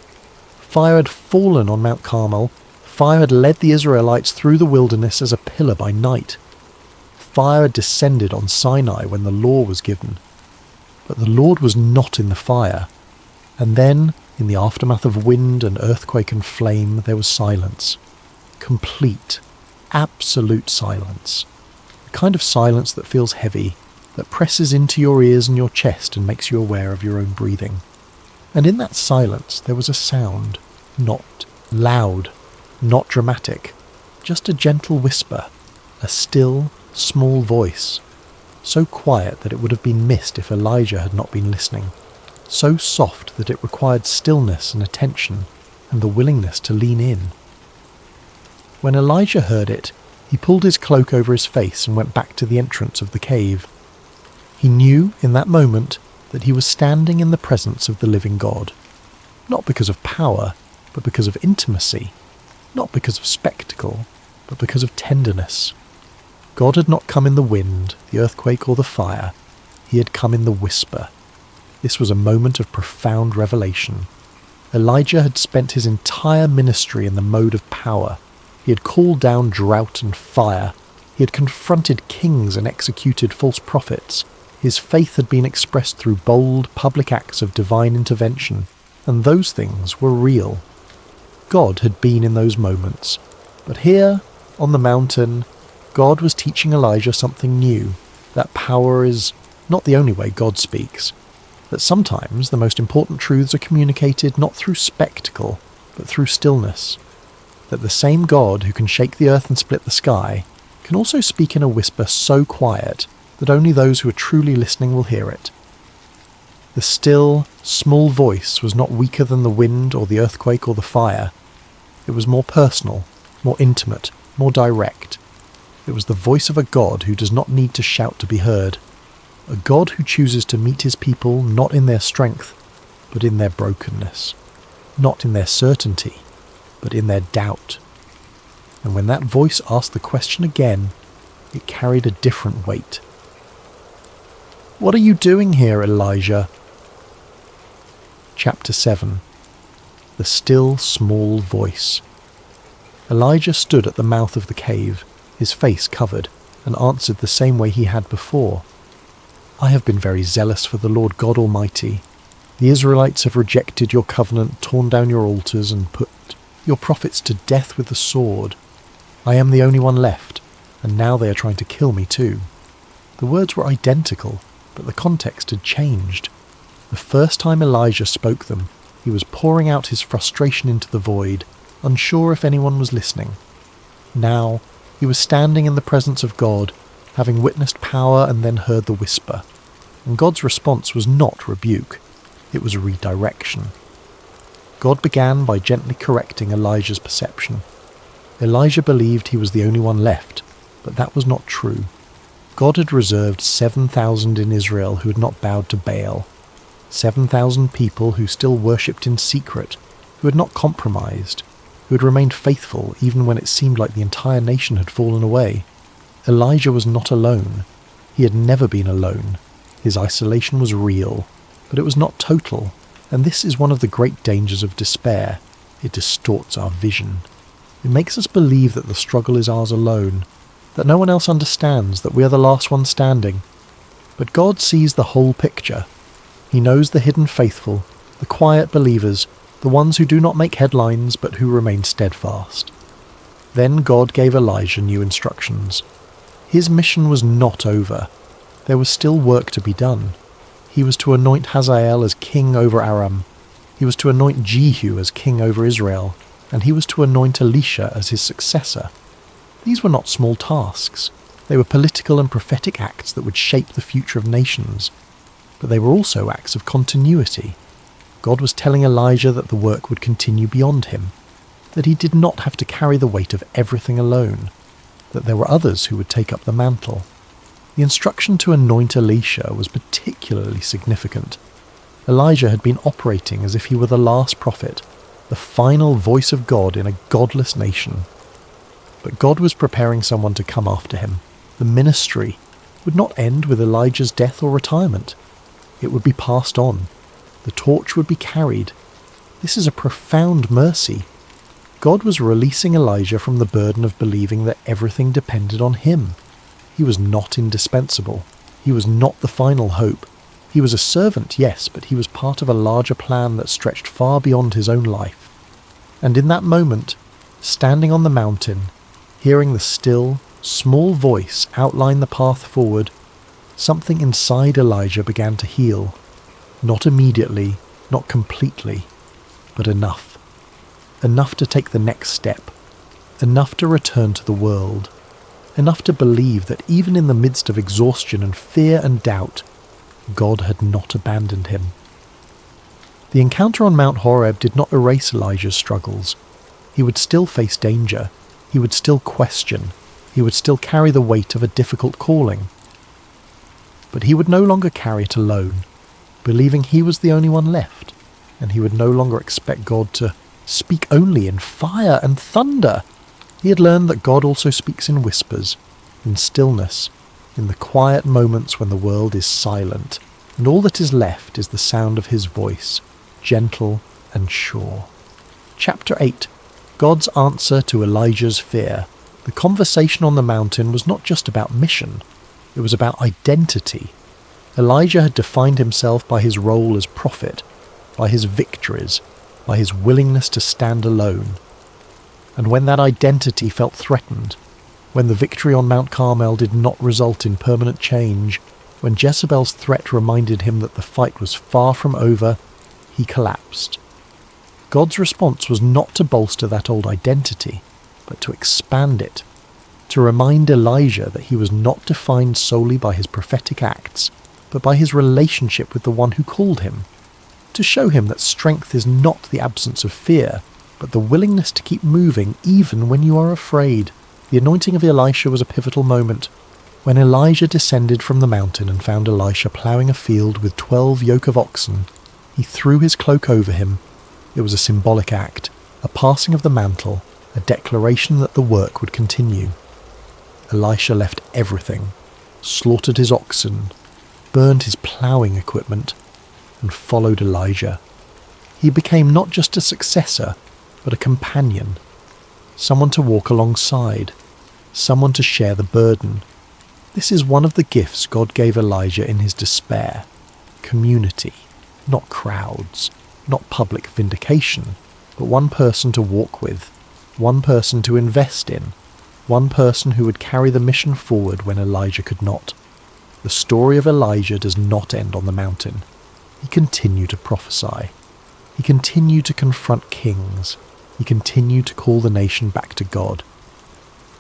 Fire had fallen on Mount Carmel. Fire had led the Israelites through the wilderness as a pillar by night. Fire had descended on Sinai when the law was given. But the Lord was not in the fire. And then, in the aftermath of wind and earthquake and flame, there was silence. Complete, absolute silence. The kind of silence that feels heavy, that presses into your ears and your chest and makes you aware of your own breathing. And in that silence there was a sound, not loud, not dramatic, just a gentle whisper, a still, small voice, so quiet that it would have been missed if Elijah had not been listening, so soft that it required stillness and attention and the willingness to lean in. When Elijah heard it, he pulled his cloak over his face and went back to the entrance of the cave. He knew in that moment that he was standing in the presence of the living God, not because of power, but because of intimacy, not because of spectacle, but because of tenderness. God had not come in the wind, the earthquake, or the fire. He had come in the whisper. This was a moment of profound revelation. Elijah had spent his entire ministry in the mode of power. He had called down drought and fire. He had confronted kings and executed false prophets. His faith had been expressed through bold, public acts of divine intervention, and those things were real. God had been in those moments. But here, on the mountain, God was teaching Elijah something new, that power is not the only way God speaks, that sometimes the most important truths are communicated not through spectacle, but through stillness, that the same God who can shake the earth and split the sky can also speak in a whisper so quiet that only those who are truly listening will hear it. The still, small voice was not weaker than the wind or the earthquake or the fire. It was more personal, more intimate, more direct. It was the voice of a God who does not need to shout to be heard, a God who chooses to meet his people not in their strength, but in their brokenness, not in their certainty, but in their doubt. And when that voice asked the question again, it carried a different weight. "What are you doing here, Elijah?" Chapter 7. The still small voice. Elijah stood at the mouth of the cave, his face covered, and answered the same way he had before. "I have been very zealous for the Lord God Almighty. The Israelites have rejected your covenant, torn down your altars, and put your prophets to death with the sword. I am the only one left, and now they are trying to kill me too." The words were identical, but the context had changed. The first time Elijah spoke them, he was pouring out his frustration into the void, unsure if anyone was listening. Now, he was standing in the presence of God, having witnessed power and then heard the whisper. And God's response was not rebuke, it was redirection. God began by gently correcting Elijah's perception. Elijah believed he was the only one left, but that was not true. God had reserved 7,000 in Israel who had not bowed to Baal, 7,000 people who still worshipped in secret, who had not compromised, who had remained faithful even when it seemed like the entire nation had fallen away. Elijah was not alone. He had never been alone. His isolation was real, but it was not total, and this is one of the great dangers of despair. It distorts our vision. It makes us believe that the struggle is ours alone, that no one else understands, that we are the last one standing. But God sees the whole picture. He knows the hidden faithful, the quiet believers, the ones who do not make headlines but who remain steadfast. Then God gave Elijah new instructions. His mission was not over. There was still work to be done. He was to anoint Hazael as king over Aram. He was to anoint Jehu as king over Israel, and he was to anoint Elisha as his successor. These were not small tasks. They were political and prophetic acts that would shape the future of nations. But they were also acts of continuity. God was telling Elijah that the work would continue beyond him, that he did not have to carry the weight of everything alone, that there were others who would take up the mantle. The instruction to anoint Elisha was particularly significant. Elijah had been operating as if he were the last prophet, the final voice of God in a godless nation. But God was preparing someone to come after him. The ministry would not end with Elijah's death or retirement. It would be passed on. The torch would be carried. This is a profound mercy. God was releasing Elijah from the burden of believing that everything depended on him. He was not indispensable. He was not the final hope. He was a servant, yes, but he was part of a larger plan that stretched far beyond his own life. And in that moment, standing on the mountain, hearing the still, small voice outline the path forward, something inside Elijah began to heal. Not immediately, not completely, but enough. Enough to take the next step. Enough to return to the world. Enough to believe that even in the midst of exhaustion and fear and doubt, God had not abandoned him. The encounter on Mount Horeb did not erase Elijah's struggles. He would still face danger. He would still question. He would still carry the weight of a difficult calling. But he would no longer carry it alone, believing he was the only one left, and he would no longer expect God to speak only in fire and thunder. He had learned that God also speaks in whispers, in stillness, in the quiet moments when the world is silent, and all that is left is the sound of his voice, gentle and sure. Chapter 8. God's answer to Elijah's fear. The conversation on the mountain was not just about mission, it was about identity. Elijah had defined himself by his role as prophet, by his victories, by his willingness to stand alone. And when that identity felt threatened, when the victory on Mount Carmel did not result in permanent change, when Jezebel's threat reminded him that the fight was far from over, he collapsed. God's response was not to bolster that old identity, but to expand it, to remind Elijah that he was not defined solely by his prophetic acts, but by his relationship with the one who called him, to show him that strength is not the absence of fear, but the willingness to keep moving even when you are afraid. The anointing of Elisha was a pivotal moment. When Elijah descended from the mountain and found Elisha ploughing a field with 12 yoke of oxen, he threw his cloak over him. It was a symbolic act, a passing of the mantle, a declaration that the work would continue. Elisha left everything, slaughtered his oxen, burned his ploughing equipment, and followed Elijah. He became not just a successor, but a companion, someone to walk alongside, someone to share the burden. This is one of the gifts God gave Elijah in his despair. Community, not crowds, not public vindication, but one person to walk with, one person to invest in, one person who would carry the mission forward when Elijah could not. The story of Elijah does not end on the mountain. He continued to prophesy. He continued to confront kings. He continued to call the nation back to God.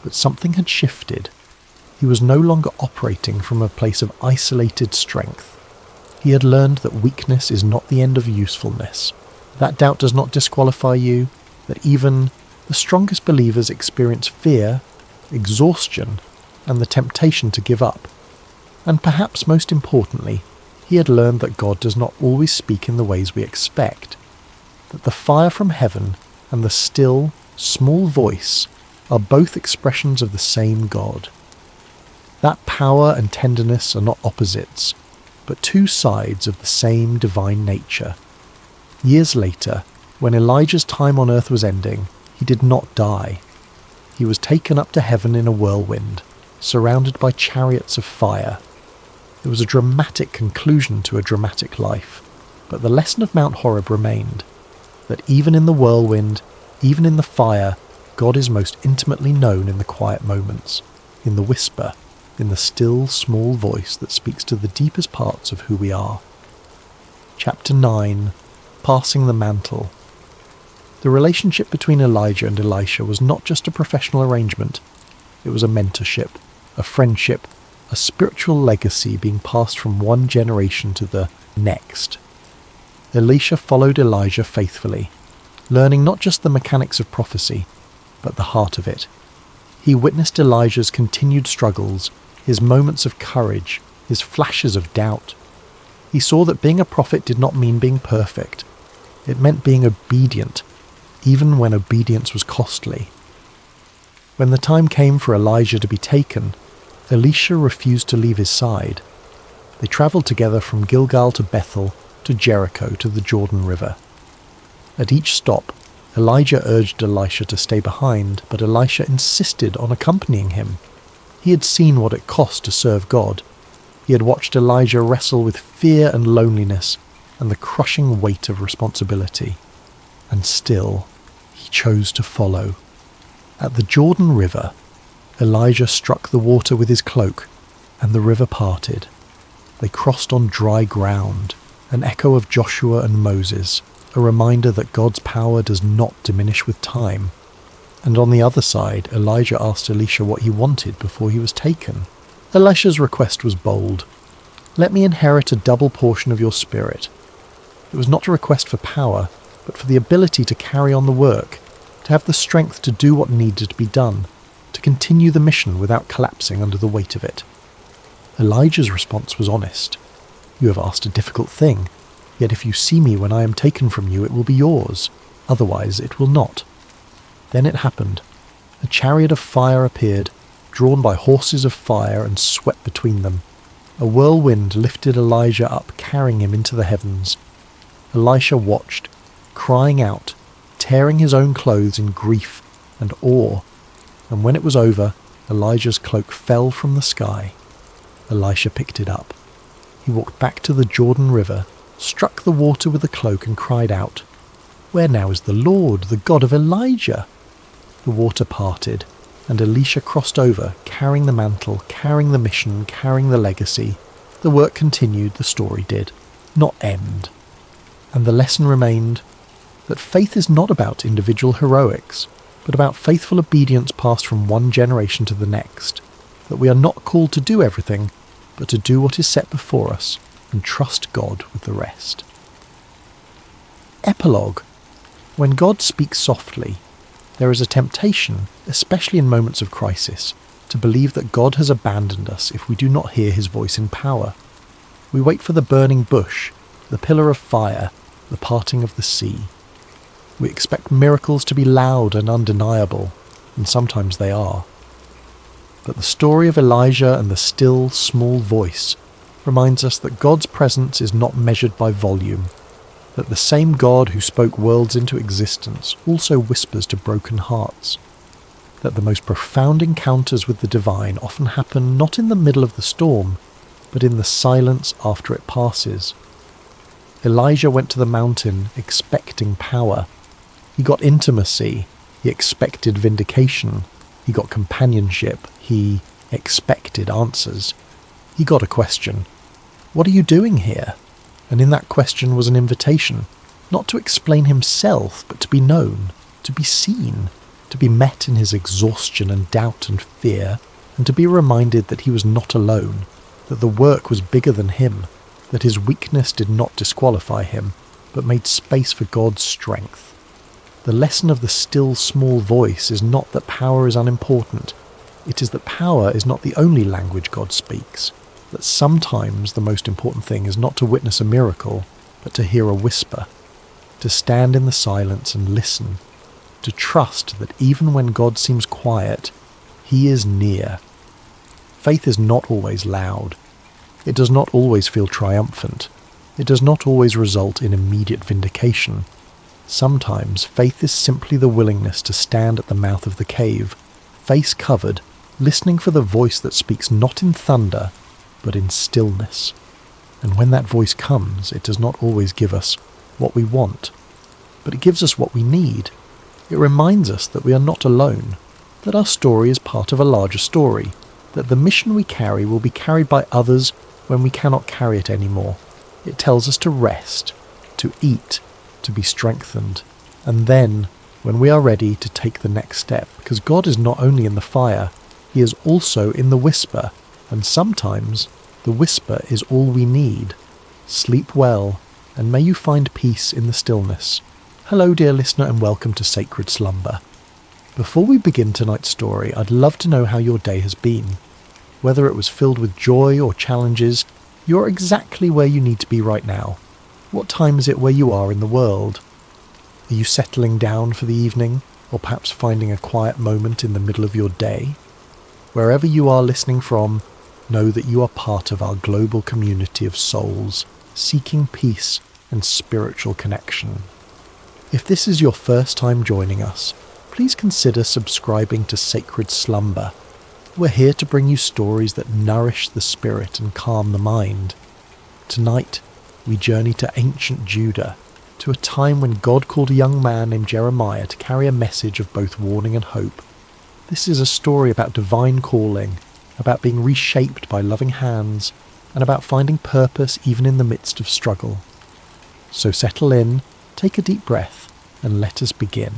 But something had shifted. He was no longer operating from a place of isolated strength. He had learned that weakness is not the end of usefulness. That doubt does not disqualify you, that even the strongest believers experience fear, exhaustion, and the temptation to give up. And perhaps most importantly, he had learned that God does not always speak in the ways we expect, that the fire from heaven and the still, small voice are both expressions of the same God. That power and tenderness are not opposites, but two sides of the same divine nature. Years later, when Elijah's time on earth was ending, he did not die. He was taken up to heaven in a whirlwind, surrounded by chariots of fire. It was a dramatic conclusion to a dramatic life, but the lesson of Mount Horeb remained, that even in the whirlwind, even in the fire, God is most intimately known in the quiet moments, in the whisper, in the still, small voice that speaks to the deepest parts of who we are. Chapter 9. Passing the Mantle. The relationship between Elijah and Elisha was not just a professional arrangement. It was a mentorship, a friendship, a spiritual legacy being passed from one generation to the next. Elisha followed Elijah faithfully, learning not just the mechanics of prophecy, but the heart of it. He witnessed Elijah's continued struggles, his moments of courage, his flashes of doubt. He saw that being a prophet did not mean being perfect. It meant being obedient, even when obedience was costly. When the time came for Elijah to be taken, Elisha refused to leave his side. They travelled together from Gilgal to Bethel to Jericho to the Jordan River. At each stop, Elijah urged Elisha to stay behind, but Elisha insisted on accompanying him. He had seen what it cost to serve God. He had watched Elijah wrestle with fear and loneliness and the crushing weight of responsibility. And still, he chose to follow. At the Jordan River, Elijah struck the water with his cloak, and the river parted. They crossed on dry ground, an echo of Joshua and Moses, a reminder that God's power does not diminish with time. And on the other side, Elijah asked Elisha what he wanted before he was taken. Elisha's request was bold. "Let me inherit a double portion of your spirit." It was not a request for power, but for the ability to carry on the work, to have the strength to do what needed to be done, to continue the mission without collapsing under the weight of it. Elijah's response was honest. "You have asked a difficult thing, yet if you see me when I am taken from you, it will be yours. Otherwise it will not." Then it happened. A chariot of fire appeared, drawn by horses of fire, and swept between them. A whirlwind lifted Elijah up, carrying him into the heavens. Elisha watched, crying out, tearing his own clothes in grief and awe. And when it was over, Elijah's cloak fell from the sky. Elisha picked it up. He walked back to the Jordan River, struck the water with the cloak, and cried out, "Where now is the Lord, the God of Elijah?" The water parted, and Elisha crossed over, carrying the mantle, carrying the mission, carrying the legacy. The work continued, the story did, not end. And the lesson remained that faith is not about individual heroics, but about faithful obedience passed from one generation to the next, that we are not called to do everything, but to do what is set before us and trust God with the rest. Epilogue. When God speaks softly, there is a temptation, especially in moments of crisis, to believe that God has abandoned us if we do not hear his voice in power. We wait for the burning bush, the pillar of fire, the parting of the sea. We expect miracles to be loud and undeniable, and sometimes they are. But the story of Elijah and the still, small voice reminds us that God's presence is not measured by volume, that the same God who spoke worlds into existence also whispers to broken hearts, that the most profound encounters with the divine often happen not in the middle of the storm, but in the silence after it passes. Elijah went to the mountain expecting power. He got intimacy. He expected vindication. He got companionship. He expected answers. He got a question. "What are you doing here?" And in that question was an invitation, not to explain himself, but to be known, to be seen, to be met in his exhaustion and doubt and fear, and to be reminded that he was not alone, that the work was bigger than him, that his weakness did not disqualify him, but made space for God's strength. The lesson of the still small voice is not that power is unimportant. It is that power is not the only language God speaks, that sometimes the most important thing is not to witness a miracle, but to hear a whisper, to stand in the silence and listen, to trust that even when God seems quiet, he is near. Faith is not always loud. It does not always feel triumphant. It does not always result in immediate vindication. Sometimes faith is simply the willingness to stand at the mouth of the cave, face covered, listening for the voice that speaks not in thunder, but in stillness. And when that voice comes, it does not always give us what we want, but it gives us what we need. It reminds us that we are not alone, that our story is part of a larger story, that the mission we carry will be carried by others when we cannot carry it anymore. It tells us to rest, to eat, to be strengthened, and then, when we are ready, to take the next step, because God is not only in the fire, he is also in the whisper, and sometimes the whisper is all we need. Sleep well, and may you find peace in the stillness. Hello, dear listener, and welcome to Sacred Slumber. Before we begin tonight's story, I'd love to know how your day has been. Whether it was filled with joy or challenges, you're exactly where you need to be right now. What time is it where you are in the world? Are you settling down for the evening, or perhaps finding a quiet moment in the middle of your day? Wherever you are listening from, know that you are part of our global community of souls, seeking peace and spiritual connection. If this is your first time joining us, please consider subscribing to Sacred Slumber. We're here to bring you stories that nourish the spirit and calm the mind. Tonight, we journey to ancient Judah, to a time when God called a young man named Jeremiah to carry a message of both warning and hope. This is a story about divine calling, about being reshaped by loving hands, and about finding purpose even in the midst of struggle. So settle in, take a deep breath, and let us begin.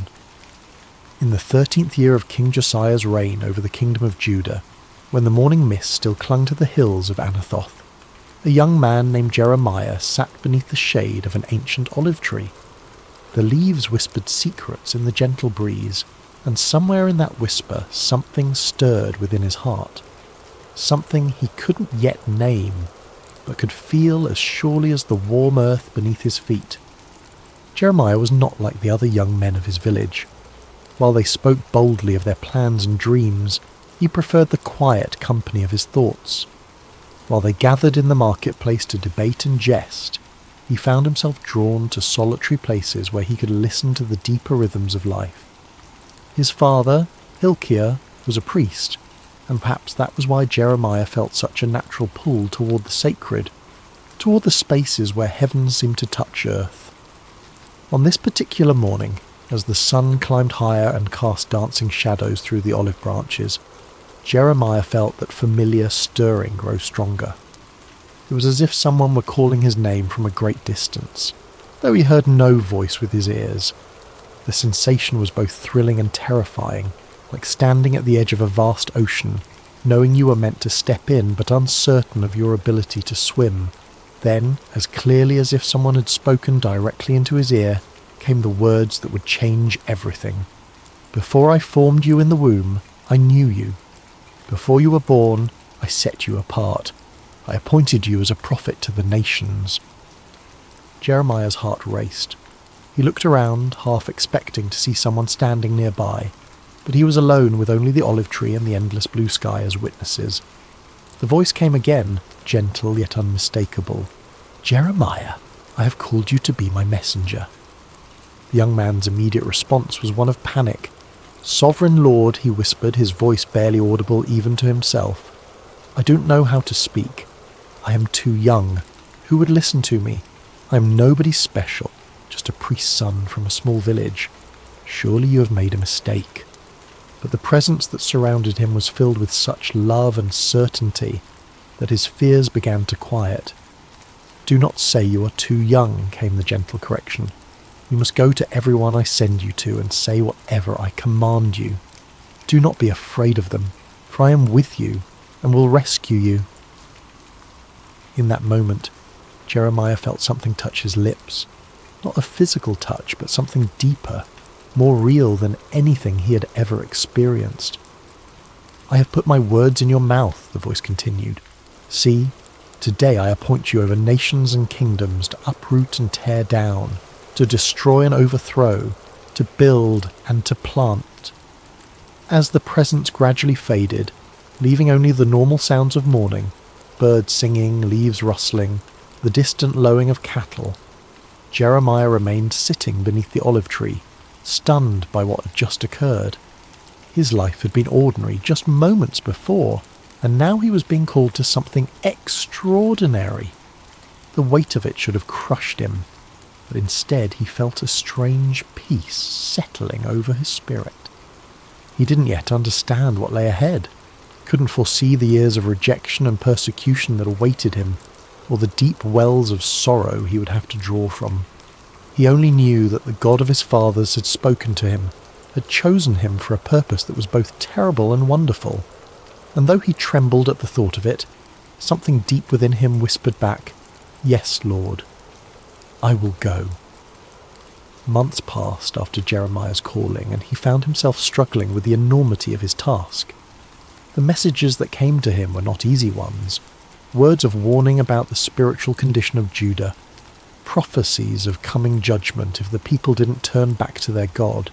In the 13th year of King Josiah's reign over the kingdom of Judah, when the morning mist still clung to the hills of Anathoth, a young man named Jeremiah sat beneath the shade of an ancient olive tree. The leaves whispered secrets in the gentle breeze, and somewhere in that whisper something stirred within his heart. Something he couldn't yet name, but could feel as surely as the warm earth beneath his feet. Jeremiah was not like the other young men of his village. While they spoke boldly of their plans and dreams, he preferred the quiet company of his thoughts. While they gathered in the marketplace to debate and jest, he found himself drawn to solitary places where he could listen to the deeper rhythms of life. His father, Hilkiah, was a priest, and perhaps that was why Jeremiah felt such a natural pull toward the sacred, toward the spaces where heaven seemed to touch earth. On this particular morning, as the sun climbed higher and cast dancing shadows through the olive branches, Jeremiah felt that familiar stirring grow stronger. It was as if someone were calling his name from a great distance, though he heard no voice with his ears. The sensation was both thrilling and terrifying, like standing at the edge of a vast ocean, knowing you were meant to step in but uncertain of your ability to swim. Then, as clearly as if someone had spoken directly into his ear, came the words that would change everything. "Before I formed you in the womb, I knew you. Before you were born, I set you apart. I appointed you as a prophet to the nations." Jeremiah's heart raced. He looked around, half expecting to see someone standing nearby, but he was alone with only the olive tree and the endless blue sky as witnesses. The voice came again, gentle yet unmistakable. "Jeremiah, I have called you to be my messenger." The young man's immediate response was one of panic. "Sovereign Lord," he whispered, his voice barely audible even to himself. "I don't know how to speak. I am too young. Who would listen to me? I am nobody special, just a priest's son from a small village. Surely you have made a mistake." But the presence that surrounded him was filled with such love and certainty that his fears began to quiet. "Do not say you are too young," came the gentle correction. "You must go to everyone I send you to and say whatever I command you. Do not be afraid of them, for I am with you and will rescue you." In that moment, Jeremiah felt something touch his lips. Not a physical touch, but something deeper, more real than anything he had ever experienced. "I have put my words in your mouth," the voice continued. "See, today I appoint you over nations and kingdoms to uproot and tear down, to destroy and overthrow, to build and to plant." As the presence gradually faded, leaving only the normal sounds of morning, birds singing, leaves rustling, the distant lowing of cattle, Jeremiah remained sitting beneath the olive tree, stunned by what had just occurred. His life had been ordinary just moments before, and now he was being called to something extraordinary. The weight of it should have crushed him, but instead he felt a strange peace settling over his spirit. He didn't yet understand what lay ahead, couldn't foresee the years of rejection and persecution that awaited him, or the deep wells of sorrow he would have to draw from. He only knew that the God of his fathers had spoken to him, had chosen him for a purpose that was both terrible and wonderful, and though he trembled at the thought of it, something deep within him whispered back, "Yes, Lord, I will go." Months passed after Jeremiah's calling, and he found himself struggling with the enormity of his task. The messages that came to him were not easy ones, words of warning about the spiritual condition of Judah, prophecies of coming judgment if the people didn't turn back to their God.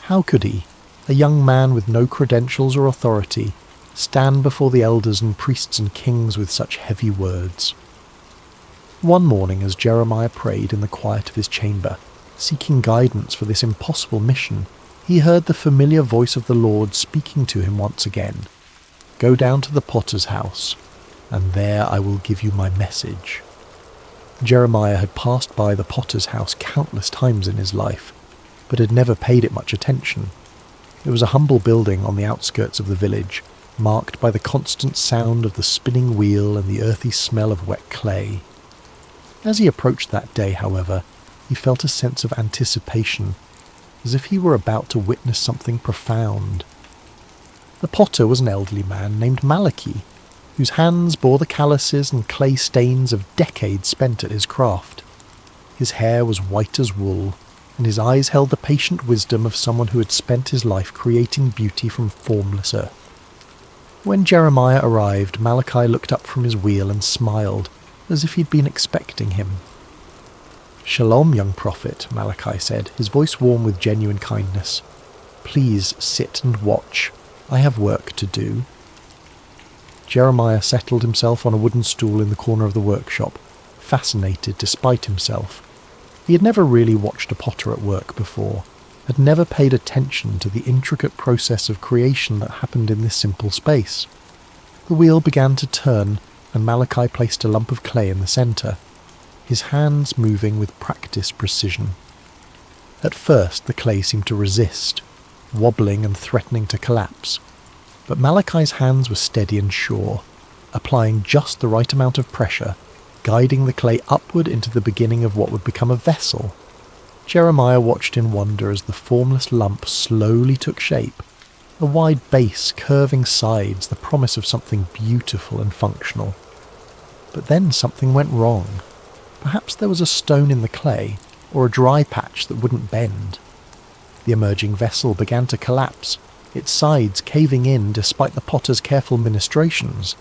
How could he, a young man with no credentials or authority, stand before the elders and priests and kings with such heavy words? One morning, as Jeremiah prayed in the quiet of his chamber, seeking guidance for this impossible mission, he heard the familiar voice of the Lord speaking to him once again. "Go down to the potter's house, and there I will give you my message." Jeremiah had passed by the potter's house countless times in his life, but had never paid it much attention. It was a humble building on the outskirts of the village, marked by the constant sound of the spinning wheel and the earthy smell of wet clay. As he approached that day, however, he felt a sense of anticipation, as if he were about to witness something profound. The potter was an elderly man named Malachi, whose hands bore the calluses and clay stains of decades spent at his craft. His hair was white as wool, and his eyes held the patient wisdom of someone who had spent his life creating beauty from formless earth. When Jeremiah arrived, Malachi looked up from his wheel and smiled, as if he'd been expecting him. "Shalom, young prophet," Malachi said, his voice warm with genuine kindness. "Please sit and watch. I have work to do." Jeremiah settled himself on a wooden stool in the corner of the workshop, fascinated despite himself. He had never really watched a potter at work before, had never paid attention to the intricate process of creation that happened in this simple space. The wheel began to turn, and Malachi placed a lump of clay in the centre, his hands moving with practiced precision. At first the clay seemed to resist, wobbling and threatening to collapse, but Malachi's hands were steady and sure, applying just the right amount of pressure, guiding the clay upward into the beginning of what would become a vessel. Jeremiah watched in wonder as the formless lump slowly took shape, a wide base, curving sides, the promise of something beautiful and functional. But then something went wrong. Perhaps there was a stone in the clay, or a dry patch that wouldn't bend. The emerging vessel began to collapse, its sides caving in despite the potter's careful ministrations.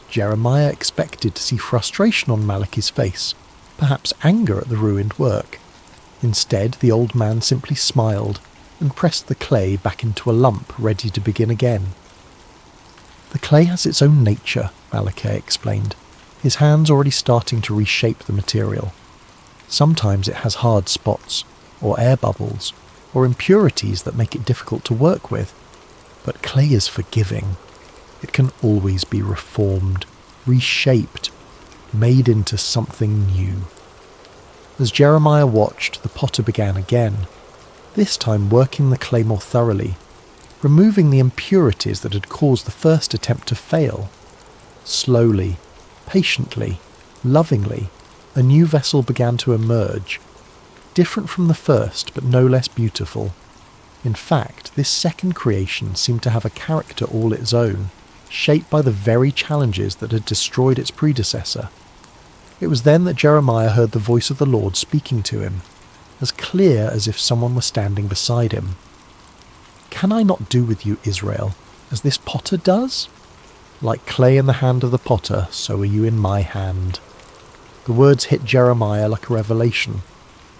Jeremiah expected to see frustration on Malachi's face, perhaps anger at the ruined work. Instead, the old man simply smiled and pressed the clay back into a lump, ready to begin again. "The clay has its own nature," Malachi explained, his hands already starting to reshape the material. "Sometimes it has hard spots, or air bubbles, or impurities that make it difficult to work with. But clay is forgiving. It can always be reformed, reshaped, made into something new." As Jeremiah watched, the potter began again, this time working the clay more thoroughly, removing the impurities that had caused the first attempt to fail. Slowly, patiently, lovingly, a new vessel began to emerge, different from the first but no less beautiful. In fact, this second creation seemed to have a character all its own, shaped by the very challenges that had destroyed its predecessor. It was then that Jeremiah heard the voice of the Lord speaking to him, as clear as if someone were standing beside him. "Can I not do with you, Israel, as this potter does? Like clay in the hand of the potter, so are you in my hand." The words hit Jeremiah like a revelation.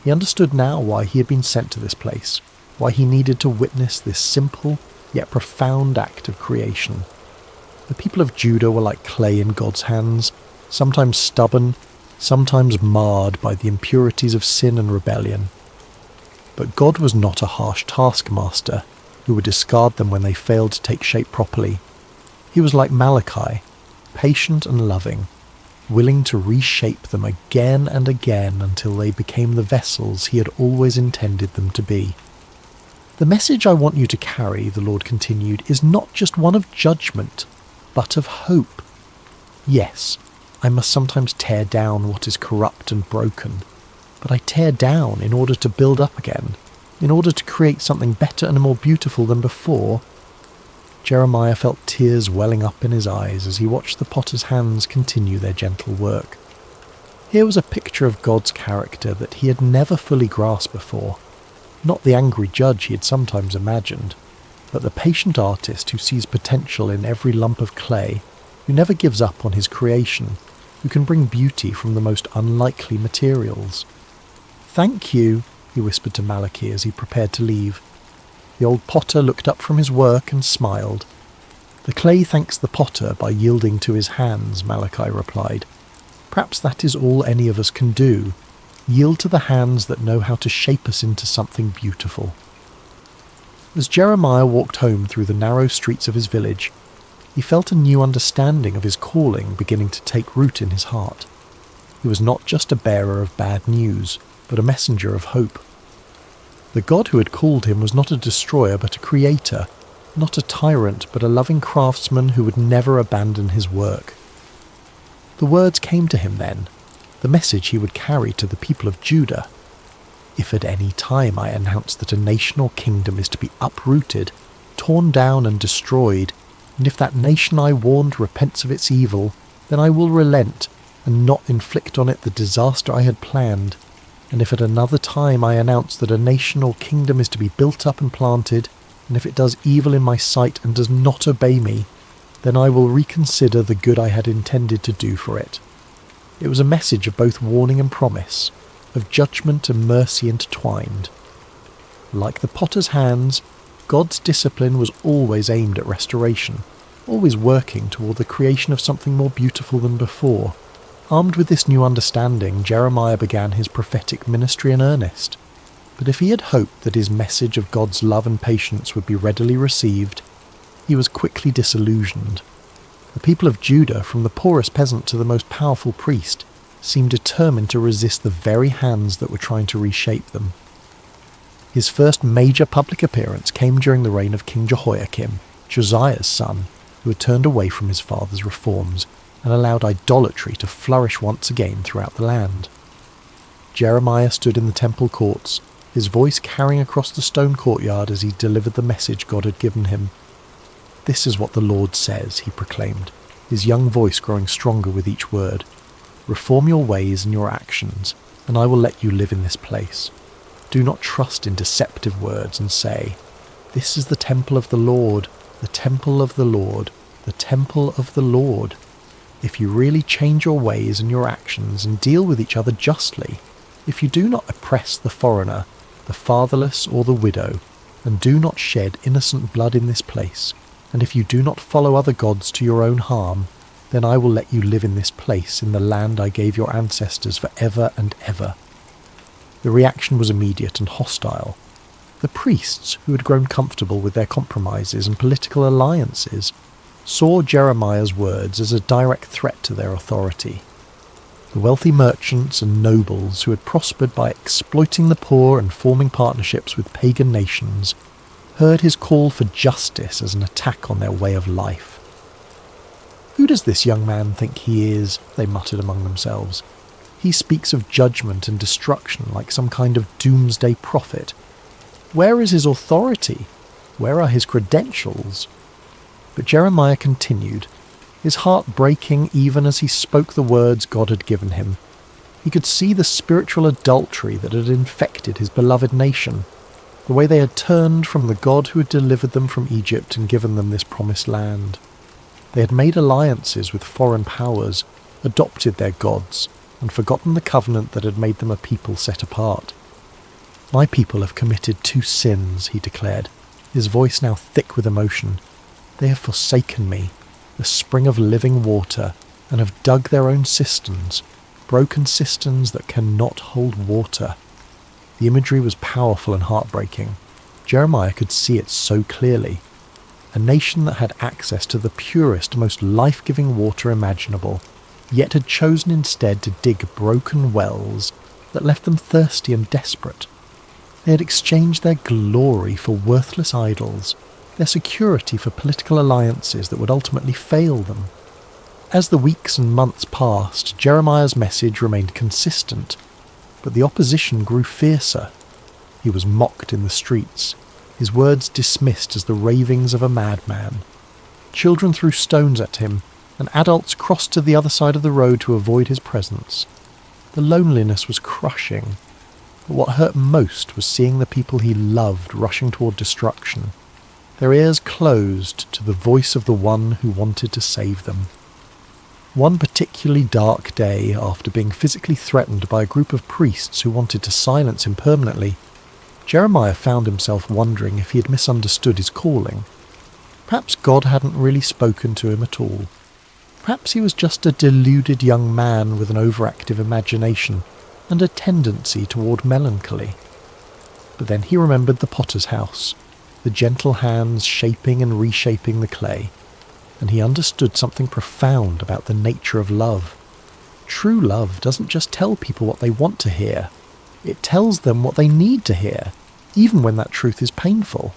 He understood now why he had been sent to this place, why he needed to witness this simple yet profound act of creation. The people of Judah were like clay in God's hands, sometimes stubborn, sometimes marred by the impurities of sin and rebellion. But God was not a harsh taskmaster who would discard them when they failed to take shape properly. He was like Malachi, patient and loving, willing to reshape them again and again until they became the vessels he had always intended them to be. "The message I want you to carry," the Lord continued, "is not just one of judgment, but of hope. Yes, I must sometimes tear down what is corrupt and broken, but I tear down in order to build up again, in order to create something better and more beautiful than before." Jeremiah felt tears welling up in his eyes as he watched the potter's hands continue their gentle work. Here was a picture of God's character that he had never fully grasped before, not the angry judge he had sometimes imagined, but the patient artist who sees potential in every lump of clay, who never gives up on his creation, who can bring beauty from the most unlikely materials. "Thank you," he whispered to Malachi as he prepared to leave. The old potter looked up from his work and smiled. "The clay thanks the potter by yielding to his hands," Malachi replied. "Perhaps that is all any of us can do, yield to the hands that know how to shape us into something beautiful." As Jeremiah walked home through the narrow streets of his village, he felt a new understanding of his calling beginning to take root in his heart. He was not just a bearer of bad news, but a messenger of hope. The God who had called him was not a destroyer but a creator, not a tyrant but a loving craftsman who would never abandon his work. The words came to him then, the message he would carry to the people of Judah. "If at any time I announce that a nation or kingdom is to be uprooted, torn down and destroyed, and if that nation I warned repents of its evil, then I will relent and not inflict on it the disaster I had planned. And if at another time I announce that a nation or kingdom is to be built up and planted, and if it does evil in my sight and does not obey me, then I will reconsider the good I had intended to do for it." It was a message of both warning and promise, of judgment and mercy intertwined. Like the potter's hands, God's discipline was always aimed at restoration, always working toward the creation of something more beautiful than before. Armed with this new understanding, Jeremiah began his prophetic ministry in earnest. But if he had hoped that his message of God's love and patience would be readily received, he was quickly disillusioned. The people of Judah, from the poorest peasant to the most powerful priest, seemed determined to resist the very hands that were trying to reshape them. His first major public appearance came during the reign of King Jehoiakim, Josiah's son, who had turned away from his father's reforms and allowed idolatry to flourish once again throughout the land. Jeremiah stood in the temple courts, his voice carrying across the stone courtyard as he delivered the message God had given him. "This is what the Lord says," he proclaimed, his young voice growing stronger with each word. "Reform your ways and your actions, and I will let you live in this place. Do not trust in deceptive words and say, 'This is the temple of the Lord, the temple of the Lord, the temple of the Lord.' If you really change your ways and your actions and deal with each other justly, if you do not oppress the foreigner, the fatherless or the widow, and do not shed innocent blood in this place, and if you do not follow other gods to your own harm, then I will let you live in this place in the land I gave your ancestors for ever and ever." The reaction was immediate and hostile. The priests, who had grown comfortable with their compromises and political alliances, saw Jeremiah's words as a direct threat to their authority. The wealthy merchants and nobles who had prospered by exploiting the poor and forming partnerships with pagan nations heard his call for justice as an attack on their way of life. "Who does this young man think he is?" they muttered among themselves. "He speaks of judgment and destruction like some kind of doomsday prophet. Where is his authority? Where are his credentials?" But Jeremiah continued, his heart breaking even as he spoke the words God had given him. He could see the spiritual adultery that had infected his beloved nation, the way they had turned from the God who had delivered them from Egypt and given them this promised land. They had made alliances with foreign powers, adopted their gods, and forgotten the covenant that had made them a people set apart. "My people have committed 2 sins, he declared, his voice now thick with emotion. "They have forsaken me, the spring of living water, and have dug their own cisterns, broken cisterns that cannot hold water." The imagery was powerful and heartbreaking. Jeremiah could see it so clearly. A nation that had access to the purest, most life-giving water imaginable, yet had chosen instead to dig broken wells that left them thirsty and desperate. They had exchanged their glory for worthless idols, their security for political alliances that would ultimately fail them. As the weeks and months passed, Jeremiah's message remained consistent, but the opposition grew fiercer. He was mocked in the streets, his words dismissed as the ravings of a madman. Children threw stones at him, and adults crossed to the other side of the road to avoid his presence. The loneliness was crushing, but what hurt most was seeing the people he loved rushing toward destruction, their ears closed to the voice of the one who wanted to save them. One particularly dark day, after being physically threatened by a group of priests who wanted to silence him permanently, Jeremiah found himself wondering if he had misunderstood his calling. Perhaps God hadn't really spoken to him at all. Perhaps he was just a deluded young man with an overactive imagination and a tendency toward melancholy. But then he remembered the potter's house, the gentle hands shaping and reshaping the clay, and he understood something profound about the nature of love. True love doesn't just tell people what they want to hear, it tells them what they need to hear, even when that truth is painful.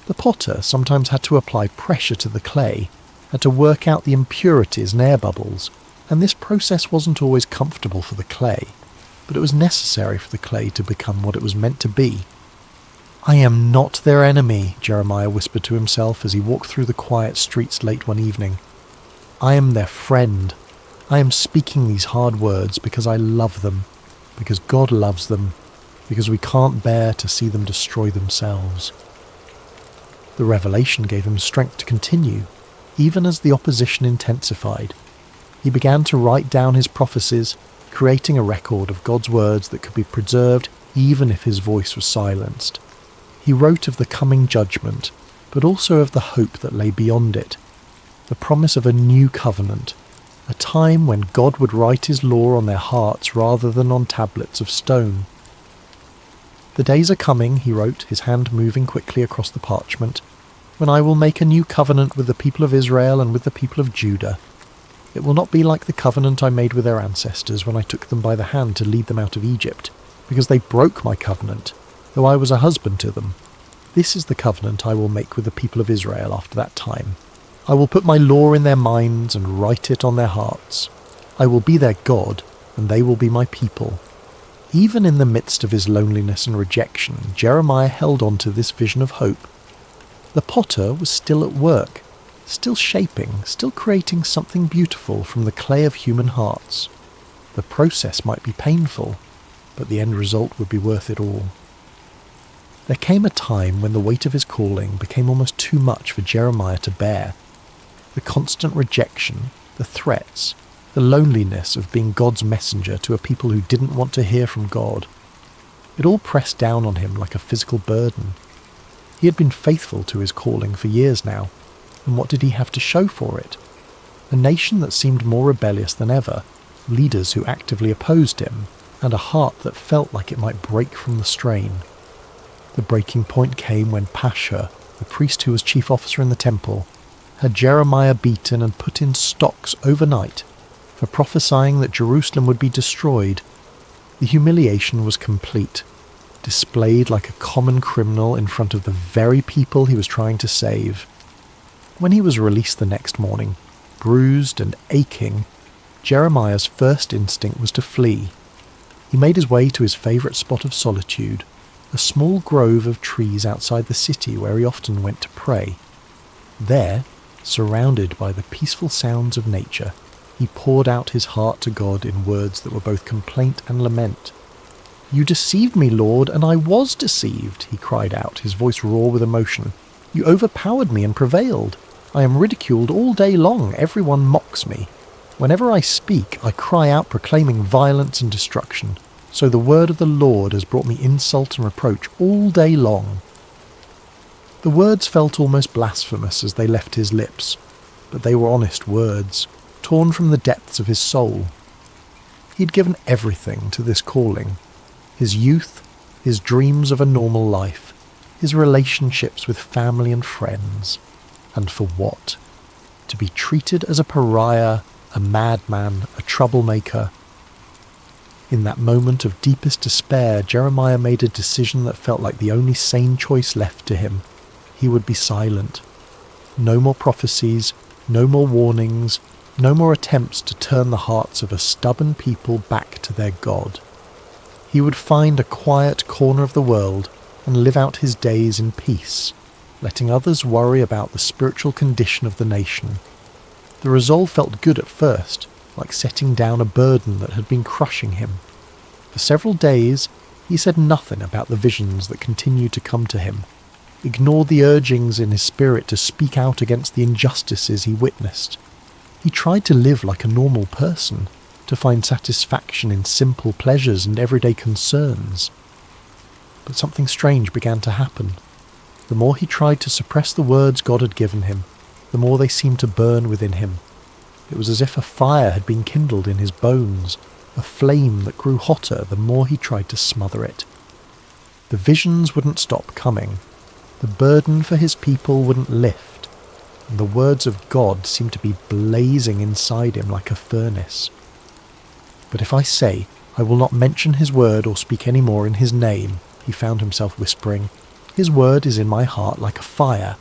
The potter sometimes had to apply pressure to the clay, had to work out the impurities and air bubbles, and this process wasn't always comfortable for the clay, but it was necessary for the clay to become what it was meant to be. "I am not their enemy," Jeremiah whispered to himself as he walked through the quiet streets late one evening. "I am their friend. I am speaking these hard words because I love them, because God loves them, because we can't bear to see them destroy themselves." The revelation gave him strength to continue, even as the opposition intensified. He began to write down his prophecies, creating a record of God's words that could be preserved even if his voice was silenced. He wrote of the coming judgment, but also of the hope that lay beyond it, the promise of a new covenant, a time when God would write his law on their hearts rather than on tablets of stone. "The days are coming," he wrote, his hand moving quickly across the parchment, "when I will make a new covenant with the people of Israel and with the people of Judah. It will not be like the covenant I made with their ancestors when I took them by the hand to lead them out of Egypt, because they broke my covenant, though I was a husband to them. This is the covenant I will make with the people of Israel after that time. I will put my law in their minds and write it on their hearts. I will be their God, and they will be my people." Even in the midst of his loneliness and rejection, Jeremiah held on to this vision of hope. The potter was still at work, still shaping, still creating something beautiful from the clay of human hearts. The process might be painful, but the end result would be worth it all. There came a time when the weight of his calling became almost too much for Jeremiah to bear. The constant rejection, the threats, the loneliness of being God's messenger to a people who didn't want to hear from God. It all pressed down on him like a physical burden. He had been faithful to his calling for years now, and what did he have to show for it? A nation that seemed more rebellious than ever, leaders who actively opposed him, and a heart that felt like it might break from the strain. The breaking point came when Pashur, the priest who was chief officer in the temple, had Jeremiah beaten and put in stocks overnight for prophesying that Jerusalem would be destroyed. The humiliation was complete, displayed like a common criminal in front of the very people he was trying to save. When he was released the next morning, bruised and aching, Jeremiah's first instinct was to flee. He made his way to his favourite spot of solitude, a small grove of trees outside the city where he often went to pray. There, surrounded by the peaceful sounds of nature, he poured out his heart to God in words that were both complaint and lament. "You deceived me, Lord, and I was deceived," he cried out, his voice raw with emotion. "You overpowered me and prevailed. I am ridiculed all day long. Everyone mocks me. Whenever I speak, I cry out proclaiming violence and destruction. So the word of the Lord has brought me insult and reproach all day long." The words felt almost blasphemous as they left his lips, but they were honest words, torn from the depths of his soul. He'd given everything to this calling. His youth, his dreams of a normal life, his relationships with family and friends. And for what? To be treated as a pariah, a madman, a troublemaker. In that moment of deepest despair, Jeremiah made a decision that felt like the only sane choice left to him. He would be silent. No more prophecies, no more warnings, no more attempts to turn the hearts of a stubborn people back to their God. He would find a quiet corner of the world and live out his days in peace, letting others worry about the spiritual condition of the nation. The resolve felt good at first, like setting down a burden that had been crushing him. For several days, he said nothing about the visions that continued to come to him, ignored the urgings in his spirit to speak out against the injustices he witnessed. He tried to live like a normal person, to find satisfaction in simple pleasures and everyday concerns. But something strange began to happen. The more he tried to suppress the words God had given him, the more they seemed to burn within him. It was as if a fire had been kindled in his bones, a flame that grew hotter the more he tried to smother it. The visions wouldn't stop coming. The burden for his people wouldn't lift, and the words of God seemed to be blazing inside him like a furnace. But if I say, I will not mention his word or speak any more in his name, he found himself whispering, his word is in my heart like a fire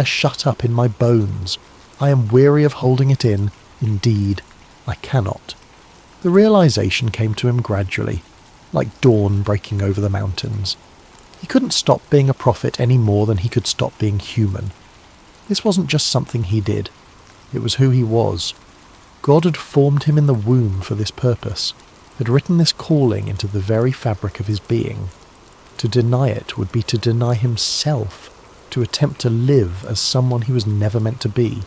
shut up in my bones. I am weary of holding it in. Indeed, I cannot. The realization came to him gradually, like dawn breaking over the mountains. He couldn't stop being a prophet any more than he could stop being human. This wasn't just something he did. It was who he was. God had formed him in the womb for this purpose, had written this calling into the very fabric of his being. To deny it would be to deny himself, to attempt to live as someone he was never meant to be.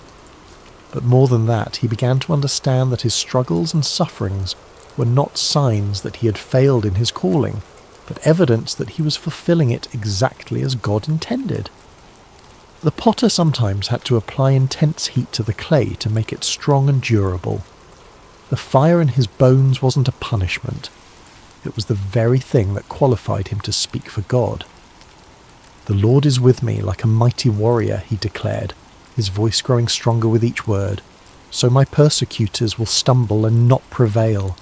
But more than that, he began to understand that his struggles and sufferings were not signs that he had failed in his calling, but evidence that he was fulfilling it exactly as God intended. The potter sometimes had to apply intense heat to the clay to make it strong and durable. The fire in his bones wasn't a punishment. It was the very thing that qualified him to speak for God. The Lord is with me like a mighty warrior, he declared, his voice growing stronger with each word. So my persecutors will stumble and not prevail.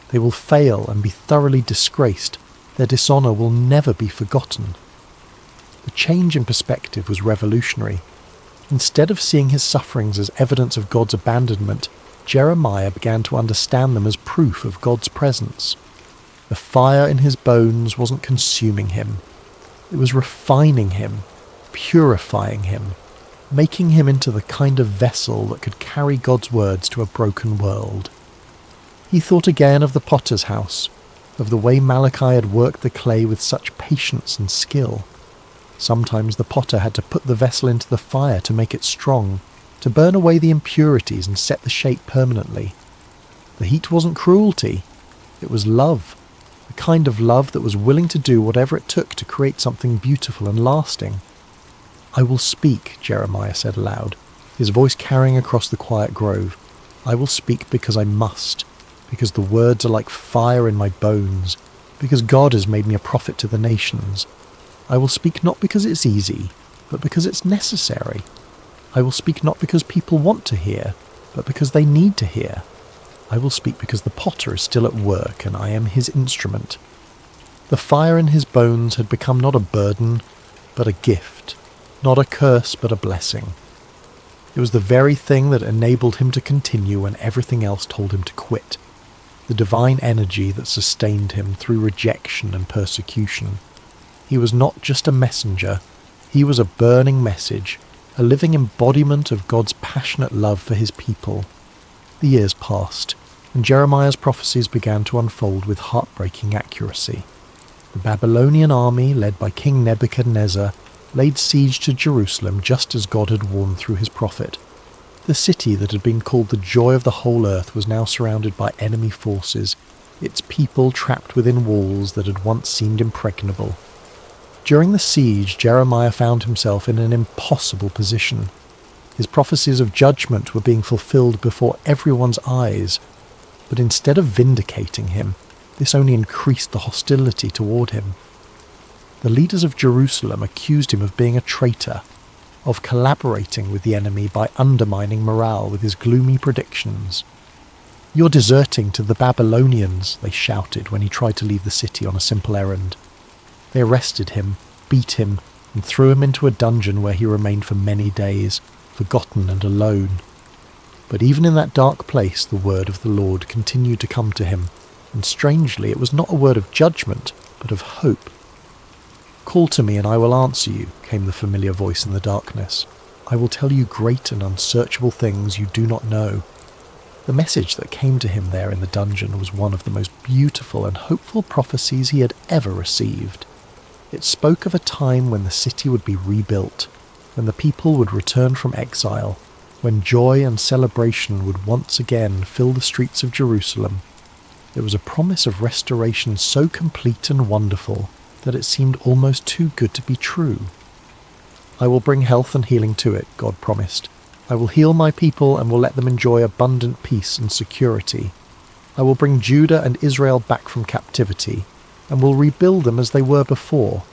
They will fail and be thoroughly disgraced. Their dishonour will never be forgotten. The change in perspective was revolutionary. Instead of seeing his sufferings as evidence of God's abandonment, Jeremiah began to understand them as proof of God's presence. The fire in his bones wasn't consuming him. It was refining him, purifying him, making him into the kind of vessel that could carry God's words to a broken world. He thought again of the potter's house, of the way Malachi had worked the clay with such patience and skill. Sometimes the potter had to put the vessel into the fire to make it strong, to burn away the impurities and set the shape permanently. The heat wasn't cruelty, it was love, the kind of love that was willing to do whatever it took to create something beautiful and lasting. I will speak, Jeremiah said aloud, his voice carrying across the quiet grove. I will speak because I must, because the words are like fire in my bones, because God has made me a prophet to the nations. I will speak not because it's easy, but because it's necessary. I will speak not because people want to hear, but because they need to hear. I will speak because the potter is still at work and I am his instrument. The fire in his bones had become not a burden, but a gift, not a curse, but a blessing. It was the very thing that enabled him to continue when everything else told him to quit, the divine energy that sustained him through rejection and persecution. He was not just a messenger, he was a burning message, a living embodiment of God's passionate love for his people. The years passed, and Jeremiah's prophecies began to unfold with heartbreaking accuracy. The Babylonian army, led by King Nebuchadnezzar, laid siege to Jerusalem just as God had warned through his prophet. The city that had been called the joy of the whole earth was now surrounded by enemy forces, its people trapped within walls that had once seemed impregnable. During the siege, Jeremiah found himself in an impossible position. His prophecies of judgment were being fulfilled before everyone's eyes, but instead of vindicating him, this only increased the hostility toward him. The leaders of Jerusalem accused him of being a traitor, of collaborating with the enemy by undermining morale with his gloomy predictions. "You're deserting to the Babylonians," they shouted when he tried to leave the city on a simple errand. They arrested him, beat him, and threw him into a dungeon where he remained for many days, forgotten and alone. But even in that dark place, the word of the Lord continued to come to him, and strangely it was not a word of judgment, but of hope. "Call to me and I will answer you," came the familiar voice in the darkness. "I will tell you great and unsearchable things you do not know." The message that came to him there in the dungeon was one of the most beautiful and hopeful prophecies he had ever received. It spoke of a time when the city would be rebuilt, when the people would return from exile, when joy and celebration would once again fill the streets of Jerusalem, there was a promise of restoration so complete and wonderful that it seemed almost too good to be true. "I will bring health and healing to it," God promised. "I will heal my people and will let them enjoy abundant peace and security. I will bring Judah and Israel back from captivity and will rebuild them as they were before.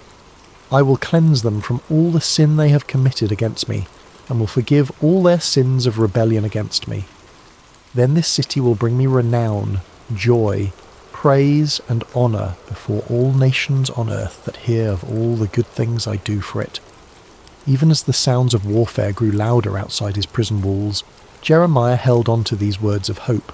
I will cleanse them from all the sin they have committed against me and will forgive all their sins of rebellion against me. Then this city will bring me renown, joy, praise and honour before all nations on earth that hear of all the good things I do for it." Even as the sounds of warfare grew louder outside his prison walls, Jeremiah held on to these words of hope.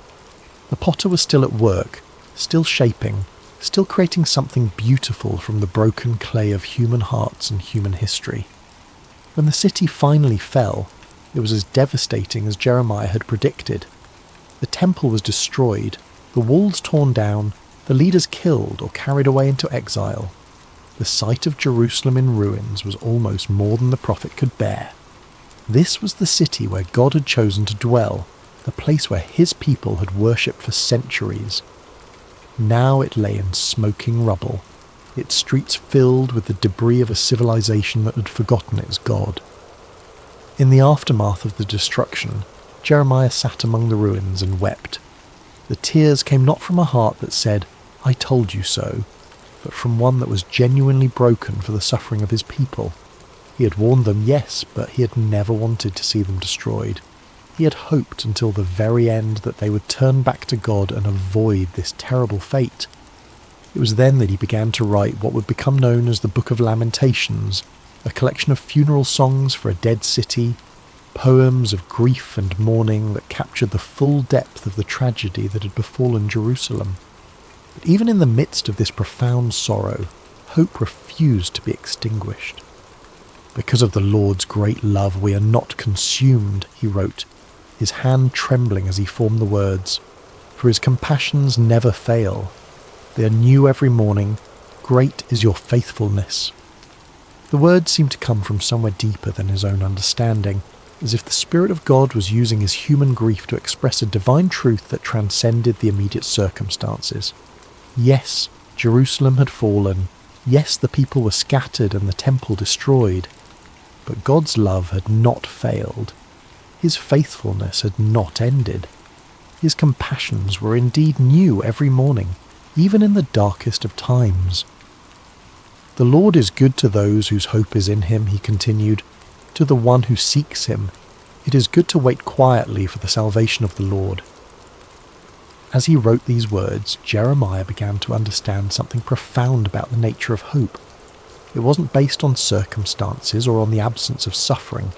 The potter was still at work, still shaping, still creating something beautiful from the broken clay of human hearts and human history. When the city finally fell, it was as devastating as Jeremiah had predicted. The temple was destroyed, the walls torn down, the leaders killed or carried away into exile. The sight of Jerusalem in ruins was almost more than the prophet could bear. This was the city where God had chosen to dwell, the place where his people had worshipped for centuries. Now it lay in smoking rubble, its streets filled with the debris of a civilization that had forgotten its God. In the aftermath of the destruction, Jeremiah sat among the ruins and wept. The tears came not from a heart that said, "I told you so," but from one that was genuinely broken for the suffering of his people. He had warned them, yes, but he had never wanted to see them destroyed. He had hoped until the very end that they would turn back to God and avoid this terrible fate. It was then that he began to write what would become known as the Book of Lamentations, a collection of funeral songs for a dead city, poems of grief and mourning that captured the full depth of the tragedy that had befallen Jerusalem. But even in the midst of this profound sorrow, hope refused to be extinguished. "Because of the Lord's great love we are not consumed," he wrote, his hand trembling as he formed the words, "for his compassions never fail. They are new every morning. Great is your faithfulness." The words seemed to come from somewhere deeper than his own understanding, as if the Spirit of God was using his human grief to express a divine truth that transcended the immediate circumstances. Yes, Jerusalem had fallen. Yes, the people were scattered and the temple destroyed. But God's love had not failed. His faithfulness had not ended. His compassions were indeed new every morning, even in the darkest of times. "The Lord is good to those whose hope is in him," he continued, "to the one who seeks him. It is good to wait quietly for the salvation of the Lord." As he wrote these words, Jeremiah began to understand something profound about the nature of hope. It wasn't based on circumstances or on the absence of suffering.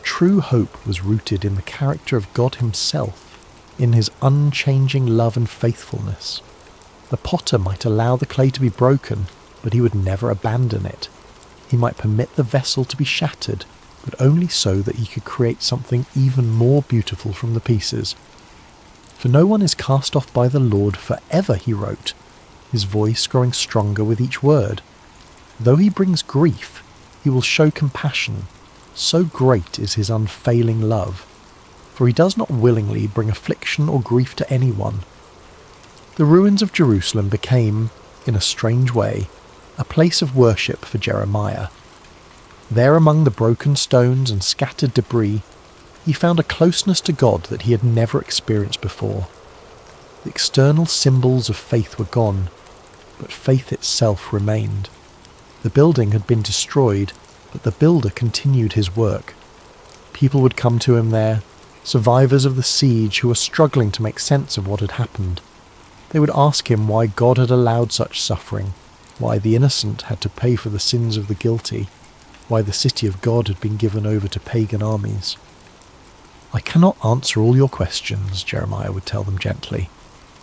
True hope was rooted in the character of God himself, in his unchanging love and faithfulness. The potter might allow the clay to be broken, but he would never abandon it. He might permit the vessel to be shattered, but only so that he could create something even more beautiful from the pieces. "For no one is cast off by the Lord forever," he wrote, his voice growing stronger with each word. "Though he brings grief, he will show compassion. So great is his unfailing love. For he does not willingly bring affliction or grief to anyone." The ruins of Jerusalem became, in a strange way, a place of worship for Jeremiah. There among the broken stones and scattered debris, he found a closeness to God that he had never experienced before. The external symbols of faith were gone, but faith itself remained. The building had been destroyed, but the builder continued his work. People would come to him there, survivors of the siege who were struggling to make sense of what had happened. They would ask him why God had allowed such suffering, why the innocent had to pay for the sins of the guilty, why the city of God had been given over to pagan armies. "I cannot answer all your questions," Jeremiah would tell them gently,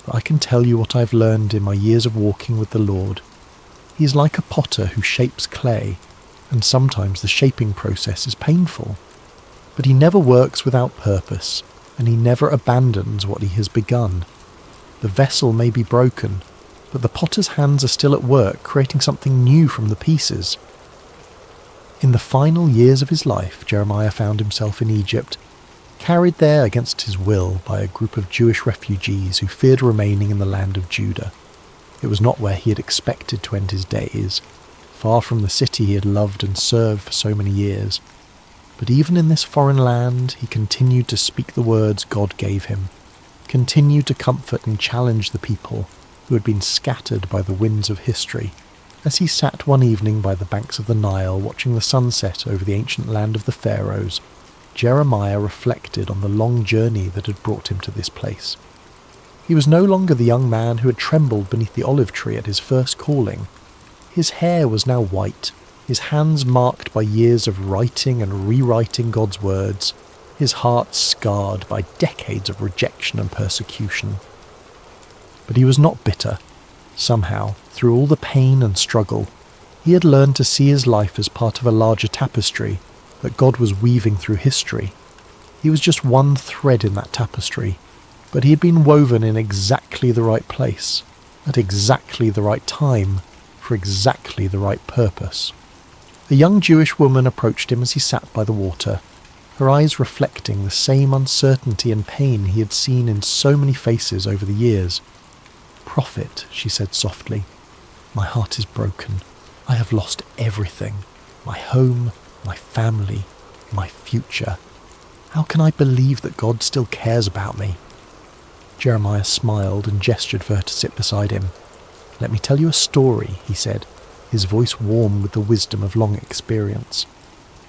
"but I can tell you what I've learned in my years of walking with the Lord. He is like a potter who shapes clay, and sometimes the shaping process is painful. But he never works without purpose, and he never abandons what he has begun. The vessel may be broken, but the potter's hands are still at work creating something new from the pieces." In the final years of his life, Jeremiah found himself in Egypt, carried there against his will by a group of Jewish refugees who feared remaining in the land of Judah. It was not where he had expected to end his days, far from the city he had loved and served for so many years. But even in this foreign land, he continued to speak the words God gave him, continued to comfort and challenge the people who had been scattered by the winds of history. As he sat one evening by the banks of the Nile watching the sunset over the ancient land of the Pharaohs, Jeremiah reflected on the long journey that had brought him to this place. He was no longer the young man who had trembled beneath the olive tree at his first calling. His hair was now white, his hands marked by years of writing and rewriting God's words, his heart scarred by decades of rejection and persecution. But he was not bitter. Somehow, through all the pain and struggle, he had learned to see his life as part of a larger tapestry that God was weaving through history. He was just one thread in that tapestry, but he had been woven in exactly the right place, at exactly the right time, for exactly the right purpose. A young Jewish woman approached him as he sat by the water, her eyes reflecting the same uncertainty and pain he had seen in so many faces over the years. "Prophet," she said softly, "my heart is broken. I have lost everything. My home, my family, my future. How can I believe that God still cares about me?" Jeremiah smiled and gestured for her to sit beside him. "Let me tell you a story," he said, his voice warm with the wisdom of long experience.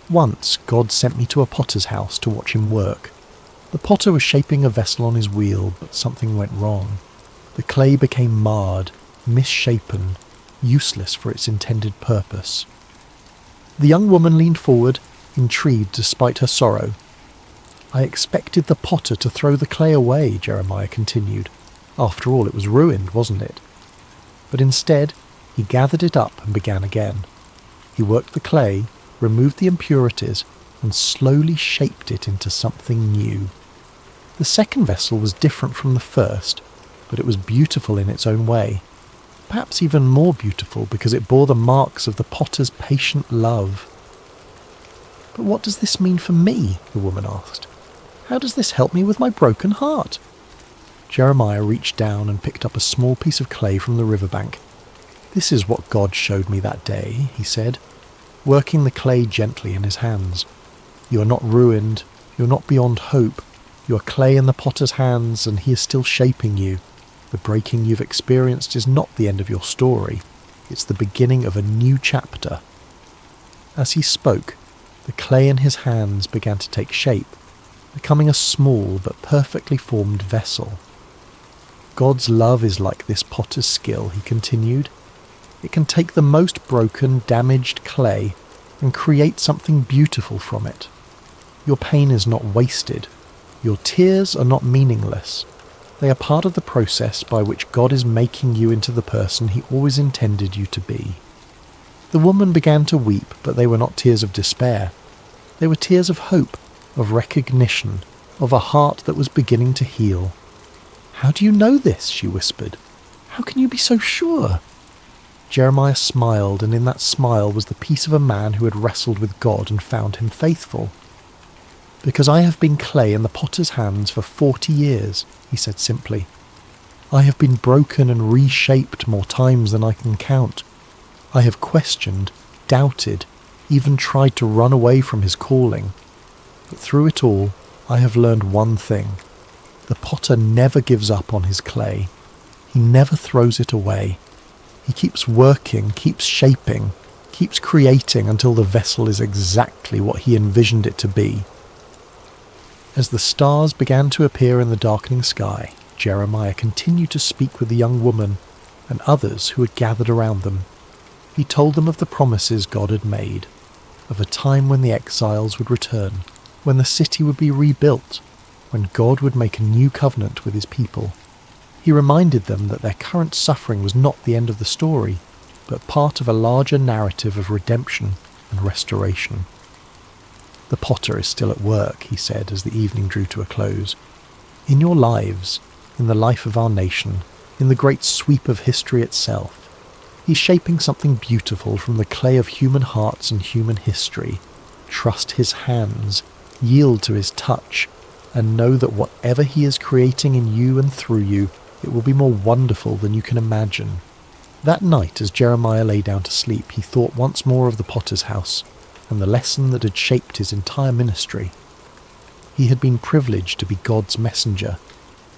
"Once God sent me to a potter's house to watch him work. The potter was shaping a vessel on his wheel, but something went wrong. The clay became marred, misshapen, useless for its intended purpose." The young woman leaned forward, intrigued despite her sorrow. "I expected the potter to throw the clay away," Jeremiah continued. "After all, it was ruined, wasn't it? But instead, he gathered it up and began again. He worked the clay, removed the impurities, and slowly shaped it into something new. The second vessel was different from the first, but it was beautiful in its own way. Perhaps even more beautiful because it bore the marks of the potter's patient love." "But what does this mean for me?" the woman asked. "How does this help me with my broken heart?" Jeremiah reached down and picked up a small piece of clay from the riverbank. "This is what God showed me that day," he said, working the clay gently in his hands. "You are not ruined. You are not beyond hope. You are clay in the potter's hands, and he is still shaping you. The breaking you've experienced is not the end of your story. It's the beginning of a new chapter." As he spoke, the clay in his hands began to take shape, becoming a small but perfectly formed vessel. "God's love is like this potter's skill," he continued. "It can take the most broken, damaged clay and create something beautiful from it. Your pain is not wasted. Your tears are not meaningless. They are part of the process by which God is making you into the person he always intended you to be." The woman began to weep, but they were not tears of despair. They were tears of hope, of recognition, of a heart that was beginning to heal. "How do you know this?" she whispered. "How can you be so sure?" Jeremiah smiled, and in that smile was the peace of a man who had wrestled with God and found him faithful. "Because I have been clay in the potter's hands for 40 years, he said simply. "I have been broken and reshaped more times than I can count. I have questioned, doubted, even tried to run away from his calling. But through it all, I have learned one thing. The potter never gives up on his clay. He never throws it away. He keeps working, keeps shaping, keeps creating until the vessel is exactly what he envisioned it to be." As the stars began to appear in the darkening sky, Jeremiah continued to speak with the young woman and others who had gathered around them. He told them of the promises God had made, of a time when the exiles would return, when the city would be rebuilt, when God would make a new covenant with his people. He reminded them that their current suffering was not the end of the story, but part of a larger narrative of redemption and restoration. "The potter is still at work," he said as the evening drew to a close. "In your lives, in the life of our nation, in the great sweep of history itself, he's shaping something beautiful from the clay of human hearts and human history. Trust his hands, yield to his touch, and know that whatever he is creating in you and through you, it will be more wonderful than you can imagine. That night, as Jeremiah lay down to sleep, he thought once more of the potter's house and the lesson that had shaped his entire ministry. He had been privileged to be God's messenger,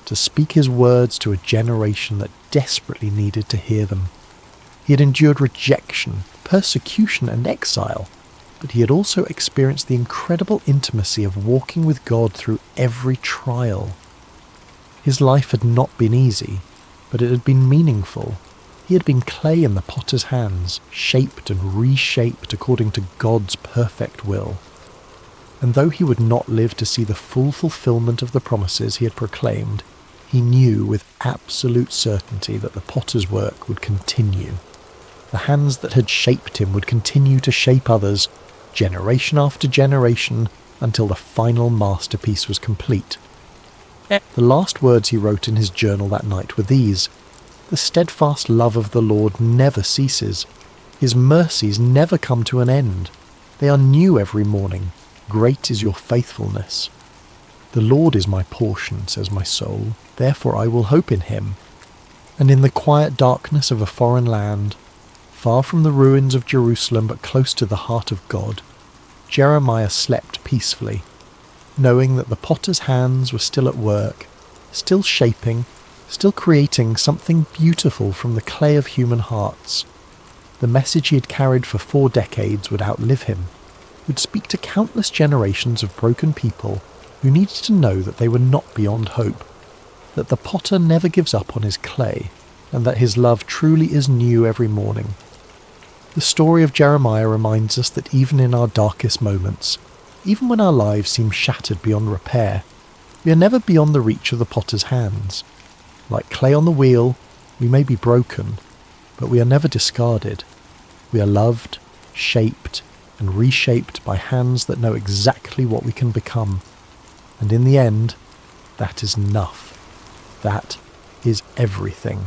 to speak his words to a generation that desperately needed to hear them. He had endured rejection, persecution, and exile, but he had also experienced the incredible intimacy of walking with God through every trial. His life had not been easy, but it had been meaningful. He had been clay in the potter's hands, shaped and reshaped according to God's perfect will. And though he would not live to see the full fulfillment of the promises he had proclaimed, he knew with absolute certainty that the potter's work would continue. The hands that had shaped him would continue to shape others, generation after generation, until the final masterpiece was complete. The last words he wrote in his journal that night were these: "The steadfast love of the Lord never ceases. His mercies never come to an end. They are new every morning. Great is your faithfulness. The Lord is my portion, says my soul, therefore I will hope in him." And in the quiet darkness of a foreign land, far from the ruins of Jerusalem but close to the heart of God, Jeremiah slept peacefully, knowing that the potter's hands were still at work, still shaping, still creating something beautiful from the clay of human hearts. The message he had carried for 4 decades would outlive him, would speak to countless generations of broken people who needed to know that they were not beyond hope, that the potter never gives up on his clay, and that his love truly is new every morning. The story of Jeremiah reminds us that even in our darkest moments, even when our lives seem shattered beyond repair, we are never beyond the reach of the potter's hands. Like clay on the wheel, we may be broken, but we are never discarded. We are loved, shaped, and reshaped by hands that know exactly what we can become. And in the end, that is enough. That is everything.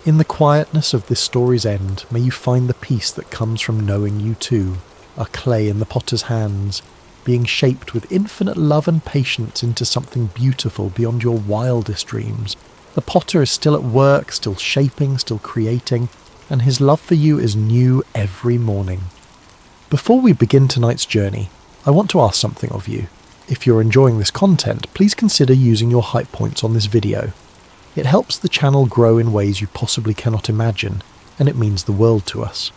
In the quietness of this story's end, may you find the peace that comes from knowing you too are clay in the potter's hands, being shaped with infinite love and patience into something beautiful beyond your wildest dreams. The potter is still at work, still shaping, still creating, and his love for you is new every morning. Before we begin tonight's journey, I want to ask something of you. If you're enjoying this content, please consider using your hype points on this video. It helps the channel grow in ways you possibly cannot imagine, and it means the world to us.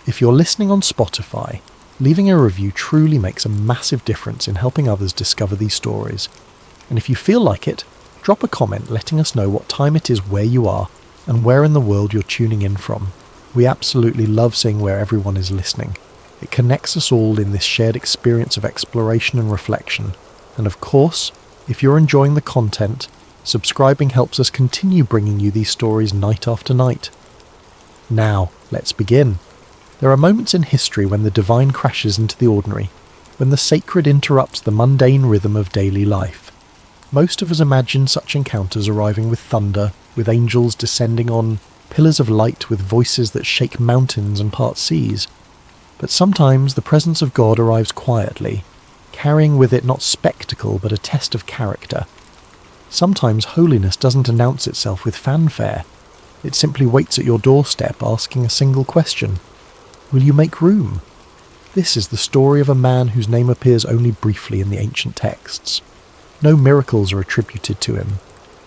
If you're listening on Spotify, leaving a review truly makes a massive difference in helping others discover these stories. And if you feel like it, drop a comment letting us know what time it is where you are and where in the world you're tuning in from. We absolutely love seeing where everyone is listening. It connects us all in this shared experience of exploration and reflection. And of course, if you're enjoying the content, subscribing helps us continue bringing you these stories night after night. Now, let's begin. There are moments in history when the divine crashes into the ordinary, when the sacred interrupts the mundane rhythm of daily life. Most of us imagine such encounters arriving with thunder, with angels descending on pillars of light with voices that shake mountains and part seas. But sometimes the presence of God arrives quietly, carrying with it not spectacle but a test of character. Sometimes holiness doesn't announce itself with fanfare. It simply waits at your doorstep asking a single question: will you make room? This is the story of a man whose name appears only briefly in the ancient texts. No miracles are attributed to him.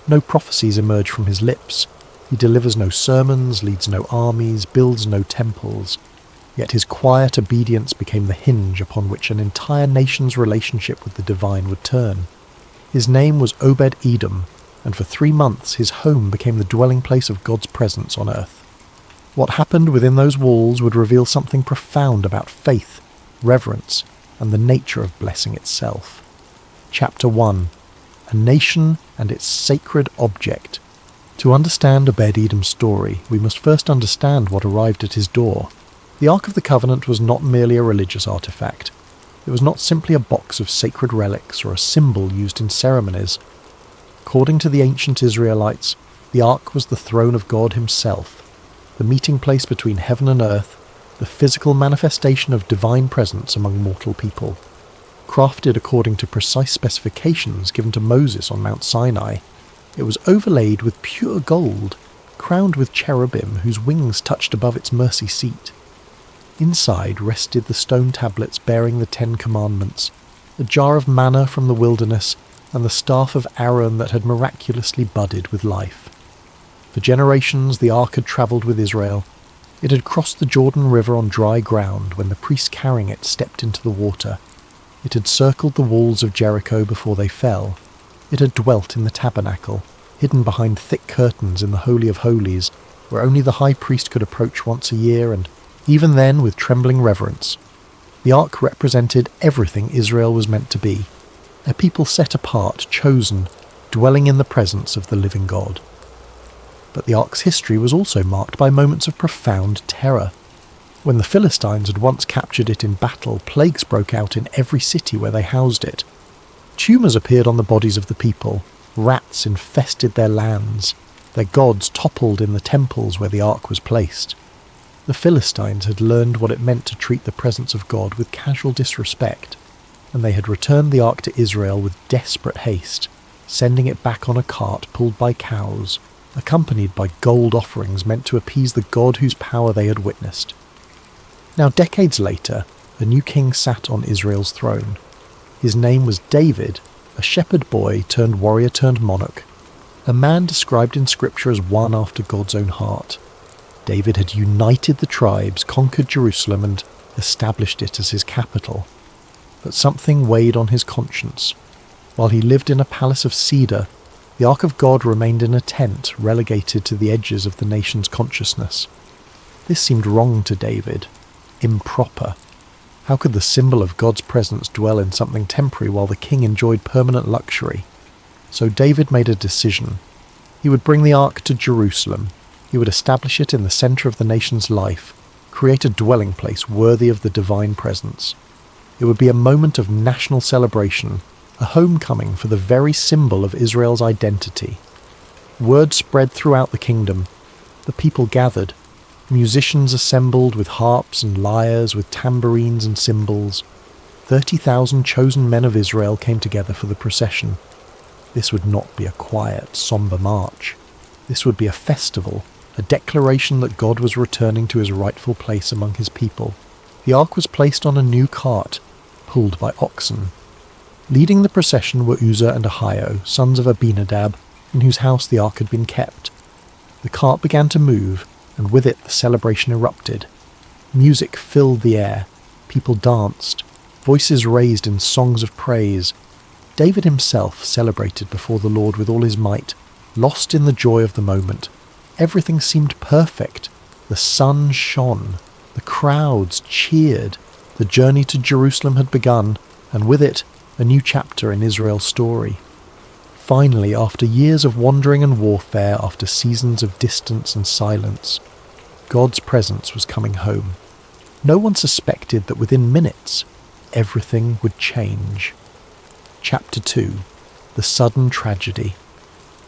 No prophecies emerge from his lips. He delivers no sermons, leads no armies, builds no temples. Yet his quiet obedience became the hinge upon which an entire nation's relationship with the divine would turn. His name was Obed-Edom, and for 3 months his home became the dwelling place of God's presence on earth. What happened within those walls would reveal something profound about faith, reverence, and the nature of blessing itself. Chapter 1. A Nation and its Sacred Object. To understand Obed-Edom's story, we must first understand what arrived at his door. The Ark of the Covenant was not merely a religious artifact. It was not simply a box of sacred relics or a symbol used in ceremonies. According to the ancient Israelites, the Ark was the throne of God himself, the meeting place between heaven and earth, the physical manifestation of divine presence among mortal people. Crafted according to precise specifications given to Moses on Mount Sinai, it was overlaid with pure gold, crowned with cherubim whose wings touched above its mercy seat. Inside rested the stone tablets bearing the 10 Commandments, a jar of manna from the wilderness, and the staff of Aaron that had miraculously budded with life. For generations the ark had travelled with Israel. It had crossed the Jordan River on dry ground when the priest carrying it stepped into the water. It had circled the walls of Jericho before they fell. It had dwelt in the tabernacle, hidden behind thick curtains in the Holy of Holies, where only the high priest could approach once a year, and even then with trembling reverence. The ark represented everything Israel was meant to be, a people set apart, chosen, dwelling in the presence of the living God. But the ark's history was also marked by moments of profound terror. When the Philistines had once captured it in battle, plagues broke out in every city where they housed it. Tumours appeared on the bodies of the people, rats infested their lands, their gods toppled in the temples where the ark was placed. The Philistines had learned what it meant to treat the presence of God with casual disrespect, and they had returned the ark to Israel with desperate haste, sending it back on a cart pulled by cows, accompanied by gold offerings meant to appease the God whose power they had witnessed. Now, decades later, a new king sat on Israel's throne. His name was David, a shepherd boy turned warrior turned monarch, a man described in Scripture as one after God's own heart. David had united the tribes, conquered Jerusalem, and established it as his capital. But something weighed on his conscience. While he lived in a palace of cedar, the Ark of God remained in a tent relegated to the edges of the nation's consciousness. This seemed wrong to David, improper. How could the symbol of God's presence dwell in something temporary while the king enjoyed permanent luxury? So David made a decision. He would bring the ark to Jerusalem. He would establish it in the centre of the nation's life, create a dwelling place worthy of the divine presence. It would be a moment of national celebration, a homecoming for the very symbol of Israel's identity. Word spread throughout the kingdom. The people gathered. Musicians assembled with harps and lyres, with tambourines and cymbals. 30,000 chosen men of Israel came together for the procession. This would not be a quiet, sombre march. This would be a festival, a declaration that God was returning to his rightful place among his people. The ark was placed on a new cart, pulled by oxen. Leading the procession were Uzzah and Ahio, sons of Abinadab, in whose house the ark had been kept. The cart began to move, and with it the celebration erupted. Music filled the air. People danced, voices raised in songs of praise. David himself celebrated before the Lord with all his might, lost in the joy of the moment. Everything seemed perfect. The sun shone. The crowds cheered. The journey to Jerusalem had begun, and with it, a new chapter in Israel's story. Finally, after years of wandering and warfare, after seasons of distance and silence, God's presence was coming home. No one suspected that within minutes, everything would change. Chapter 2. The Sudden Tragedy.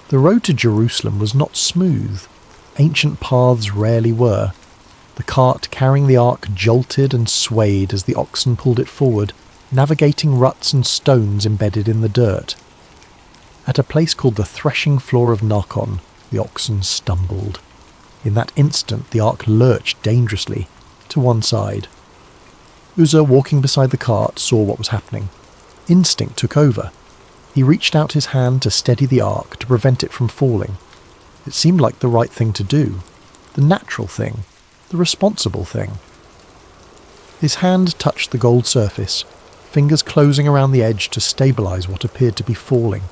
The road to Jerusalem was not smooth. Ancient paths rarely were. The cart carrying the ark jolted and swayed as the oxen pulled it forward, navigating ruts and stones embedded in the dirt. At a place called the threshing floor of Narcon, the oxen stumbled. In that instant the ark lurched dangerously to one side. Uzzah, walking beside the cart, saw what was happening. Instinct took over. He reached out his hand to steady the ark to prevent it from falling. It seemed like the right thing to do, the natural thing, the responsible thing. His hand touched the gold surface, fingers closing around the edge to stabilize what appeared to be falling.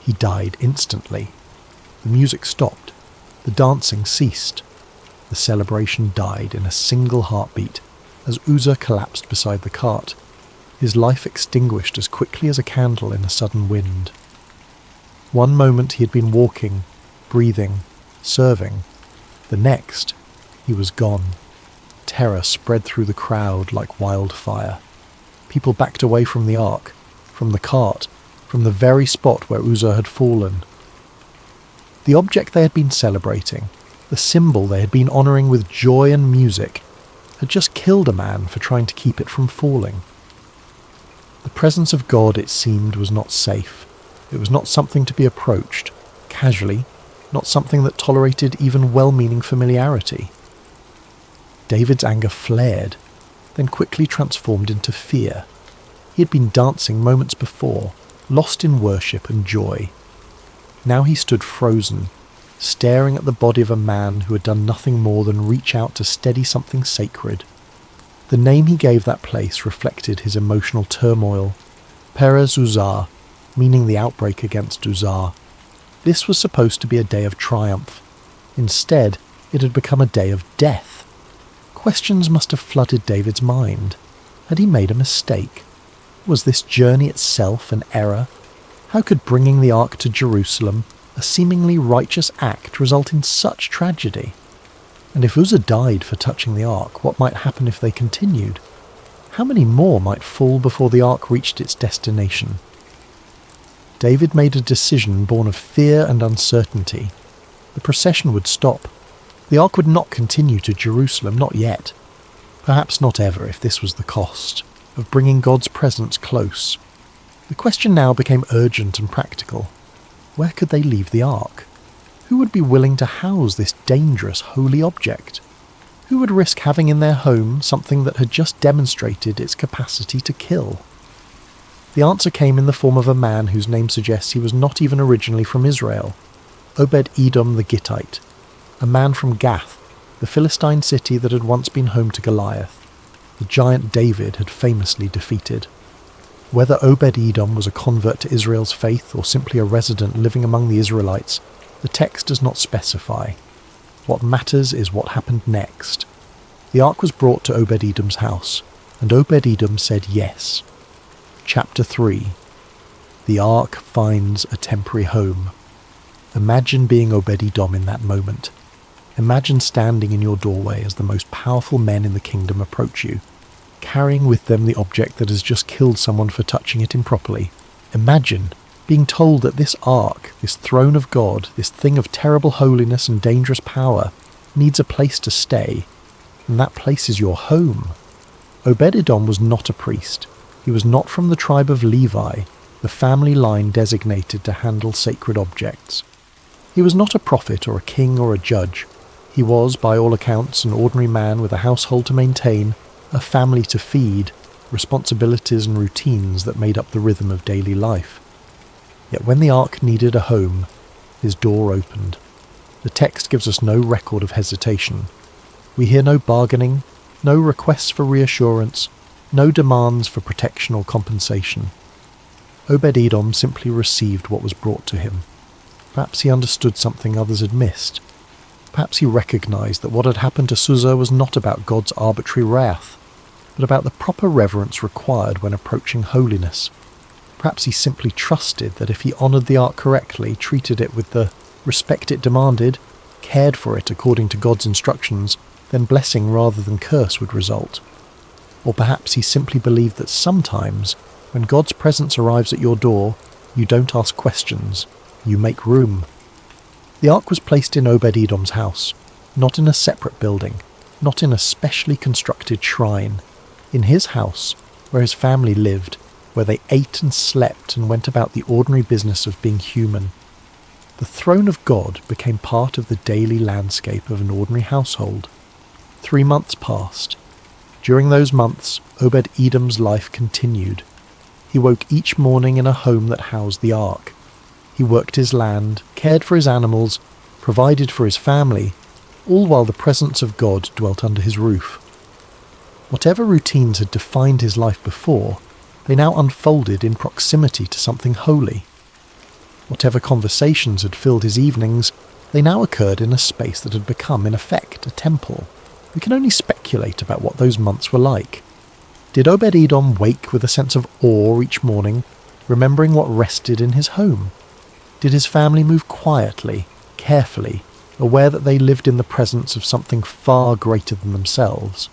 He died instantly. The music stopped. The dancing ceased. The celebration died in a single heartbeat as Uzzah collapsed beside the cart, his life extinguished as quickly as a candle in a sudden wind. One moment he had been walking, breathing, serving. The next, he was gone. Terror spread through the crowd like wildfire. People backed away from the ark, from the cart, from the very spot where Uzzah had fallen. The object they had been celebrating, the symbol they had been honouring with joy and music, had just killed a man for trying to keep it from falling. The presence of God, it seemed, was not safe. It was not something to be approached casually, not something that tolerated even well-meaning familiarity. David's anger flared, then quickly transformed into fear. He had been dancing moments before, lost in worship and joy. Now he stood frozen, staring at the body of a man who had done nothing more than reach out to steady something sacred. The name he gave that place reflected his emotional turmoil, Perez Uzzah, meaning the outbreak against Uzzah. This was supposed to be a day of triumph. Instead, it had become a day of death. Questions must have flooded David's mind. Had he made a mistake? Was this journey itself an error? How could bringing the ark to Jerusalem, a seemingly righteous act, result in such tragedy? And if Uzzah died for touching the ark, what might happen if they continued? How many more might fall before the ark reached its destination? David made a decision born of fear and uncertainty. The procession would stop. The ark would not continue to Jerusalem, not yet. Perhaps not ever, if this was the cost of bringing God's presence close. The question now became urgent and practical. Where could they leave the ark? Who would be willing to house this dangerous, holy object? Who would risk having in their home something that had just demonstrated its capacity to kill? The answer came in the form of a man whose name suggests he was not even originally from Israel, Obed-Edom the Gittite, a man from Gath, the Philistine city that had once been home to Goliath, the giant David had famously defeated. Whether Obed-Edom was a convert to Israel's faith or simply a resident living among the Israelites, the text does not specify. What matters is what happened next. The ark was brought to Obed-Edom's house, and Obed-Edom said yes. Chapter 3. The ark finds a temporary home. Imagine being Obed-Edom in that moment. Imagine standing in your doorway as the most powerful men in the kingdom approach you, carrying with them the object that has just killed someone for touching it improperly. Imagine being told that this ark, this throne of God, this thing of terrible holiness and dangerous power, needs a place to stay, and that place is your home. Obed-Edom was not a priest. He was not from the tribe of Levi, the family line designated to handle sacred objects. He was not a prophet or a king or a judge. He was, by all accounts, an ordinary man with a household to maintain, a family to feed, responsibilities and routines that made up the rhythm of daily life. Yet when the ark needed a home, his door opened. The text gives us no record of hesitation. We hear no bargaining, no requests for reassurance, no demands for protection or compensation. Obed-Edom simply received what was brought to him. Perhaps he understood something others had missed. Perhaps he recognized that what had happened to Uzzah was not about God's arbitrary wrath, but about the proper reverence required when approaching holiness. Perhaps he simply trusted that if he honoured the ark correctly, treated it with the respect it demanded, cared for it according to God's instructions, then blessing rather than curse would result. Or perhaps he simply believed that sometimes, when God's presence arrives at your door, you don't ask questions, you make room. The ark was placed in Obed-Edom's house, not in a separate building, not in a specially constructed shrine. In his house, where his family lived, where they ate and slept and went about the ordinary business of being human. The throne of God became part of the daily landscape of an ordinary household. 3 months passed. During those months, Obed-Edom's life continued. He woke each morning in a home that housed the ark. He worked his land, cared for his animals, provided for his family, all while the presence of God dwelt under his roof. Whatever routines had defined his life before, they now unfolded in proximity to something holy. Whatever conversations had filled his evenings, they now occurred in a space that had become, in effect, a temple. We can only speculate about what those months were like. Did Obed-Edom wake with a sense of awe each morning, remembering what rested in his home? Did his family move quietly, carefully, aware that they lived in the presence of something far greater than themselves?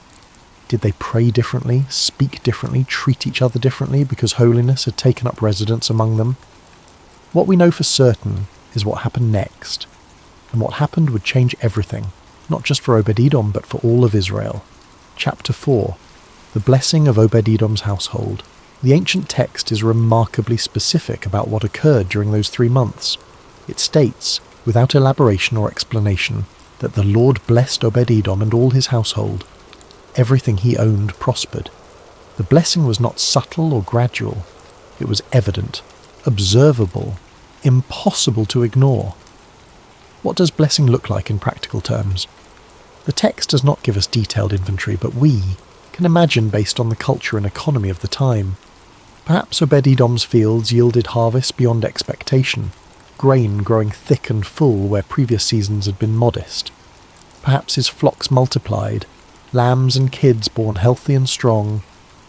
Did they pray differently, speak differently, treat each other differently because holiness had taken up residence among them? What we know for certain is what happened next. And what happened would change everything, not just for Obed-Edom but for all of Israel. Chapter 4. The blessing of Obed-Edom's household. The ancient text is remarkably specific about what occurred during those 3 months. It states, without elaboration or explanation, that the Lord blessed Obed-Edom and all his household. Everything he owned prospered. The blessing was not subtle or gradual. It was evident, observable, impossible to ignore. What does blessing look like in practical terms? The text does not give us detailed inventory, but we can imagine based on the culture and economy of the time. Perhaps Obed-Edom's fields yielded harvests beyond expectation, grain growing thick and full where previous seasons had been modest. Perhaps his flocks multiplied, lambs and kids born healthy and strong,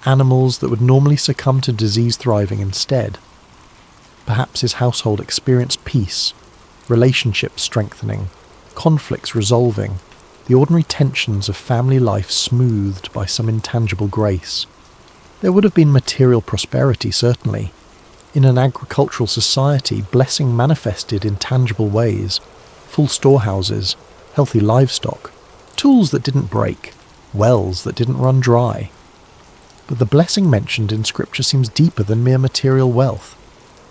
animals that would normally succumb to disease thriving instead. Perhaps his household experienced peace, relationships strengthening, conflicts resolving, the ordinary tensions of family life smoothed by some intangible grace. There would have been material prosperity, certainly. In an agricultural society, blessing manifested in tangible ways: full storehouses, healthy livestock, tools that didn't break, wells that didn't run dry. But the blessing mentioned in Scripture seems deeper than mere material wealth.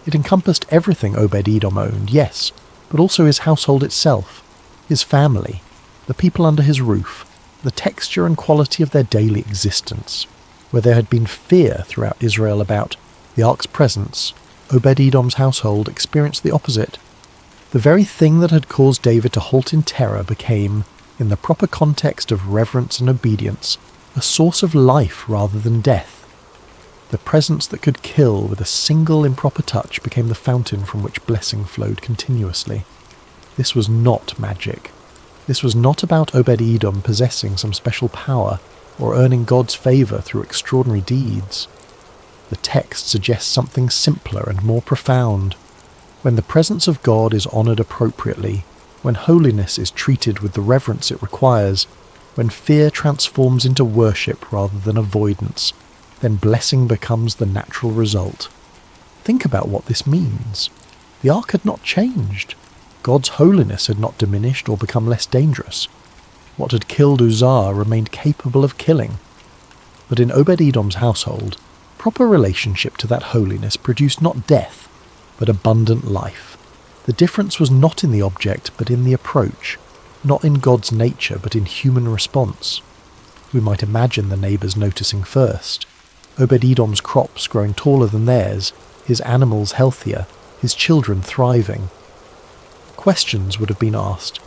It encompassed everything Obed-Edom owned, yes, but also his household itself, his family, the people under his roof, the texture and quality of their daily existence. Where there had been fear throughout Israel about the ark's presence, Obed-Edom's household experienced the opposite. The very thing that had caused David to halt in terror became, in the proper context of reverence and obedience, a source of life rather than death. The presence that could kill with a single improper touch became the fountain from which blessing flowed continuously. This was not magic. This was not about Obed-Edom possessing some special power or earning God's favour through extraordinary deeds. The text suggests something simpler and more profound. When the presence of God is honoured appropriately, when holiness is treated with the reverence it requires, when fear transforms into worship rather than avoidance, then blessing becomes the natural result. Think about what this means. The ark had not changed. God's holiness had not diminished or become less dangerous. What had killed Uzzah remained capable of killing. But in Obed-Edom's household, proper relationship to that holiness produced not death, but abundant life. The difference was not in the object, but in the approach, not in God's nature, but in human response. We might imagine the neighbours noticing first. Obed-Edom's crops growing taller than theirs, his animals healthier, his children thriving. Questions would have been asked.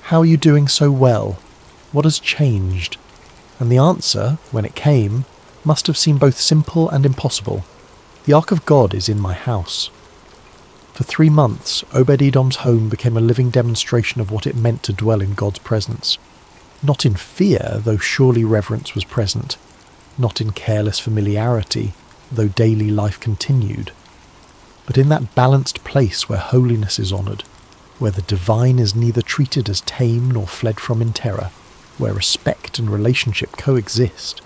How are you doing so well? What has changed? And the answer, when it came, must have seemed both simple and impossible. The ark of God is in my house. For 3 months, Obed-Edom's home became a living demonstration of what it meant to dwell in God's presence. Not in fear, though surely reverence was present. Not in careless familiarity, though daily life continued. But in that balanced place where holiness is honoured, where the divine is neither treated as tame nor fled from in terror, where respect and relationship coexist.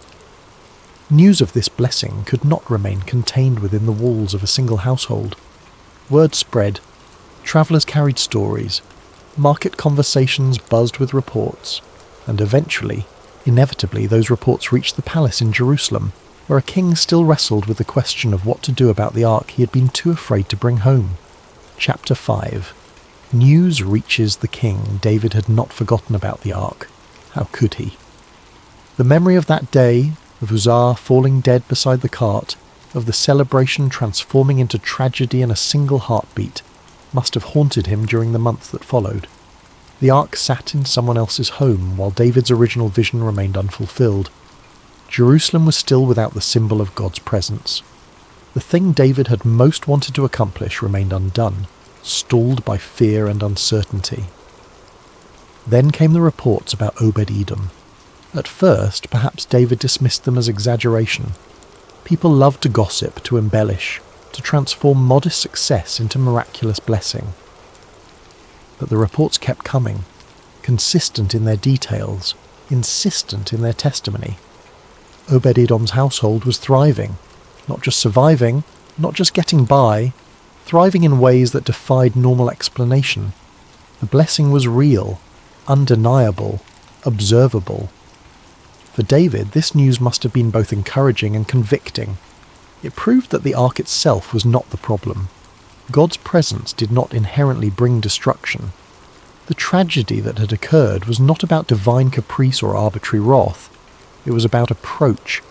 News of this blessing could not remain contained within the walls of a single household. Word spread, travellers carried stories, market conversations buzzed with reports, and eventually, inevitably, those reports reached the palace in Jerusalem, where a king still wrestled with the question of what to do about the ark he had been too afraid to bring home. Chapter 5. News reaches the king. David had not forgotten about the ark. How could he? The memory of that day, of Uzzah falling dead beside the cart, of the celebration transforming into tragedy in a single heartbeat, must have haunted him during the months that followed. The ark sat in someone else's home while David's original vision remained unfulfilled. Jerusalem was still without the symbol of God's presence. The thing David had most wanted to accomplish remained undone, stalled by fear and uncertainty. Then came the reports about Obed-Edom. At first, perhaps David dismissed them as exaggeration. People loved to gossip, to embellish, to transform modest success into miraculous blessing. But the reports kept coming, consistent in their details, insistent in their testimony. Obed-Edom's household was thriving, not just surviving, not just getting by, thriving in ways that defied normal explanation. The blessing was real, undeniable, observable. For David, this news must have been both encouraging and convicting. It proved that the ark itself was not the problem. God's presence did not inherently bring destruction. The tragedy that had occurred was not about divine caprice or arbitrary wrath. It was about approach,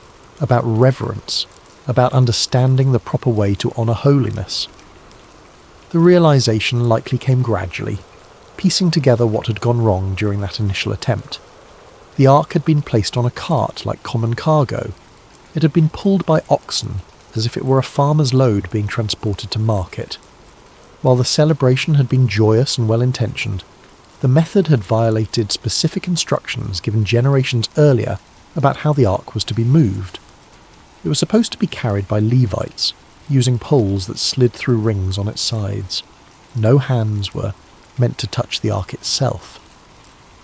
about reverence, about understanding the proper way to honour holiness. The realisation likely came gradually, piecing together what had gone wrong during that initial attempt. The ark had been placed on a cart like common cargo. It had been pulled by oxen, as if it were a farmer's load being transported to market. While the celebration had been joyous and well-intentioned, the method had violated specific instructions given generations earlier about how the ark was to be moved. It was supposed to be carried by Levites, using poles that slid through rings on its sides. No hands were meant to touch the ark itself.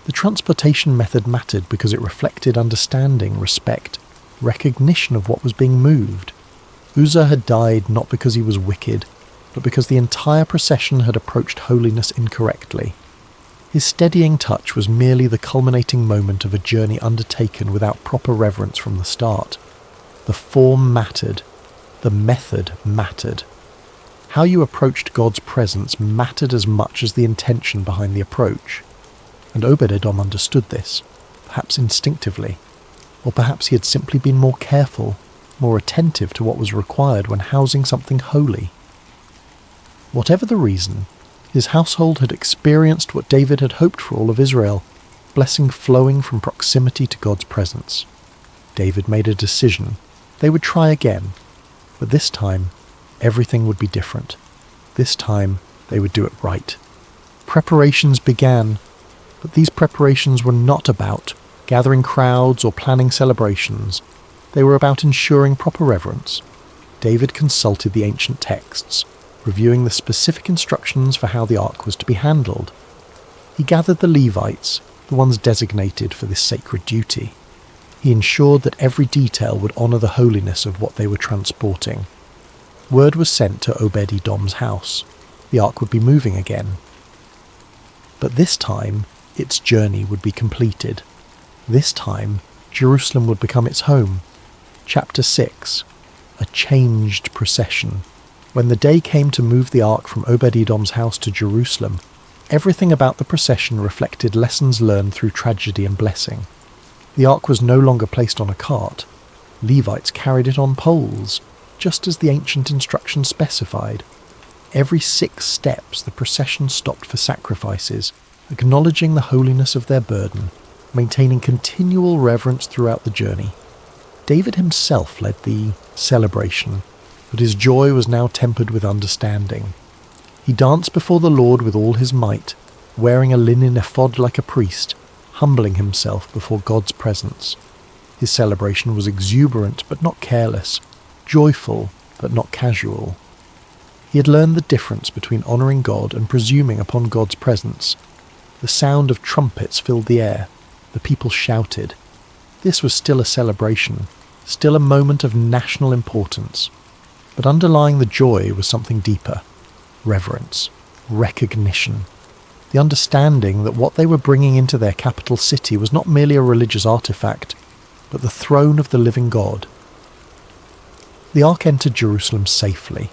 The transportation method mattered because it reflected understanding, respect, recognition of what was being moved. Uzzah had died not because he was wicked, but because the entire procession had approached holiness incorrectly. His steadying touch was merely the culminating moment of a journey undertaken without proper reverence from the start. The form mattered. The method mattered. How you approached God's presence mattered as much as the intention behind the approach. And Obed-Edom understood this, perhaps instinctively, or perhaps he had simply been more careful, more attentive to what was required when housing something holy. Whatever the reason, his household had experienced what David had hoped for all of Israel, blessing flowing from proximity to God's presence. David made a decision. They would try again, but this time, everything would be different. This time, they would do it right. Preparations began, but these preparations were not about gathering crowds or planning celebrations. They were about ensuring proper reverence. David consulted the ancient texts, reviewing the specific instructions for how the ark was to be handled. He gathered the Levites, the ones designated for this sacred duty. He ensured that every detail would honour the holiness of what they were transporting. Word was sent to Obed-Edom's house. The ark would be moving again. But this time, its journey would be completed. This time, Jerusalem would become its home. Chapter 6. A changed procession. When the day came to move the ark from Obed-Edom's house to Jerusalem, everything about the procession reflected lessons learned through tragedy and blessing. The ark was no longer placed on a cart. Levites carried it on poles, just as the ancient instructions specified. Every 6 steps the procession stopped for sacrifices, acknowledging the holiness of their burden, maintaining continual reverence throughout the journey. David himself led the celebration, but his joy was now tempered with understanding. He danced before the Lord with all his might, wearing a linen ephod like a priest, humbling himself before God's presence. His celebration was exuberant but not careless, joyful but not casual. He had learned the difference between honouring God and presuming upon God's presence. The sound of trumpets filled the air. The people shouted. This was still a celebration, still a moment of national importance. But underlying the joy was something deeper. Reverence, recognition, the understanding that what they were bringing into their capital city was not merely a religious artifact, but the throne of the living God. The ark entered Jerusalem safely.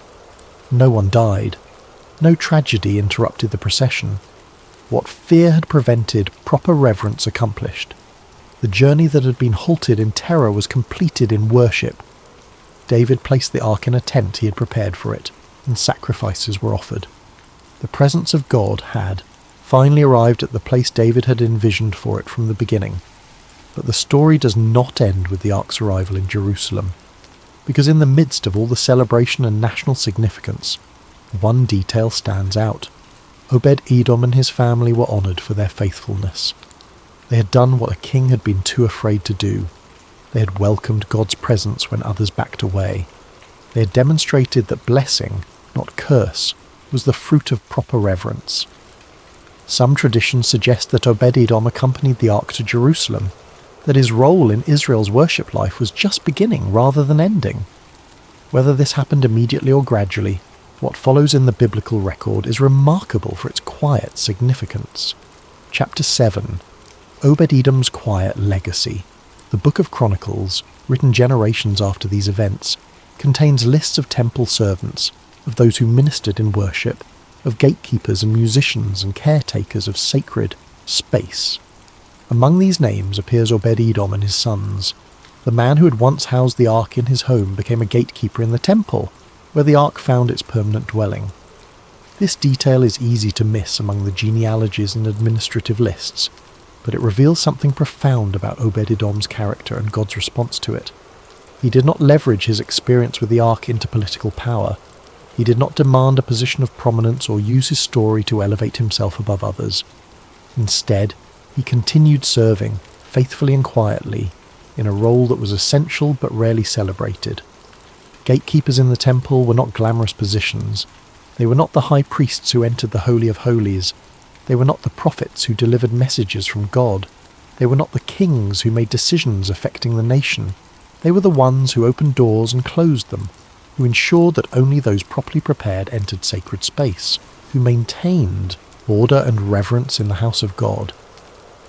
No one died. No tragedy interrupted the procession. What fear had prevented, proper reverence accomplished. The journey that had been halted in terror was completed in worship. David placed the ark in a tent he had prepared for it, and sacrifices were offered. The presence of God had finally arrived at the place David had envisioned for it from the beginning. But the story does not end with the ark's arrival in Jerusalem, because in the midst of all the celebration and national significance, one detail stands out. Obed-Edom and his family were honoured for their faithfulness. They had done what a king had been too afraid to do. They had welcomed God's presence when others backed away. They had demonstrated that blessing, not curse, was the fruit of proper reverence. Some traditions suggest that Obed-Edom accompanied the ark to Jerusalem, that his role in Israel's worship life was just beginning rather than ending. Whether this happened immediately or gradually, what follows in the biblical record is remarkable for its quiet significance. Chapter 7. Obed-Edom's quiet legacy. The Book of Chronicles, written generations after these events, contains lists of temple servants, of those who ministered in worship, of gatekeepers and musicians and caretakers of sacred space. Among these names appears Obed-Edom and his sons. The man who had once housed the ark in his home became a gatekeeper in the temple, where the ark found its permanent dwelling. This detail is easy to miss among the genealogies and administrative lists, but it reveals something profound about Obed-Edom's character and God's response to it. He did not leverage his experience with the ark into political power. He did not demand a position of prominence or use his story to elevate himself above others. Instead, he continued serving, faithfully and quietly, in a role that was essential but rarely celebrated. Gatekeepers in the temple were not glamorous positions. They were not the high priests who entered the Holy of Holies. They were not the prophets who delivered messages from God. They were not the kings who made decisions affecting the nation. They were the ones who opened doors and closed them, who ensured that only those properly prepared entered sacred space, who maintained order and reverence in the house of God.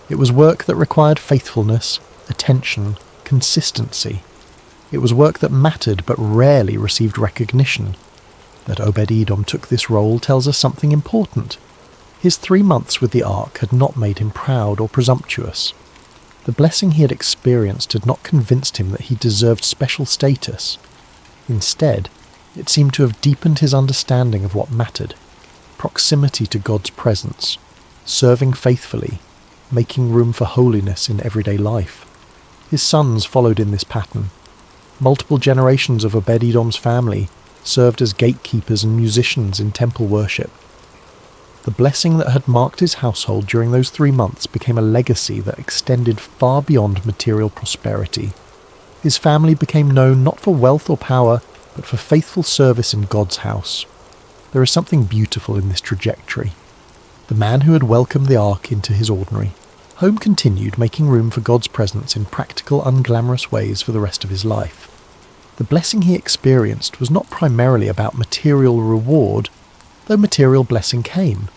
It was work that required faithfulness, attention, consistency. It was work that mattered but rarely received recognition. That Obed-Edom took this role tells us something important. His 3 months with the ark had not made him proud or presumptuous. The blessing he had experienced had not convinced him that he deserved special status. Instead, it seemed to have deepened his understanding of what mattered: proximity to God's presence, serving faithfully, making room for holiness in everyday life. His sons followed in this pattern. Multiple generations of Obed-Edom's family served as gatekeepers and musicians in temple worship. The blessing that had marked his household during those 3 months became a legacy that extended far beyond material prosperity. His family became known not for wealth or power, but for faithful service in God's house. There is something beautiful in this trajectory. The man who had welcomed the ark into his ordinary home continued making room for God's presence in practical, unglamorous ways for the rest of his life. The blessing he experienced was not primarily about material reward, though material blessing came.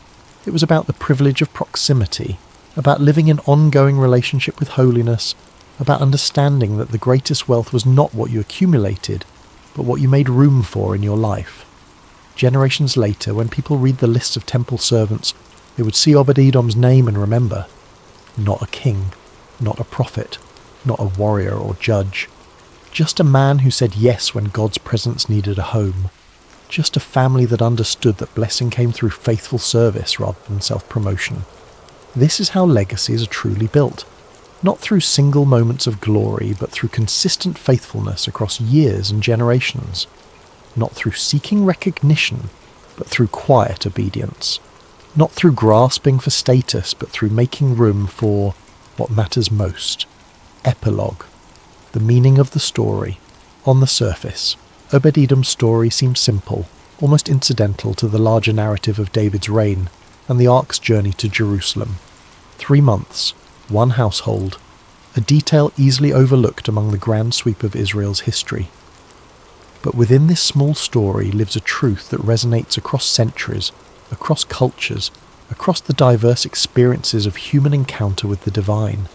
It was about the privilege of proximity, about living in ongoing relationship with holiness, about understanding that the greatest wealth was not what you accumulated, but what you made room for in your life. Generations later, when people read the lists of temple servants, they would see Obed-Edom's name and remember: not a king, not a prophet, not a warrior or judge. Just a man who said yes when God's presence needed a home. Just a family that understood that blessing came through faithful service rather than self-promotion. This is how legacies are truly built. Not through single moments of glory, but through consistent faithfulness across years and generations. Not through seeking recognition, but through quiet obedience. Not through grasping for status, but through making room for what matters most. Epilogue. The meaning of the story. On the surface, Obed-Edom's story seems simple, almost incidental to the larger narrative of David's reign and the ark's journey to Jerusalem. 3 months, 1 household, a detail easily overlooked among the grand sweep of Israel's history. But within this small story lives a truth that resonates across centuries, across cultures, across the diverse experiences of human encounter with the divine.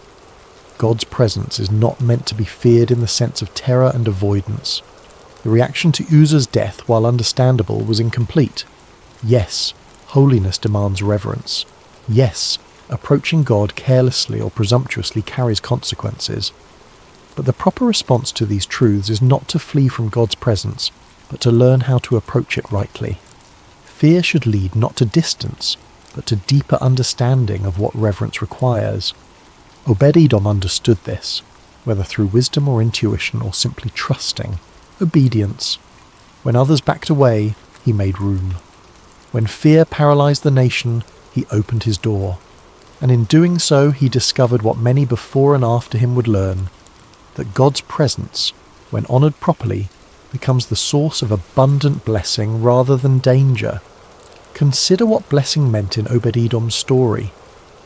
God's presence is not meant to be feared in the sense of terror and avoidance. The reaction to Uzzah's death, while understandable, was incomplete. Yes, holiness demands reverence. Yes, approaching God carelessly or presumptuously carries consequences. But the proper response to these truths is not to flee from God's presence, but to learn how to approach it rightly. Fear should lead not to distance, but to deeper understanding of what reverence requires. Obed-Edom understood this, whether through wisdom or intuition or simply trusting. Obedience. When others backed away, he made room. When fear paralyzed the nation, he opened his door. And in doing so, he discovered what many before and after him would learn, that God's presence, when honored properly, becomes the source of abundant blessing rather than danger. Consider what blessing meant in Obed-Edom's story.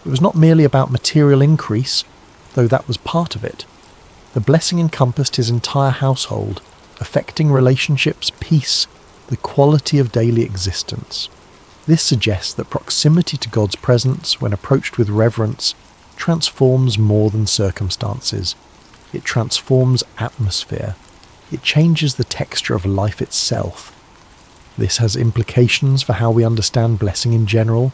It was not merely about material increase, though that was part of it. The blessing encompassed his entire household, affecting relationships, peace, the quality of daily existence. This suggests that proximity to God's presence, when approached with reverence, transforms more than circumstances. It transforms atmosphere. it changes the texture of life itself. This has implications for how we understand blessing in general.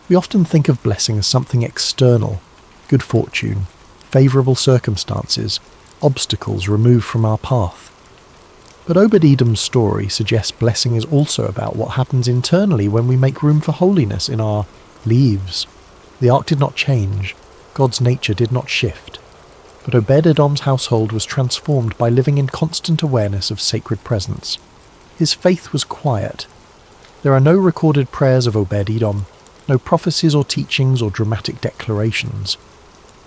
We often think of blessing as something external, good fortune, favourable circumstances, obstacles removed from our path. But Obed-Edom's story suggests blessing is also about what happens internally when we make room for holiness in our lives. The ark did not change, God's nature did not shift, but Obed-Edom's household was transformed by living in constant awareness of sacred presence. His faith was quiet. There are no recorded prayers of Obed-Edom, no prophecies or teachings or dramatic declarations.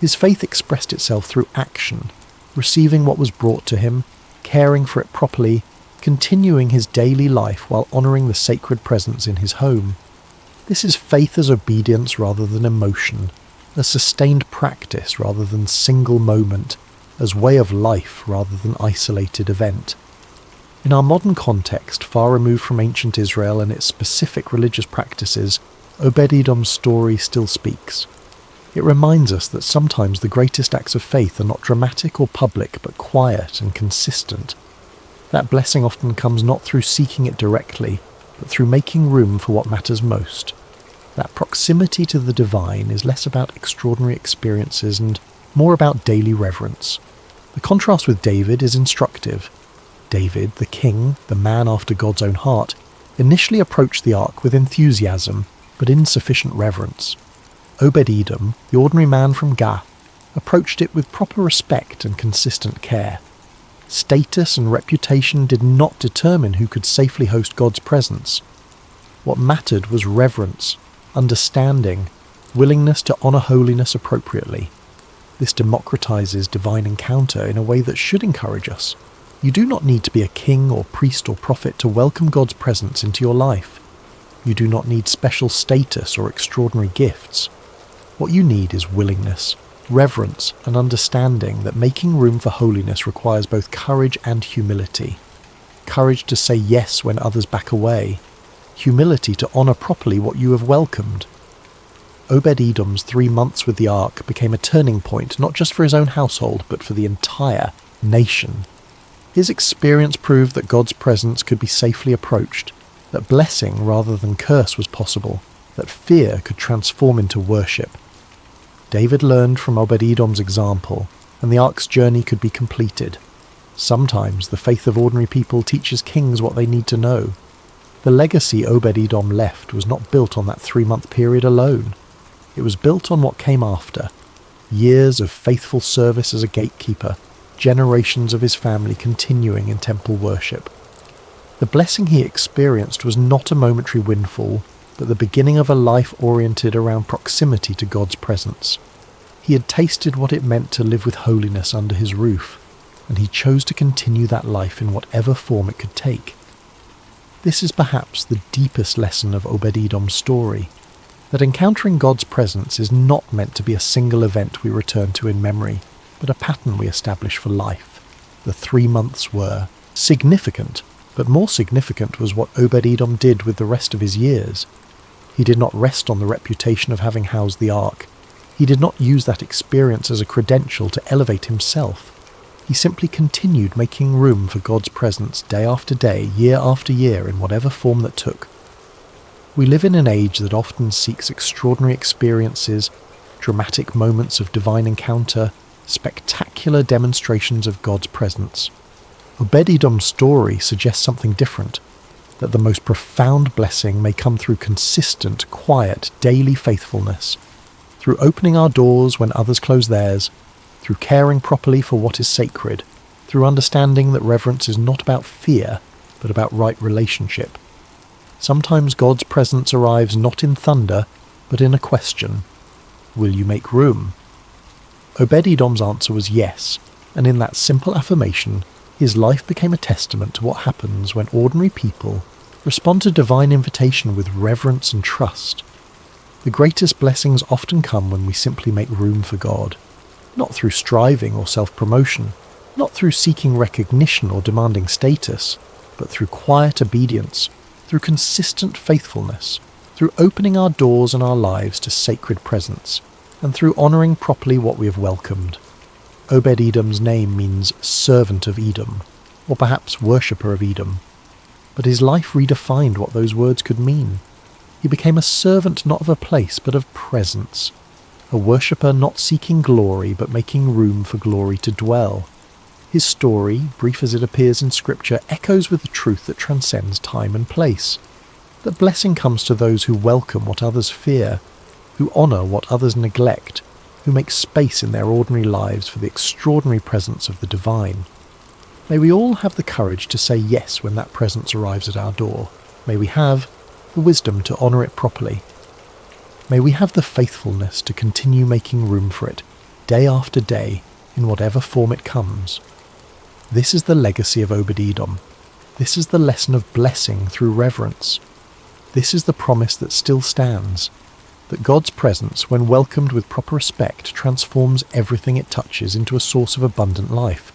His faith expressed itself through action, receiving what was brought to him, caring for it properly, continuing his daily life while honouring the sacred presence in his home. This is faith as obedience rather than emotion, a sustained practice rather than single moment, as way of life rather than isolated event. In our modern context, far removed from ancient Israel and its specific religious practices, Obed-Edom's story still speaks. It reminds us that sometimes the greatest acts of faith are not dramatic or public, but quiet and consistent. That blessing often comes not through seeking it directly, but through making room for what matters most. That proximity to the divine is less about extraordinary experiences and more about daily reverence. The contrast with David is instructive. David, the king, the man after God's own heart, initially approached the ark with enthusiasm, but insufficient reverence. Obed-Edom, the ordinary man from Gath, approached it with proper respect and consistent care. Status and reputation did not determine who could safely host God's presence. What mattered was reverence, understanding, willingness to honour holiness appropriately. This democratizes divine encounter in a way that should encourage us. You do not need to be a king or priest or prophet to welcome God's presence into your life. You do not need special status or extraordinary gifts. What you need is willingness, reverence, and understanding that making room for holiness requires both courage and humility. Courage to say yes when others back away. Humility to honour properly what you have welcomed. Obed-Edom's 3 months with the ark became a turning point not just for his own household but for the entire nation. His experience proved that God's presence could be safely approached, that blessing rather than curse was possible, that fear could transform into worship. David learned from Obed-Edom's example, and the ark's journey could be completed. Sometimes the faith of ordinary people teaches kings what they need to know. The legacy Obed-Edom left was not built on that 3-month period alone. It was built on what came after. Years of faithful service as a gatekeeper, generations of his family continuing in temple worship. The blessing he experienced was not a momentary windfall, but the beginning of a life oriented around proximity to God's presence. He had tasted what it meant to live with holiness under his roof, and he chose to continue that life in whatever form it could take. This is perhaps the deepest lesson of Obed-Edom's story, that encountering God's presence is not meant to be a single event we return to in memory, but a pattern we establish for life. The 3 months were significant, but more significant was what Obed-Edom did with the rest of his years. He did not rest on the reputation of having housed the ark. He did not use that experience as a credential to elevate himself. He simply continued making room for God's presence day after day, year after year, in whatever form that took. We live in an age that often seeks extraordinary experiences, dramatic moments of divine encounter, spectacular demonstrations of God's presence. Obed-Edom's story suggests something different, that the most profound blessing may come through consistent, quiet, daily faithfulness, through opening our doors when others close theirs, through caring properly for what is sacred, through understanding that reverence is not about fear, but about right relationship. Sometimes God's presence arrives not in thunder, but in a question. Will you make room? Obed-Edom's answer was yes, and in that simple affirmation, his life became a testament to what happens when ordinary people respond to divine invitation with reverence and trust. The greatest blessings often come when we simply make room for God, not through striving or self-promotion, not through seeking recognition or demanding status, but through quiet obedience, through consistent faithfulness, through opening our doors and our lives to sacred presence, and through honouring properly what we have welcomed. Obed-Edom's name means servant of Edom. or perhaps worshipper of Edom. But his life redefined what those words could mean. He became a servant not of a place but of presence, a worshipper not seeking glory but making room for glory to dwell. His story, brief as it appears in Scripture, echoes with the truth that transcends time and place, that blessing comes to those who welcome what others fear, who honour what others neglect, who make space in their ordinary lives for the extraordinary presence of the divine. May we all have the courage to say yes when that presence arrives at our door. May we have the wisdom to honour it properly. May we have the faithfulness to continue making room for it, day after day, in whatever form it comes. This is the legacy of Obed-Edom. This is the lesson of blessing through reverence. This is the promise that still stands, that God's presence, when welcomed with proper respect, transforms everything it touches into a source of abundant life.